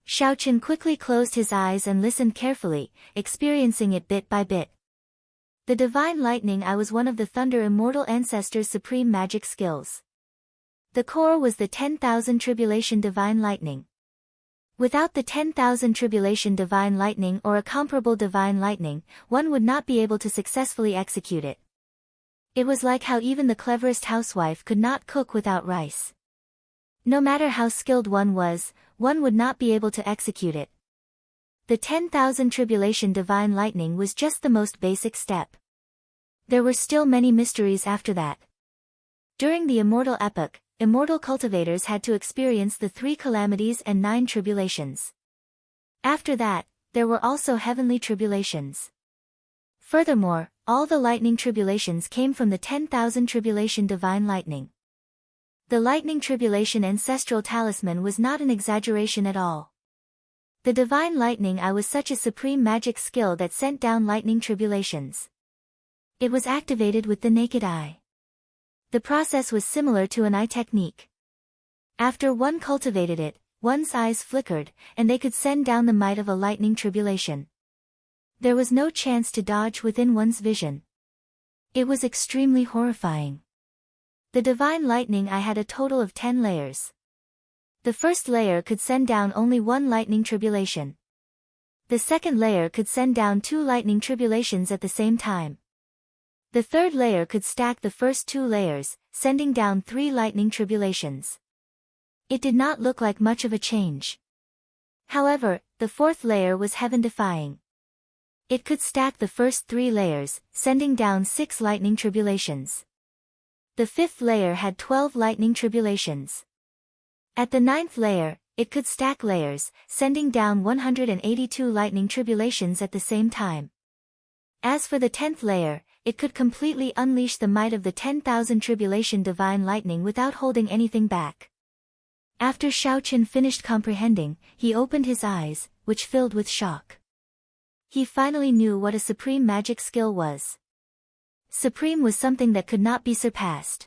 Xiaoqian quickly closed his eyes and listened carefully, experiencing it bit by bit. The divine lightning eye was one of the Thunder Immortal Ancestors' supreme magic skills. The core was the 10,000 Tribulation Divine Lightning. Without the 10,000 Tribulation Divine Lightning or a comparable Divine Lightning, one would not be able to successfully execute it. It was like how even the cleverest housewife could not cook without rice. No matter how skilled one would not be able to execute it. The 10,000 Tribulation Divine Lightning was just the most basic step. There were still many mysteries after that. During the Immortal epoch, immortal cultivators had to experience the 3 calamities and 9 tribulations. After that, there were also heavenly tribulations. Furthermore, all the lightning tribulations came from the 10,000 Tribulation Divine Lightning. The lightning tribulation ancestral talisman was not an exaggeration at all. The divine lightning eye was such a supreme magic skill that sent down lightning tribulations. It was activated with the naked eye. The process was similar to an eye technique. After one cultivated it, one's eyes flickered, and they could send down the might of a lightning tribulation. There was no chance to dodge within one's vision. It was extremely horrifying. The divine lightning eye had a total of 10 layers. The first layer could send down only one lightning tribulation. The second layer could send down 2 lightning tribulations at the same time. The third layer could stack the first 2 layers, sending down 3 lightning tribulations. It did not look like much of a change. However, the fourth layer was heaven-defying. It could stack the first 3 layers, sending down 6 lightning tribulations. The fifth layer had 12 lightning tribulations. At the 9th layer, it could stack layers, sending down 182 lightning tribulations at the same time. As for the 10th layer, it could completely unleash the might of the 10,000 Tribulation Divine Lightning without holding anything back. After Xiaoqian finished comprehending, he opened his eyes, which filled with shock. He finally knew what a supreme magic skill was. Supreme was something that could not be surpassed.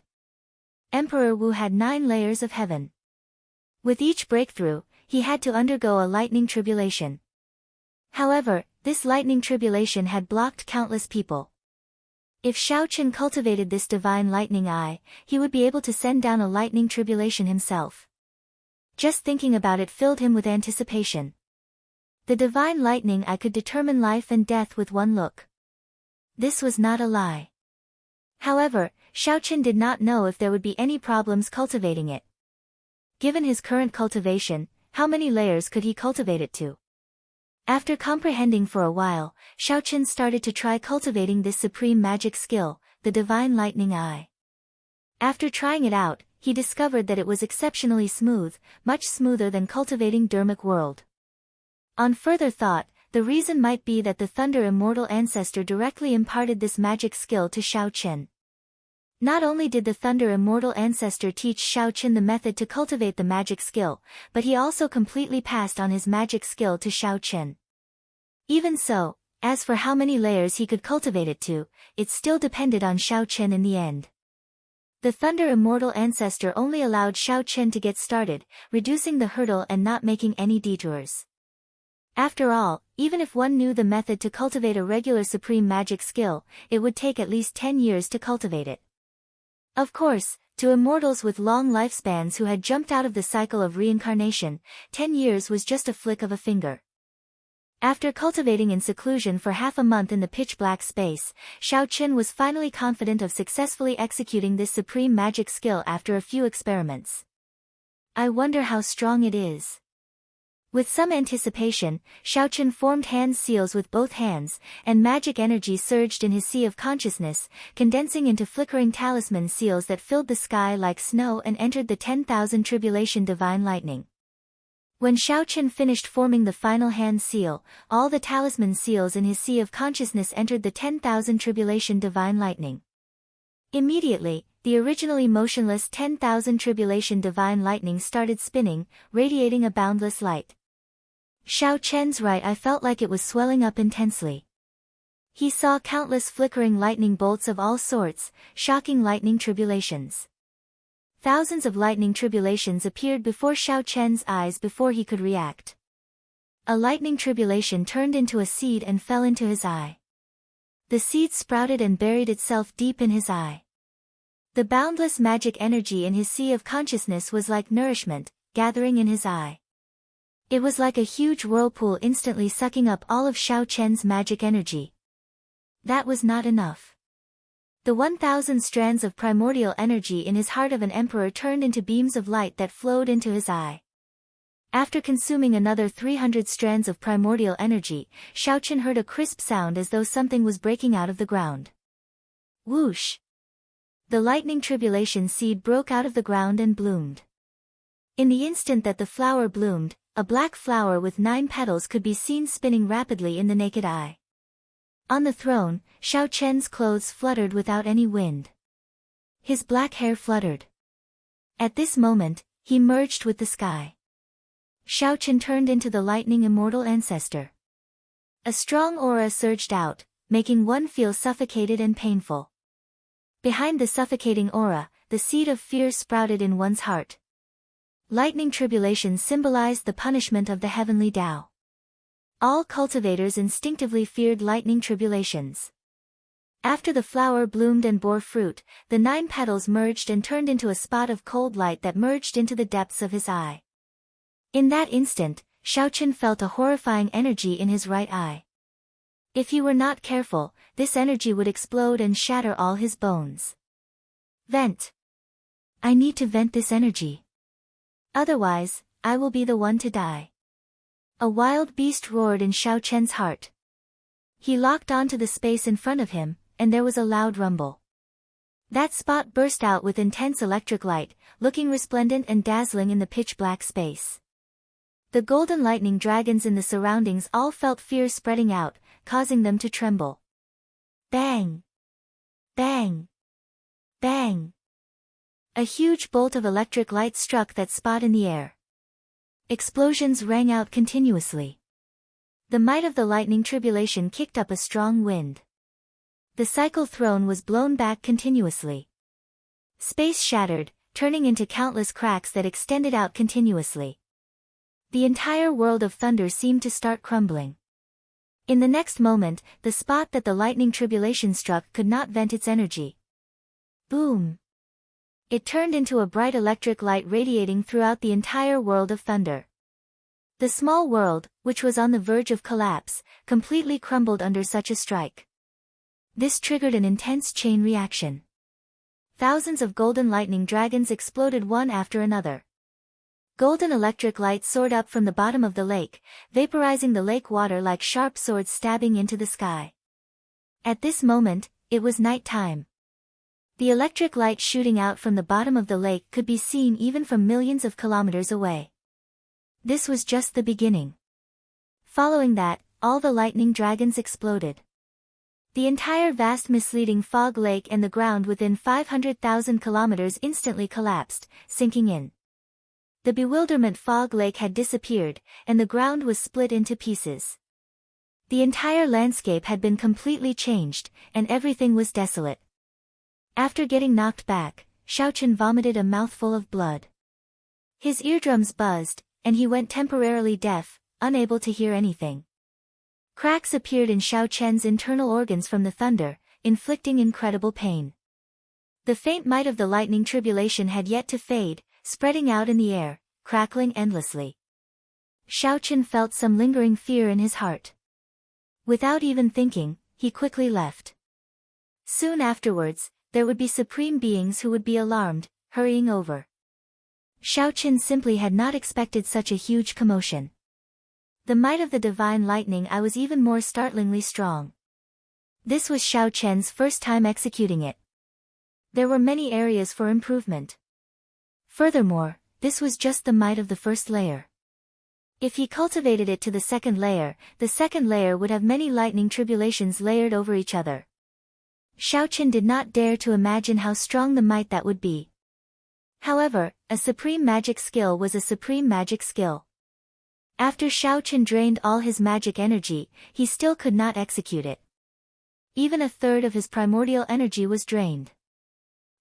Emperor Wu had 9 layers of heaven. With each breakthrough, he had to undergo a lightning tribulation. However, this lightning tribulation had blocked countless people. If Xiaoqian cultivated this divine lightning eye, he would be able to send down a lightning tribulation himself. Just thinking about it filled him with anticipation. The divine lightning eye could determine life and death with one look. This was not a lie. However, Xiaoqian did not know if there would be any problems cultivating it. Given his current cultivation, how many layers could he cultivate it to? After comprehending for a while, Xiaoqian started to try cultivating this supreme magic skill, the divine lightning eye. After trying it out, he discovered that it was exceptionally smooth, much smoother than cultivating Dharmic world. On further thought, the reason might be that the Thunder Immortal Ancestor directly imparted this magic skill to Xiaoqian. Not only did the Thunder Immortal Ancestor teach Xiaoqian the method to cultivate the magic skill, but he also completely passed on his magic skill to Xiaoqian. Even so, as for how many layers he could cultivate it to, it still depended on Xiaoqian in the end. The Thunder Immortal Ancestor only allowed Xiaoqian to get started, reducing the hurdle and not making any detours. After all, even if one knew the method to cultivate a regular supreme magic skill, it would take at least 10 years to cultivate it. Of course, to immortals with long lifespans who had jumped out of the cycle of reincarnation, 10 years was just a flick of a finger. After cultivating in seclusion for half a month in the pitch-black space, Xiaoqian was finally confident of successfully executing this supreme magic skill after a few experiments. I wonder how strong it is. With some anticipation, Xiaoqian formed hand seals with both hands, and magic energy surged in his sea of consciousness, condensing into flickering talisman seals that filled the sky like snow and entered the 10,000 Tribulation Divine Lightning. When Xiao Chen finished forming the final hand seal, all the talisman seals in his sea of consciousness entered the 10,000 tribulation divine lightning. Immediately, the originally motionless 10,000 tribulation divine lightning started spinning, radiating a boundless light. Xiao Chen's right eye felt like it was swelling up intensely. He saw countless flickering lightning bolts of all sorts, shocking lightning tribulations. Thousands of lightning tribulations appeared before Xiao Chen's eyes before he could react. A lightning tribulation turned into a seed and fell into his eye. The seed sprouted and buried itself deep in his eye. The boundless magic energy in his sea of consciousness was like nourishment, gathering in his eye. It was like a huge whirlpool instantly sucking up all of Xiao Chen's magic energy. That was not enough. The 1,000 strands of primordial energy in his heart of an emperor turned into beams of light that flowed into his eye. After consuming another 300 strands of primordial energy, Xiao Chen heard a crisp sound as though something was breaking out of the ground. Whoosh! The lightning tribulation seed broke out of the ground and bloomed. In the instant that the flower bloomed, a black flower with 9 petals could be seen spinning rapidly in the naked eye. On the throne, Xiao Chen's clothes fluttered without any wind. His black hair fluttered. At this moment, he merged with the sky. Xiao Chen turned into the lightning immortal ancestor. A strong aura surged out, making one feel suffocated and painful. Behind the suffocating aura, the seed of fear sprouted in one's heart. Lightning tribulation symbolized the punishment of the heavenly Tao. All cultivators instinctively feared lightning tribulations. After the flower bloomed and bore fruit, the 9 petals merged and turned into a spot of cold light that merged into the depths of his eye. In that instant, Xiao Chen felt a horrifying energy in his right eye. If he were not careful, this energy would explode and shatter all his bones. Vent. I need to vent this energy. Otherwise, I will be the one to die. A wild beast roared in Xiao Chen's heart. He locked onto the space in front of him, and there was a loud rumble. That spot burst out with intense electric light, looking resplendent and dazzling in the pitch-black space. The golden lightning dragons in the surroundings all felt fear spreading out, causing them to tremble. Bang! Bang! Bang! A huge bolt of electric light struck that spot in the air. Explosions rang out continuously. The might of the lightning tribulation kicked up a strong wind. The cycle throne was blown back continuously. Space shattered, turning into countless cracks that extended out continuously. The entire world of thunder seemed to start crumbling. In the next moment, the spot that the lightning tribulation struck could not vent its energy. Boom! It turned into a bright electric light radiating throughout the entire world of thunder. The small world, which was on the verge of collapse, completely crumbled under such a strike. This triggered an intense chain reaction. Thousands of golden lightning dragons exploded one after another. Golden electric light soared up from the bottom of the lake, vaporizing the lake water like sharp swords stabbing into the sky. At this moment, it was night time. The electric light shooting out from the bottom of the lake could be seen even from millions of kilometers away. This was just the beginning. Following that, all the lightning dragons exploded. The entire vast misleading fog lake and the ground within 500,000 kilometers instantly collapsed, sinking in. The bewilderment fog lake had disappeared, and the ground was split into pieces. The entire landscape had been completely changed, and everything was desolate. After getting knocked back, Xiao Chen vomited a mouthful of blood. His eardrums buzzed, and he went temporarily deaf, unable to hear anything. Cracks appeared in Xiao Chen's internal organs from the thunder, inflicting incredible pain. The faint might of the lightning tribulation had yet to fade, spreading out in the air, crackling endlessly. Xiao Chen felt some lingering fear in his heart. Without even thinking, he quickly left. Soon afterwards, there would be supreme beings who would be alarmed, hurrying over. Xiao Chen simply had not expected such a huge commotion. The might of the divine lightning eye was even more startlingly strong. This was Xiao Chen's first time executing it. There were many areas for improvement. Furthermore, this was just the might of the first layer. If he cultivated it to the second layer would have many lightning tribulations layered over each other. Xiaochen did not dare to imagine how strong the might that would be. However, a supreme magic skill was a supreme magic skill. After Xiaochen drained all his magic energy, he still could not execute it. Even a third of his primordial energy was drained.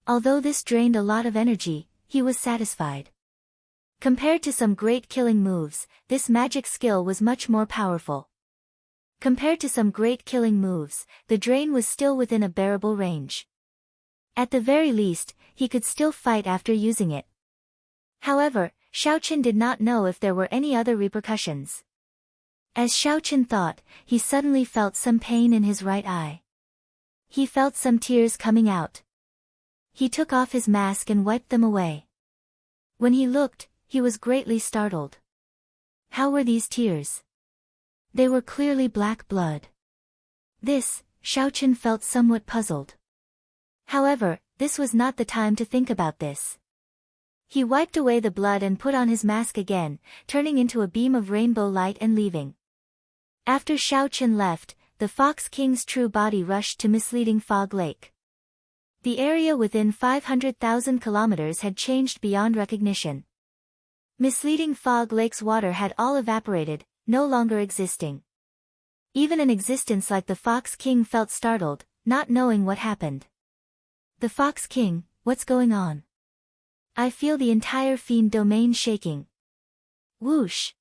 Although this drained a lot of energy, he was satisfied. Compared to some great killing moves, this magic skill was much more powerful. Compared to some great killing moves, the drain was still within a bearable range. At the very least, he could still fight after using it. However, Xiaochen did not know if there were any other repercussions. As Xiaochen thought, he suddenly felt some pain in his right eye. He felt some tears coming out. He took off his mask and wiped them away. When he looked, he was greatly startled. How were these tears? They were clearly black blood. This, Xiaochen felt somewhat puzzled. However, this was not the time to think about this. He wiped away the blood and put on his mask again, turning into a beam of rainbow light and leaving. After Xiaochen left, the Fox King's true body rushed to Misleading Fog Lake. The area within 500,000 kilometers had changed beyond recognition. Misleading Fog Lake's water had all evaporated, no longer existing. Even an existence like the Fox King felt startled, not knowing what happened. The Fox King, what's going on? I feel the entire fiend domain shaking. Whoosh!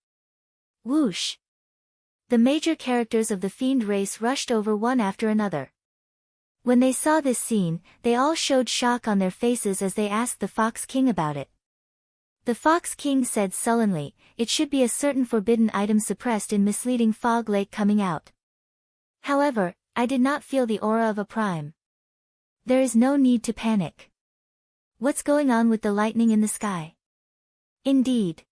Whoosh! The major characters of the fiend race rushed over one after another. When they saw this scene, they all showed shock on their faces as they asked the Fox King about it. The Fox King said sullenly, it should be a certain forbidden item suppressed in Misleading Fog Lake coming out. However, I did not feel the aura of a prime. There is no need to panic. What's going on with the lightning in the sky? Indeed.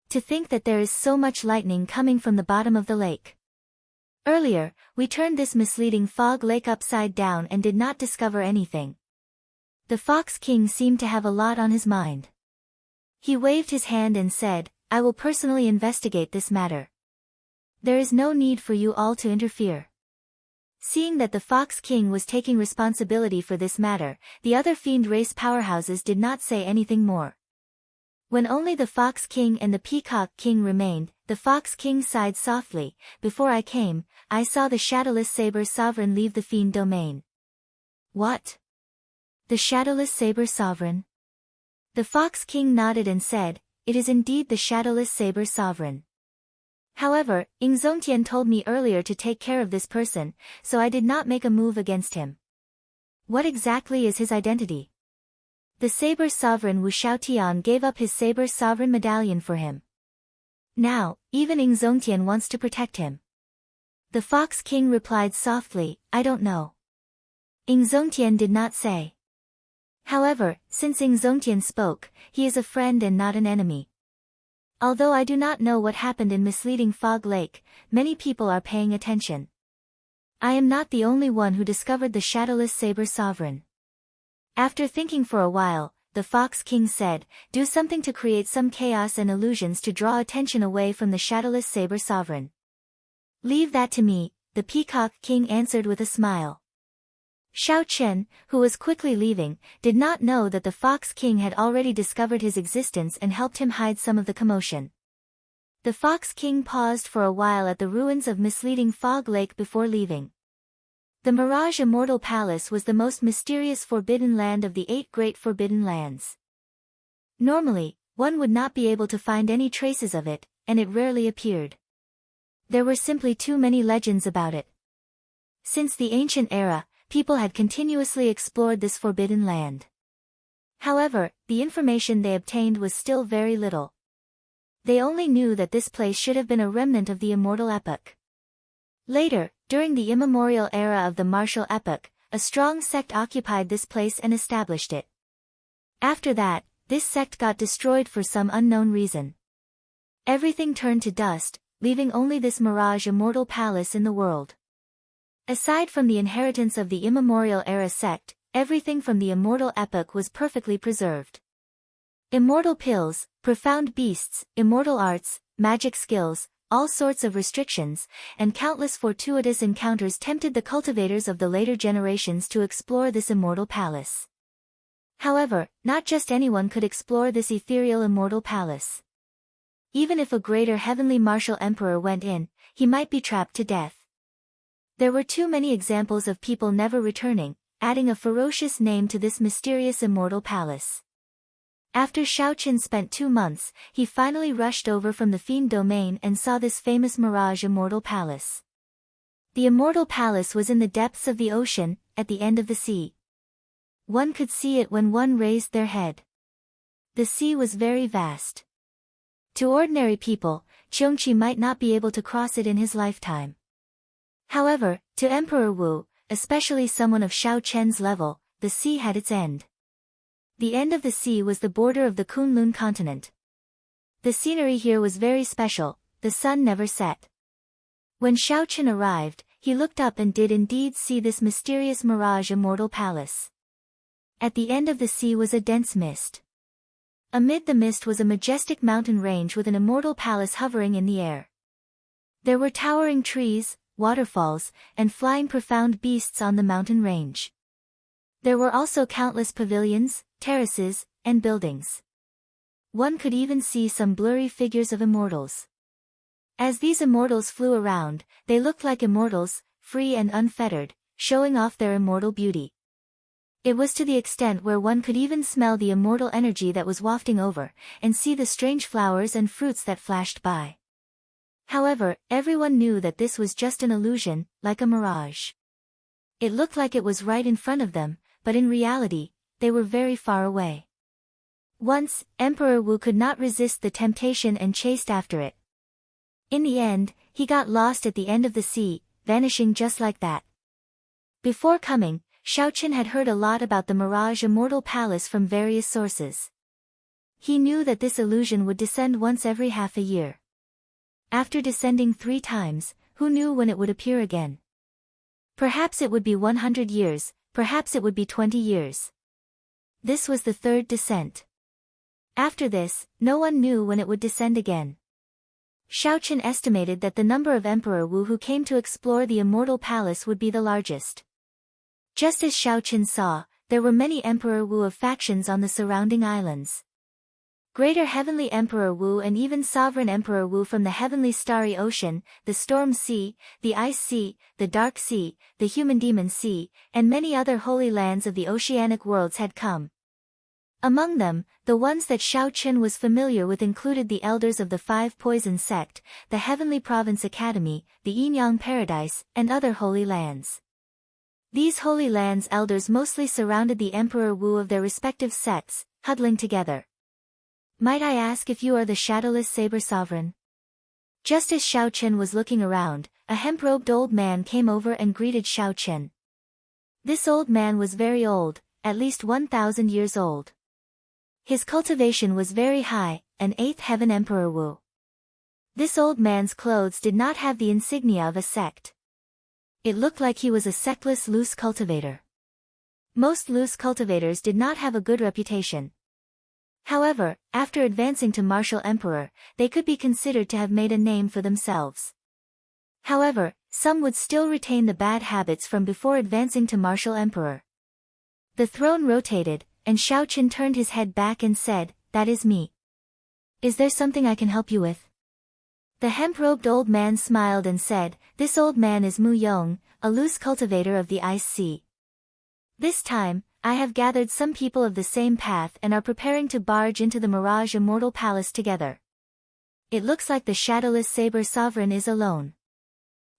To think that there is so much lightning coming from the bottom of the lake. Earlier, we turned this Misleading Fog Lake upside down and did not discover anything. The Fox King seemed to have a lot on his mind. He waved his hand and said, I will personally investigate this matter. There is no need for you all to interfere. Seeing that the Fox King was taking responsibility for this matter, the other fiend race powerhouses did not say anything more. When only the Fox King and the Peacock King remained, the Fox King sighed softly, before I came, I saw the Shadowless Saber Sovereign leave the fiend domain. What? The Shadowless Saber Sovereign? The Fox King nodded and said, it is indeed the Shadowless Saber Sovereign. However, Ingzongtian told me earlier to take care of this person, so I did not make a move against him. What exactly is his identity? The Saber Sovereign Wu Xiaotian gave up his Saber Sovereign medallion for him. Now, even Ingzongtian wants to protect him. The Fox King replied softly, I don't know. Ingzongtian did not say. However, since Ingzongtian spoke, he is a friend and not an enemy. Although I do not know what happened in Misleading Fog Lake, many people are paying attention. I am not the only one who discovered the Shadowless Saber Sovereign. After thinking for a while, the Fox King said, do something to create some chaos and illusions to draw attention away from the Shadowless Saber Sovereign. Leave that to me, the Peacock King answered with a smile. Xiaochen, who was quickly leaving, did not know that the Fox King had already discovered his existence and helped him hide some of the commotion. The Fox King paused for a while at the ruins of Misleading Fog Lake before leaving. The Mirage Immortal Palace was the most mysterious forbidden land of the 8 great forbidden lands. Normally, one would not be able to find any traces of it, and it rarely appeared. There were simply too many legends about it. Since the ancient era, people had continuously explored this forbidden land. However, the information they obtained was still very little. They only knew that this place should have been a remnant of the Immortal epoch. Later, during the immemorial era of the Martial epoch, a strong sect occupied this place and established it. After that, this sect got destroyed for some unknown reason. Everything turned to dust, leaving only this Mirage Immortal Palace in the world. Aside from the inheritance of the immemorial era sect, everything from the Immortal epoch was perfectly preserved. Immortal pills, profound beasts, immortal arts, magic skills, all sorts of restrictions, and countless fortuitous encounters tempted the cultivators of the later generations to explore this immortal palace. However, not just anyone could explore this ethereal immortal palace. Even if a greater heavenly martial emperor went in, he might be trapped to death. There were too many examples of people never returning, adding a ferocious name to this mysterious immortal palace. After Xiaoqin spent 2 months, he finally rushed over from the Fiend domain and saw this famous mirage immortal palace. The immortal palace was in the depths of the ocean, at the end of the sea. One could see it when one raised their head. The sea was very vast. To ordinary people, Qiongqi might not be able to cross it in his lifetime. However, to Emperor Wu, especially someone of Xiao Chen's level, the sea had its end. The end of the sea was the border of the Kunlun continent. The scenery here was very special, the sun never set. When Xiaoqin arrived, he looked up and did indeed see this mysterious mirage immortal palace. At the end of the sea was a dense mist. Amid the mist was a majestic mountain range with an immortal palace hovering in the air. There were towering trees, waterfalls, and flying profound beasts on the mountain range. There were also countless pavilions, terraces, and buildings. One could even see some blurry figures of immortals. As these immortals flew around, they looked like immortals, free and unfettered, showing off their immortal beauty. It was to the extent where one could even smell the immortal energy that was wafting over, and see the strange flowers and fruits that flashed by. However, everyone knew that this was just an illusion, like a mirage. It looked like it was right in front of them, but in reality, they were very far away. Once, Emperor Wu could not resist the temptation and chased after it. In the end, he got lost at the end of the sea, vanishing just like that. Before coming, Xiaoqin had heard a lot about the Mirage Immortal Palace from various sources. He knew that this illusion would descend once every half a year. After descending 3 times, who knew when it would appear again? Perhaps it would be 100 years, perhaps it would be 20 years. This was the 3rd descent. After this, no one knew when it would descend again. Xiaoqin estimated that the number of Emperor Wu who came to explore the Immortal Palace would be the largest. Just as Xiaoqin saw, there were many Emperor Wu of factions on the surrounding islands. Greater Heavenly Emperor Wu and even Sovereign Emperor Wu from the Heavenly Starry Ocean, the Storm Sea, the Ice Sea, the Dark Sea, the Human Demon Sea, and many other holy lands of the oceanic worlds had come. Among them, the ones that Xiaoqin was familiar with included the Elders of the 5 Poison Sect, the Heavenly Province Academy, the Yin-Yang Paradise, and other holy lands. These holy lands' elders mostly surrounded the Emperor Wu of their respective sects, huddling together. Might I ask if you are the Shadowless Saber Sovereign? Just as Xiaoqin was looking around, a hemp-robed old man came over and greeted Xiaoqin. This old man was very old, at least 1,000 years old. His cultivation was very high, an 8th Heaven Emperor Wu. This old man's clothes did not have the insignia of a sect. It looked like he was a sectless loose cultivator. Most loose cultivators did not have a good reputation. However, after advancing to Martial Emperor, they could be considered to have made a name for themselves. However, some would still retain the bad habits from before advancing to Martial Emperor. The throne rotated, and Xiaoqin turned his head back and said, "That is me. Is there something I can help you with?" The hemp-robed old man smiled and said, "This old man is Mu Yong, a loose cultivator of the Ice Sea. This time, I have gathered some people of the same path and are preparing to barge into the Mirage Immortal Palace together. It looks like the Shadowless Saber Sovereign is alone.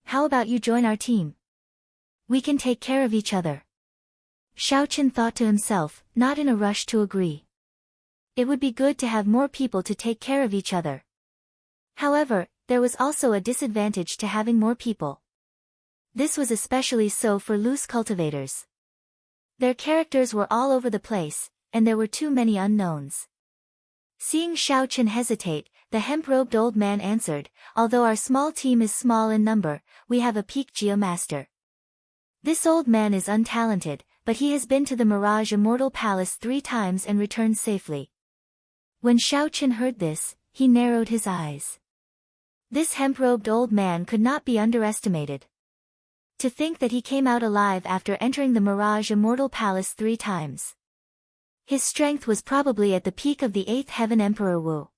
How about you join our team? We can take care of each other." Xiaoqin thought to himself, not in a rush to agree. It would be good to have more people to take care of each other. However, there was also a disadvantage to having more people. This was especially so for loose cultivators. Their characters were all over the place, and there were too many unknowns. Seeing Xiaoqin hesitate, the hemp-robed old man answered, "Although our small team is small in number, we have a peak geomaster. This old man is untalented, but he has been to the Mirage Immortal Palace 3 times and returned safely." When Xiaoqin heard this, he narrowed his eyes. This hemp-robed old man could not be underestimated. To think that he came out alive after entering the Mirage Immortal Palace 3 times. His strength was probably at the peak of the 8th heaven Emperor Wu.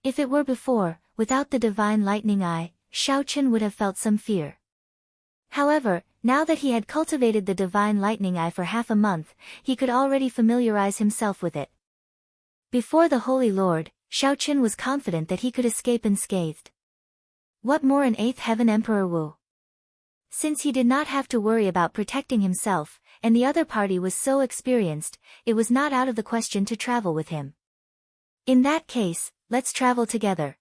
If it were before, without the divine lightning eye, Xiaochen would have felt some fear. However, now that he had cultivated the divine lightning eye for half a month, he could already familiarize himself with it. Before the Holy Lord, Xiaochen was confident that he could escape unscathed. What more an 8th heaven Emperor Wu? Since he did not have to worry about protecting himself, and the other party was so experienced, it was not out of the question to travel with him. In that case, let's travel together.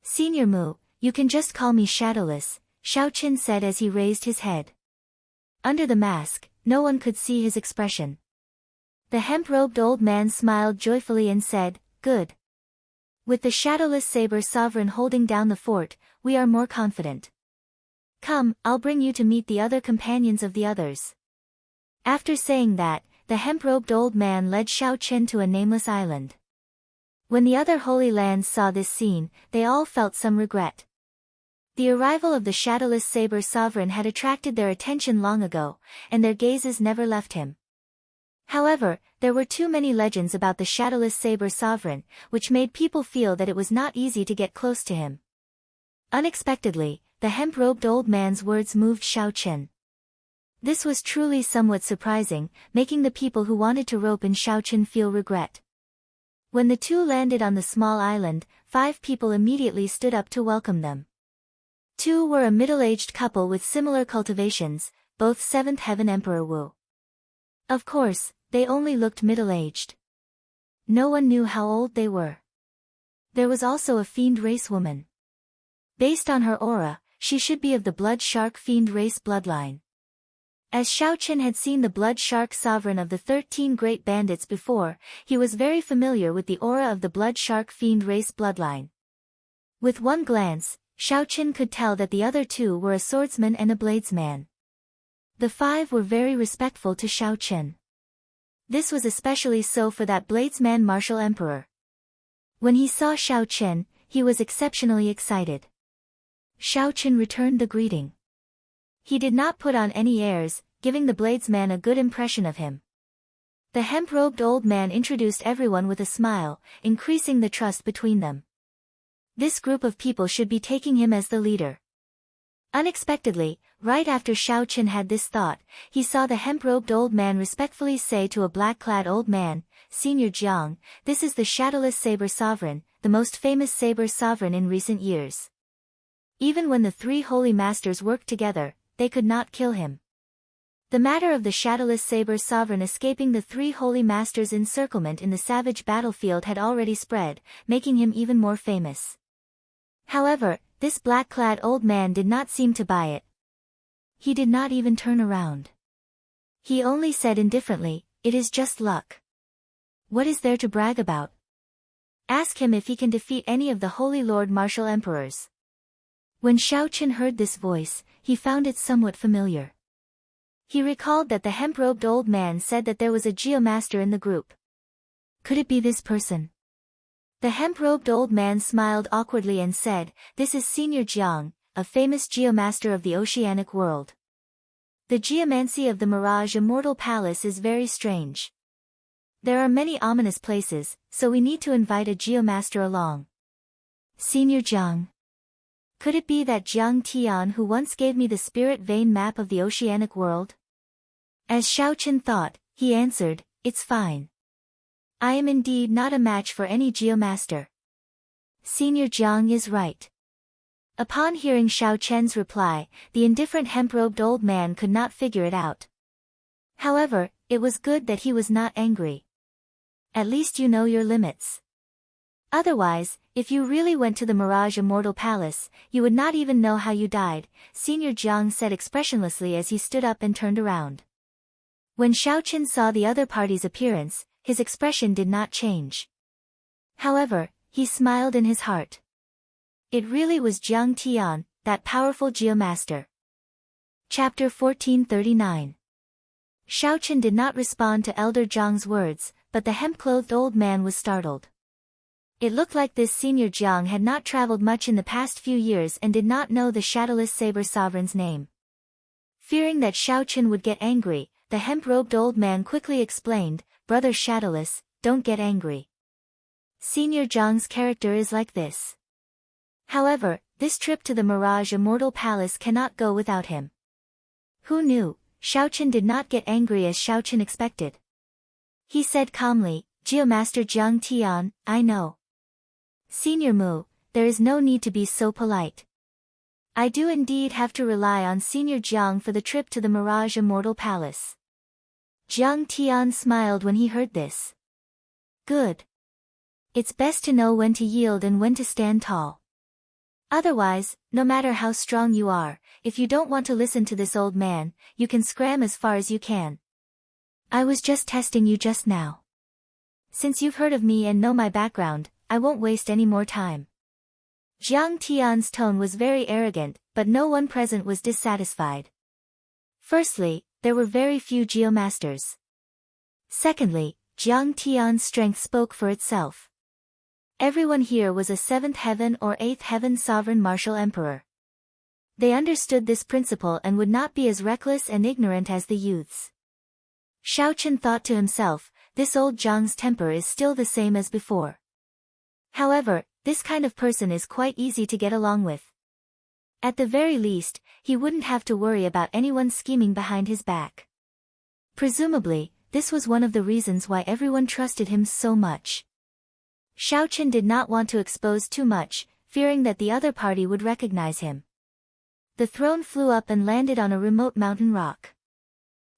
Senior Mu, you can just call me Shadowless, Xiaochen said as he raised his head. Under the mask, no one could see his expression. The hemp-robed old man smiled joyfully and said, "Good. With the Shadowless Saber Sovereign holding down the fort, we are more confident. Come, I'll bring you to meet the other companions of the others." After saying that, the hemp-robed old man led Xiaochen to a nameless island. When the other Holy Lands saw this scene, they all felt some regret. The arrival of the Shadowless Saber Sovereign had attracted their attention long ago, and their gazes never left him. However, there were too many legends about the Shadowless Saber Sovereign, which made people feel that it was not easy to get close to him. Unexpectedly, the hemp-robed old man's words moved Xiaochen. This was truly somewhat surprising, making the people who wanted to rope in Xiaochen feel regret. When the two landed on the small island, 5 people immediately stood up to welcome them. 2 were a middle-aged couple with similar cultivations, both 7th heaven Emperor Wu. Of course, they only looked middle-aged. No one knew how old they were. There was also a fiend race woman. Based on her aura, she should be of the blood shark fiend race bloodline. As Xiaochen had seen the blood shark sovereign of the 13 great bandits before, he was very familiar with the aura of the blood shark fiend race bloodline. With one glance, Xiaochen could tell that the other 2 were a swordsman and a bladesman. The 5 were very respectful to Xiaochen. This was especially so for that bladesman martial emperor. When he saw Xiaochen, he was exceptionally excited. Xiaochen returned the greeting. He did not put on any airs, giving the bladesman a good impression of him. The hemp-robed old man introduced everyone with a smile, increasing the trust between them. This group of people should be taking him as the leader. Unexpectedly, right after Xiaochen had this thought, he saw the hemp-robed old man respectfully say to a black-clad old man, "Senior Jiang, this is the Shadowless Saber Sovereign, the most famous Saber Sovereign in recent years. Even when the 3 holy masters worked together, they could not kill him." The matter of the Shadowless Saber Sovereign escaping the 3 holy masters' encirclement in the savage battlefield had already spread, making him even more famous. However, this black-clad old man did not seem to buy it. He did not even turn around. He only said indifferently, "It is just luck. What is there to brag about? Ask him if he can defeat any of the Holy Lord Martial Emperors." When Xiaochen heard this voice, he found it somewhat familiar. He recalled that the hemp-robed old man said that there was a geomaster in the group. Could it be this person? The hemp-robed old man smiled awkwardly and said, "This is Senior Jiang, a famous geomaster of the oceanic world. The geomancy of the Mirage Immortal Palace is very strange. There are many ominous places, so we need to invite a geomaster along." Senior Jiang. Could it be that Jiang Tian who once gave me the spirit vein map of the oceanic world? As Xiaochen thought, he answered, "It's fine. I am indeed not a match for any geomaster. Senior Jiang is right." Upon hearing Xiaochen's reply, the indifferent hemp-robed old man could not figure it out. However, it was good that he was not angry. At least you know your limits. Otherwise, if you really went to the Mirage Immortal Palace, you would not even know how you died, Senior Jiang said expressionlessly as he stood up and turned around. When Xiaochen saw the other party's appearance, his expression did not change. However, he smiled in his heart. It really was Jiang Tian, that powerful geomaster. Chapter 1439. Xiaochen did not respond to Elder Zhang's words, but the hemp-clothed old man was startled. It looked like this senior Jiang had not traveled much in the past few years and did not know the shadowless saber sovereign's name. Fearing that Xiaochen would get angry, the hemp-robed old man quickly explained, "Brother Shadowless, don't get angry. Senior Jiang's character is like this. However, this trip to the Mirage Immortal Palace cannot go without him." Who knew? Xiaochen did not get angry as Xiaochen expected. He said calmly, "Geomaster Jiang Tian, I know. Senior Mu, there is no need to be so polite. I do indeed have to rely on Senior Jiang for the trip to the Mirage Immortal Palace." Jiang Tian smiled when he heard this. Good. It's best to know when to yield and when to stand tall. Otherwise, no matter how strong you are, if you don't want to listen to this old man, you can scram as far as you can. I was just testing you just now. Since you've heard of me and know my background, I won't waste any more time. Jiang Tian's tone was very arrogant, but no one present was dissatisfied. Firstly, there were very few geomasters. Secondly, Jiang Tian's strength spoke for itself. Everyone here was a 7th heaven or 8th heaven sovereign martial emperor. They understood this principle and would not be as reckless and ignorant as the youths. Xiaochen thought to himself, this old Jiang's temper is still the same as before. However, this kind of person is quite easy to get along with. At the very least, he wouldn't have to worry about anyone scheming behind his back. Presumably, this was one of the reasons why everyone trusted him so much. Xiaochen did not want to expose too much, fearing that the other party would recognize him. The throne flew up and landed on a remote mountain rock.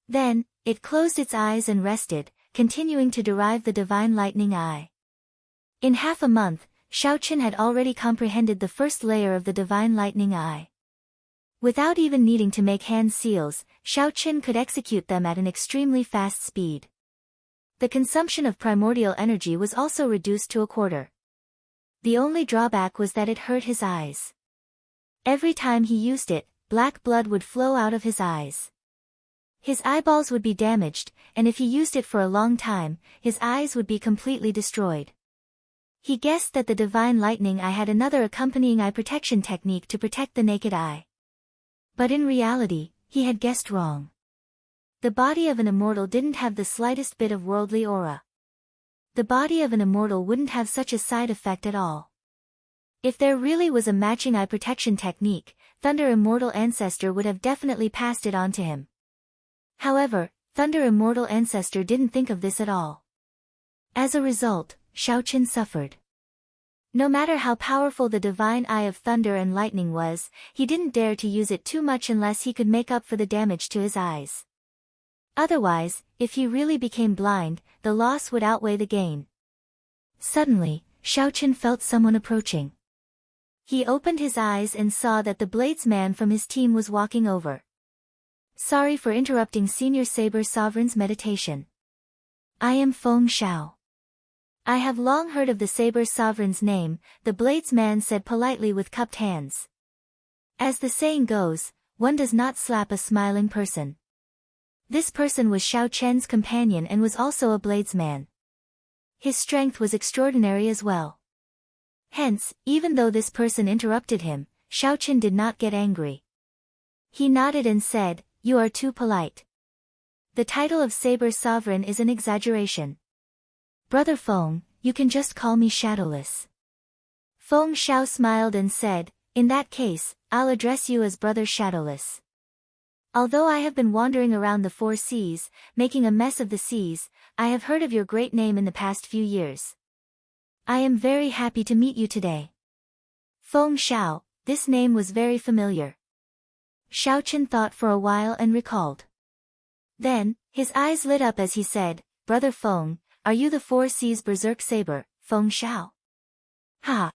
Then, it closed its eyes and rested, continuing to derive the divine lightning eye. In half a month, Xiaochen had already comprehended the first layer of the divine lightning eye. Without even needing to make hand seals, Xiaochen could execute them at an extremely fast speed. The consumption of primordial energy was also reduced to a quarter. The only drawback was that it hurt his eyes. Every time he used it, black blood would flow out of his eyes. His eyeballs would be damaged, and if he used it for a long time, his eyes would be completely destroyed. He guessed that the divine lightning eye had another accompanying eye protection technique to protect the naked eye. But in reality, he had guessed wrong. The body of an immortal didn't have the slightest bit of worldly aura. The body of an immortal wouldn't have such a side effect at all. If there really was a matching eye protection technique, Thunder Immortal Ancestor would have definitely passed it on to him. However, Thunder Immortal Ancestor didn't think of this at all. As a result, Xiaochen suffered. No matter how powerful the divine eye of thunder and lightning was, he didn't dare to use it too much unless he could make up for the damage to his eyes. Otherwise, if he really became blind, the loss would outweigh the gain. Suddenly, Xiaochen felt someone approaching. He opened his eyes and saw that the bladesman from his team was walking over. Sorry for interrupting Senior Saber Sovereign's meditation. I am Feng Xiao. I have long heard of the Saber Sovereign's name, the bladesman said politely with cupped hands. As the saying goes, one does not slap a smiling person. This person was Xiaochen's companion and was also a bladesman. His strength was extraordinary as well. Hence, even though this person interrupted him, Xiaochen did not get angry. He nodded and said, "You are too polite. The title of Saber Sovereign is an exaggeration. Brother Feng, you can just call me Shadowless." Feng Xiao smiled and said, "In that case, I'll address you as Brother Shadowless. Although I have been wandering around the 4 seas, making a mess of the seas, I have heard of your great name in the past few years. I am very happy to meet you today." Feng Xiao, this name was very familiar. Xiaochen thought for a while and recalled. Then, his eyes lit up as he said, "Brother Feng, are you the 4 Seas Berserk Saber, Feng Xiao?" Ha!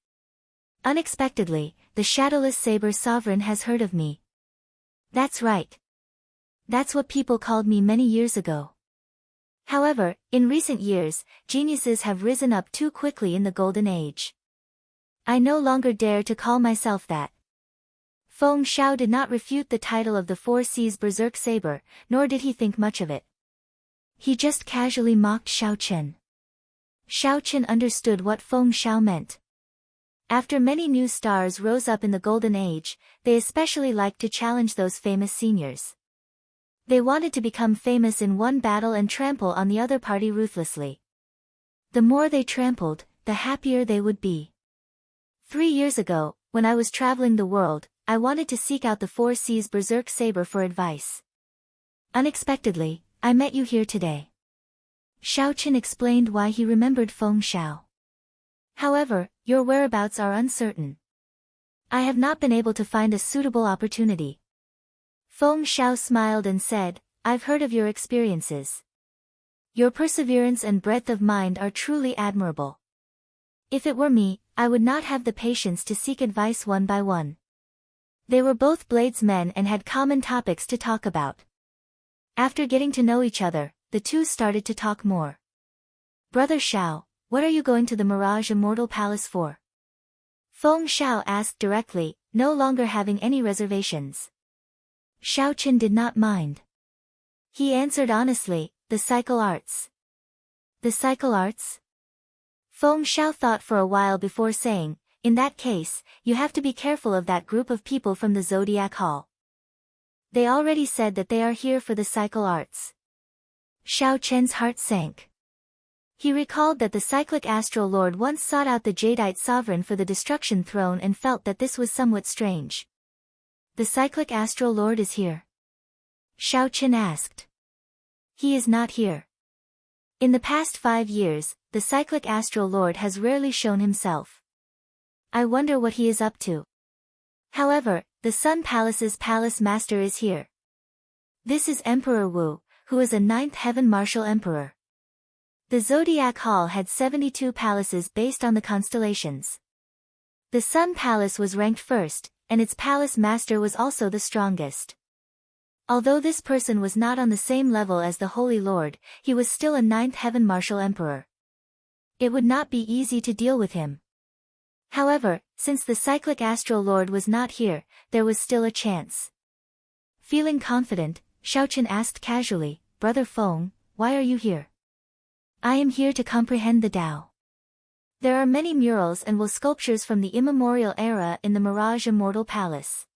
Unexpectedly, the Shadowless Saber Sovereign has heard of me. That's right. That's what people called me many years ago. However, in recent years, geniuses have risen up too quickly in the Golden Age. I no longer dare to call myself that. Feng Xiao did not refute the title of the 4 Seas Berserk Saber, nor did he think much of it. He just casually mocked Xiaochen. Xiao Chen understood what Feng Xiao meant. After many new stars rose up in the Golden Age, they especially liked to challenge those famous seniors. They wanted to become famous in one battle and trample on the other party ruthlessly. The more they trampled, the happier they would be. 3 years ago, when I was traveling the world, I wanted to seek out the Four Seas Berserk Saber for advice. Unexpectedly, I met you here today. Xiao Chen explained why he remembered Feng Xiao. However, your whereabouts are uncertain. I have not been able to find a suitable opportunity. Feng Xiao smiled and said, I've heard of your experiences. Your perseverance and breadth of mind are truly admirable. If it were me, I would not have the patience to seek advice one by one. They were both bladesmen and had common topics to talk about. After getting to know each other, the two started to talk more. Brother Xiao, what are you going to the Mirage Immortal Palace for? Feng Xiao asked directly, no longer having any reservations. Xiao Chen did not mind. He answered honestly, the cycle arts. The cycle arts? Feng Xiao thought for a while before saying, in that case, you have to be careful of that group of people from the Zodiac Hall. They already said that they are here for the cycle arts. Xiao Chen's heart sank. He recalled that the cyclic astral lord once sought out the Jadeite sovereign for the destruction throne and felt that this was somewhat strange. The cyclic astral lord is here? Xiao Chen asked. He is not here. In the past 5 years, the cyclic astral lord has rarely shown himself. I wonder what he is up to. However, the Sun Palace's palace master is here. This is Emperor Wu, who is a 9th heaven martial emperor. The Zodiac Hall had 72 palaces based on the constellations. The Sun Palace was ranked first, and its palace master was also the strongest. Although this person was not on the same level as the Holy Lord, he was still a 9th heaven martial emperor. It would not be easy to deal with him. However, since the cyclic astral lord was not here, there was still a chance. Feeling confident, Xiao Chen asked casually, Brother Feng, why are you here? I am here to comprehend the Tao. There are many murals and sculptures from the immemorial era in the Mirage Immortal Palace.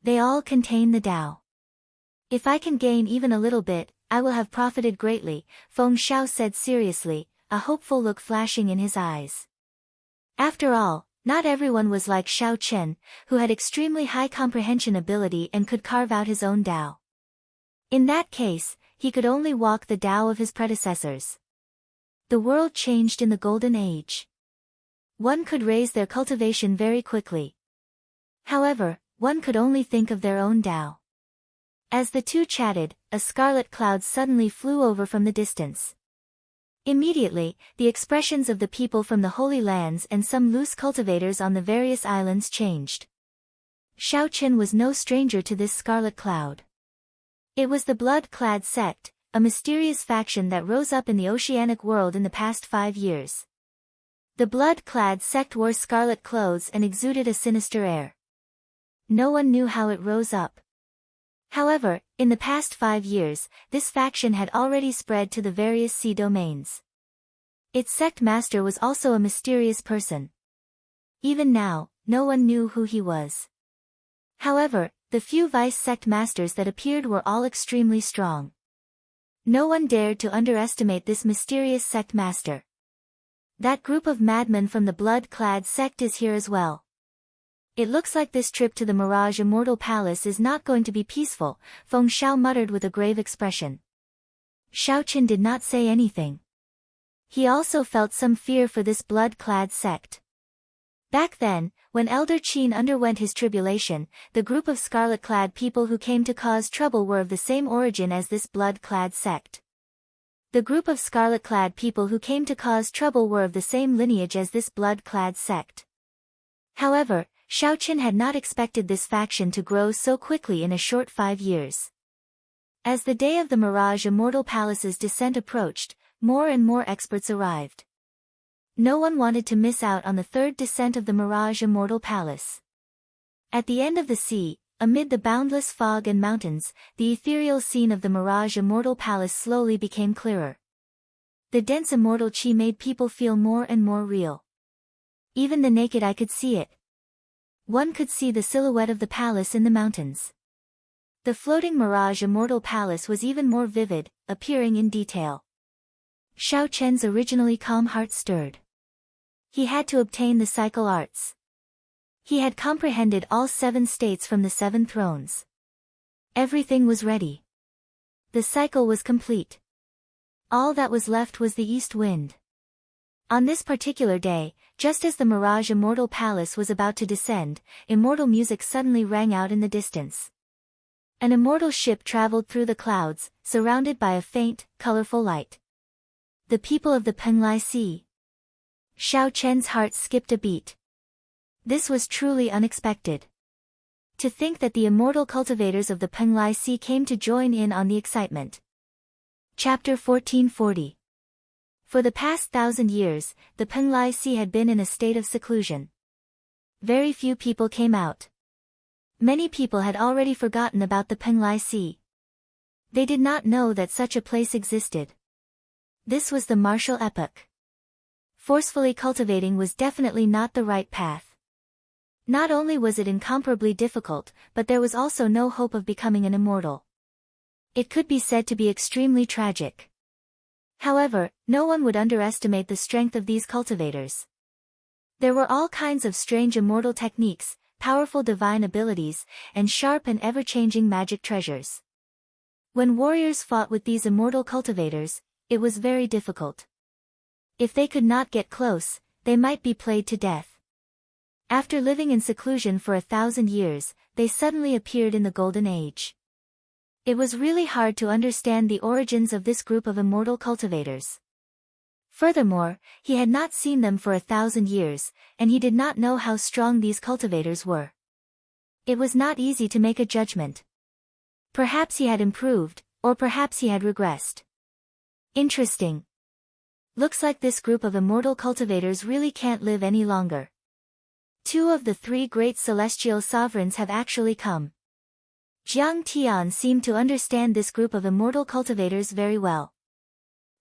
They all contain the Tao. If I can gain even a little bit, I will have profited greatly, Feng Xiao said seriously, a hopeful look flashing in his eyes. After all, not everyone was like Xiao Chen, who had extremely high comprehension ability and could carve out his own Tao. In that case, he could only walk the Tao of his predecessors. The world changed in the Golden Age. One could raise their cultivation very quickly. However, one could only think of their own Tao. As the two chatted, a scarlet cloud suddenly flew over from the distance. Immediately, the expressions of the people from the Holy Lands and some loose cultivators on the various islands changed. Xiao Chen was no stranger to this scarlet cloud. It was the blood-clad sect, a mysterious faction that rose up in the oceanic world in the past 5 years. The blood-clad sect wore scarlet clothes and exuded a sinister air. No one knew how it rose up. However, in the past 5 years, this faction had already spread to the various sea domains. Its sect master was also a mysterious person. Even now, no one knew who he was. However, the few vice sect masters that appeared were all extremely strong. No one dared to underestimate this mysterious sect master. That group of madmen from the blood-clad sect is here as well. It looks like this trip to the Mirage Immortal Palace is not going to be peaceful, Feng Xiao muttered with a grave expression. Xiao Chen did not say anything. He also felt some fear for this blood-clad sect. Back then, when Elder Qin underwent his tribulation, the group of scarlet-clad people who came to cause trouble were of the same origin as this blood-clad sect. The group of scarlet-clad people who came to cause trouble were of the same lineage as this blood-clad sect. However, Xiao Chen had not expected this faction to grow so quickly in a short 5 years. As the day of the Mirage Immortal Palace's descent approached, more and more experts arrived. No one wanted to miss out on the third descent of the Mirage Immortal Palace. At the end of the sea, amid the boundless fog and mountains, the ethereal scene of the Mirage Immortal Palace slowly became clearer. The dense immortal chi made people feel more and more real. Even the naked eye could see it. One could see the silhouette of the palace in the mountains. The floating mirage immortal palace was even more vivid, appearing in detail. Xiao Chen's originally calm heart stirred. He had to obtain the cycle arts. He had comprehended all 7 states from the 7 thrones. Everything was ready. The cycle was complete. All that was left was the east wind. On this particular day, just as the mirage immortal palace was about to descend, immortal music suddenly rang out in the distance. An immortal ship traveled through the clouds, surrounded by a faint, colorful light. The people of the Penglai Sea. Xiao Chen's heart skipped a beat. This was truly unexpected. To think that the immortal cultivators of the Penglai Sea came to join in on the excitement. Chapter 1440. For the past 1,000 years, the Penglai Sea had been in a state of seclusion. Very few people came out. Many people had already forgotten about the Penglai Sea. They did not know that such a place existed. This was the martial epoch. Forcefully cultivating was definitely not the right path. Not only was it incomparably difficult, but there was also no hope of becoming an immortal. It could be said to be extremely tragic. However, no one would underestimate the strength of these cultivators. There were all kinds of strange immortal techniques, powerful divine abilities, and sharp and ever-changing magic treasures. When warriors fought with these immortal cultivators, it was very difficult. If they could not get close, they might be played to death. After living in seclusion for 1,000 years, they suddenly appeared in the Golden Age. It was really hard to understand the origins of this group of immortal cultivators. Furthermore, he had not seen them for 1,000 years, and he did not know how strong these cultivators were. It was not easy to make a judgment. Perhaps he had improved, or perhaps he had regressed. Interesting. Looks like this group of immortal cultivators really can't live any longer. 2 of the 3 great celestial sovereigns have actually come. Jiang Tian seemed to understand this group of immortal cultivators very well.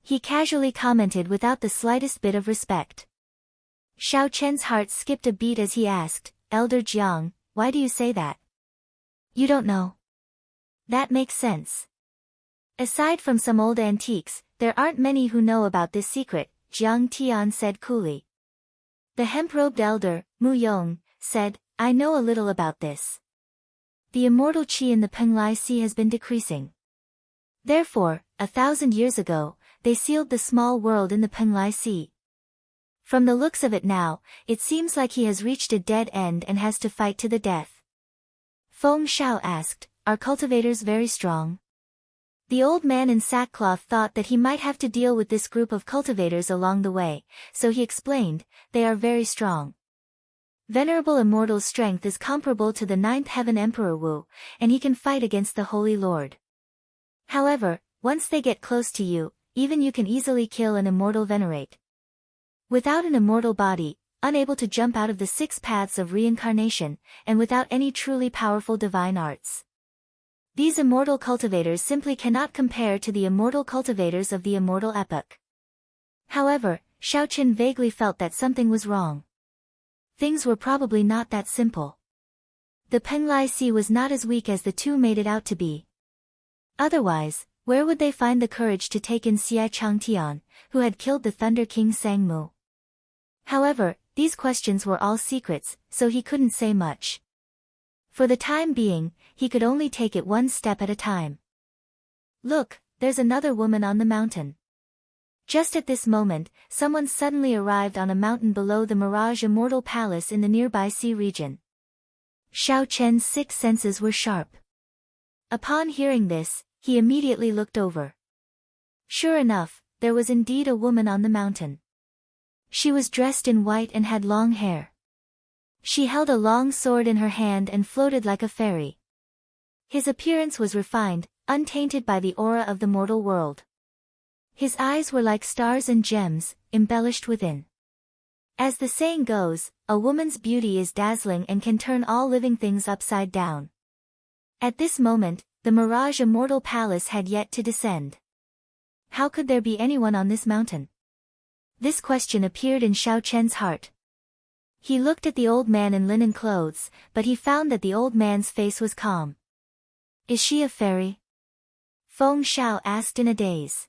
He casually commented without the slightest bit of respect. Xiao Chen's heart skipped a beat as he asked, "Elder Jiang, why do you say that? You don't know." That makes sense. Aside from some old antiques, there aren't many who know about this secret, Jiang Tian said coolly. The hemp-robed elder, Mu Yong, said, "I know a little about this. The immortal chi in the Penglai Sea has been decreasing. Therefore, 1,000 years ago, they sealed the small world in the Penglai Sea. From the looks of it now, it seems like he has reached a dead end and has to fight to the death." Feng Shao asked, "Are cultivators very strong?" The old man in sackcloth thought that he might have to deal with this group of cultivators along the way, so he explained, "They are very strong. Venerable Immortal's strength is comparable to the 9th Heaven Emperor Wu, and he can fight against the Holy Lord. However, once they get close to you, even you can easily kill an immortal venerate. Without an immortal body, unable to jump out of the 6 paths of reincarnation, and without any truly powerful divine arts. These immortal cultivators simply cannot compare to the immortal cultivators of the immortal epoch." However, Xiao Chen vaguely felt that something was wrong. Things were probably not that simple. The Penglai Sea was not as weak as the 2 made it out to be. Otherwise, where would they find the courage to take in Xia Changtian, who had killed the Thunder King Sangmu? However, these questions were all secrets, so he couldn't say much. For the time being, he could only take it one step at a time. "Look, there's another woman on the mountain." Just at this moment, someone suddenly arrived on a mountain below the Mirage Immortal Palace in the nearby sea region. Xiao Chen's 6 senses were sharp. Upon hearing this, he immediately looked over. Sure enough, there was indeed a woman on the mountain. She was dressed in white and had long hair. She held a long sword in her hand and floated like a fairy. His appearance was refined, untainted by the aura of the mortal world. His eyes were like stars and gems, embellished within. As the saying goes, a woman's beauty is dazzling and can turn all living things upside down. At this moment, the Mirage Immortal Palace had yet to descend. how could there be anyone on this mountain? This question appeared in Xiao Chen's heart. He looked at the old man in linen clothes, but he found that the old man's face was calm. Is she a fairy? Feng Xiao asked in a daze.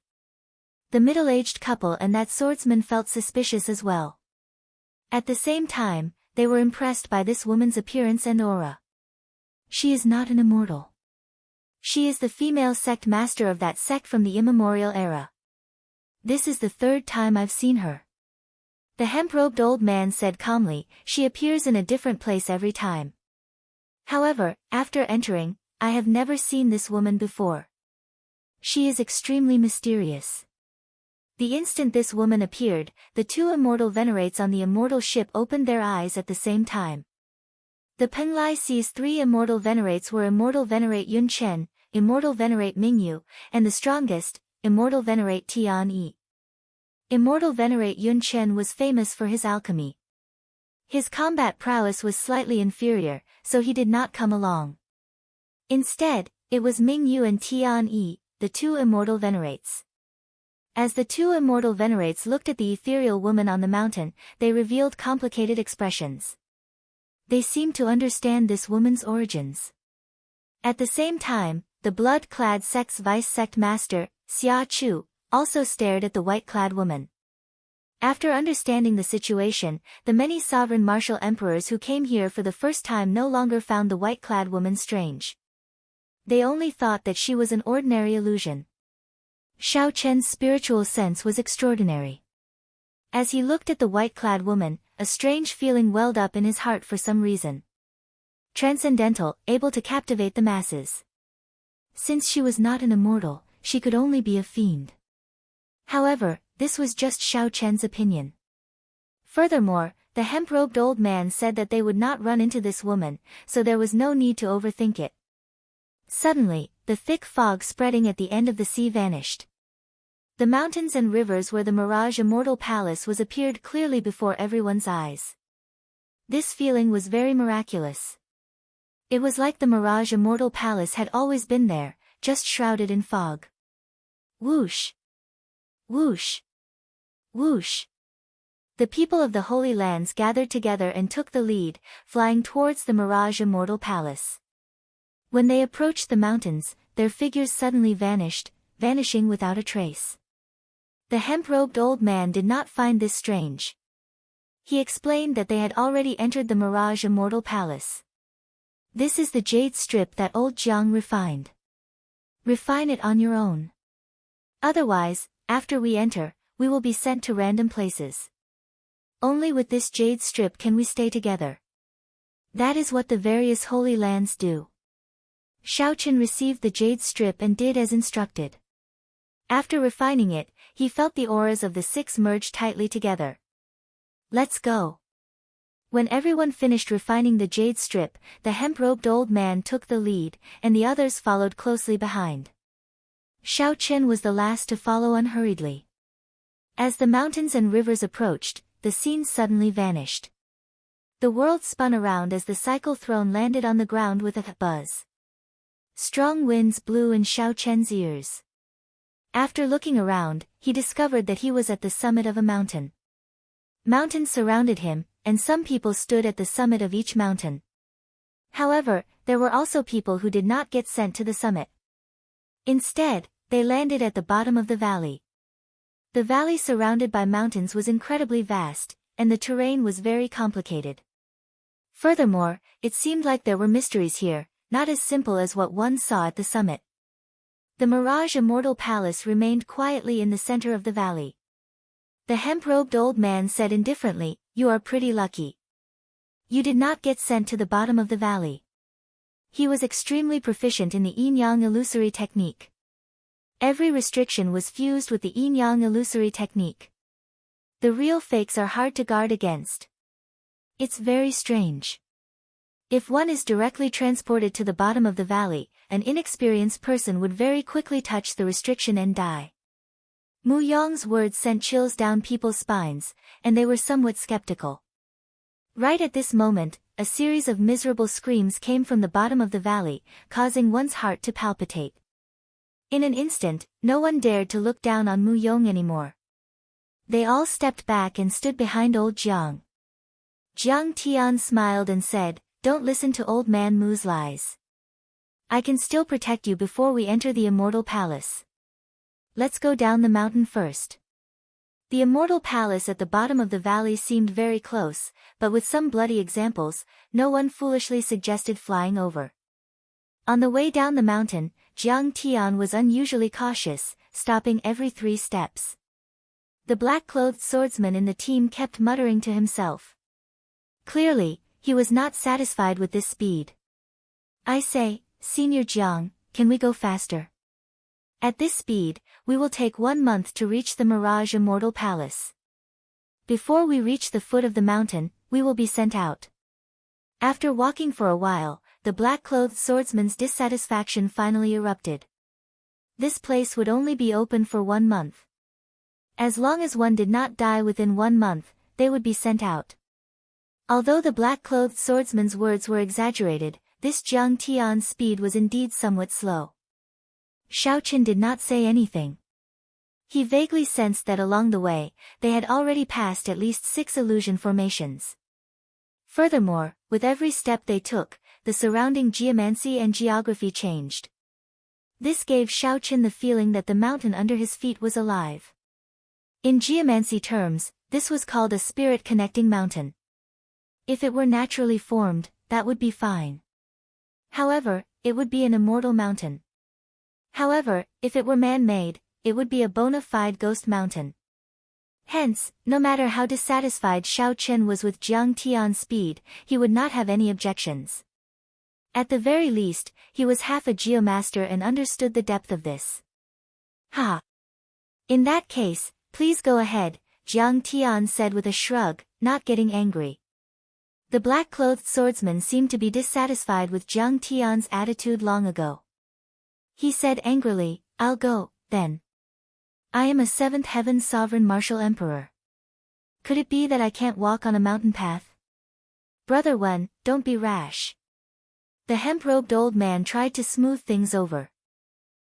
The middle-aged couple and that swordsman felt suspicious as well. At the same time, they were impressed by this woman's appearance and aura. She is not an immortal. She is the female sect master of that sect from the immemorial era. This is the third time I've seen her. The hemp-robed old man said calmly, she appears in a different place every time. However, after entering, I have never seen this woman before. She is extremely mysterious. The instant this woman appeared, the two immortal venerates on the immortal ship opened their eyes at the same time. The Penglai Sea's three immortal venerates were Immortal Venerate Yun Chen, Immortal Venerate Mingyu, and the strongest, Immortal Venerate Tian Yi. Immortal Venerate Yun Chen was famous for his alchemy. His combat prowess was slightly inferior, so he did not come along. Instead, it was Mingyu and Tian Yi, the two immortal venerates. As the two immortal venerates looked at the ethereal woman on the mountain, they revealed complicated expressions. They seemed to understand this woman's origins. At the same time, the blood-clad sect's vice-sect master, Xia Chu, also stared at the white-clad woman. After understanding the situation, the many sovereign martial emperors who came here for the first time no longer found the white-clad woman strange. They only thought that she was an ordinary illusion. Xiao Chen's spiritual sense was extraordinary. As he looked at the white-clad woman, a strange feeling welled up in his heart for some reason. Transcendental, able to captivate the masses. Since she was not an immortal, she could only be a fiend. However, this was just Xiao Chen's opinion. Furthermore, the hemp-robed old man said that they would not run into this woman, so there was no need to overthink it. Suddenly, the thick fog spreading at the end of the sea vanished. The mountains and rivers where the Mirage Immortal Palace was appeared clearly before everyone's eyes. This feeling was very miraculous. It was like the Mirage Immortal Palace had always been there, just shrouded in fog. Whoosh! Whoosh! Whoosh! The people of the Holy Lands gathered together and took the lead, flying towards the Mirage Immortal Palace. When they approached the mountains, their figures suddenly vanished, vanishing without a trace. The hemp-robed old man did not find this strange. He explained that they had already entered the Mirage Immortal Palace. This is the jade strip that old Jiang refined. Refine it on your own. Otherwise, after we enter, we will be sent to random places. Only with this jade strip can we stay together. That is what the various holy lands do. Xiao Chen received the jade strip and did as instructed. After refining it, he felt the auras of the six merge tightly together. Let's go. When everyone finished refining the jade strip, the hemp-robed old man took the lead, and the others followed closely behind. Xiao Chen was the last to follow unhurriedly. As the mountains and rivers approached, the scene suddenly vanished. The world spun around as the cycle throne landed on the ground with a buzz. Strong winds blew in Xiao Chen's ears. After looking around, he discovered that he was at the summit of a mountain. Mountains surrounded him, and some people stood at the summit of each mountain. However, there were also people who did not get sent to the summit. Instead, they landed at the bottom of the valley. The valley surrounded by mountains was incredibly vast, and the terrain was very complicated. Furthermore, it seemed like there were mysteries here, not as simple as what one saw at the summit. The Mirage Immortal Palace remained quietly in the center of the valley. The hemp-robed old man said indifferently, "You are pretty lucky. You did not get sent to the bottom of the valley." He was extremely proficient in the yin-yang illusory technique. Every restriction was fused with the yin-yang illusory technique. The real fakes are hard to guard against. It's very strange. If one is directly transported to the bottom of the valley, an inexperienced person would very quickly touch the restriction and die. Mu Yong's words sent chills down people's spines, and they were somewhat skeptical. Right at this moment, a series of miserable screams came from the bottom of the valley, causing one's heart to palpitate. In an instant, no one dared to look down on Mu Yong anymore. They all stepped back and stood behind old Jiang. Jiang Tian smiled and said, "Don't listen to old man Mu's lies. I can still protect you before we enter the Immortal Palace. Let's go down the mountain first." The Immortal Palace at the bottom of the valley seemed very close, but with some bloody examples, no one foolishly suggested flying over. On the way down the mountain, Jiang Tian was unusually cautious, stopping every 3 steps. The black-clothed swordsman in the team kept muttering to himself. Clearly, he was not satisfied with this speed. "I say, Senior Jiang, can we go faster? At this speed, we will take 1 month to reach the Mirage Immortal Palace. Before we reach the foot of the mountain, we will be sent out." After walking for a while, the black-clothed swordsman's dissatisfaction finally erupted. This place would only be open for 1 month. As long as one did not die within 1 month, they would be sent out. Although the black-clothed swordsman's words were exaggerated, this Jiang Tian's speed was indeed somewhat slow. Xiaoqin did not say anything. He vaguely sensed that along the way, they had already passed at least 6 illusion formations. Furthermore, with every step they took, the surrounding geomancy and geography changed. This gave Xiaoqin the feeling that the mountain under his feet was alive. In geomancy terms, this was called a spirit-connecting mountain. If it were naturally formed, that would be fine. However, it would be an immortal mountain. However, if it were man-made, it would be a bona fide ghost mountain. Hence, no matter how dissatisfied Xiaoqin was with Jiang Tian's speed, he would not have any objections. At the very least, he was half a geomaster and understood the depth of this. "Ha! In that case, please go ahead," Jiang Tian said with a shrug, not getting angry. The black-clothed swordsman seemed to be dissatisfied with Jiang Tian's attitude long ago. He said angrily, "I'll go, then. I am a 7th heaven sovereign martial emperor. Could it be that I can't walk on a mountain path?" "Brother Wen, don't be rash." The hemp-robed old man tried to smooth things over.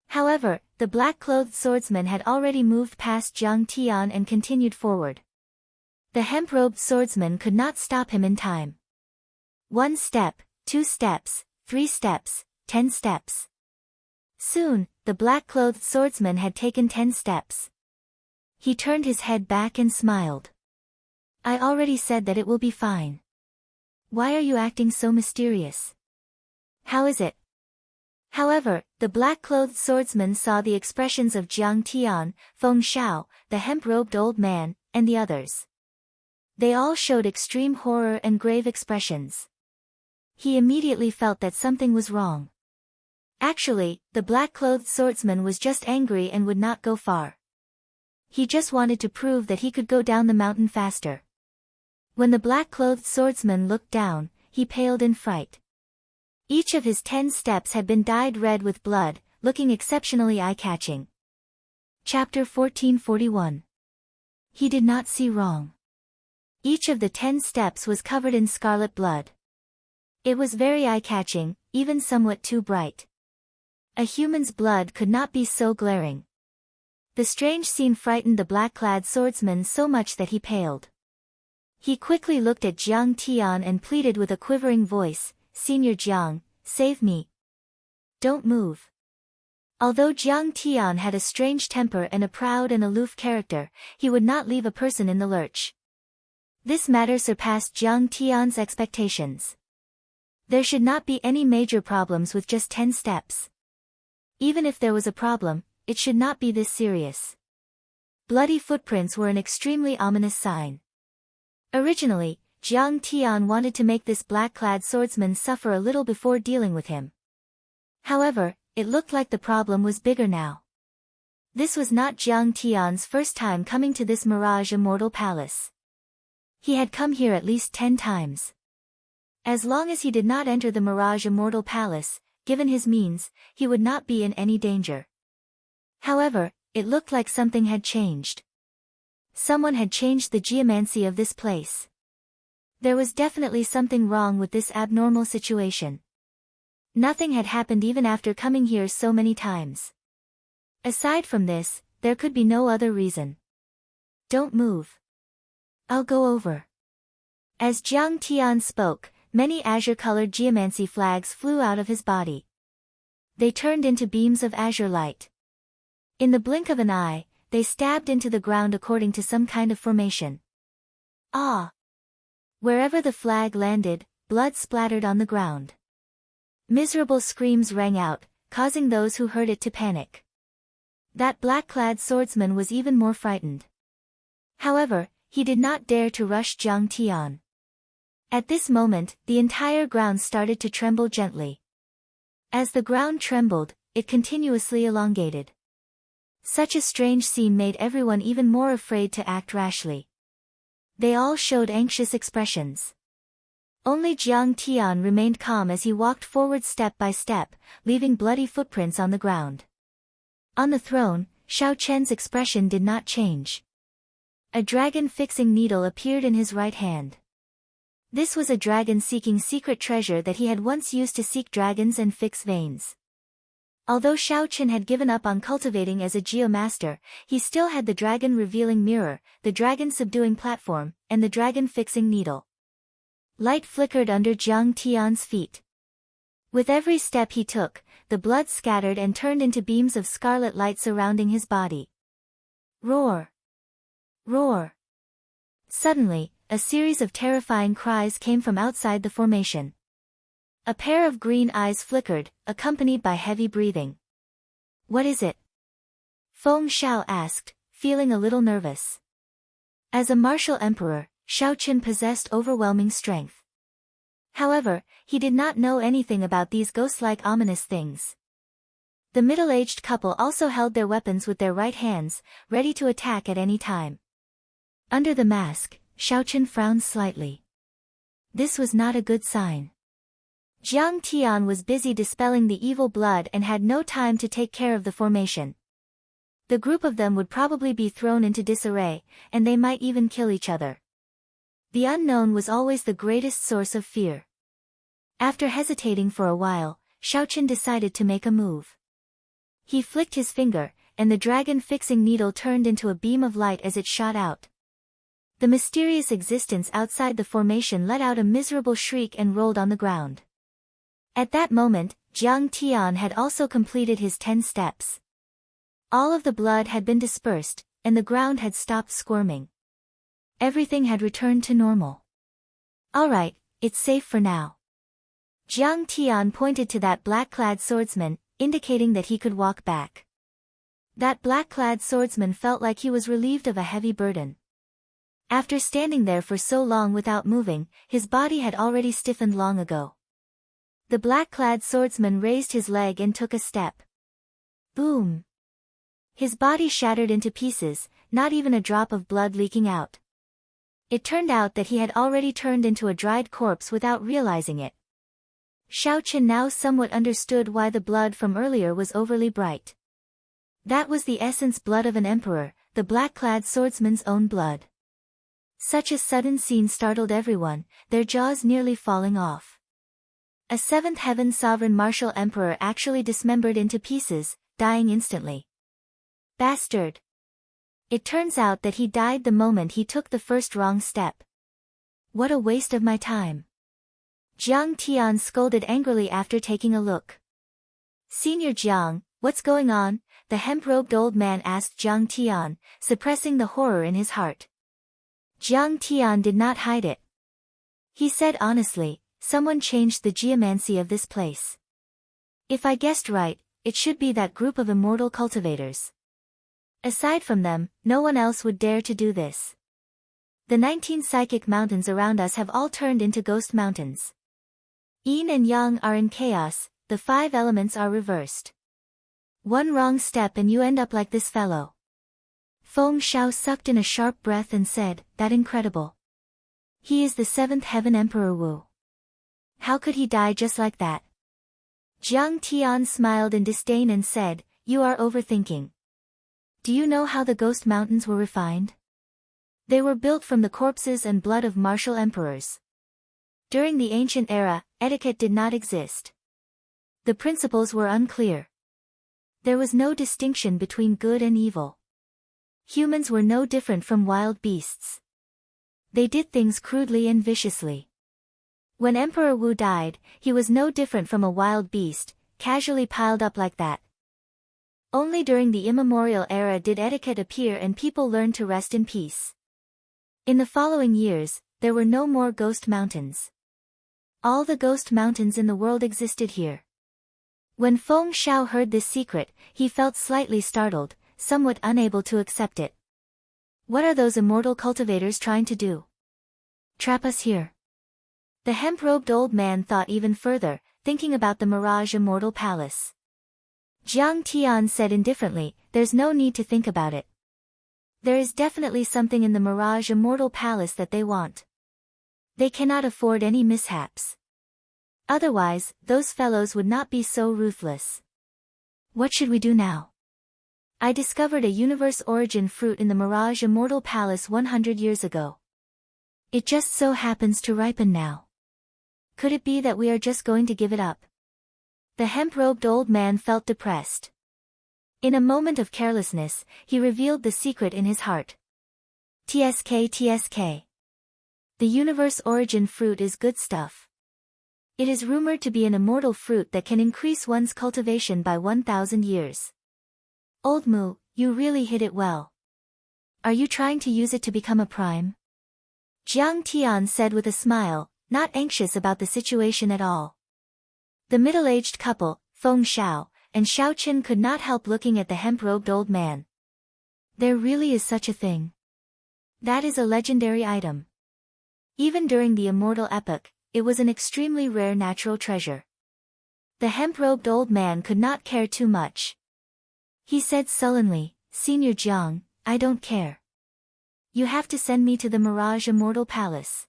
However, the black-clothed swordsman had already moved past Jiang Tian and continued forward. The hemp-robed swordsman could not stop him in time. 1 step, 2 steps, 3 steps, 10 steps. Soon, the black-clothed swordsman had taken 10 steps. He turned his head back and smiled. "I already said that it will be fine. Why are you acting so mysterious? How is it?" However, the black-clothed swordsman saw the expressions of Jiang Tian, Feng Shao, the hemp-robed old man, and the others. They all showed extreme horror and grave expressions. He immediately felt that something was wrong. Actually, the black-clothed swordsman was just angry and would not go far. He just wanted to prove that he could go down the mountain faster. When the black-clothed swordsman looked down, he paled in fright. Each of his 10 steps had been dyed red with blood, looking exceptionally eye-catching. Chapter 1441. He did not see wrong. Each of the 10 steps was covered in scarlet blood. It was very eye-catching, even somewhat too bright. A human's blood could not be so glaring. The strange scene frightened the black-clad swordsman so much that he paled. He quickly looked at Jiang Tian and pleaded with a quivering voice, "Senior Jiang, save me. Don't move." Although Jiang Tian had a strange temper and a proud and aloof character, he would not leave a person in the lurch. This matter surpassed Jiang Tian's expectations. There should not be any major problems with just 10 steps. Even if there was a problem, it should not be this serious. Bloody footprints were an extremely ominous sign. Originally, Jiang Tian wanted to make this black-clad swordsman suffer a little before dealing with him. However, it looked like the problem was bigger now. This was not Jiang Tian's first time coming to this Mirage Immortal Palace. He had come here at least 10 times. As long as he did not enter the Mirage Immortal Palace, given his means, he would not be in any danger. However, it looked like something had changed. Someone had changed the geomancy of this place. There was definitely something wrong with this abnormal situation. Nothing had happened even after coming here so many times. Aside from this, there could be no other reason. Don't move. I'll go over. As Jiang Tian spoke, many azure-colored geomancy flags flew out of his body. They turned into beams of azure light. In the blink of an eye, they stabbed into the ground according to some kind of formation. Ah! Wherever the flag landed, blood splattered on the ground. Miserable screams rang out, causing those who heard it to panic. That black-clad swordsman was even more frightened. However, he did not dare to rush Jiang Tian. At this moment, the entire ground started to tremble gently. As the ground trembled, it continuously elongated. Such a strange scene made everyone even more afraid to act rashly. They all showed anxious expressions. Only Jiang Tian remained calm as he walked forward step by step, leaving bloody footprints on the ground. On the throne, Xiao Chen's expression did not change. A dragon-fixing needle appeared in his right hand. This was a dragon seeking secret treasure that he had once used to seek dragons and fix veins. Although Xiao Chen had given up on cultivating as a geomaster, he still had the dragon-revealing mirror, the dragon-subduing platform, and the dragon-fixing needle. Light flickered under Jiang Tian's feet. With every step he took, the blood scattered and turned into beams of scarlet light surrounding his body. Roar! Roar! Suddenly, a series of terrifying cries came from outside the formation. A pair of green eyes flickered, accompanied by heavy breathing. What is it? Feng Xiao asked, feeling a little nervous. As a martial emperor, Xiao Chen possessed overwhelming strength. However, he did not know anything about these ghost-like ominous things. The middle-aged couple also held their weapons with their right hands, ready to attack at any time. Under the mask, Xiao Chen frowned slightly. This was not a good sign. Jiang Tian was busy dispelling the evil blood and had no time to take care of the formation. The group of them would probably be thrown into disarray, and they might even kill each other. The unknown was always the greatest source of fear. After hesitating for a while, Xiao Chen decided to make a move. He flicked his finger, and the dragon-fixing needle turned into a beam of light as it shot out. The mysterious existence outside the formation let out a miserable shriek and rolled on the ground. At that moment, Jiang Tian had also completed his 10 steps. All of the blood had been dispersed, and the ground had stopped squirming. Everything had returned to normal. Alright, it's safe for now. Jiang Tian pointed to that black-clad swordsman, indicating that he could walk back. That black-clad swordsman felt like he was relieved of a heavy burden. After standing there for so long without moving, his body had already stiffened long ago. The black-clad swordsman raised his leg and took a step. Boom! His body shattered into pieces, not even a drop of blood leaking out. It turned out that he had already turned into a dried corpse without realizing it. Xiao Chen now somewhat understood why the blood from earlier was overly bright. That was the essence blood of an emperor, the black-clad swordsman's own blood. Such a sudden scene startled everyone, their jaws nearly falling off. A seventh heaven sovereign martial emperor actually dismembered into pieces, dying instantly. Bastard! It turns out that he died the moment he took the first wrong step. What a waste of my time. Jiang Tian scolded angrily after taking a look. Senior Jiang, what's going on? The hemp-robed old man asked Jiang Tian, suppressing the horror in his heart. Jiang Tian did not hide it. He said honestly, someone changed the geomancy of this place. If I guessed right, it should be that group of immortal cultivators. Aside from them, no one else would dare to do this. The 19 psychic mountains around us have all turned into ghost mountains. Yin and Yang are in chaos, the 5 elements are reversed. One wrong step and you end up like this fellow. Feng Xiao sucked in a sharp breath and said, "That incredible. He is the 7th Heaven Emperor Wu. How could he die just like that?" Jiang Tian smiled in disdain and said, "You are overthinking. Do you know how the ghost mountains were refined? They were built from the corpses and blood of martial emperors. During the ancient era, etiquette did not exist. The principles were unclear. There was no distinction between good and evil. Humans were no different from wild beasts. They did things crudely and viciously. When Emperor Wu died, he was no different from a wild beast, casually piled up like that. Only during the immemorial era did etiquette appear and people learned to rest in peace. In the following years, there were no more ghost mountains. All the ghost mountains in the world existed here. When Feng Shao heard this secret, he felt slightly startled, somewhat unable to accept it. What are those immortal cultivators trying to do? Trap us here. The hemp-robed old man thought even further, thinking about the Mirage Immortal Palace. Jiang Tian said indifferently, there's no need to think about it. There is definitely something in the Mirage Immortal Palace that they want. They cannot afford any mishaps. Otherwise, those fellows would not be so ruthless. What should we do now? I discovered a universe origin fruit in the Mirage Immortal Palace 100 years ago. It just so happens to ripen now. Could it be that we are just going to give it up? The hemp-robed old man felt depressed. In a moment of carelessness, he revealed the secret in his heart. TSK. The universe origin fruit is good stuff. It is rumored to be an immortal fruit that can increase one's cultivation by 1,000 years. Old Mu, you really hit it well. Are you trying to use it to become a prime? Jiang Tian said with a smile, not anxious about the situation at all. The middle-aged couple, Feng Shao, and Xiao Qin could not help looking at the hemp-robed old man. There really is such a thing. That is a legendary item. Even during the Immortal epoch, it was an extremely rare natural treasure. The hemp-robed old man could not care too much. He said sullenly, Senior Jiang, I don't care. You have to send me to the Mirage Immortal Palace.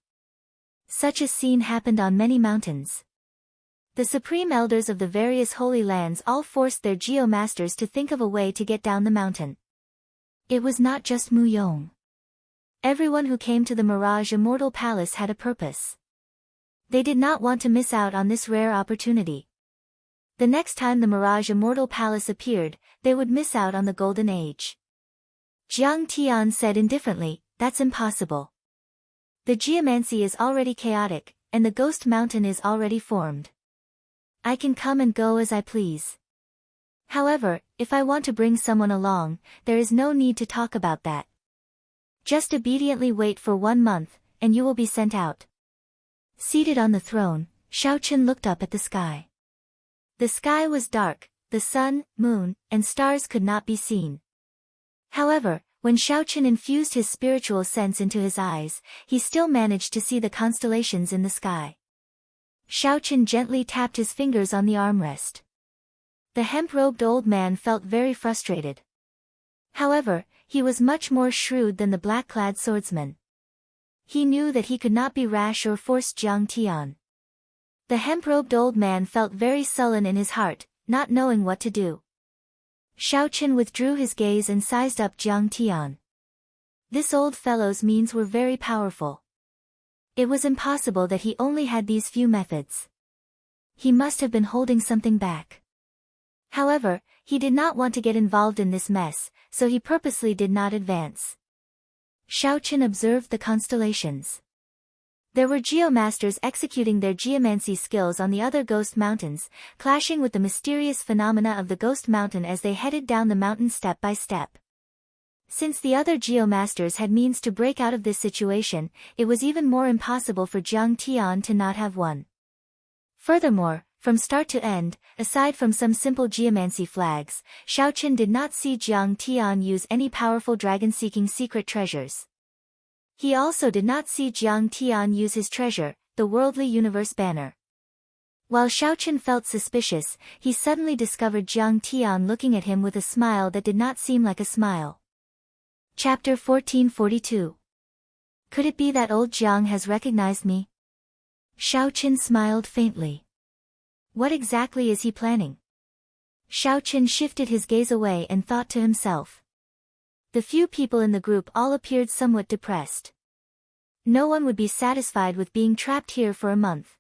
Such a scene happened on many mountains. The supreme elders of the various holy lands all forced their geomasters to think of a way to get down the mountain. It was not just Mu Yong. Everyone who came to the Mirage Immortal Palace had a purpose. They did not want to miss out on this rare opportunity. The next time the Mirage Immortal Palace appeared, they would miss out on the Golden Age. Jiang Tian said indifferently, that's impossible. The geomancy is already chaotic, and the Ghost Mountain is already formed. I can come and go as I please. However, if I want to bring someone along, there is no need to talk about that. Just obediently wait for 1 month, and you will be sent out. Seated on the throne, Xiao Qin looked up at the sky. The sky was dark, the sun, moon, and stars could not be seen. However, when Xiao Qin infused his spiritual sense into his eyes, he still managed to see the constellations in the sky. Xiao Qin gently tapped his fingers on the armrest. The hemp-robed old man felt very frustrated. However, he was much more shrewd than the black-clad swordsman. He knew that he could not be rash or force Jiang Tian. The hemp-robed old man felt very sullen in his heart, not knowing what to do. Xiao Qin withdrew his gaze and sized up Jiang Tian. This old fellow's means were very powerful. It was impossible that he only had these few methods. He must have been holding something back. However, he did not want to get involved in this mess, so he purposely did not advance. Xiao Qin observed the constellations. There were geomasters executing their geomancy skills on the other ghost mountains, clashing with the mysterious phenomena of the ghost mountain as they headed down the mountain step by step. Since the other geomasters had means to break out of this situation, it was even more impossible for Jiang Tian to not have one. Furthermore, from start to end, aside from some simple geomancy flags, Xiao Qin did not see Jiang Tian use any powerful dragon-seeking secret treasures. He also did not see Jiang Tian use his treasure, the worldly universe banner. While Xiao Qin felt suspicious, he suddenly discovered Jiang Tian looking at him with a smile that did not seem like a smile. Chapter 1442. Could it be that old Jiang has recognized me? Xiao Qin smiled faintly. What exactly is he planning? Xiao Qin shifted his gaze away and thought to himself. The few people in the group all appeared somewhat depressed. No one would be satisfied with being trapped here for a month.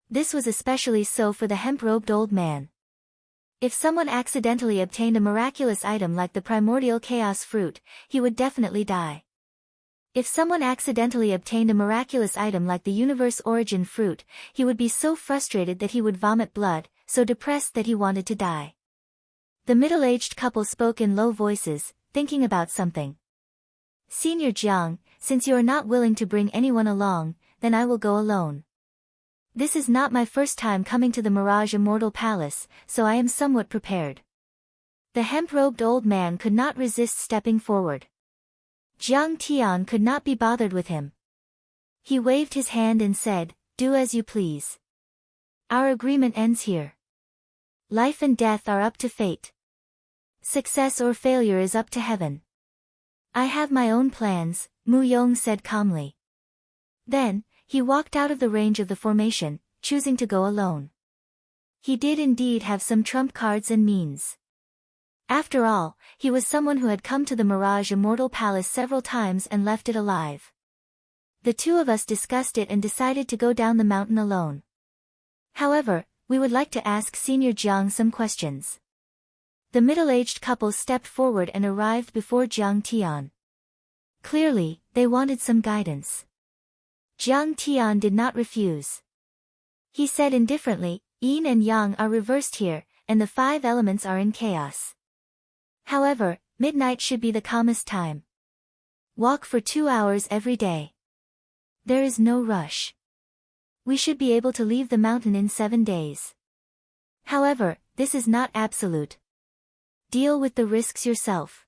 This was especially so for the hemp-robed old man. If someone accidentally obtained a miraculous item like the primordial chaos fruit, he would definitely die. If someone accidentally obtained a miraculous item like the universe origin fruit, he would be so frustrated that he would vomit blood, so depressed that he wanted to die. The middle-aged couple spoke in low voices, thinking about something. Senior Jiang, since you are not willing to bring anyone along, then I will go alone. This is not my first time coming to the Mirage Immortal Palace, so I am somewhat prepared. The hemp-robed old man could not resist stepping forward. Jiang Tian could not be bothered with him. He waved his hand and said, "Do as you please. Our agreement ends here. Life and death are up to fate. Success or failure is up to heaven. I have my own plans," Mu Yong said calmly. Then, he walked out of the range of the formation, choosing to go alone. He did indeed have some trump cards and means. After all, he was someone who had come to the Mirage Immortal Palace several times and left it alive. The two of us discussed it and decided to go down the mountain alone. However, we would like to ask Senior Jiang some questions. The middle-aged couple stepped forward and arrived before Jiang Tian. Clearly, they wanted some guidance. Jiang Tian did not refuse. He said indifferently, "Yin and Yang are reversed here, and the 5 elements are in chaos. However, midnight should be the calmest time. Walk for 2 hours every day. There is no rush. We should be able to leave the mountain in 7 days. However, this is not absolute. Deal with the risks yourself."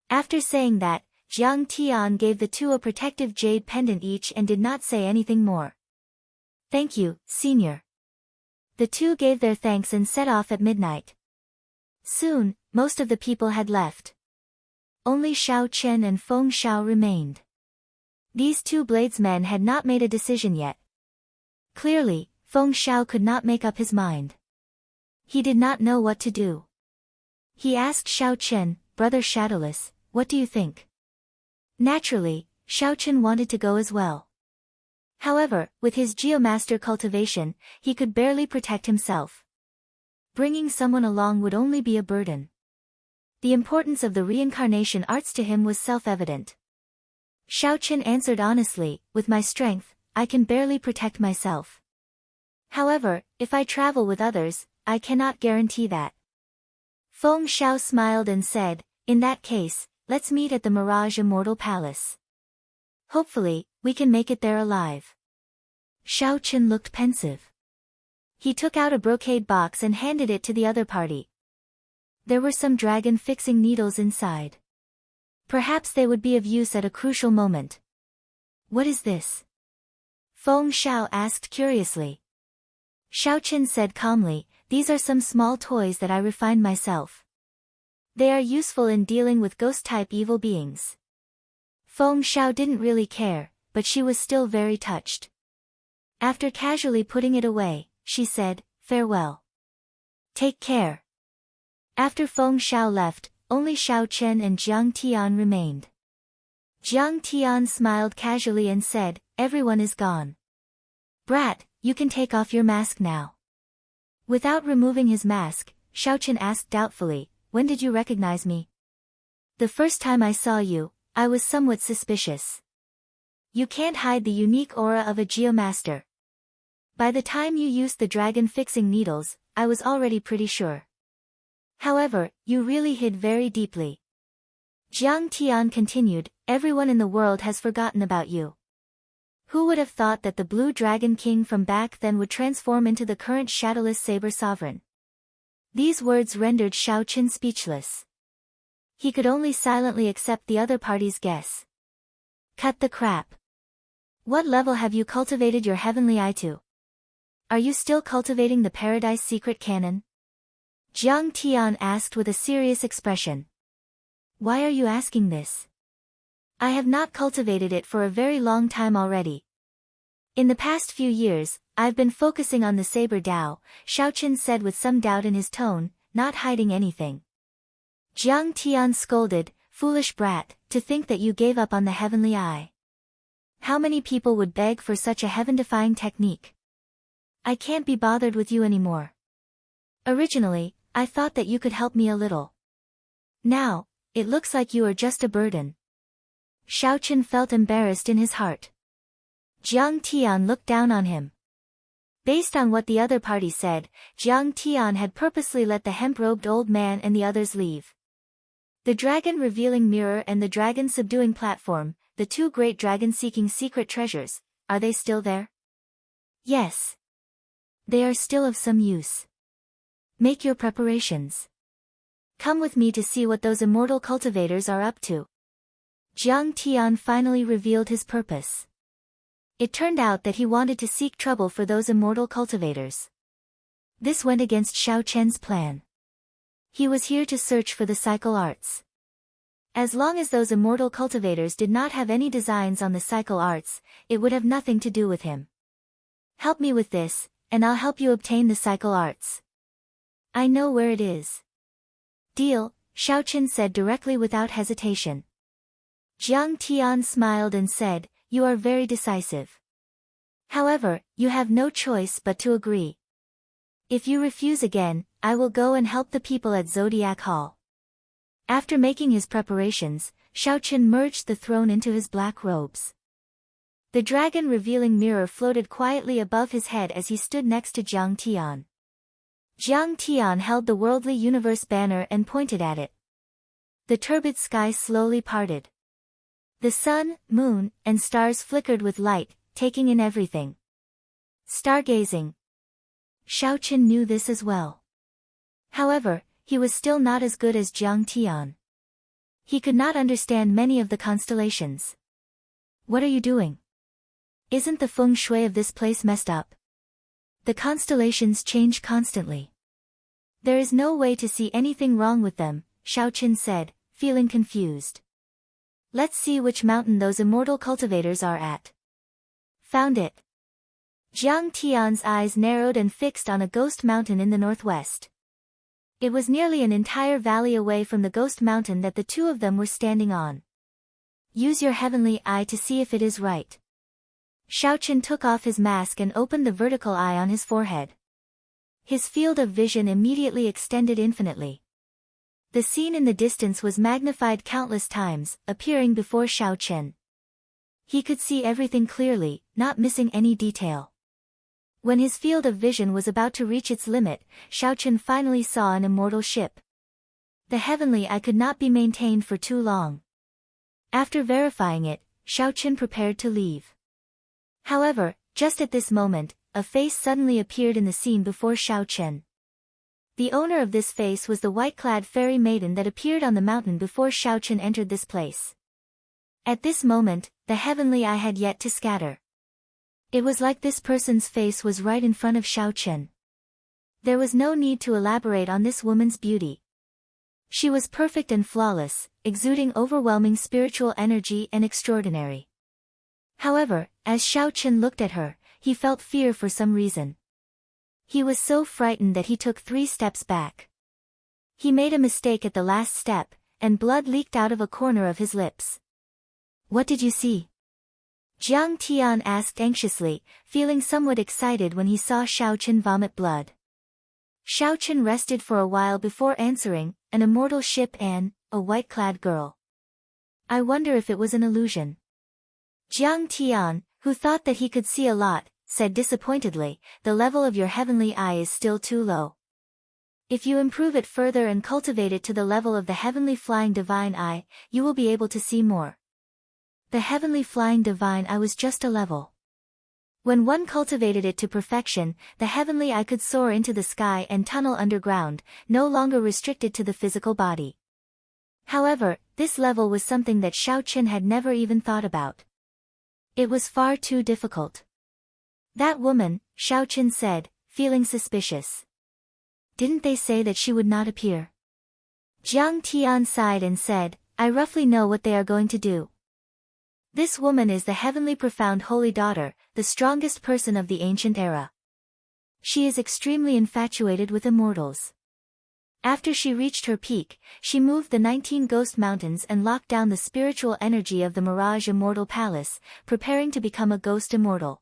After saying that, Jiang Tian gave the two a protective jade pendant each and did not say anything more. "Thank you, Senior." The two gave their thanks and set off at midnight. Soon, most of the people had left. Only Xiao Chen and Feng Xiao remained. These two bladesmen had not made a decision yet. Clearly, Feng Xiao could not make up his mind. He did not know what to do. He asked Xiao Chen, "Brother Shadowless, what do you think?" Naturally, Xiao Chen wanted to go as well. However, with his Geomaster cultivation, he could barely protect himself. Bringing someone along would only be a burden. The importance of the reincarnation arts to him was self-evident. Xiao Chen answered honestly, "With my strength, I can barely protect myself. However, if I travel with others, I cannot guarantee that." Feng Xiao smiled and said, "In that case, let's meet at the Mirage Immortal Palace. Hopefully, we can make it there alive." Xiao Chen looked pensive. He took out a brocade box and handed it to the other party. There were some dragon-fixing needles inside. Perhaps they would be of use at a crucial moment. "What is this?" Feng Xiao asked curiously. Xiao Chen said calmly, "These are some small toys that I refined myself. They are useful in dealing with ghost-type evil beings." Feng Xiao didn't really care, but she was still very touched. After casually putting it away, she said, "Farewell. Take care." After Feng Xiao left, only Xiao Chen and Jiang Tian remained. Jiang Tian smiled casually and said, "Everyone is gone. Brat, you can take off your mask now." Without removing his mask, Xiao Chen asked doubtfully, "When did you recognize me?" "The first time I saw you, I was somewhat suspicious. You can't hide the unique aura of a Geomaster. By the time you used the dragon-fixing needles, I was already pretty sure. However, you really hid very deeply." Jiang Tian continued, "Everyone in the world has forgotten about you. Who would have thought that the Blue Dragon King from back then would transform into the current Shadowless Saber Sovereign?" These words rendered Xiao Chen speechless. He could only silently accept the other party's guess. "Cut the crap. What level have you cultivated your heavenly eye to? Are you still cultivating the Paradise Secret Canon?" Jiang Tian asked with a serious expression. "Why are you asking this? I have not cultivated it for a very long time already. In the past few years, I've been focusing on the Saber Dao," Xiao Chen said with some doubt in his tone, not hiding anything. Jiang Tian scolded, "Foolish brat, to think that you gave up on the heavenly eye. How many people would beg for such a heaven-defying technique? I can't be bothered with you anymore. Originally, I thought that you could help me a little. Now, it looks like you are just a burden. Xiaochen felt embarrassed in his heart. Jiang Tian looked down on him. Based on what the other party said, Jiang Tian had purposely let the hemp-robed old man and the others leave. The dragon revealing mirror and the dragon subduing platform, the two great dragons seeking secret treasures, are they still there? Yes. They are still of some use. Make your preparations. Come with me to see what those immortal cultivators are up to. Jiang Tian finally revealed his purpose. It turned out that he wanted to seek trouble for those immortal cultivators. This went against Xiaochen's plan. He was here to search for the cycle arts. As long as those immortal cultivators did not have any designs on the cycle arts, it would have nothing to do with him. Help me with this, and I'll help you obtain the cycle arts. I know where it is. Deal, Xiaochen said directly without hesitation. Jiang Tian smiled and said, you are very decisive. However, you have no choice but to agree. If you refuse again, I will go and help the people at Zodiac Hall. After making his preparations, Xiaochen merged the throne into his black robes. The dragon revealing mirror floated quietly above his head as he stood next to Jiang Tian. Jiang Tian held the worldly universe banner and pointed at it. The turbid sky slowly parted. The sun, moon, and stars flickered with light, taking in everything. Stargazing. Xiaochen knew this as well. However, he was still not as good as Jiang Tian. He could not understand many of the constellations. What are you doing? Isn't the feng shui of this place messed up? The constellations change constantly. There is no way to see anything wrong with them, Xiaochen said, feeling confused. Let's see which mountain those immortal cultivators are at. Found it. Jiang Tian's eyes narrowed and fixed on a ghost mountain in the northwest. It was nearly an entire valley away from the ghost mountain that the two of them were standing on. Use your heavenly eye to see if it is right. Xiaochen took off his mask and opened the vertical eye on his forehead. His field of vision immediately extended infinitely. The scene in the distance was magnified countless times, appearing before Xiaochen. He could see everything clearly, not missing any detail. When his field of vision was about to reach its limit, Xiaochen finally saw an immortal ship. The heavenly eye could not be maintained for too long. After verifying it, Xiaochen prepared to leave. However, just at this moment, a face suddenly appeared in the scene before Xiaochen. The owner of this face was the white-clad fairy maiden that appeared on the mountain before Xiaochen entered this place. At this moment, the heavenly eye had yet to scatter. It was like this person's face was right in front of Xiaochen. There was no need to elaborate on this woman's beauty. She was perfect and flawless, exuding overwhelming spiritual energy and extraordinary. However, as Xiaochen looked at her, he felt fear for some reason. He was so frightened that he took 3 steps back. He made a mistake at the last step, and blood leaked out of a corner of his lips. What did you see? Jiang Tian asked anxiously, feeling somewhat excited when he saw Xiaochen vomit blood. Xiaochen rested for a while before answering, an immortal ship and a white-clad girl. I wonder if it was an illusion. Jiang Tian, who thought that he could see a lot, said disappointedly, the level of your heavenly eye is still too low. If you improve it further and cultivate it to the level of the heavenly flying divine eye, you will be able to see more. The heavenly flying divine eye was just a level. When one cultivated it to perfection, the heavenly eye could soar into the sky and tunnel underground, no longer restricted to the physical body. However, this level was something that Xiaochen had never even thought about. It was far too difficult. That woman, Xiaochen said, feeling suspicious. Didn't they say that she would not appear? Jiang Tian sighed and said, I roughly know what they are going to do. This woman is the heavenly profound holy daughter, the strongest person of the ancient era. She is extremely infatuated with immortals. After she reached her peak, she moved the 19 ghost mountains and locked down the spiritual energy of the Mirage Immortal Palace, preparing to become a ghost immortal.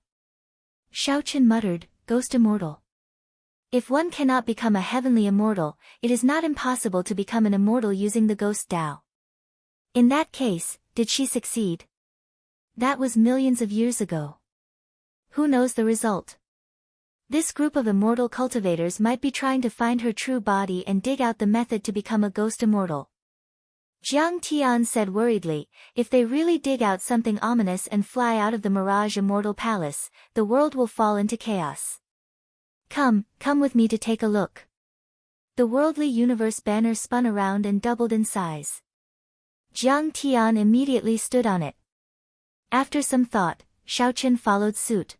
Xiaochen muttered, Ghost immortal. If one cannot become a heavenly immortal, it is not impossible to become an immortal using the ghost Tao. In that case, did she succeed? That was millions of years ago. Who knows the result? This group of immortal cultivators might be trying to find her true body and dig out the method to become a ghost immortal. Jiang Tian said worriedly, if they really dig out something ominous and fly out of the Mirage Immortal Palace, the world will fall into chaos. Come with me to take a look. The Worldly Universe banner spun around and doubled in size. Jiang Tian immediately stood on it. After some thought, Xiaochen followed suit.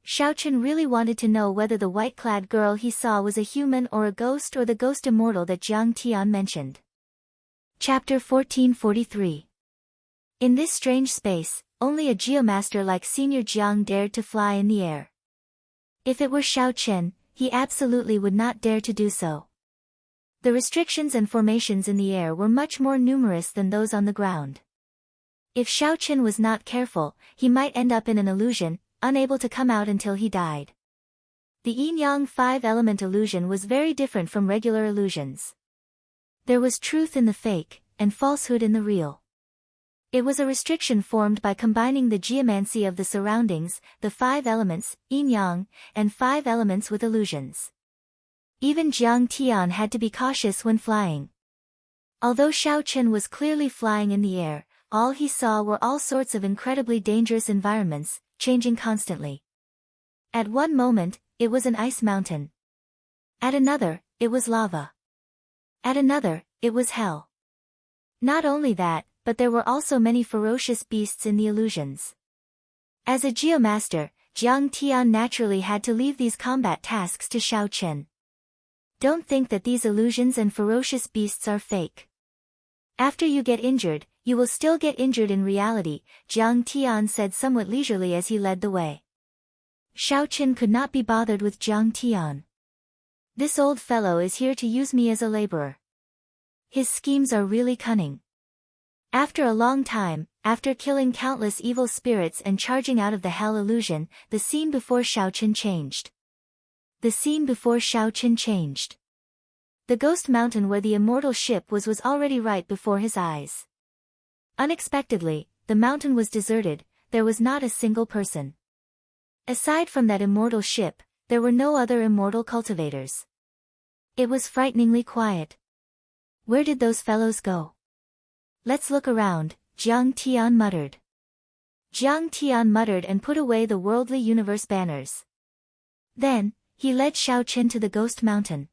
Xiaochen really wanted to know whether the white-clad girl he saw was a human or a ghost or the ghost immortal that Jiang Tian mentioned. Chapter 1443. In this strange space, only a geomaster like Senior Jiang dared to fly in the air. If it were Xiaochen, he absolutely would not dare to do so. The restrictions and formations in the air were much more numerous than those on the ground. If Xiaochen was not careful, he might end up in an illusion, unable to come out until he died. The yin-yang five-element illusion was very different from regular illusions. There was truth in the fake, and falsehood in the real. It was a restriction formed by combining the geomancy of the surroundings, the five elements, yin-yang, and five elements with illusions. Even Jiang Tian had to be cautious when flying. Although Xiaochen was clearly flying in the air, all he saw were all sorts of incredibly dangerous environments, changing constantly. At one moment, it was an ice mountain. At another, it was lava. At another, it was hell. Not only that, but there were also many ferocious beasts in the illusions. As a geomaster, Jiang Tian naturally had to leave these combat tasks to Xiaochen. Don't think that these illusions and ferocious beasts are fake. After you get injured, you will still get injured in reality, Jiang Tian said somewhat leisurely as he led the way. Xiaochen could not be bothered with Jiang Tian. This old fellow is here to use me as a laborer. His schemes are really cunning. After a long time, after killing countless evil spirits and charging out of the hell illusion, the scene before Xiaochen changed. The scene before Xiaochen changed. The ghost mountain where the immortal ship was already right before his eyes. Unexpectedly, the mountain was deserted, there was not a single person. Aside from that immortal ship, there were no other immortal cultivators. It was frighteningly quiet. Where did those fellows go? Let's look around, Jiang Tian muttered. Jiang Tian muttered and put away the Worldly Universe banners. Then, he led Xiaochen to the ghost mountain.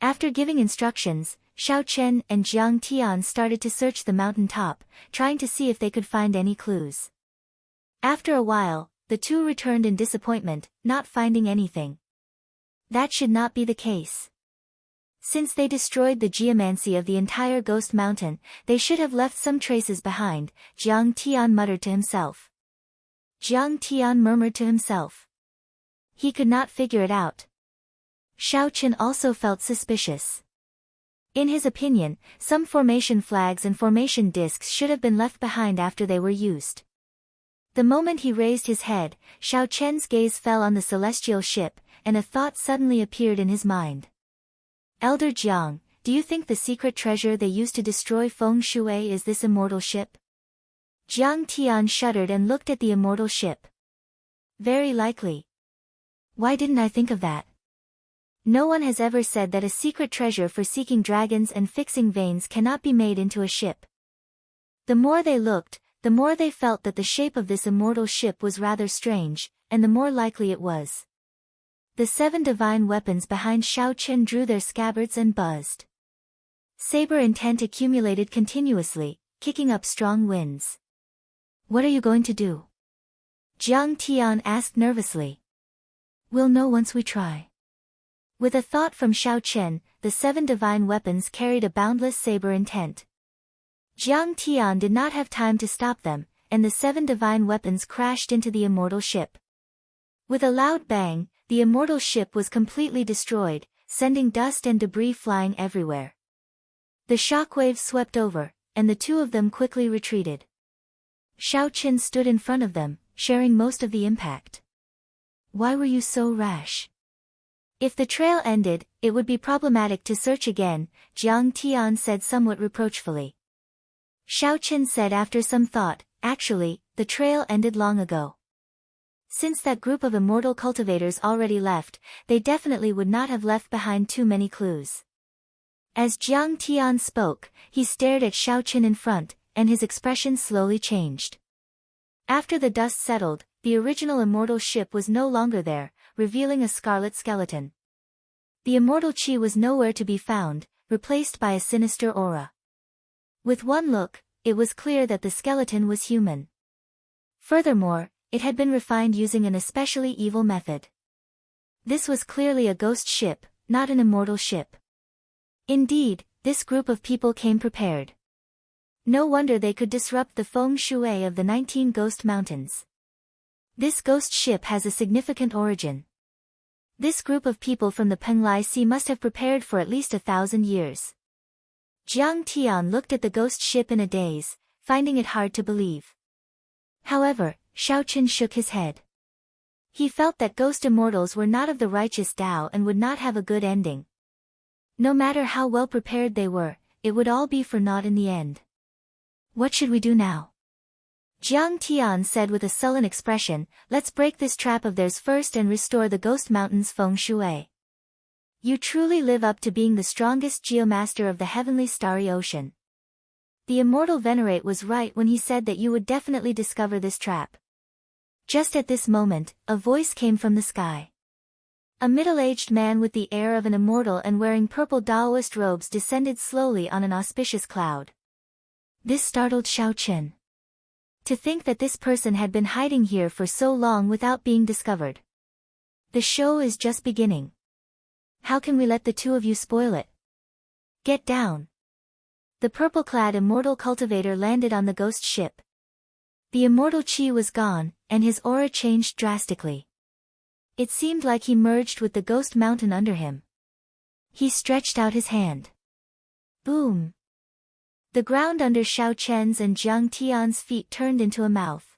After giving instructions, Xiaochen and Jiang Tian started to search the mountain top, trying to see if they could find any clues. After a while, the two returned in disappointment, not finding anything. That should not be the case. Since they destroyed the geomancy of the entire ghost mountain, they should have left some traces behind, Jiang Tian muttered to himself. Jiang Tian murmured to himself. He could not figure it out. Xiaochen also felt suspicious. In his opinion, some formation flags and formation discs should have been left behind after they were used. The moment he raised his head, Xiaochen's gaze fell on the celestial ship, and a thought suddenly appeared in his mind. Elder Jiang, do you think the secret treasure they used to destroy Feng Shui is this immortal ship? Jiang Tian shuddered and looked at the immortal ship. Very likely. Why didn't I think of that? No one has ever said that a secret treasure for seeking dragons and fixing veins cannot be made into a ship. The more they looked, the more they felt that the shape of this immortal ship was rather strange, and the more likely it was. The 7 divine weapons behind Xiaochen drew their scabbards and buzzed. Saber intent accumulated continuously, kicking up strong winds. What are you going to do? Jiang Tian asked nervously. We'll know once we try. With a thought from Xiaochen, the 7 divine weapons carried a boundless saber intent. Jiang Tian did not have time to stop them, and the 7 divine weapons crashed into the immortal ship. With a loud bang, the immortal ship was completely destroyed, sending dust and debris flying everywhere. The shockwaves swept over, and the two of them quickly retreated. Xiaochen stood in front of them, sharing most of the impact. Why were you so rash? If the trail ended, it would be problematic to search again, Jiang Tian said somewhat reproachfully. Xiao Qin said after some thought, actually, the trail ended long ago. Since that group of immortal cultivators already left, they definitely would not have left behind too many clues. As Jiang Tian spoke, he stared at Xiao Qin in front, and his expression slowly changed. After the dust settled, the original immortal ship was no longer there, revealing a scarlet skeleton. The immortal chi was nowhere to be found, replaced by a sinister aura. With one look, it was clear that the skeleton was human. Furthermore, it had been refined using an especially evil method. This was clearly a ghost ship, not an immortal ship. Indeed, this group of people came prepared. No wonder they could disrupt the feng shui of the 19 Ghost Mountains. This ghost ship has a significant origin. This group of people from the Penglai Sea must have prepared for at least 1,000 years. Jiang Tian looked at the ghost ship in a daze, finding it hard to believe. However, Xiao Qin shook his head. He felt that ghost immortals were not of the righteous Tao and would not have a good ending. No matter how well prepared they were, it would all be for naught in the end. What should we do now? Jiang Tian said with a sullen expression, let's break this trap of theirs first and restore the Ghost Mountain's feng shui. You truly live up to being the strongest geomaster of the heavenly starry ocean. The immortal Venerate was right when he said that you would definitely discover this trap. Just at this moment, a voice came from the sky. A middle-aged man with the air of an immortal and wearing purple Daoist robes descended slowly on an auspicious cloud. This startled Xiao Qin. To think that this person had been hiding here for so long without being discovered. The show is just beginning. How can we let the two of you spoil it? Get down. The purple-clad immortal cultivator landed on the ghost ship. The immortal chi was gone, and his aura changed drastically. It seemed like he merged with the ghost mountain under him. He stretched out his hand. Boom! The ground under Xiao Qin's and Jiang Tian's feet turned into a mouth.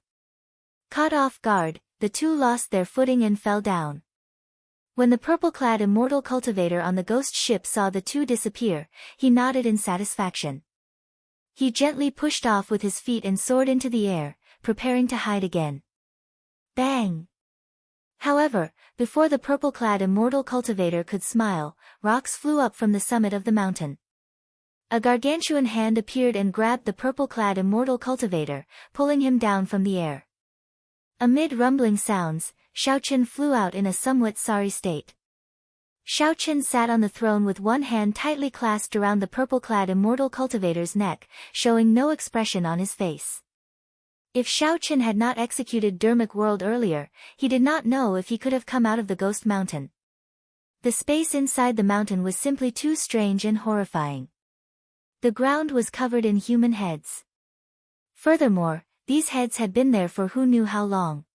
Caught off guard, the two lost their footing and fell down. When the purple-clad immortal cultivator on the ghost ship saw the two disappear, he nodded in satisfaction. He gently pushed off with his feet and soared into the air, preparing to hide again. Bang! However, before the purple-clad immortal cultivator could smile, rocks flew up from the summit of the mountain. A gargantuan hand appeared and grabbed the purple-clad immortal cultivator, pulling him down from the air. Amid rumbling sounds, Xiao Qin flew out in a somewhat sorry state. Xiao Qin sat on the throne with one hand tightly clasped around the purple-clad immortal cultivator's neck, showing no expression on his face. If Xiao Qin had not executed Dermic World earlier, he did not know if he could have come out of the ghost mountain. The space inside the mountain was simply too strange and horrifying. The ground was covered in human heads. Furthermore, these heads had been there for who knew how long.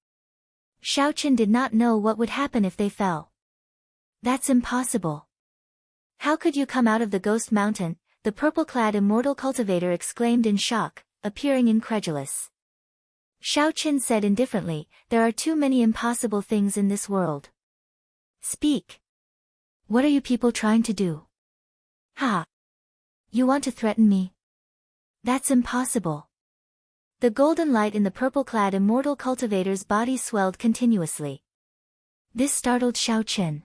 Xiao Qin did not know what would happen if they fell. That's impossible. How could you come out of the ghost mountain? The purple-clad immortal cultivator exclaimed in shock, appearing incredulous. Xiao Qin said indifferently, there are too many impossible things in this world. Speak. What are you people trying to do? Ha! You want to threaten me? That's impossible. The golden light in the purple-clad immortal cultivator's body swelled continuously. This startled Xiao Qin.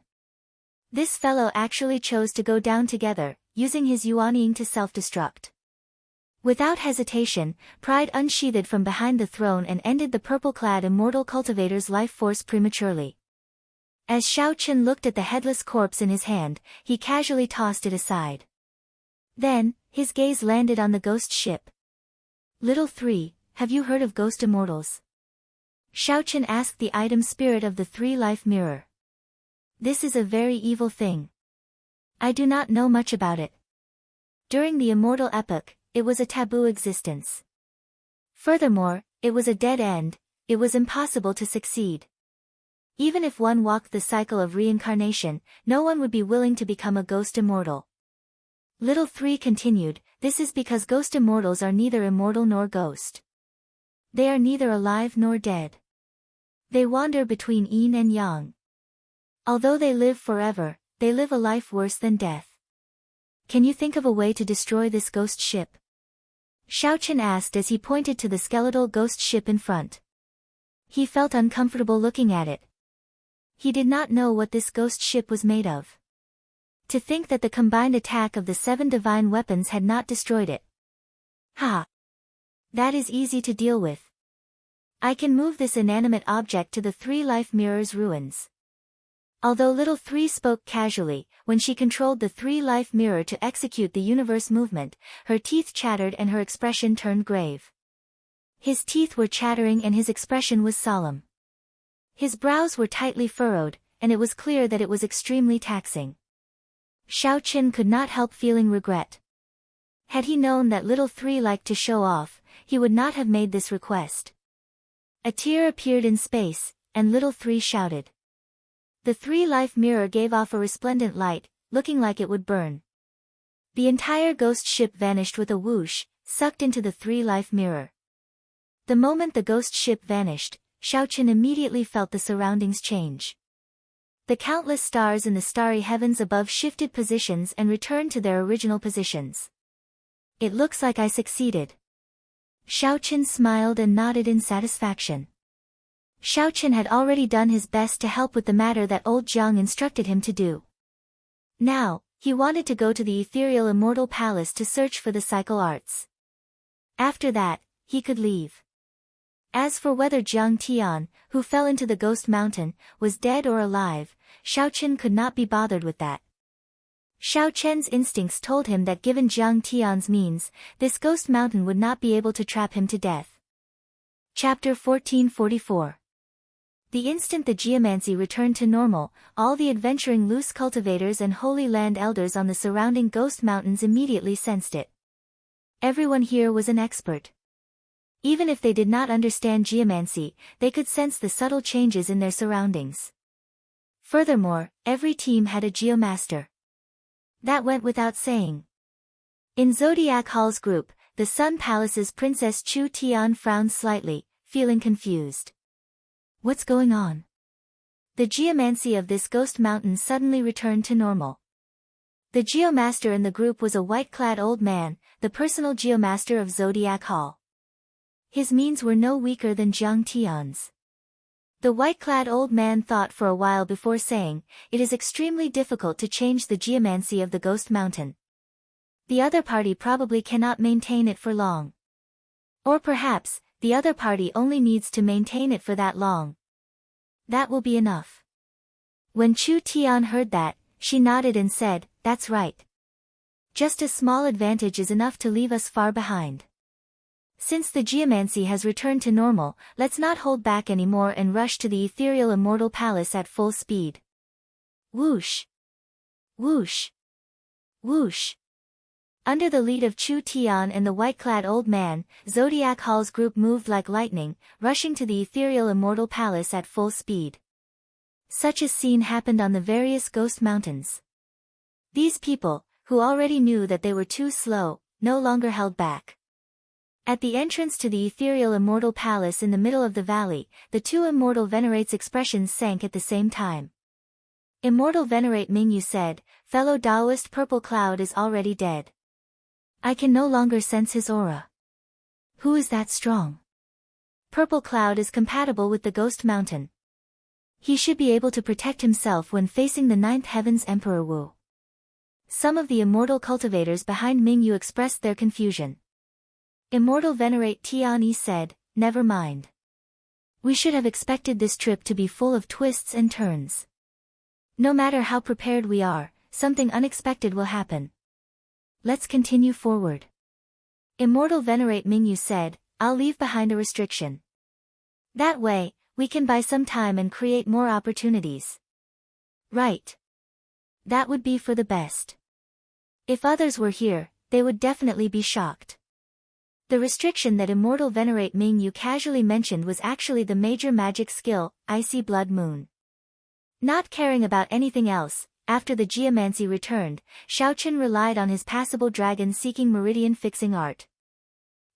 This fellow actually chose to go down together, using his yuanying to self-destruct. Without hesitation, pride unsheathed from behind the throne and ended the purple-clad immortal cultivator's life force prematurely. As Xiao Qin looked at the headless corpse in his hand, he casually tossed it aside. Then, his gaze landed on the ghost ship. Little 3, have you heard of ghost immortals? Xiao Qin asked the item spirit of the 3-life mirror. This is a very evil thing. I do not know much about it. During the immortal epoch, it was a taboo existence. Furthermore, it was a dead end, it was impossible to succeed. Even if one walked the cycle of reincarnation, no one would be willing to become a ghost immortal. Little 3 continued, this is because ghost immortals are neither immortal nor ghost. They are neither alive nor dead. They wander between yin and yang. Although they live forever, they live a life worse than death. Can you think of a way to destroy this ghost ship? Xiaochen asked as he pointed to the skeletal ghost ship in front. He felt uncomfortable looking at it. He did not know what this ghost ship was made of. To think that the combined attack of the 7 divine weapons had not destroyed it. Ha! That is easy to deal with. I can move this inanimate object to the 3 life mirrors ruins. Although Little 3 spoke casually, when she controlled the 3 life mirror to execute the universe movement, her teeth chattered and her expression turned grave. His teeth were chattering and his expression was solemn. His brows were tightly furrowed, and it was clear that it was extremely taxing. Xiaochen could not help feeling regret. Had he known that Little 3 liked to show off, he would not have made this request. A tear appeared in space, and Little 3 shouted. The 3 life mirror gave off a resplendent light, looking like it would burn. The entire ghost ship vanished with a whoosh, sucked into the 3 life mirror. The moment the ghost ship vanished, Xiaochen immediately felt the surroundings change. The countless stars in the starry heavens above shifted positions and returned to their original positions. It looks like I succeeded. Xiaochen smiled and nodded in satisfaction. Xiaochen had already done his best to help with the matter that old Jiang instructed him to do. Now, he wanted to go to the ethereal Immortal Palace to search for the cycle arts. After that, he could leave. As for whether Jiang Tian, who fell into the Ghost Mountain, was dead or alive, Xiaochen could not be bothered with that. Xiaochen's instincts told him that given Jiang Tian's means, this Ghost Mountain would not be able to trap him to death. Chapter 1444. The instant the geomancy returned to normal, all the adventuring loose cultivators and Holy Land elders on the surrounding Ghost Mountains immediately sensed it. Everyone here was an expert. Even if they did not understand geomancy, they could sense the subtle changes in their surroundings. Furthermore, every team had a geomaster. That went without saying. In Zodiac Hall's group, the Sun Palace's Princess Chu Tian frowned slightly, feeling confused. What's going on? The geomancy of this ghost mountain suddenly returned to normal. The geomaster in the group was a white-clad old man, the personal geomaster of Zodiac Hall. His means were no weaker than Jiang Tian's. The white-clad old man thought for a while before saying, "It is extremely difficult to change the geomancy of the Ghost Mountain. The other party probably cannot maintain it for long. Or perhaps, the other party only needs to maintain it for that long. That will be enough." When Chu Tian heard that, she nodded and said, "That's right. Just a small advantage is enough to leave us far behind. Since the geomancy has returned to normal, let's not hold back anymore and rush to the ethereal Immortal Palace at full speed." Whoosh! Whoosh! Whoosh! Under the lead of Chu Tian and the white-clad old man, Zodiac Hall's group moved like lightning, rushing to the ethereal Immortal Palace at full speed. Such a scene happened on the various ghost mountains. These people, who already knew that they were too slow, no longer held back. At the entrance to the ethereal Immortal Palace in the middle of the valley, the 2 Immortal Venerates' expressions sank at the same time. Immortal Venerate Mingyu said, "Fellow Taoist Purple Cloud is already dead. I can no longer sense his aura. Who is that strong? Purple Cloud is compatible with the Ghost Mountain. He should be able to protect himself when facing the 9th Heaven's Emperor Wu." Some of the immortal cultivators behind Mingyu expressed their confusion. Immortal Venerate Tianyi said, "Never mind. We should have expected this trip to be full of twists and turns. No matter how prepared we are, something unexpected will happen. Let's continue forward." Immortal Venerate Mingyu said, "I'll leave behind a restriction. That way, we can buy some time and create more opportunities." Right. That would be for the best. If others were here, they would definitely be shocked. The restriction that Immortal Venerate Mingyu casually mentioned was actually the major magic skill, Icy Blood Moon. Not caring about anything else, after the geomancy returned, Xiaochen relied on his passable dragon seeking meridian fixing art.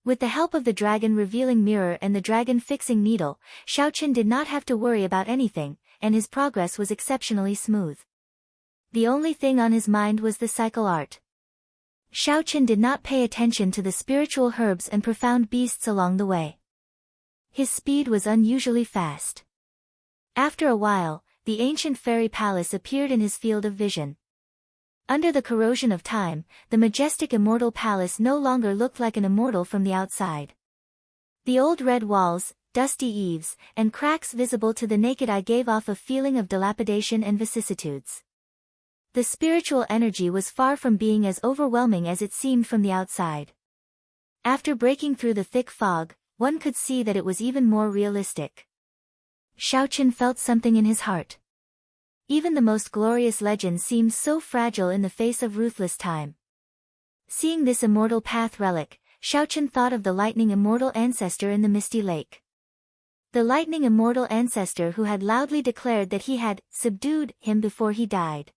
With the help of the dragon revealing mirror and the dragon fixing needle, Xiaochen did not have to worry about anything, and his progress was exceptionally smooth. The only thing on his mind was the cycle art. Xiaochen did not pay attention to the spiritual herbs and profound beasts along the way. His speed was unusually fast. After a while, the ancient fairy palace appeared in his field of vision. Under the corrosion of time, the majestic immortal palace no longer looked like an immortal from the outside. The old red walls, dusty eaves, and cracks visible to the naked eye gave off a feeling of dilapidation and vicissitudes. The spiritual energy was far from being as overwhelming as it seemed from the outside. After breaking through the thick fog, one could see that it was even more realistic. Xiaochen felt something in his heart. Even the most glorious legend seemed so fragile in the face of ruthless time. Seeing this immortal path relic, Xiaochen thought of the lightning immortal ancestor in the misty lake. The lightning immortal ancestor who had loudly declared that he had subdued him before he died.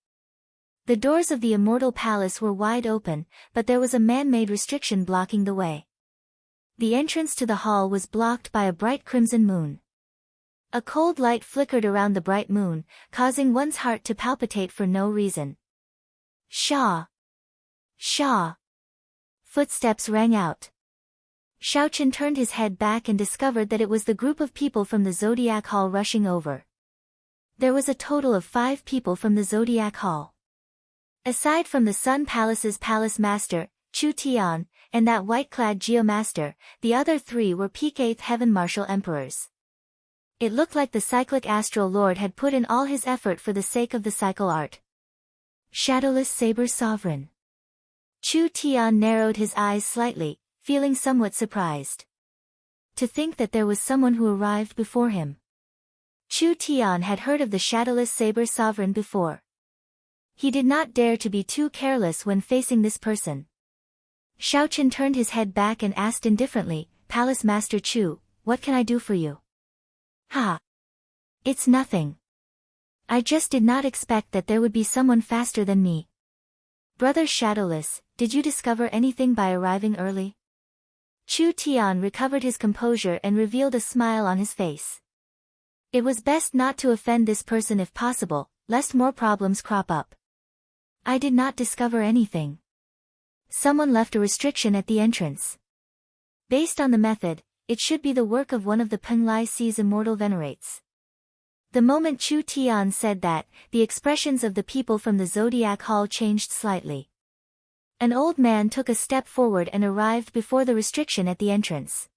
The doors of the immortal palace were wide open, but there was a man-made restriction blocking the way. The entrance to the hall was blocked by a bright crimson moon. A cold light flickered around the bright moon, causing one's heart to palpitate for no reason. Sha! Sha! Footsteps rang out. Xiaochen turned his head back and discovered that it was the group of people from the Zodiac Hall rushing over. There was a total of 5 people from the Zodiac Hall. Aside from the Sun Palace's palace master, Chu Tian, and that white-clad geomaster, the other 3 were peak 8th heaven martial emperors. It looked like the cyclic astral lord had put in all his effort for the sake of the cycle art. Shadowless Saber Sovereign. Chu Tian narrowed his eyes slightly, feeling somewhat surprised. To think that there was someone who arrived before him. Chu Tian had heard of the Shadowless Saber Sovereign before. He did not dare to be too careless when facing this person. Xiaochen turned his head back and asked indifferently, Palace Master Chu, what can I do for you? Ha! It's nothing. I just did not expect that there would be someone faster than me. Brother Shadowless, did you discover anything by arriving early? Chu Tian recovered his composure and revealed a smile on his face. It was best not to offend this person if possible, lest more problems crop up. I did not discover anything. Someone left a restriction at the entrance. Based on the method, it should be the work of one of the Penglai Sea's immortal venerates. The moment Chu Tian said that, the expressions of the people from the Zodiac Hall changed slightly. An old man took a step forward and arrived before the restriction at the entrance.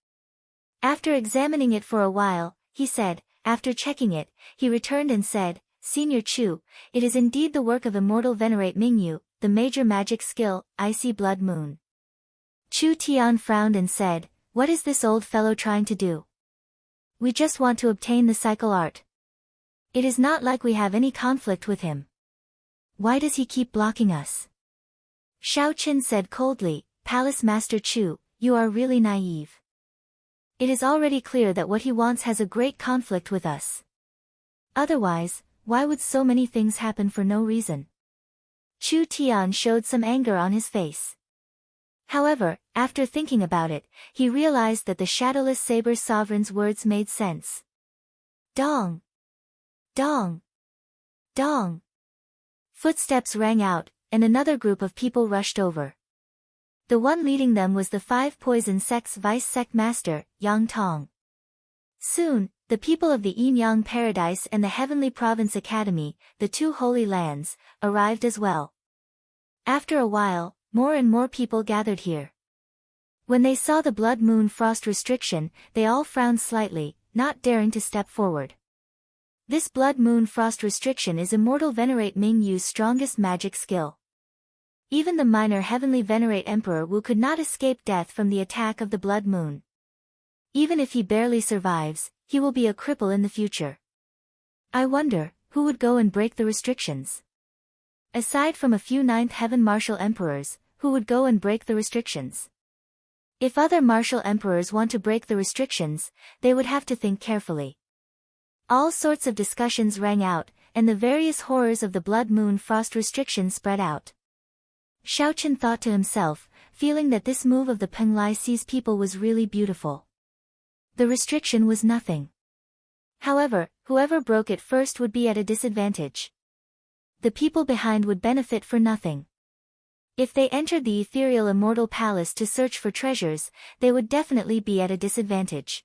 After examining it for a while, he said, after checking it, he returned and said, Senior Chu, it is indeed the work of immortal venerate Mingyu, the major magic skill, Icy Blood Moon. Chu Tian frowned and said, what is this old fellow trying to do? We just want to obtain the cycle art. It is not like we have any conflict with him. Why does he keep blocking us? Xiaochen said coldly, Palace Master Chu, you are really naive. It is already clear that what he wants has a great conflict with us. Otherwise, why would so many things happen for no reason? Chu Tian showed some anger on his face. However, after thinking about it, he realized that the Shadowless Saber Sovereign's words made sense. Dong! Dong! Dong! Footsteps rang out, and another group of people rushed over. The one leading them was the 5 poison sects vice sect master, Yang Tong. Soon, the people of the Yin-Yang Paradise and the Heavenly Province Academy, the 2 Holy Lands, arrived as well. After a while, more and more people gathered here. When they saw the Blood Moon Frost restriction, they all frowned slightly, not daring to step forward. This Blood Moon Frost restriction is Immortal Venerate Mingyu's strongest magic skill. Even the minor Heavenly Venerate Emperor Wu could not escape death from the attack of the Blood Moon. Even if he barely survives, he will be a cripple in the future. I wonder, who would go and break the restrictions? Aside from a few 9th Heaven Martial Emperors, who would go and break the restrictions? If other Martial Emperors want to break the restrictions, they would have to think carefully. All sorts of discussions rang out, and the various horrors of the Blood Moon Frost restriction spread out. Xiaochen thought to himself, feeling that this move of the Penglai Sea's people was really beautiful. The restriction was nothing. However, whoever broke it first would be at a disadvantage. The people behind would benefit for nothing. If they entered the ethereal immortal palace to search for treasures, they would definitely be at a disadvantage.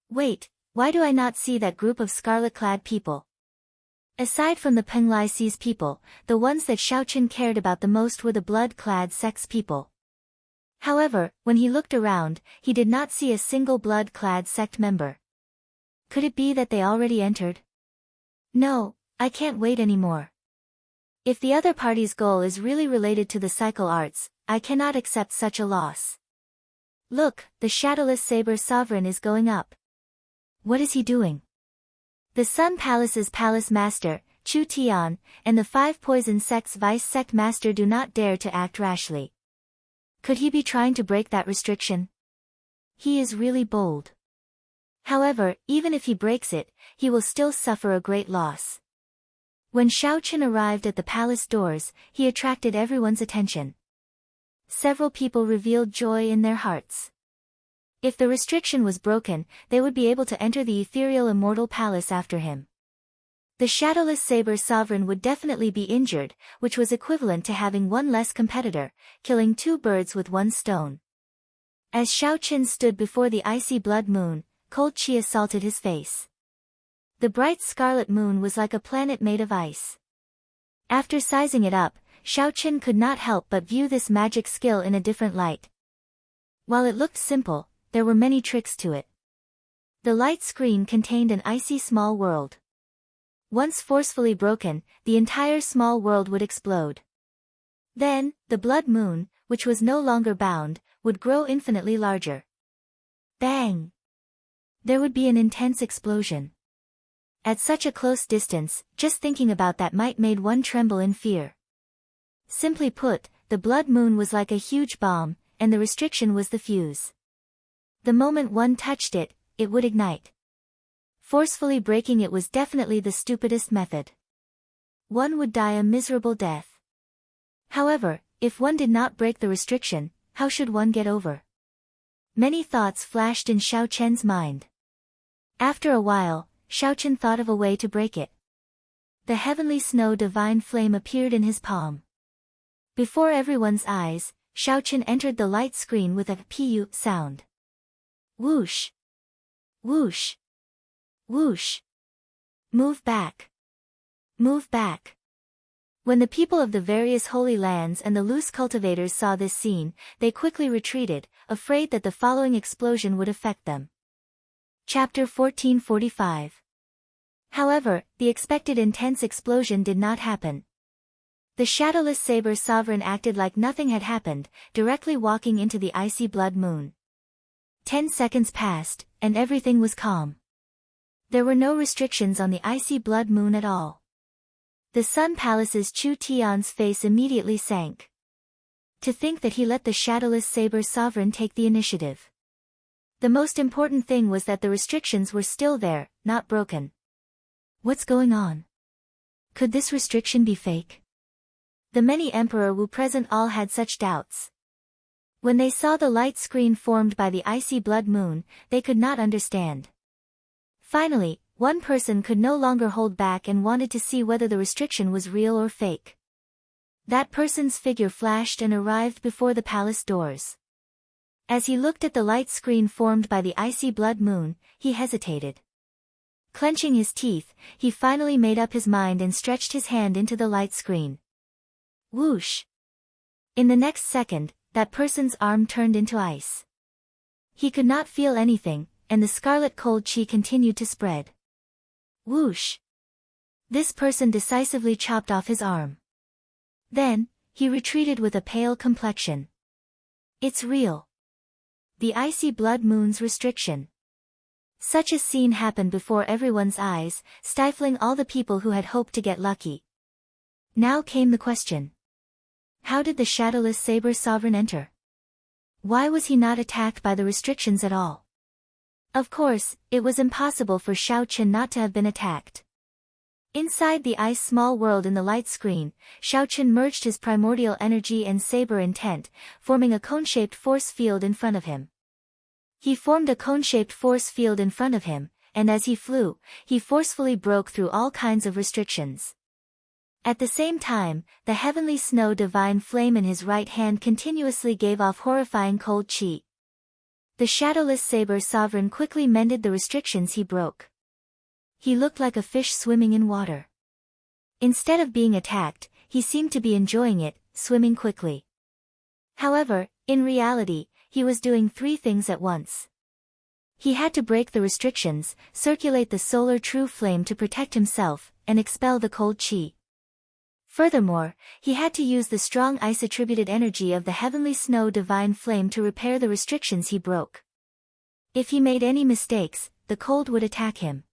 Wait, why do I not see that group of scarlet-clad people? Aside from the Penglaise's people, the ones that Xiaoqun cared about the most were the blood-clad sex people. However, when he looked around, he did not see a single blood-clad sect member. Could it be that they already entered? No, I can't wait anymore. If the other party's goal is really related to the cycle arts, I cannot accept such a loss. Look, the shadowless saber sovereign is going up. What is he doing? The Sun Palace's palace master, Chu Tian, and the 5 poison sect's vice sect master do not dare to act rashly. Could he be trying to break that restriction? He is really bold. However, even if he breaks it, he will still suffer a great loss. When Xiaoqun arrived at the palace doors, he attracted everyone's attention. Several people revealed joy in their hearts. If the restriction was broken, they would be able to enter the ethereal immortal palace after him. The shadowless saber sovereign would definitely be injured, which was equivalent to having one less competitor, killing 2 birds with 1 stone. As Xiaoqun stood before the icy blood moon, cold chi assaulted his face. The bright scarlet moon was like a planet made of ice. After sizing it up, Xiaoqun could not help but view this magic skill in a different light. While it looked simple, there were many tricks to it. The light screen contained an icy small world. Once forcefully broken, the entire small world would explode. Then, the blood moon, which was no longer bound, would grow infinitely larger. Bang! There would be an intense explosion. At such a close distance, just thinking about that might made one tremble in fear. Simply put, the blood moon was like a huge bomb, and the restriction was the fuse. The moment one touched it, it would ignite. Forcefully breaking it was definitely the stupidest method. One would die a miserable death. However, if one did not break the restriction, how should one get over? Many thoughts flashed in Xiaoqun's mind. After a while, Xiaoqun thought of a way to break it. The heavenly snow divine flame appeared in his palm. Before everyone's eyes, Xiaoqun entered the light screen with a pu sound. Whoosh! Whoosh! Whoosh! Move back! Move back! When the people of the various holy lands and the loose cultivators saw this scene, they quickly retreated, afraid that the following explosion would affect them. Chapter 1445. However, the expected intense explosion did not happen. The shadowless saber sovereign acted like nothing had happened, directly walking into the icy blood moon. 10 seconds passed, and everything was calm. There were no restrictions on the icy blood moon at all. The Sun Palace's Chu Tian's face immediately sank. To think that he let the shadowless saber sovereign take the initiative. The most important thing was that the restrictions were still there, not broken. What's going on? Could this restriction be fake? The many Emperor Wu present all had such doubts. When they saw the light screen formed by the icy blood moon, they could not understand. Finally, one person could no longer hold back and wanted to see whether the restriction was real or fake. That person's figure flashed and arrived before the palace doors. As he looked at the light screen formed by the icy blood moon, he hesitated. Clenching his teeth, he finally made up his mind and stretched his hand into the light screen. Whoosh! In the next second, that person's arm turned into ice. He could not feel anything, and the scarlet cold chi continued to spread. Whoosh! This person decisively chopped off his arm. Then, he retreated with a pale complexion. It's real. The icy blood moon's restriction. Such a scene happened before everyone's eyes, stifling all the people who had hoped to get lucky. Now came the question. How did the shadowless saber sovereign enter? Why was he not attacked by the restrictions at all? Of course, it was impossible for Xiaoqun not to have been attacked. Inside the ice small world in the light screen, Xiaoqun merged his primordial energy and saber intent, forming a cone-shaped force field in front of him. He formed a cone-shaped force field in front of him, and as he flew, he forcefully broke through all kinds of restrictions. At the same time, the heavenly snow divine flame in his right hand continuously gave off horrifying cold chi. The shadowless saber sovereign quickly mended the restrictions he broke. He looked like a fish swimming in water. Instead of being attacked, he seemed to be enjoying it, swimming quickly. However, in reality, he was doing three things at once. He had to break the restrictions, circulate the solar true flame to protect himself, and expel the cold chi. Furthermore, he had to use the strong ice-attributed energy of the heavenly snow divine flame to repair the restrictions he broke. If he made any mistakes, the cold would attack him.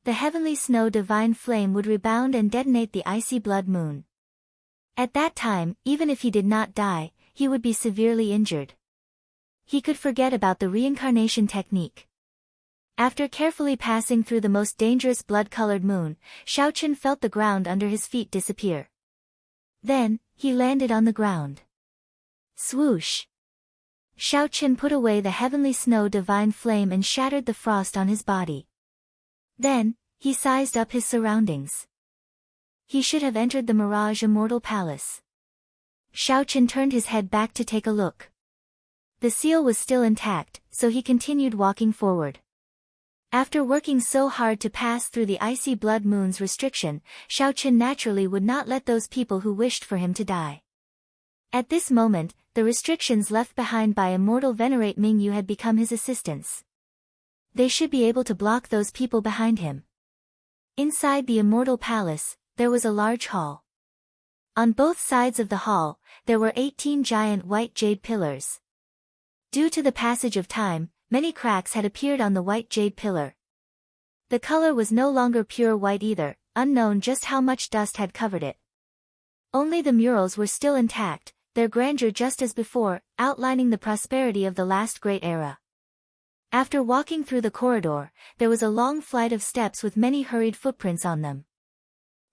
The heavenly snow divine flame would rebound and detonate the icy blood moon. At that time, even if he did not die, he would be severely injured. He could forget about the reincarnation technique. After carefully passing through the most dangerous blood-colored moon, Xiaochen felt the ground under his feet disappear. Then, he landed on the ground. Swoosh! Xiaochen put away the heavenly snow divine flame and shattered the frost on his body. Then, he sized up his surroundings. He should have entered the Mirage Immortal Palace. Xiaochen turned his head back to take a look. The seal was still intact, so he continued walking forward. After working so hard to pass through the icy blood moon's restriction, Xiaochen naturally would not let those people who wished for him to die. At this moment, the restrictions left behind by Immortal Venerate Mingyu had become his assistants. They should be able to block those people behind him. Inside the Immortal Palace, there was a large hall. On both sides of the hall, there were 18 giant white jade pillars. Due to the passage of time, many cracks had appeared on the white jade pillar. The color was no longer pure white either, unknown just how much dust had covered it. Only the murals were still intact, their grandeur just as before, outlining the prosperity of the last great era. After walking through the corridor, there was a long flight of steps with many hurried footprints on them.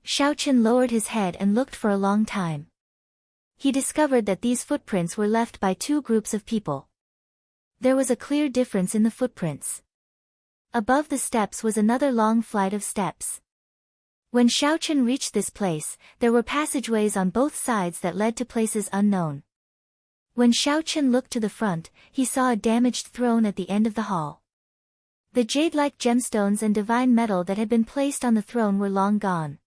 Xiaochen lowered his head and looked for a long time. He discovered that these footprints were left by two groups of people. There was a clear difference in the footprints. Above the steps was another long flight of steps. When Xiaochen reached this place, there were passageways on both sides that led to places unknown. When Xiaochen looked to the front, he saw a damaged throne at the end of the hall. The jade-like gemstones and divine metal that had been placed on the throne were long gone.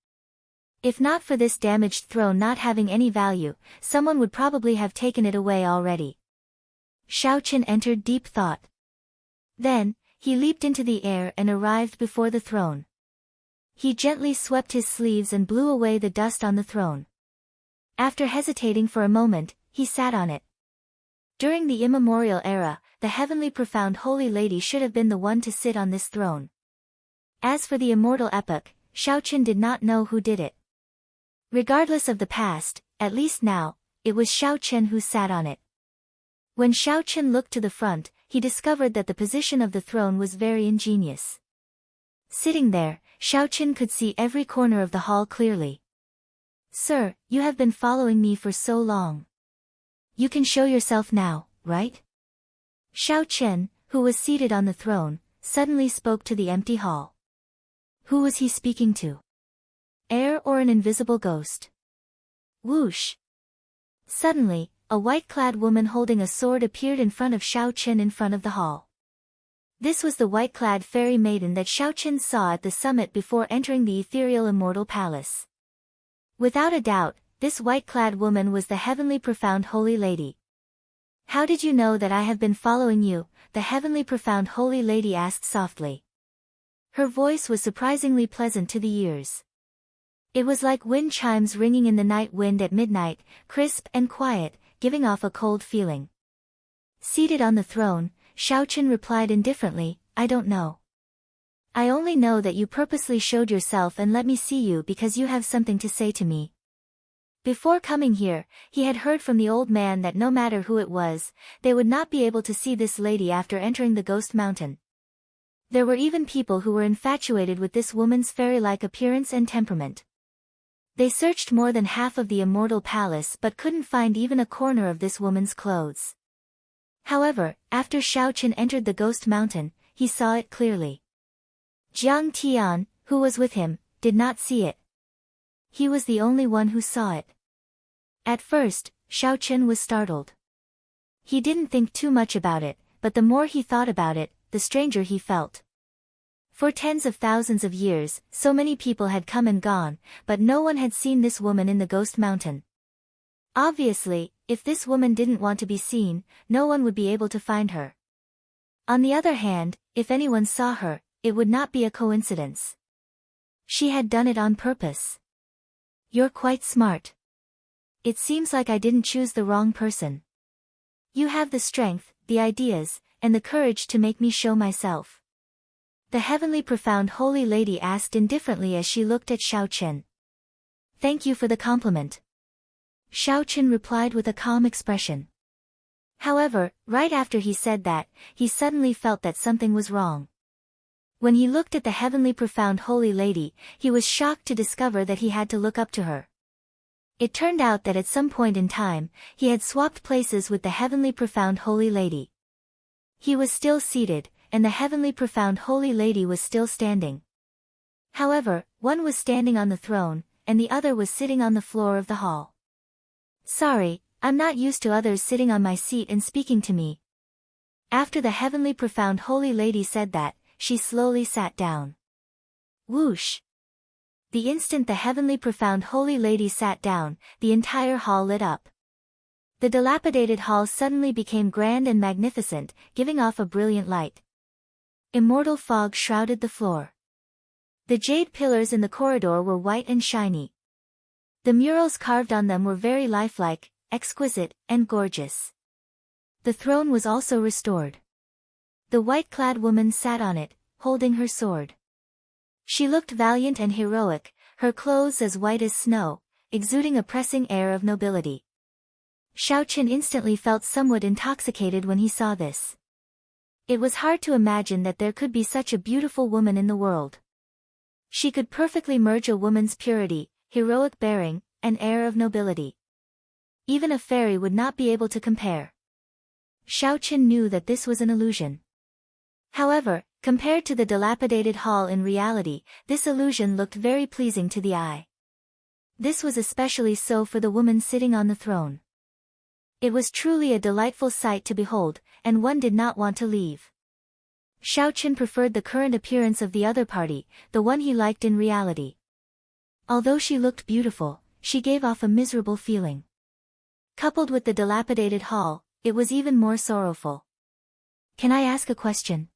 If not for this damaged throne not having any value, someone would probably have taken it away already. Xiaochen entered deep thought. Then, he leaped into the air and arrived before the throne. He gently swept his sleeves and blew away the dust on the throne. After hesitating for a moment, he sat on it. During the immemorial era, the heavenly profound holy lady should have been the one to sit on this throne. As for the immortal epoch, Xiaochen did not know who did it. Regardless of the past, at least now, it was Xiaochen who sat on it. When Xiaochen looked to the front, he discovered that the position of the throne was very ingenious. Sitting there, Xiaochen could see every corner of the hall clearly. "Sir, you have been following me for so long. You can show yourself now, right?" Xiaochen, who was seated on the throne, suddenly spoke to the empty hall. Who was he speaking to? Air or an invisible ghost? Whoosh! Suddenly, a white-clad woman holding a sword appeared in front of Xiaochen in front of the hall. This was the white-clad fairy maiden that Xiaochen saw at the summit before entering the ethereal immortal palace. Without a doubt, this white-clad woman was the heavenly profound holy lady. "How did you know that I have been following you?" the heavenly profound holy lady asked softly. Her voice was surprisingly pleasant to the ears. It was like wind chimes ringing in the night wind at midnight, crisp and quiet, giving off a cold feeling. Seated on the throne, Xiaochen replied indifferently, "I don't know. I only know that you purposely showed yourself and let me see you because you have something to say to me." Before coming here, he had heard from the old man that no matter who it was, they would not be able to see this lady after entering the Ghost Mountain. There were even people who were infatuated with this woman's fairy-like appearance and temperament. They searched more than half of the immortal palace but couldn't find even a corner of this woman's clothes. However, after Xiaochen entered the Ghost Mountain, he saw it clearly. Jiang Tian, who was with him, did not see it. He was the only one who saw it. At first, Xiao Chen was startled. He didn't think too much about it, but the more he thought about it, the stranger he felt. For tens of thousands of years, so many people had come and gone, but no one had seen this woman in the Ghost Mountain. Obviously, if this woman didn't want to be seen, no one would be able to find her. On the other hand, if anyone saw her, it would not be a coincidence. She had done it on purpose. You're quite smart. It seems like I didn't choose the wrong person. You have the strength, the ideas, and the courage to make me show myself. The heavenly profound holy lady asked indifferently as she looked at Xiao Chen. Thank you for the compliment. Xiao Chen replied with a calm expression. However, right after he said that, he suddenly felt that something was wrong. When he looked at the heavenly profound holy lady, he was shocked to discover that he had to look up to her. It turned out that at some point in time, he had swapped places with the heavenly profound holy lady. He was still seated, and the heavenly profound holy lady was still standing. However, one was standing on the throne, and the other was sitting on the floor of the hall. Sorry, I'm not used to others sitting on my seat and speaking to me. After the heavenly profound holy lady said that, she slowly sat down. Whoosh! The instant the heavenly profound holy lady sat down, the entire hall lit up. The dilapidated hall suddenly became grand and magnificent, giving off a brilliant light. Immortal fog shrouded the floor. The jade pillars in the corridor were white and shiny. The murals carved on them were very lifelike, exquisite, and gorgeous. The throne was also restored. The white-clad woman sat on it, holding her sword. She looked valiant and heroic, her clothes as white as snow, exuding a pressing air of nobility. Xiao Chen instantly felt somewhat intoxicated when he saw this. It was hard to imagine that there could be such a beautiful woman in the world. She could perfectly merge a woman's purity, heroic bearing, and air of nobility. Even a fairy would not be able to compare. Xiao Chen knew that this was an illusion. However, compared to the dilapidated hall in reality, this illusion looked very pleasing to the eye. This was especially so for the woman sitting on the throne. It was truly a delightful sight to behold, and one did not want to leave. Xiao Chen preferred the current appearance of the other party, the one he liked in reality. Although she looked beautiful, she gave off a miserable feeling. Coupled with the dilapidated hall, it was even more sorrowful. Can I ask a question?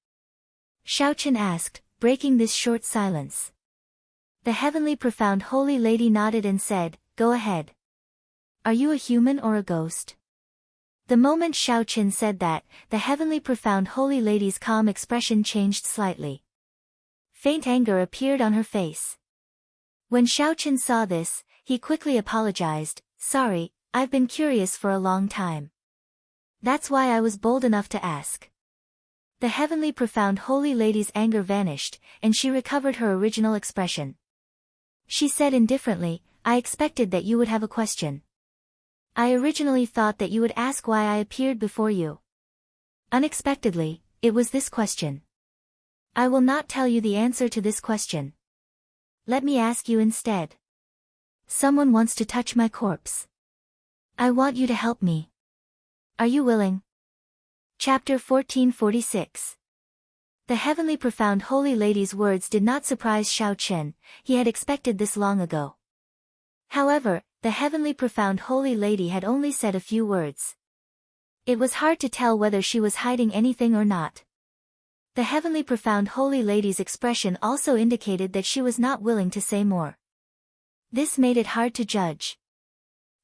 Xiao Chen asked, breaking this short silence. The heavenly profound holy lady nodded and said, Go ahead. Are you a human or a ghost? The moment Xiao Chen said that, the heavenly profound holy lady's calm expression changed slightly. Faint anger appeared on her face. When Xiao Chen saw this, he quickly apologized, Sorry, I've been curious for a long time. That's why I was bold enough to ask. The heavenly profound holy lady's anger vanished, and she recovered her original expression. She said indifferently, I expected that you would have a question. I originally thought that you would ask why I appeared before you. Unexpectedly, it was this question. I will not tell you the answer to this question. Let me ask you instead. Someone wants to touch my corpse. I want you to help me. Are you willing? Chapter 1446. The heavenly profound holy lady's words did not surprise Xiao Chen, he had expected this long ago. However, the heavenly profound holy lady had only said a few words. It was hard to tell whether she was hiding anything or not. The heavenly profound holy lady's expression also indicated that she was not willing to say more. This made it hard to judge.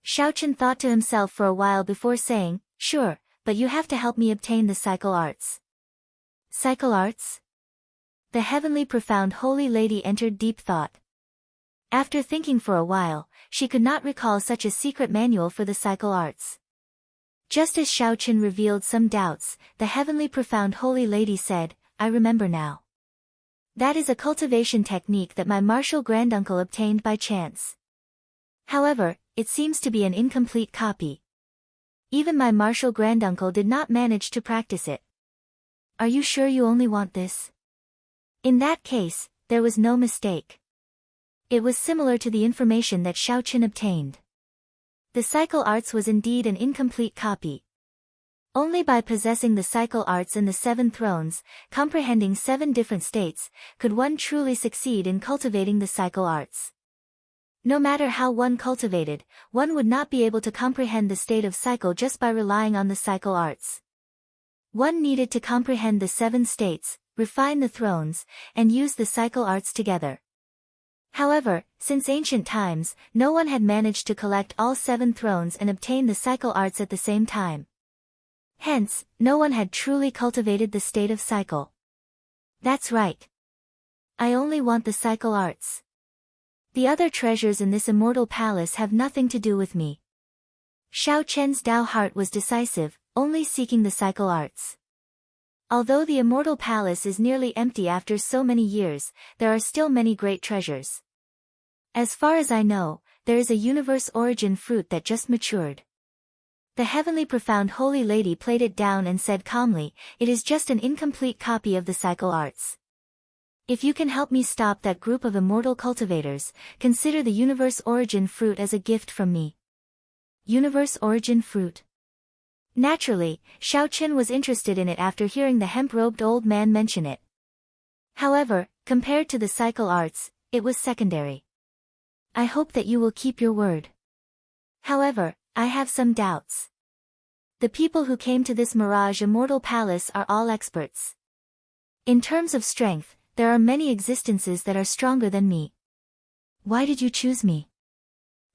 Xiao Chen thought to himself for a while before saying, Sure, but you have to help me obtain the cycle arts. Cycle arts? The heavenly profound holy lady entered deep thought. After thinking for a while, she could not recall such a secret manual for the cycle arts. Just as Xiao Chen revealed some doubts, the heavenly profound holy lady said, I remember now. That is a cultivation technique that my martial granduncle obtained by chance. However, it seems to be an incomplete copy. Even my martial granduncle did not manage to practice it. Are you sure you only want this? In that case, there was no mistake. It was similar to the information that Xiao Qin obtained. The cycle arts was indeed an incomplete copy. Only by possessing the cycle arts and the 7 thrones, comprehending 7 different states, could one truly succeed in cultivating the cycle arts. No matter how one cultivated, one would not be able to comprehend the state of cycle just by relying on the cycle arts. One needed to comprehend the 7 states, refine the thrones, and use the cycle arts together. However, since ancient times, no one had managed to collect all 7 thrones and obtain the cycle arts at the same time. Hence, no one had truly cultivated the state of cycle. That's right. I only want the cycle arts. The other treasures in this immortal palace have nothing to do with me. Xiao Chen's Dao heart was decisive, only seeking the cycle arts. Although the immortal palace is nearly empty after so many years, there are still many great treasures. As far as I know, there is a universe origin fruit that just matured. The heavenly profound holy lady played it down and said calmly, "It is just an incomplete copy of the cycle arts. If you can help me stop that group of immortal cultivators, consider the universe origin fruit as a gift from me." Universe origin fruit. Naturally, Xiao Qin was interested in it after hearing the hemp-robed old man mention it. However, compared to the cycle arts, it was secondary. I hope that you will keep your word. However, I have some doubts. The people who came to this Mirage Immortal Palace are all experts. In terms of strength, there are many existences that are stronger than me. Why did you choose me?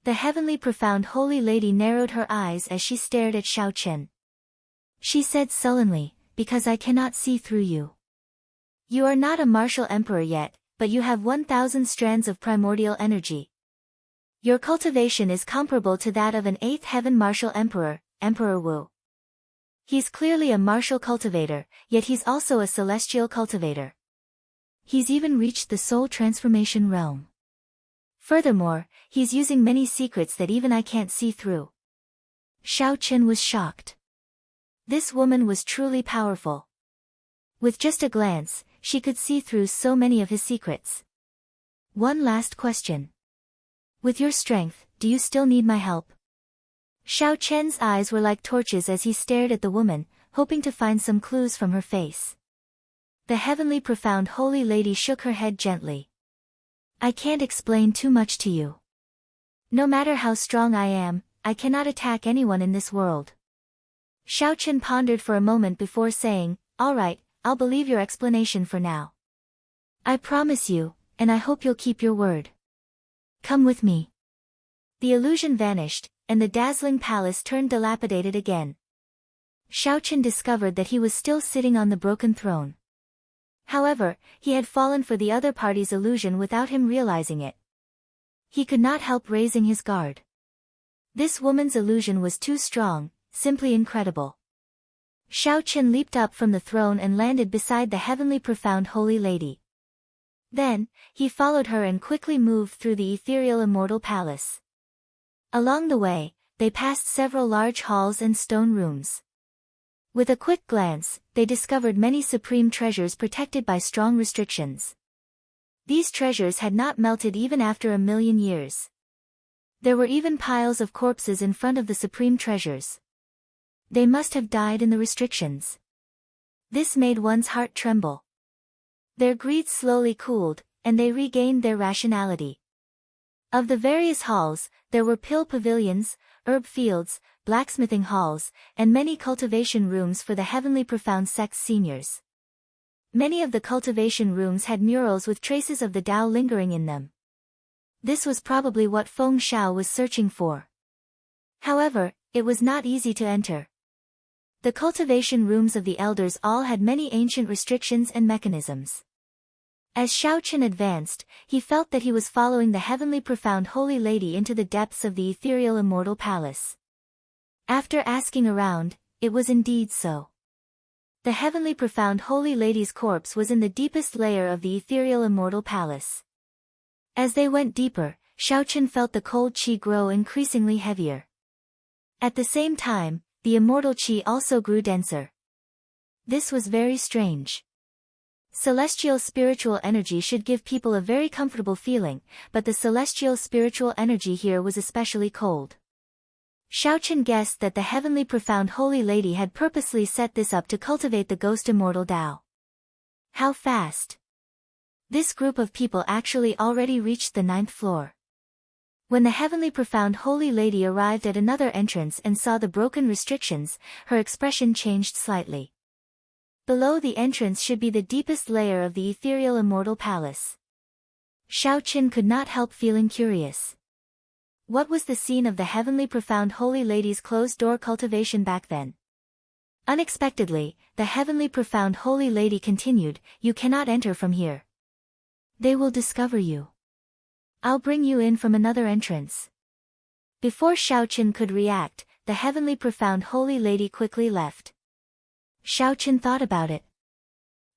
The heavenly profound holy lady narrowed her eyes as she stared at Xiao Qin. She said sullenly, "Because I cannot see through you. You are not a martial emperor yet, but you have 1,000 strands of primordial energy. Your cultivation is comparable to that of an 8th heaven martial emperor, Emperor Wu. He's clearly a martial cultivator, yet he's also a celestial cultivator. He's even reached the soul transformation realm. Furthermore, he's using many secrets that even I can't see through." Xiao Qin was shocked. This woman was truly powerful. With just a glance, she could see through so many of his secrets. One last question. With your strength, do you still need my help? Xiao Chen's eyes were like torches as he stared at the woman, hoping to find some clues from her face. The heavenly profound holy lady shook her head gently. I can't explain too much to you. No matter how strong I am, I cannot attack anyone in this world. Xiao Qin pondered for a moment before saying, "All right, I'll believe your explanation for now. I promise you, and I hope you'll keep your word. Come with me." The illusion vanished, and the dazzling palace turned dilapidated again. Xiao Qin discovered that he was still sitting on the broken throne. However, he had fallen for the other party's illusion without him realizing it. He could not help raising his guard. This woman's illusion was too strong, simply incredible. Xiao Qin leaped up from the throne and landed beside the heavenly profound holy lady. Then, he followed her and quickly moved through the ethereal immortal palace. Along the way, they passed several large halls and stone rooms. With a quick glance, they discovered many supreme treasures protected by strong restrictions. These treasures had not melted even after 1,000,000 years. There were even piles of corpses in front of the supreme treasures. They must have died in the restrictions. This made one's heart tremble. Their greed slowly cooled, and they regained their rationality. Of the various halls, there were pill pavilions, herb fields, blacksmithing halls, and many cultivation rooms for the heavenly profound sect's seniors. Many of the cultivation rooms had murals with traces of the Tao lingering in them. This was probably what Feng Shao was searching for. However, it was not easy to enter. The cultivation rooms of the elders all had many ancient restrictions and mechanisms. As Xiao Qin advanced, he felt that he was following the heavenly profound holy lady into the depths of the ethereal immortal palace. After asking around, it was indeed so. The heavenly profound holy lady's corpse was in the deepest layer of the ethereal immortal palace. As they went deeper, Xiao Qin felt the cold qi grow increasingly heavier. At the same time, the immortal qi also grew denser. This was very strange. Celestial spiritual energy should give people a very comfortable feeling, but the celestial spiritual energy here was especially cold. Xiaochen guessed that the heavenly profound holy lady had purposely set this up to cultivate the ghost immortal Tao. How fast! This group of people actually already reached the 9th floor. When the heavenly profound holy lady arrived at another entrance and saw the broken restrictions, her expression changed slightly. Below the entrance should be the deepest layer of the ethereal immortal palace. Xiaochen could not help feeling curious. What was the scene of the heavenly profound holy lady's closed door cultivation back then? Unexpectedly, the heavenly profound holy lady continued, "You cannot enter from here. They will discover you. I'll bring you in from another entrance." Before Xiaochen could react, the heavenly profound holy lady quickly left. Xiaochen thought about it.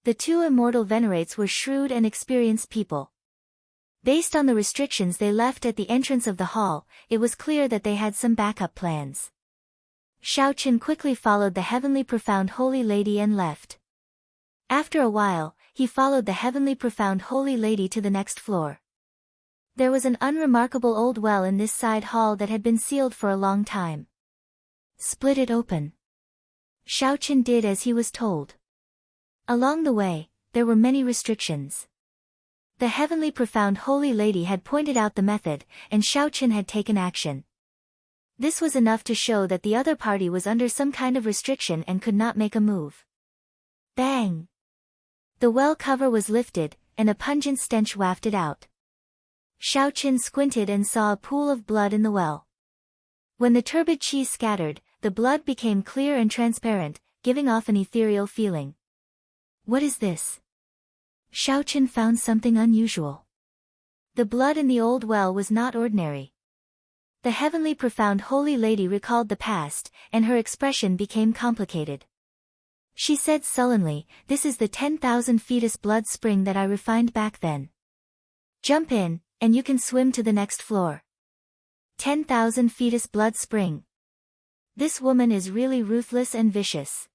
The two immortal venerates were shrewd and experienced people. Based on the restrictions they left at the entrance of the hall, it was clear that they had some backup plans. Xiaochen quickly followed the heavenly profound holy lady and left. After a while, he followed the heavenly profound holy lady to the next floor. There was an unremarkable old well in this side hall that had been sealed for a long time. Split it open. Xiaochen did as he was told. Along the way, there were many restrictions. The heavenly profound holy lady had pointed out the method, and Xiaochen had taken action. This was enough to show that the other party was under some kind of restriction and could not make a move. Bang! The well cover was lifted, and a pungent stench wafted out. Xiaochen squinted and saw a pool of blood in the well. When the turbid qi scattered, the blood became clear and transparent, giving off an ethereal feeling. What is this? Xiaochen found something unusual. The blood in the old well was not ordinary. The heavenly profound holy lady recalled the past, and her expression became complicated. She said sullenly, "This is the 10,000 fetus blood spring that I refined back then. Jump in, and you can swim to the next floor." 10,000 fetus blood spring. This woman is really ruthless and vicious.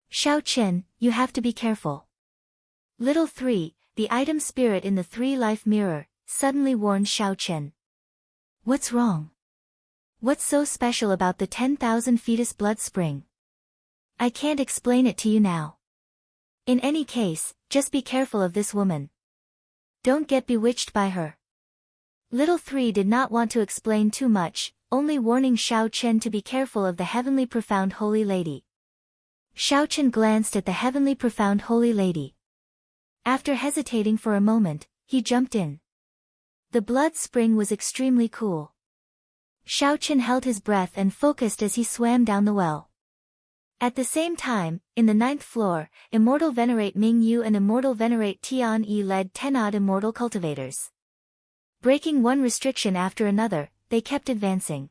Xiaochen, you have to be careful. Little 3, the item spirit in the 3-life mirror, suddenly warned Xiaochen. What's wrong? What's so special about the 10,000 fetus blood spring? I can't explain it to you now. In any case, just be careful of this woman. Don't get bewitched by her. Little 3 did not want to explain too much, only warning Xiaochen to be careful of the heavenly profound holy lady. Xiaochen glanced at the heavenly profound holy lady. After hesitating for a moment, he jumped in. The blood spring was extremely cool. Xiaochen held his breath and focused as he swam down the well. At the same time, in the 9th floor, Immortal Venerate Ming Yu and Immortal Venerate Tian Yi led 10-odd immortal cultivators. Breaking one restriction after another, they kept advancing.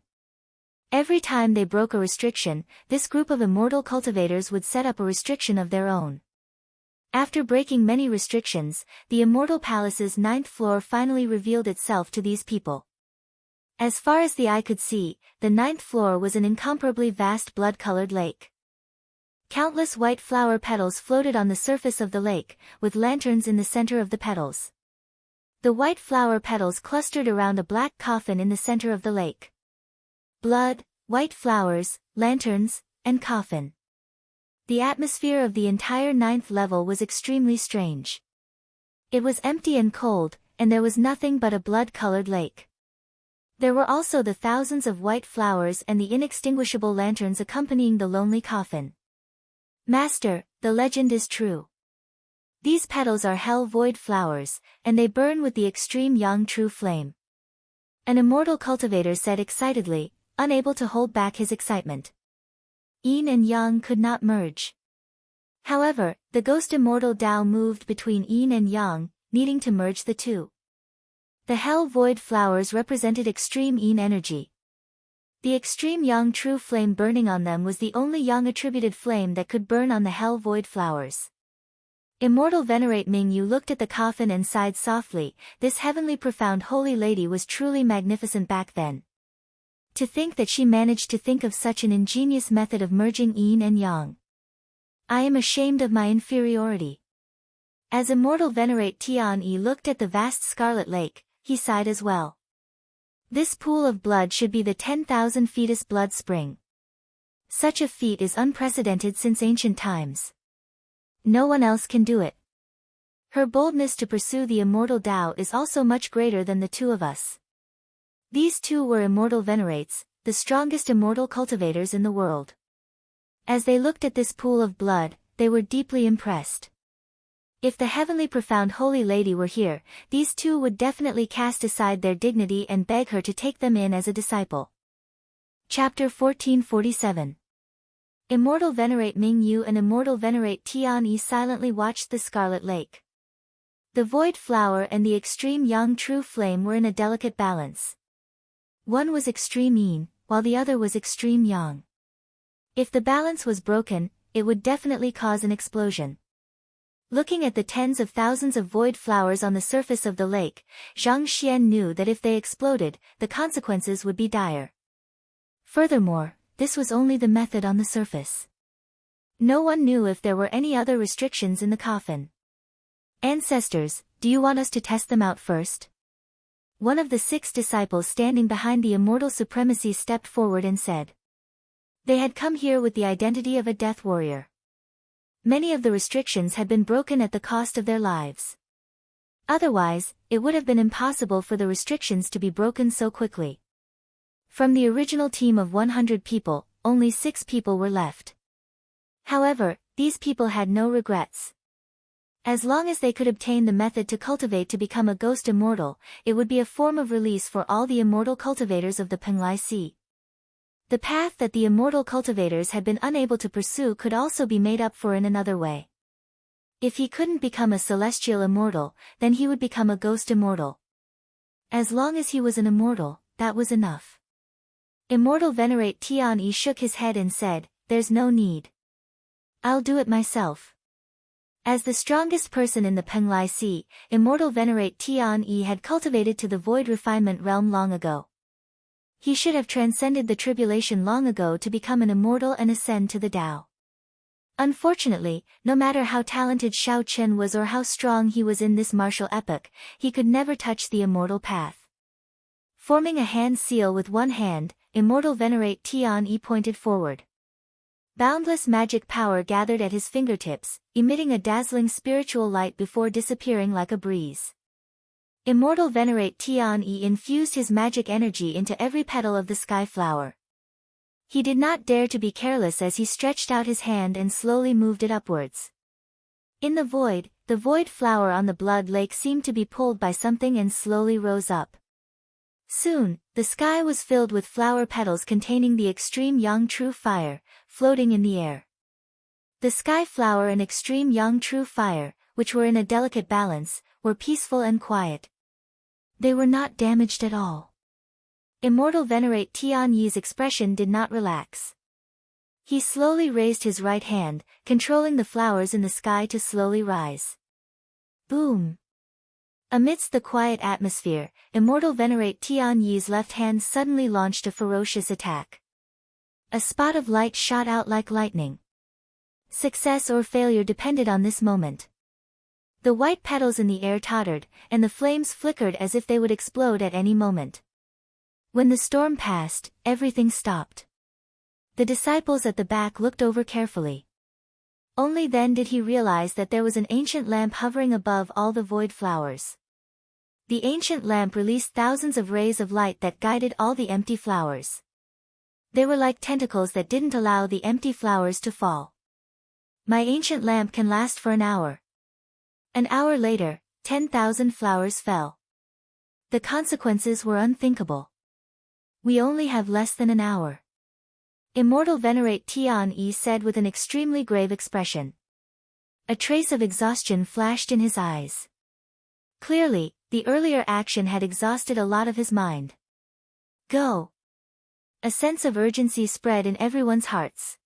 Every time they broke a restriction, this group of immortal cultivators would set up a restriction of their own. After breaking many restrictions, the Immortal Palace's 9th floor finally revealed itself to these people. As far as the eye could see, the 9th floor was an incomparably vast blood-colored lake. Countless white flower petals floated on the surface of the lake, with lanterns in the center of the petals. The white flower petals clustered around a black coffin in the center of the lake. Blood, white flowers, lanterns, and coffin. The atmosphere of the entire 9th level was extremely strange. It was empty and cold, and there was nothing but a blood-colored lake. There were also the thousands of white flowers and the inextinguishable lanterns accompanying the lonely coffin. Master, the legend is true. These petals are hell void flowers, and they burn with the extreme yang true flame. An immortal cultivator said excitedly, unable to hold back his excitement. Yin and yang could not merge. However, the ghost immortal Tao moved between yin and yang, needing to merge the two. The hell void flowers represented extreme yin energy. The extreme yang true flame burning on them was the only yang attributed flame that could burn on the hell void flowers. Immortal Venerate Ming Yu looked at the coffin and sighed softly. This heavenly profound holy lady was truly magnificent back then. To think that she managed to think of such an ingenious method of merging yin and yang. I am ashamed of my inferiority. As Immortal Venerate Tian-E looked at the vast scarlet lake, he sighed as well. This pool of blood should be the 10,000 fetus blood spring. Such a feat is unprecedented since ancient times. No one else can do it. Her boldness to pursue the immortal Tao is also much greater than the two of us. These two were immortal venerates, the strongest immortal cultivators in the world. As they looked at this pool of blood, they were deeply impressed. If the heavenly profound holy lady were here, these two would definitely cast aside their dignity and beg her to take them in as a disciple. Chapter 1447. Immortal Venerate Mingyu and Immortal Venerate Tian-E silently watched the scarlet lake. The void flower and the extreme yang true flame were in a delicate balance. One was extreme yin, while the other was extreme yang. If the balance was broken, it would definitely cause an explosion. Looking at the tens of thousands of void flowers on the surface of the lake, Zhang Xian knew that if they exploded, the consequences would be dire. Furthermore, this was only the method on the surface. No one knew if there were any other restrictions in the coffin. Ancestors, do you want us to test them out first? One of the 6 disciples standing behind the immortal supremacy stepped forward and said. They had come here with the identity of a death warrior. Many of the restrictions had been broken at the cost of their lives. Otherwise, it would have been impossible for the restrictions to be broken so quickly. From the original team of 100 people, only 6 people were left. However, these people had no regrets. As long as they could obtain the method to cultivate to become a ghost immortal, it would be a form of release for all the immortal cultivators of the Penglai Sea. The path that the immortal cultivators had been unable to pursue could also be made up for in another way. If he couldn't become a celestial immortal, then he would become a ghost immortal. As long as he was an immortal, that was enough. Immortal Venerate Tian-E shook his head and said, "There's no need. I'll do it myself." As the strongest person in the Penglai Sea, Immortal Venerate Tian-E had cultivated to the void refinement realm long ago. He should have transcended the tribulation long ago to become an immortal and ascend to the Tao. Unfortunately, no matter how talented Shao Chen was or how strong he was in this martial epoch, he could never touch the immortal path. Forming a hand seal with one hand, Immortal Venerate Tian-E pointed forward. Boundless magic power gathered at his fingertips, emitting a dazzling spiritual light before disappearing like a breeze. Immortal Venerate Tian-E infused his magic energy into every petal of the sky flower. He did not dare to be careless as he stretched out his hand and slowly moved it upwards. In the void flower on the blood lake seemed to be pulled by something and slowly rose up. Soon, the sky was filled with flower petals containing the extreme yang true fire, floating in the air. The sky flower and extreme yang true fire, which were in a delicate balance, were peaceful and quiet. They were not damaged at all. Immortal Venerate Tian-Ye's expression did not relax. He slowly raised his right hand, controlling the flowers in the sky to slowly rise. Boom! Amidst the quiet atmosphere, Immortal Venerate Tian-Ye's left hand suddenly launched a ferocious attack. A spot of light shot out like lightning. Success or failure depended on this moment. The white petals in the air tottered, and the flames flickered as if they would explode at any moment. When the storm passed, everything stopped. The disciples at the back looked over carefully. Only then did he realize that there was an ancient lamp hovering above all the void flowers. The ancient lamp released thousands of rays of light that guided all the empty flowers. They were like tentacles that didn't allow the empty flowers to fall. My ancient lamp can last for an hour. An hour later, 10,000 flowers fell. The consequences were unthinkable. We only have less than an hour. Immortal Venerate Tian-E said with an extremely grave expression. A trace of exhaustion flashed in his eyes. Clearly, the earlier action had exhausted a lot of his mind. Go! A sense of urgency spread in everyone's hearts.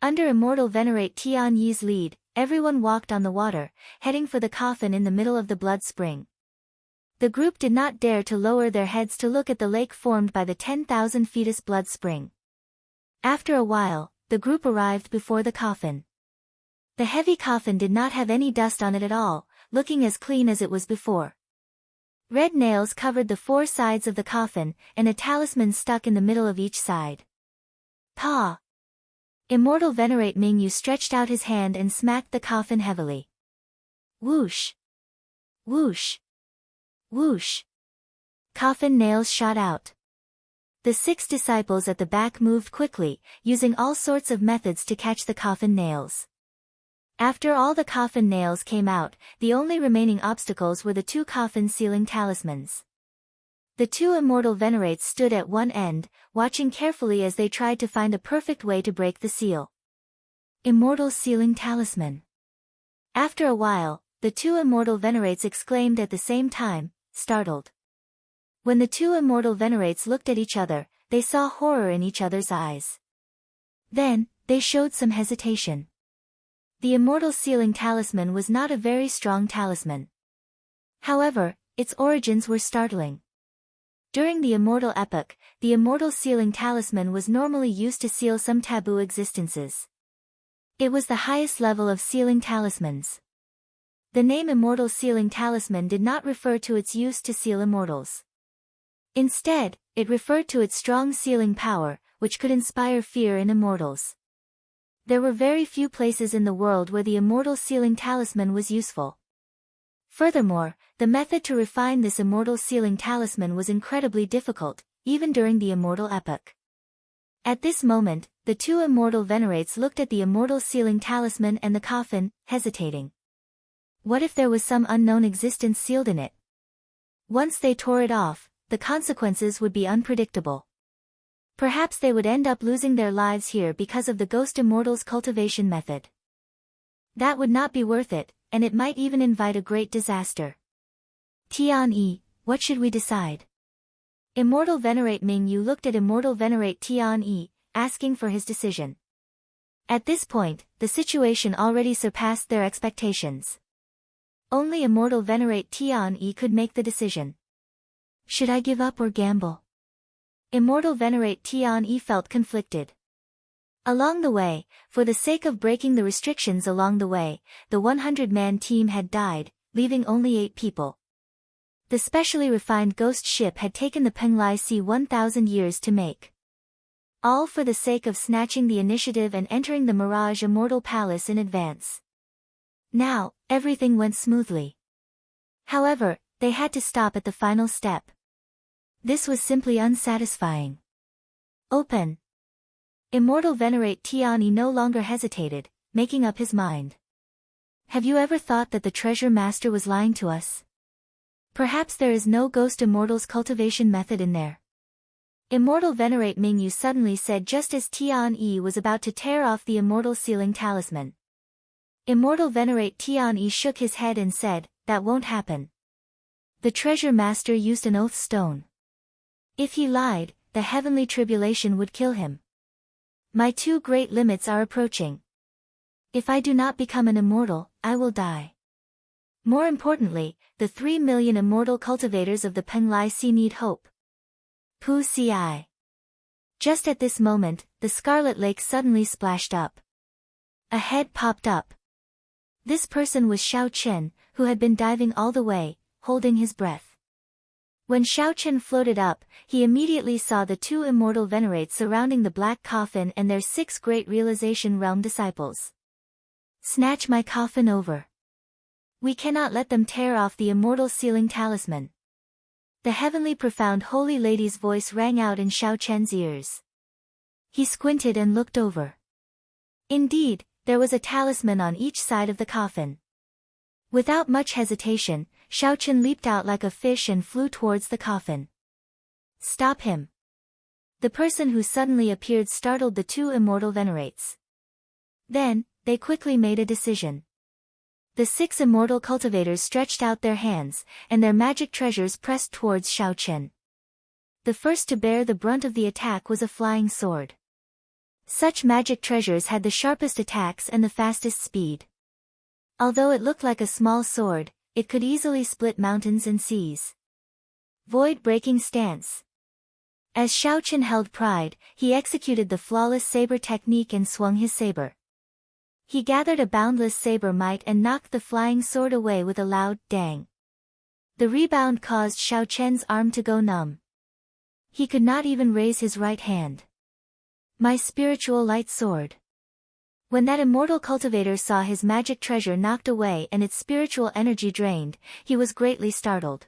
Under Immortal Venerate Tian-Ye's lead, everyone walked on the water, heading for the coffin in the middle of the blood spring. The group did not dare to lower their heads to look at the lake formed by the 10,000 fetus blood spring. After a while, the group arrived before the coffin. The heavy coffin did not have any dust on it at all, looking as clean as it was before. Red nails covered the four sides of the coffin, and a talisman stuck in the middle of each side. Pa! Immortal Venerate Mingyu stretched out his hand and smacked the coffin heavily. Whoosh! Whoosh! Whoosh! Coffin nails shot out. The 6 disciples at the back moved quickly, using all sorts of methods to catch the coffin nails. After all the coffin nails came out, the only remaining obstacles were the 2 coffin sealing talismans. The 2 immortal venerates stood at one end, watching carefully as they tried to find a perfect way to break the seal. Immortal sealing talisman. After a while, the 2 immortal venerates exclaimed at the same time, startled. When the 2 immortal venerates looked at each other, they saw horror in each other's eyes. Then, they showed some hesitation. The immortal sealing talisman was not a very strong talisman. However, its origins were startling. During the immortal epoch, the immortal sealing talisman was normally used to seal some taboo existences. It was the highest level of sealing talismans. The name Immortal Sealing Talisman did not refer to its use to seal immortals. Instead, it referred to its strong sealing power, which could inspire fear in immortals. There were very few places in the world where the immortal sealing talisman was useful. Furthermore, the method to refine this immortal sealing talisman was incredibly difficult, even during the immortal epoch. At this moment, the 2 immortal venerates looked at the immortal sealing talisman and the coffin, hesitating. What if there was some unknown existence sealed in it? Once they tore it off, the consequences would be unpredictable. Perhaps they would end up losing their lives here because of the ghost immortals cultivation method. That would not be worth it, and it might even invite a great disaster. Tian-Yi, what should we decide? Immortal Venerate Mingyu looked at Immortal Venerate Tian-Yi, asking for his decision. At this point, the situation already surpassed their expectations. Only Immortal Venerate Tian-Yi could make the decision. Should I give up or gamble? Immortal Venerate Tian-Yi felt conflicted. Along the way, for the sake of breaking the restrictions along the way, the 100-man team had died, leaving only 8 people. The specially refined ghost ship had taken the Penglai Sea 1,000 years to make. All for the sake of snatching the initiative and entering the Mirage Immortal Palace in advance. Now, everything went smoothly. However, they had to stop at the final step. This was simply unsatisfying. Open. Immortal Venerate Tian-Yi no longer hesitated, making up his mind. Have you ever thought that the treasure master was lying to us? Perhaps there is no ghost immortals cultivation method in there. Immortal Venerate Mingyu suddenly said just as Tian-Yi was about to tear off the immortal sealing talisman. Immortal Venerate Tian-Yi shook his head and said, that won't happen. The treasure master used an oath stone. If he lied, the heavenly tribulation would kill him. My 2 great limits are approaching. If I do not become an immortal, I will die. More importantly, the 3 million immortal cultivators of the Penglai Sea need hope. Pu Ci. Just at this moment, the Scarlet Lake suddenly splashed up. A head popped up. This person was Xiao Chen, who had been diving all the way, holding his breath. When Xiao Chen floated up, he immediately saw the 2 immortal venerates surrounding the black coffin and their 6 great realization realm disciples. Snatch my coffin over. We cannot let them tear off the immortal sealing talisman. The heavenly profound holy lady's voice rang out in Xiao Chen's ears. He squinted and looked over. Indeed, there was a talisman on each side of the coffin. Without much hesitation, Xiao Chen leaped out like a fish and flew towards the coffin. Stop him. The person who suddenly appeared startled the 2 immortal venerates. Then, they quickly made a decision. The 6 immortal cultivators stretched out their hands, and their magic treasures pressed towards Xiao Chen. The first to bear the brunt of the attack was a flying sword. Such magic treasures had the sharpest attacks and the fastest speed. Although it looked like a small sword, it could easily split mountains and seas. Void-breaking stance. As Xiao Chen held pride, he executed the flawless saber technique and swung his saber. He gathered a boundless saber might and knocked the flying sword away with a loud dang. The rebound caused Xiao Chen's arm to go numb. He could not even raise his right hand. My spiritual light sword. When that immortal cultivator saw his magic treasure knocked away and its spiritual energy drained, he was greatly startled.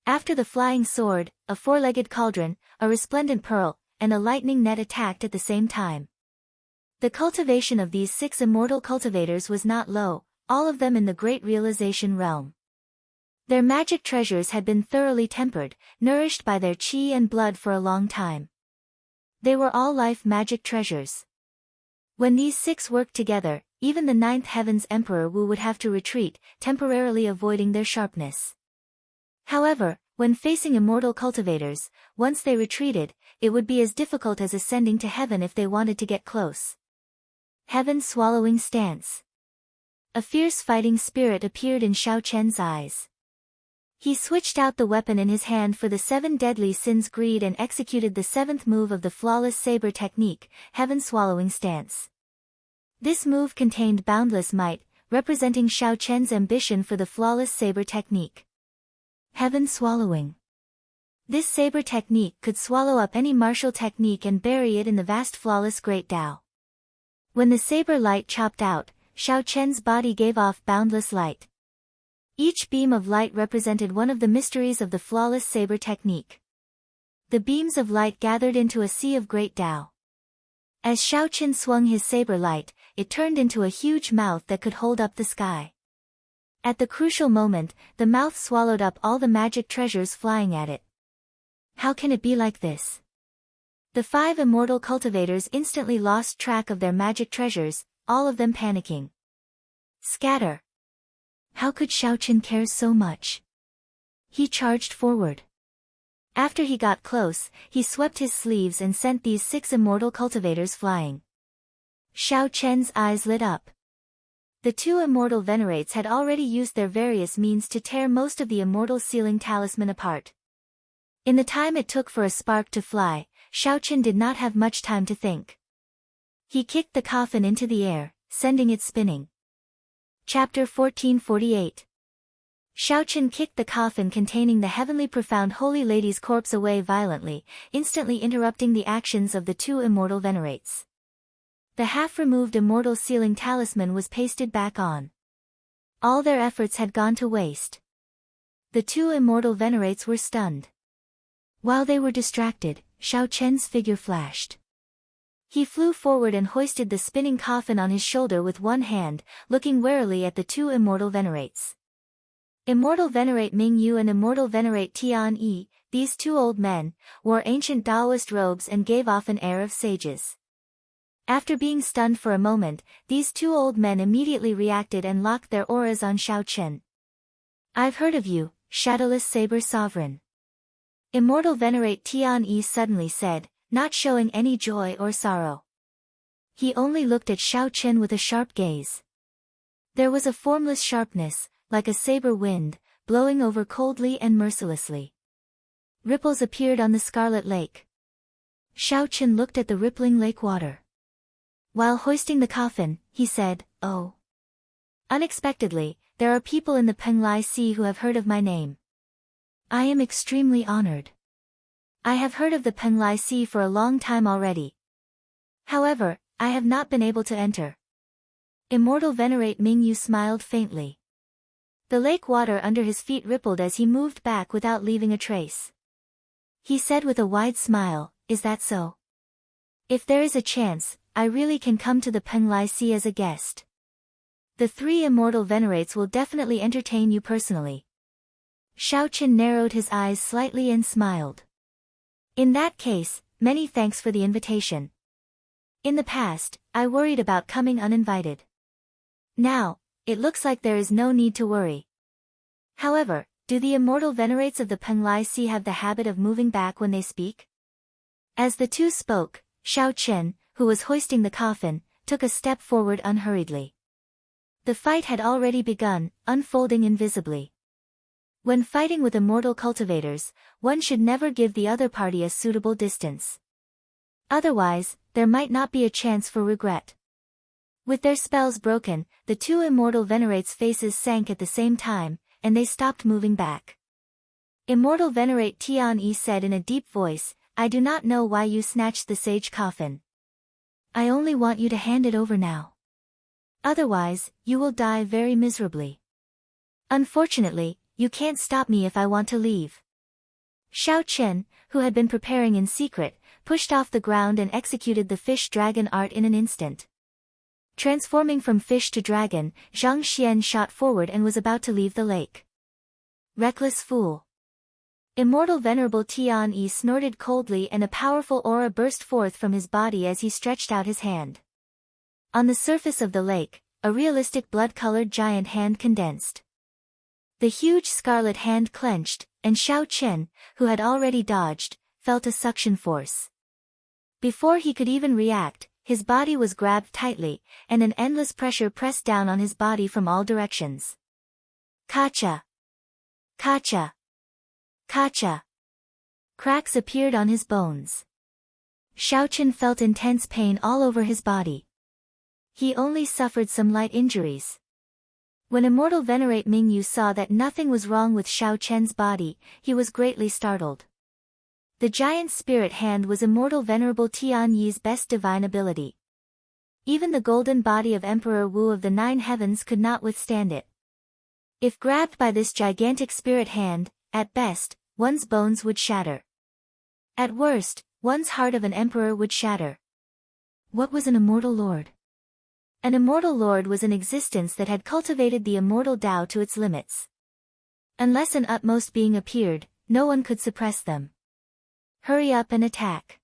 After the flying sword, a four-legged cauldron, a resplendent pearl, and a lightning net attacked at the same time. The cultivation of these 6 immortal cultivators was not low, all of them in the great realization realm. Their magic treasures had been thoroughly tempered, nourished by their qi and blood for a long time. They were all life magic treasures. When these 6 worked together, even the 9th Heaven's Emperor Wu would have to retreat, temporarily avoiding their sharpness. However, when facing immortal cultivators, once they retreated, it would be as difficult as ascending to heaven if they wanted to get close. Heaven swallowing stance. A fierce fighting spirit appeared in Xiao Chen's eyes. He switched out the weapon in his hand for the 7 deadly sins greed and executed the 7th move of the flawless saber technique, Heaven Swallowing Stance. This move contained boundless might, representing Xiao Chen's ambition for the flawless saber technique. Heaven Swallowing. This saber technique could swallow up any martial technique and bury it in the vast flawless great Tao. When the saber light chopped out, Xiao Chen's body gave off boundless light. Each beam of light represented one of the mysteries of the flawless saber technique. The beams of light gathered into a sea of great Tao. As Xiao Chen swung his saber light, it turned into a huge mouth that could hold up the sky. At the crucial moment, the mouth swallowed up all the magic treasures flying at it. How can it be like this? The 5 immortal cultivators instantly lost track of their magic treasures, all of them panicking. Scatter! How could Xiao Chen care so much? He charged forward. After he got close, he swept his sleeves and sent these 6 immortal cultivators flying. Xiao Chen's eyes lit up. The 2 immortal venerates had already used their various means to tear most of the immortal sealing talisman apart. In the time it took for a spark to fly, Xiao Chen did not have much time to think. He kicked the coffin into the air, sending it spinning. Chapter 1448. Xiao Chen kicked the coffin containing the heavenly profound holy lady's corpse away violently, instantly interrupting the actions of the 2 immortal venerates. The half-removed immortal sealing talisman was pasted back on. All their efforts had gone to waste. The 2 immortal venerates were stunned. While they were distracted, Xiao Chen's figure flashed. He flew forward and hoisted the spinning coffin on his shoulder with one hand, looking warily at the 2 immortal venerates. Immortal Venerate Ming Yu and Immortal Venerate Tian Yi, these 2 old men, wore ancient Taoist robes and gave off an air of sages. After being stunned for a moment, these 2 old men immediately reacted and locked their auras on Xiao Chen. I've heard of you, Shadowless Saber Sovereign. Immortal Venerate Tian Yi suddenly said, not showing any joy or sorrow. He only looked at Xiao Chen with a sharp gaze. There was a formless sharpness, like a saber wind, blowing over coldly and mercilessly. Ripples appeared on the scarlet lake. Xiao Chen looked at the rippling lake water. While hoisting the coffin, he said, "Oh." Unexpectedly, there are people in the Penglai Sea who have heard of my name. I am extremely honored. I have heard of the Penglai Sea for a long time already. However, I have not been able to enter. Immortal Venerate Ming Yu smiled faintly. The lake water under his feet rippled as he moved back without leaving a trace. He said with a wide smile, "Is that so? If there is a chance, I really can come to the Penglai Sea as a guest. The 3 immortal venerates will definitely entertain you personally." Xiao Chen narrowed his eyes slightly and smiled. In that case, many thanks for the invitation. In the past, I worried about coming uninvited. Now, it looks like there is no need to worry. However, do the immortal venerates of the Penglai Sea have the habit of moving back when they speak? As the 2 spoke, Xiao Chen, who was hoisting the coffin, took a step forward unhurriedly. The fight had already begun, unfolding invisibly. When fighting with immortal cultivators, one should never give the other party a suitable distance. Otherwise, there might not be a chance for regret. With their spells broken, the two immortal venerates' faces sank at the same time, and they stopped moving back. Immortal Venerate Tian-yi said in a deep voice, "I do not know why you snatched the sage coffin. I only want you to hand it over now. Otherwise, you will die very miserably. Unfortunately, you can't stop me if I want to leave." Xiao Chen, who had been preparing in secret, pushed off the ground and executed the fish-dragon art in an instant. Transforming from fish to dragon, Zhang Xian shot forward and was about to leave the lake. Reckless fool. Immortal Venerable Tian-yi snorted coldly and a powerful aura burst forth from his body as he stretched out his hand. On the surface of the lake, a realistic blood-colored giant hand condensed. The huge scarlet hand clenched, and Xiao Chen, who had already dodged, felt a suction force. Before he could even react, his body was grabbed tightly, and an endless pressure pressed down on his body from all directions. Kacha! Kacha! Kacha! Cracks appeared on his bones. Xiao Chen felt intense pain all over his body. He only suffered some light injuries. When Immortal Venerate Mingyu saw that nothing was wrong with Xiao Chen's body, he was greatly startled. The giant spirit hand was Immortal Venerable Tian-yi's best divine ability. Even the golden body of Emperor Wu of the Nine Heavens could not withstand it. If grabbed by this gigantic spirit hand, at best, one's bones would shatter. At worst, one's heart of an emperor would shatter. What was an immortal lord? An immortal lord was an existence that had cultivated the immortal Tao to its limits. Unless an utmost being appeared, no one could suppress them. Hurry up and attack.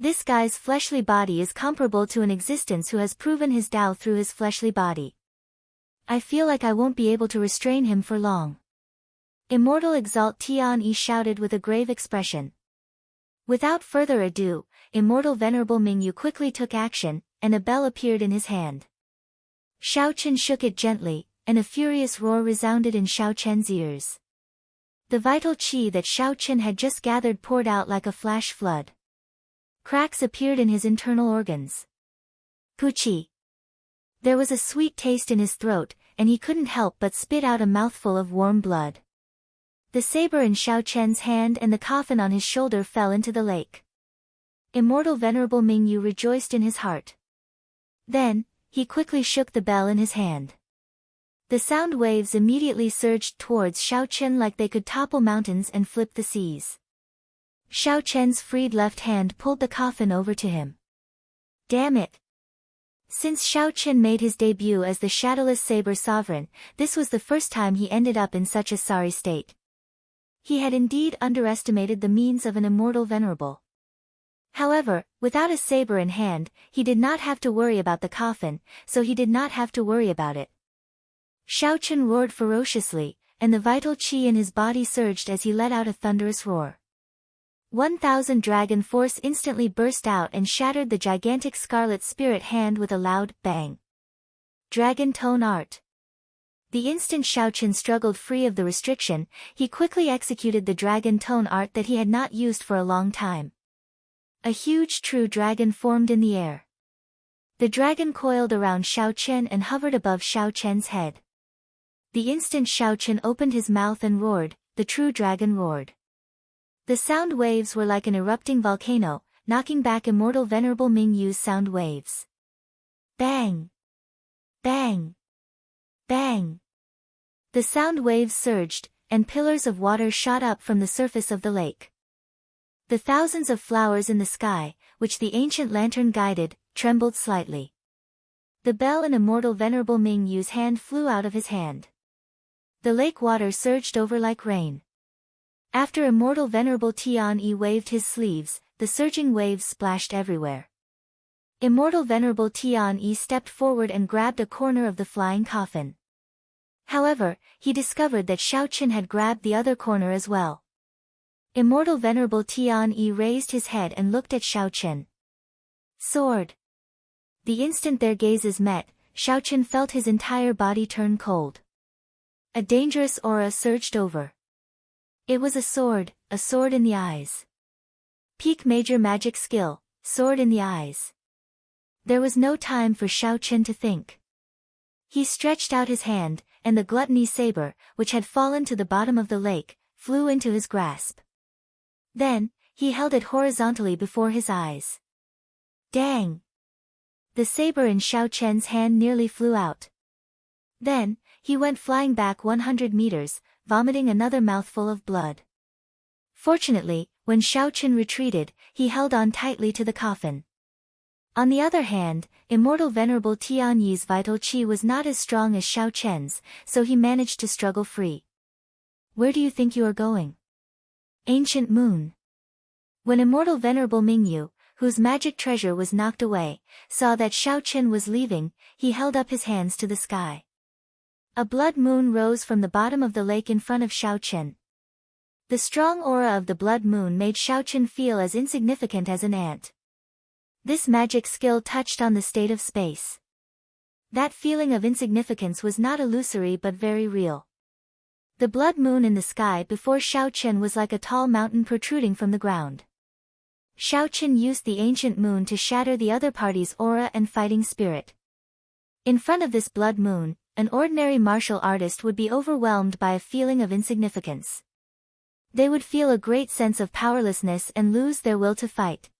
This guy's fleshly body is comparable to an existence who has proven his Tao through his fleshly body. I feel like I won't be able to restrain him for long. Immortal Exalt Tian-yi shouted with a grave expression. Without further ado, Immortal Venerable Mingyu quickly took action, and a bell appeared in his hand. Xiao Chen shook it gently, and a furious roar resounded in Xiao Chen's ears. The vital qi that Xiao Chen had just gathered poured out like a flash flood. Cracks appeared in his internal organs. Puchi. There was a sweet taste in his throat, and he couldn't help but spit out a mouthful of warm blood. The saber in Xiao Chen's hand and the coffin on his shoulder fell into the lake. Immortal Venerable Mingyu rejoiced in his heart. Then, he quickly shook the bell in his hand. The sound waves immediately surged towards Xiao Chen like they could topple mountains and flip the seas. Xiao Chen's freed left hand pulled the coffin over to him. Damn it! Since Xiao Chen made his debut as the Shadowless Saber Sovereign, this was the first time he ended up in such a sorry state. He had indeed underestimated the means of an immortal venerable. However, without a saber in hand, he did not have to worry about the coffin, so he did not have to worry about it. Xiao Chen roared ferociously, and the vital qi in his body surged as he let out a thunderous roar. 1,000 dragon force instantly burst out and shattered the gigantic scarlet spirit hand with a loud bang. Dragon Tone Art. The instant Xiao Chen struggled free of the restriction, he quickly executed the dragon tone art that he had not used for a long time. A huge true dragon formed in the air. The dragon coiled around Xiao Chen and hovered above Xiao Chen's head. The instant Xiao Chen opened his mouth and roared, the true dragon roared. The sound waves were like an erupting volcano, knocking back Immortal Venerable Mingyu's sound waves. Bang! Bang! Bang! The sound waves surged, and pillars of water shot up from the surface of the lake. The thousands of flowers in the sky, which the ancient lantern guided, trembled slightly. The bell in Immortal Venerable Mingyu's hand flew out of his hand. The lake water surged over like rain. After Immortal Venerable Tian-yi waved his sleeves, the surging waves splashed everywhere. Immortal Venerable Tian-yi stepped forward and grabbed a corner of the flying coffin. However, he discovered that Xiao Chen had grabbed the other corner as well. Immortal Venerable Tian-yi raised his head and looked at Xiao Chen. Sword. The instant their gazes met, Xiao Chen felt his entire body turn cold. A dangerous aura surged over. It was a sword in the eyes. Peak major magic skill, sword in the eyes. There was no time for Xiao Chen to think. He stretched out his hand, and the gluttony saber, which had fallen to the bottom of the lake, flew into his grasp. Then, he held it horizontally before his eyes. Dang! The saber in Xiao Chen's hand nearly flew out. Then, he went flying back 100 meters, vomiting another mouthful of blood. Fortunately, when Xiao Chen retreated, he held on tightly to the coffin. On the other hand, Immortal Venerable Tian Yi's vital qi was not as strong as Xiao Chen's, so he managed to struggle free. Where do you think you are going? Ancient Moon. When Immortal Venerable Mingyu, whose magic treasure was knocked away, saw that Xiao Chen was leaving, he held up his hands to the sky. A blood moon rose from the bottom of the lake in front of Xiao Chen. The strong aura of the blood moon made Xiao Chen feel as insignificant as an ant. This magic skill touched on the state of space. That feeling of insignificance was not illusory but very real. The blood moon in the sky before Xiao Chen was like a tall mountain protruding from the ground. Xiao Chen used the ancient moon to shatter the other party's aura and fighting spirit. In front of this blood moon, an ordinary martial artist would be overwhelmed by a feeling of insignificance. They would feel a great sense of powerlessness and lose their will to fight.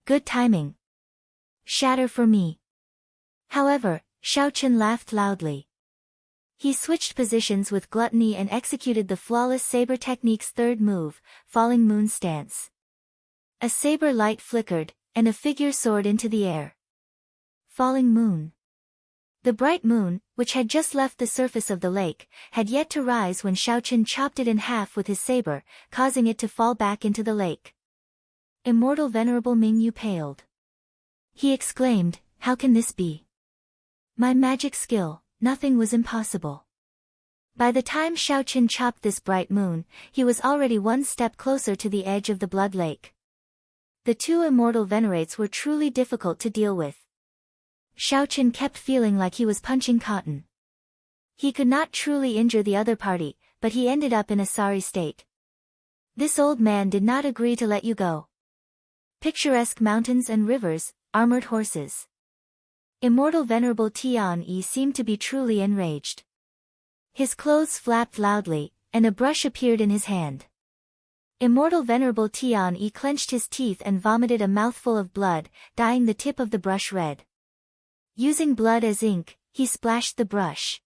Good timing. Shatter for me. However, Xiao Chen laughed loudly. He switched positions with gluttony and executed the flawless saber technique's third move, Falling Moon Stance. A saber light flickered, and a figure soared into the air. Falling Moon. The bright moon, which had just left the surface of the lake, had yet to rise when Xiao Chen chopped it in half with his saber, causing it to fall back into the lake. Immortal Venerable Mingyu paled. He exclaimed, "How can this be? My magic skill, nothing was impossible." By the time Xiao Chen chopped this bright moon, he was already one step closer to the edge of the blood lake. The two immortal venerates were truly difficult to deal with. Xiao Chen kept feeling like he was punching cotton. He could not truly injure the other party, but he ended up in a sorry state. This old man did not agree to let you go. Picturesque mountains and rivers, armored horses. Immortal Venerable Tian Yi seemed to be truly enraged. His clothes flapped loudly, and a brush appeared in his hand. Immortal Venerable Tian Yi clenched his teeth and vomited a mouthful of blood, dyeing the tip of the brush red. Using blood as ink, he splashed the brush.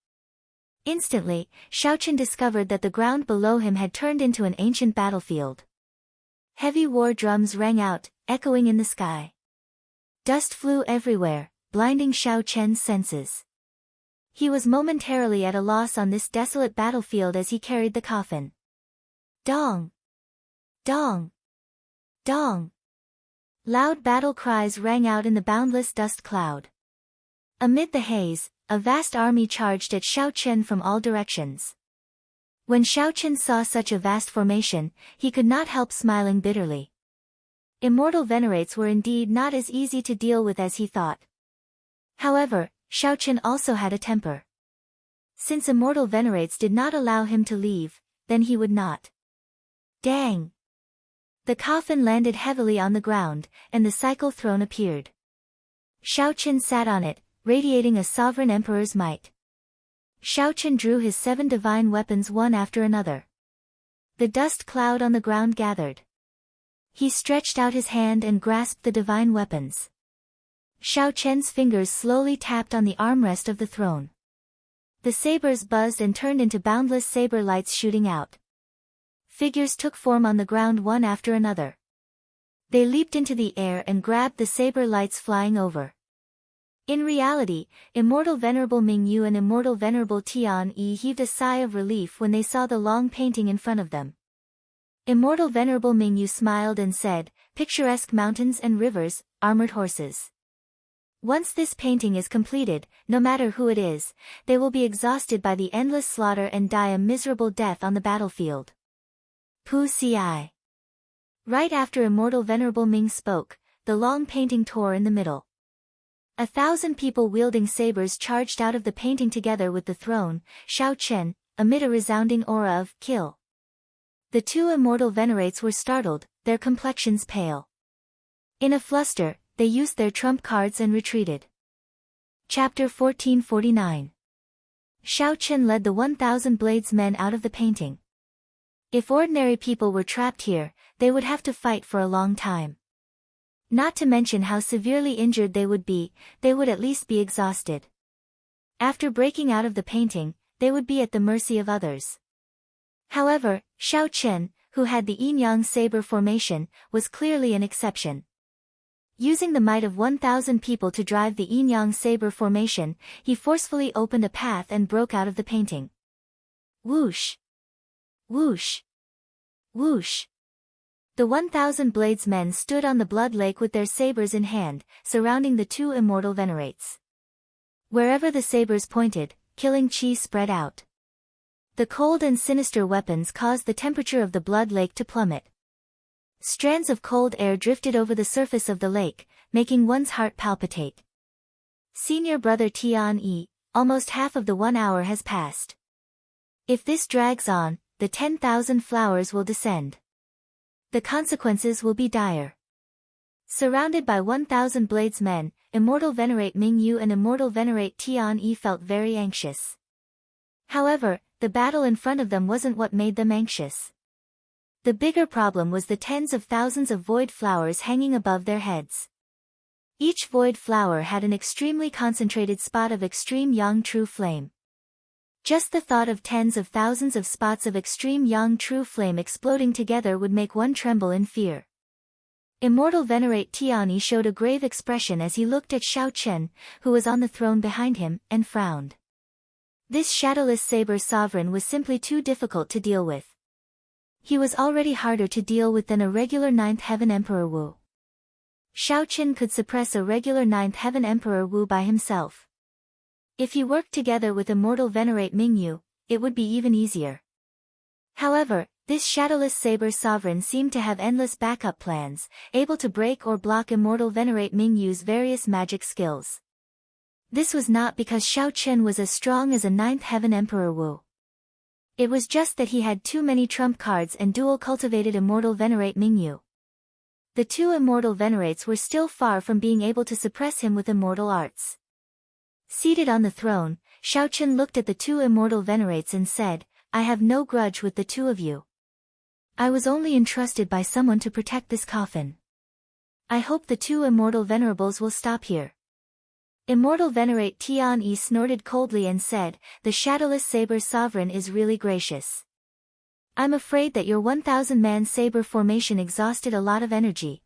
Instantly, Xiao Chen discovered that the ground below him had turned into an ancient battlefield. Heavy war drums rang out, echoing in the sky. Dust flew everywhere, blinding Xiao Chen's senses. He was momentarily at a loss on this desolate battlefield as he carried the coffin. Dong! Dong! Dong! Loud battle cries rang out in the boundless dust cloud. Amid the haze, a vast army charged at Xiao Chen from all directions. When Xiao Chen saw such a vast formation, he could not help smiling bitterly. Immortal venerates were indeed not as easy to deal with as he thought. However, Xiao Chen also had a temper. Since immortal venerates did not allow him to leave, then he would not. Dang! The coffin landed heavily on the ground, and the cycle throne appeared. Xiao Chen sat on it, radiating a sovereign emperor's might. Xiao Chen drew his 7 divine weapons one after another. The dust cloud on the ground gathered. He stretched out his hand and grasped the divine weapons. Xiao Chen's fingers slowly tapped on the armrest of the throne. The sabers buzzed and turned into boundless saber lights shooting out. Figures took form on the ground one after another. They leaped into the air and grabbed the saber lights flying over. In reality, Immortal Venerable Mingyu and Immortal Venerable Tian Yi heaved a sigh of relief when they saw the long painting in front of them. Immortal Venerable Mingyu smiled and said, "Picturesque mountains and rivers, armored horses. Once this painting is completed, no matter who it is, they will be exhausted by the endless slaughter and die a miserable death on the battlefield." Pu Ci. Right after Immortal Venerable Ming spoke, the long painting tore in the middle. 1,000 people wielding sabers charged out of the painting together with the throne, Xiao Chen, amid a resounding aura of kill. The two immortal venerates were startled, their complexions pale. In a fluster, they used their trump cards and retreated. Chapter 1449. Shao Chen led the 1,000 blades men out of the painting. If ordinary people were trapped here, they would have to fight for a long time. Not to mention how severely injured they would at least be exhausted. After breaking out of the painting, they would be at the mercy of others. However, Shao Chen, who had the yin-yang saber formation, was clearly an exception. Using the might of 1,000 people to drive the yin-yang saber formation, he forcefully opened a path and broke out of the painting. Whoosh! Whoosh! Whoosh! The 1,000 blades men stood on the blood lake with their sabers in hand, surrounding the two immortal venerates. Wherever the sabers pointed, killing chi spread out. The cold and sinister weapons caused the temperature of the blood lake to plummet. Strands of cold air drifted over the surface of the lake, making one's heart palpitate. Senior brother Tian, almost half of the 1 hour has passed. If this drags on, the 10,000 flowers will descend. The consequences will be dire. Surrounded by 1,000 blades men, Immortal Venerate Mingyu and Immortal Venerate Tian felt very anxious. However, the battle in front of them wasn't what made them anxious. The bigger problem was the tens of thousands of void flowers hanging above their heads. Each void flower had an extremely concentrated spot of extreme yang true flame. Just the thought of tens of thousands of spots of extreme yang true flame exploding together would make one tremble in fear. Immortal Venerate Tian showed a grave expression as he looked at Shao Chen, who was on the throne behind him, and frowned. This shadowless saber sovereign was simply too difficult to deal with. He was already harder to deal with than a regular 9th Heaven Emperor Wu. Shao Chen could suppress a regular 9th Heaven Emperor Wu by himself. If he worked together with Immortal Venerate Mingyu, it would be even easier. However, this shadowless saber sovereign seemed to have endless backup plans, able to break or block Immortal Venerate Mingyu's various magic skills. This was not because Shao Chen was as strong as a 9th Heaven Emperor Wu. It was just that he had too many trump cards and dual-cultivated Immortal Venerate Mingyu. The two Immortal Venerates were still far from being able to suppress him with immortal arts. Seated on the throne, Shao Chen looked at the two Immortal Venerates and said, "I have no grudge with the two of you. I was only entrusted by someone to protect this coffin. I hope the two Immortal Venerables will stop here." Immortal Venerate Tian snorted coldly and said, "The shadowless saber sovereign is really gracious. I'm afraid that your 1,000-man saber formation exhausted a lot of energy.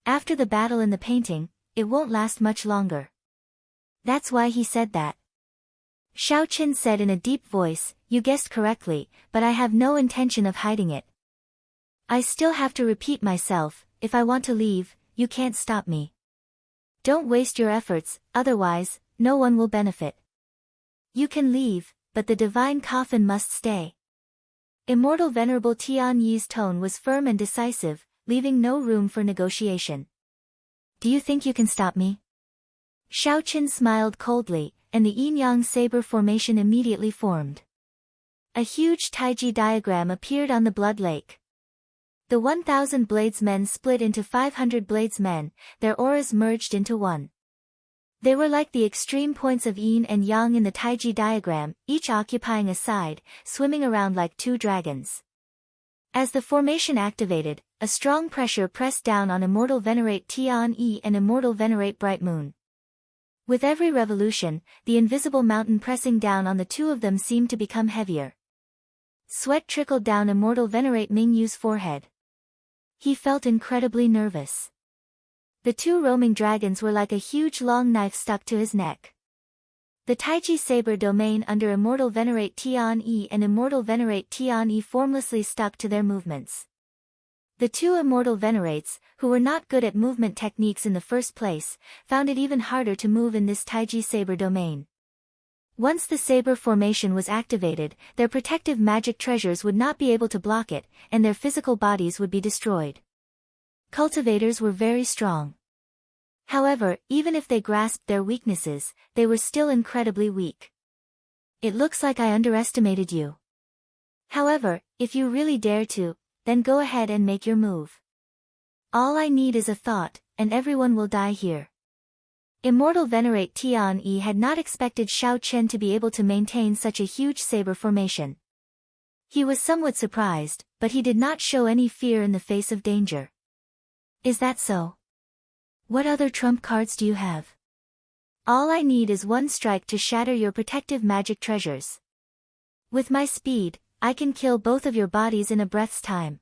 After the battle in the painting, it won't last much longer." That's why he said that. Shao Chen said in a deep voice, "You guessed correctly, but I have no intention of hiding it. I still have to repeat myself, if I want to leave, you can't stop me. Don't waste your efforts, otherwise, no one will benefit. You can leave, but the divine coffin must stay." Immortal Venerable Tian Yi's tone was firm and decisive, leaving no room for negotiation. "Do you think you can stop me?" Shao Chen smiled coldly, and the yin-yang saber formation immediately formed. A huge taiji diagram appeared on the blood lake. The 1,000 bladesmen split into 500 bladesmen, their auras merged into one. They were like the extreme points of yin and yang in the taiji diagram, each occupying a side, swimming around like two dragons. As the formation activated, a strong pressure pressed down on Immortal Venerate Tian and Immortal Venerate Bright Moon. With every revolution, the invisible mountain pressing down on the two of them seemed to become heavier. Sweat trickled down Immortal Venerate Mingyu's forehead. He felt incredibly nervous. The two roaming dragons were like a huge long knife stuck to his neck. The taiji saber domain under Immortal Venerate Tian and Immortal Venerate Tian formlessly stuck to their movements. The two Immortal Venerates, who were not good at movement techniques in the first place, found it even harder to move in this taiji saber domain. Once the saber formation was activated, their protective magic treasures would not be able to block it, and their physical bodies would be destroyed. Cultivators were very strong. However, even if they grasped their weaknesses, they were still incredibly weak. "It looks like I underestimated you. However, if you really dare to, then go ahead and make your move. All I need is a thought, and everyone will die here. Immortal Venerate Tian-E had not expected Xiao Chen to be able to maintain such a huge saber formation. He was somewhat surprised, but he did not show any fear in the face of danger. Is that so? What other trump cards do you have? All I need is one strike to shatter your protective magic treasures. With my speed, I can kill both of your bodies in a breath's time.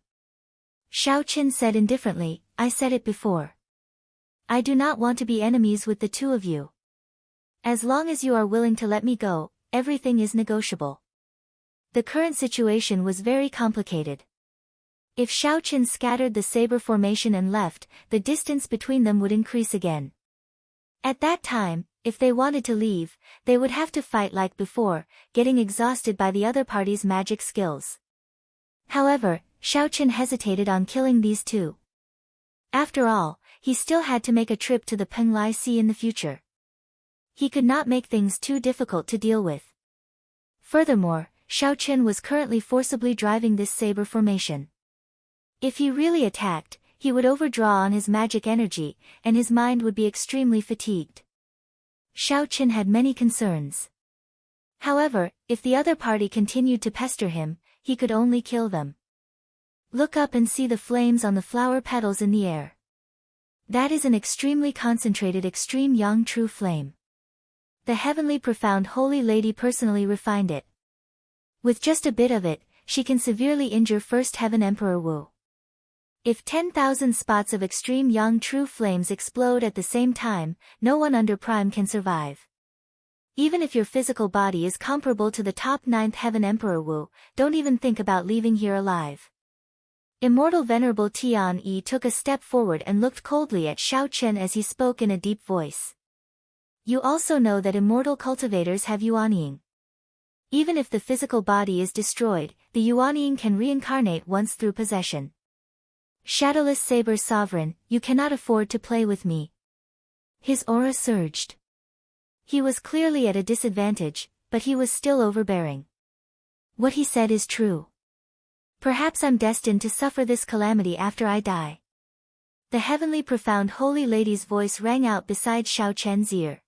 Xiao Chen said indifferently, I said it before. I do not want to be enemies with the two of you. As long as you are willing to let me go, everything is negotiable. The current situation was very complicated. If Xiao Chen scattered the saber formation and left, the distance between them would increase again. At that time, if they wanted to leave, they would have to fight like before, getting exhausted by the other party's magic skills. However, Xiao Chen hesitated on killing these two. After all, he still had to make a trip to the Penglai Sea in the future. He could not make things too difficult to deal with. Furthermore, Xiao Chen was currently forcibly driving this saber formation. If he really attacked, he would overdraw on his magic energy, and his mind would be extremely fatigued. Xiao Chen had many concerns. However, if the other party continued to pester him, he could only kill them. Look up and see the flames on the flower petals in the air. That is an extremely concentrated extreme yang true flame. The heavenly profound holy lady personally refined it. With just a bit of it, she can severely injure First Heaven Emperor Wu. If 10,000 spots of extreme yang true flames explode at the same time, no one under prime can survive. Even if your physical body is comparable to the top 9th Heaven Emperor Wu, don't even think about leaving here alive. Immortal Venerable Tian-E took a step forward and looked coldly at Xiao Chen as he spoke in a deep voice. You also know that immortal cultivators have yuanying. Even if the physical body is destroyed, the yuanying can reincarnate once through possession. Shadowless Saber Sovereign, you cannot afford to play with me. His aura surged. He was clearly at a disadvantage, but he was still overbearing. What he said is true. Perhaps I'm destined to suffer this calamity after I die. The heavenly profound holy lady's voice rang out beside Xiao Chen's ear.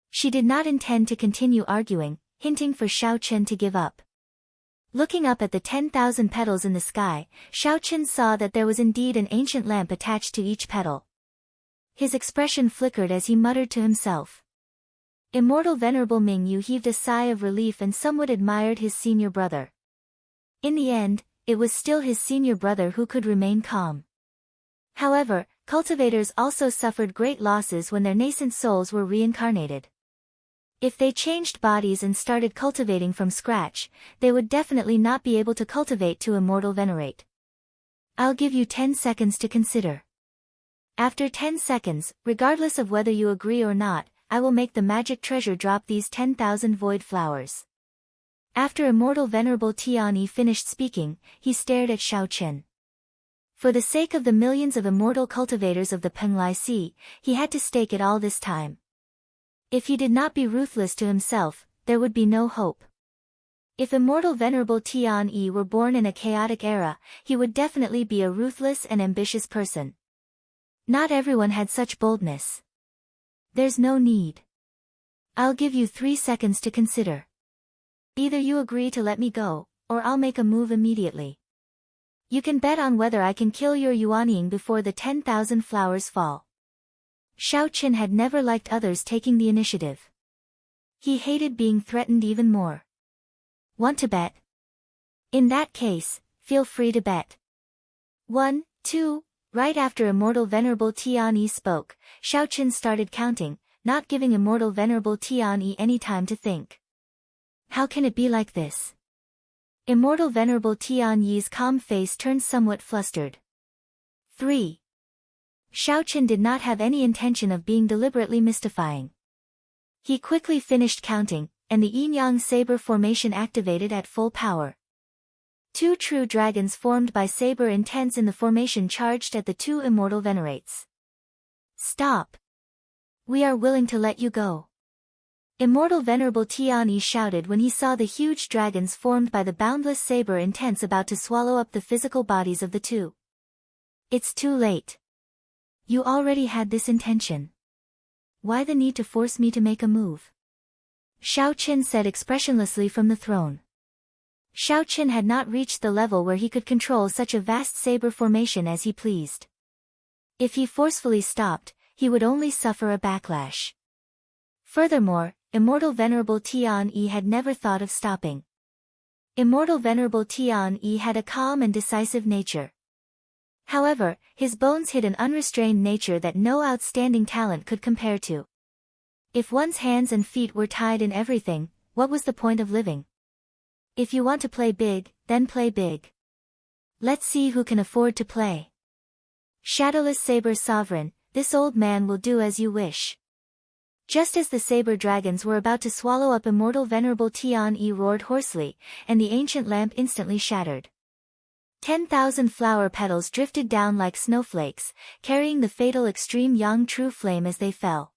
She did not intend to continue arguing, hinting for Xiao Chen to give up. Looking up at the 10,000 petals in the sky, Xiao Chen saw that there was indeed an ancient lamp attached to each petal. His expression flickered as he muttered to himself. Immortal Venerable Ming Yu heaved a sigh of relief and somewhat admired his senior brother. In the end, it was still his senior brother who could remain calm. However, cultivators also suffered great losses when their nascent souls were reincarnated. If they changed bodies and started cultivating from scratch, they would definitely not be able to cultivate to Immortal Venerate. I'll give you 10 seconds to consider. After 10 seconds, regardless of whether you agree or not, I will make the magic treasure drop these 10,000 void flowers. After Immortal Venerable Tian-E finished speaking, he stared at Xiao Chen. For the sake of the millions of immortal cultivators of the Penglai Sea, he had to stake it all this time. If he did not be ruthless to himself, there would be no hope. If Immortal Venerable Tian-E were born in a chaotic era, he would definitely be a ruthless and ambitious person. Not everyone had such boldness. There's no need. I'll give you 3 seconds to consider. Either you agree to let me go, or I'll make a move immediately. You can bet on whether I can kill your yuanying before the 10,000 flowers fall. Xiao Chen had never liked others taking the initiative. He hated being threatened even more. Want to bet? In that case, feel free to bet. 1, 2, right after Immortal Venerable Tian-E spoke, Xiao Chen started counting, not giving Immortal Venerable Tian-E any time to think. How can it be like this? Immortal Venerable Tian-Yi's calm face turned somewhat flustered. 3. Xiao Chen did not have any intention of being deliberately mystifying. He quickly finished counting, and the yin-yang saber formation activated at full power. 2 true dragons formed by saber intents in the formation charged at the 2 immortal venerates. Stop! We are willing to let you go. Immortal Venerable Tian-E shouted when he saw the huge dragons formed by the boundless saber intents about to swallow up the physical bodies of the 2. It's too late. You already had this intention. Why the need to force me to make a move? Shao Qin said expressionlessly from the throne. Shao Qin had not reached the level where he could control such a vast saber formation as he pleased. If he forcefully stopped, he would only suffer a backlash. Furthermore, Immortal Venerable Tian-Yi had never thought of stopping. Immortal Venerable Tian-Yi had a calm and decisive nature. However, his bones hid an unrestrained nature that no outstanding talent could compare to. If one's hands and feet were tied in everything, what was the point of living? If you want to play big, then play big. Let's see who can afford to play. Shadowless Saber Sovereign, this old man will do as you wish. Just as the saber dragons were about to swallow up Immortal Venerable Tian-Yi roared hoarsely, and the ancient lamp instantly shattered. 10,000 flower petals drifted down like snowflakes, carrying the fatal extreme Yang True flame as they fell.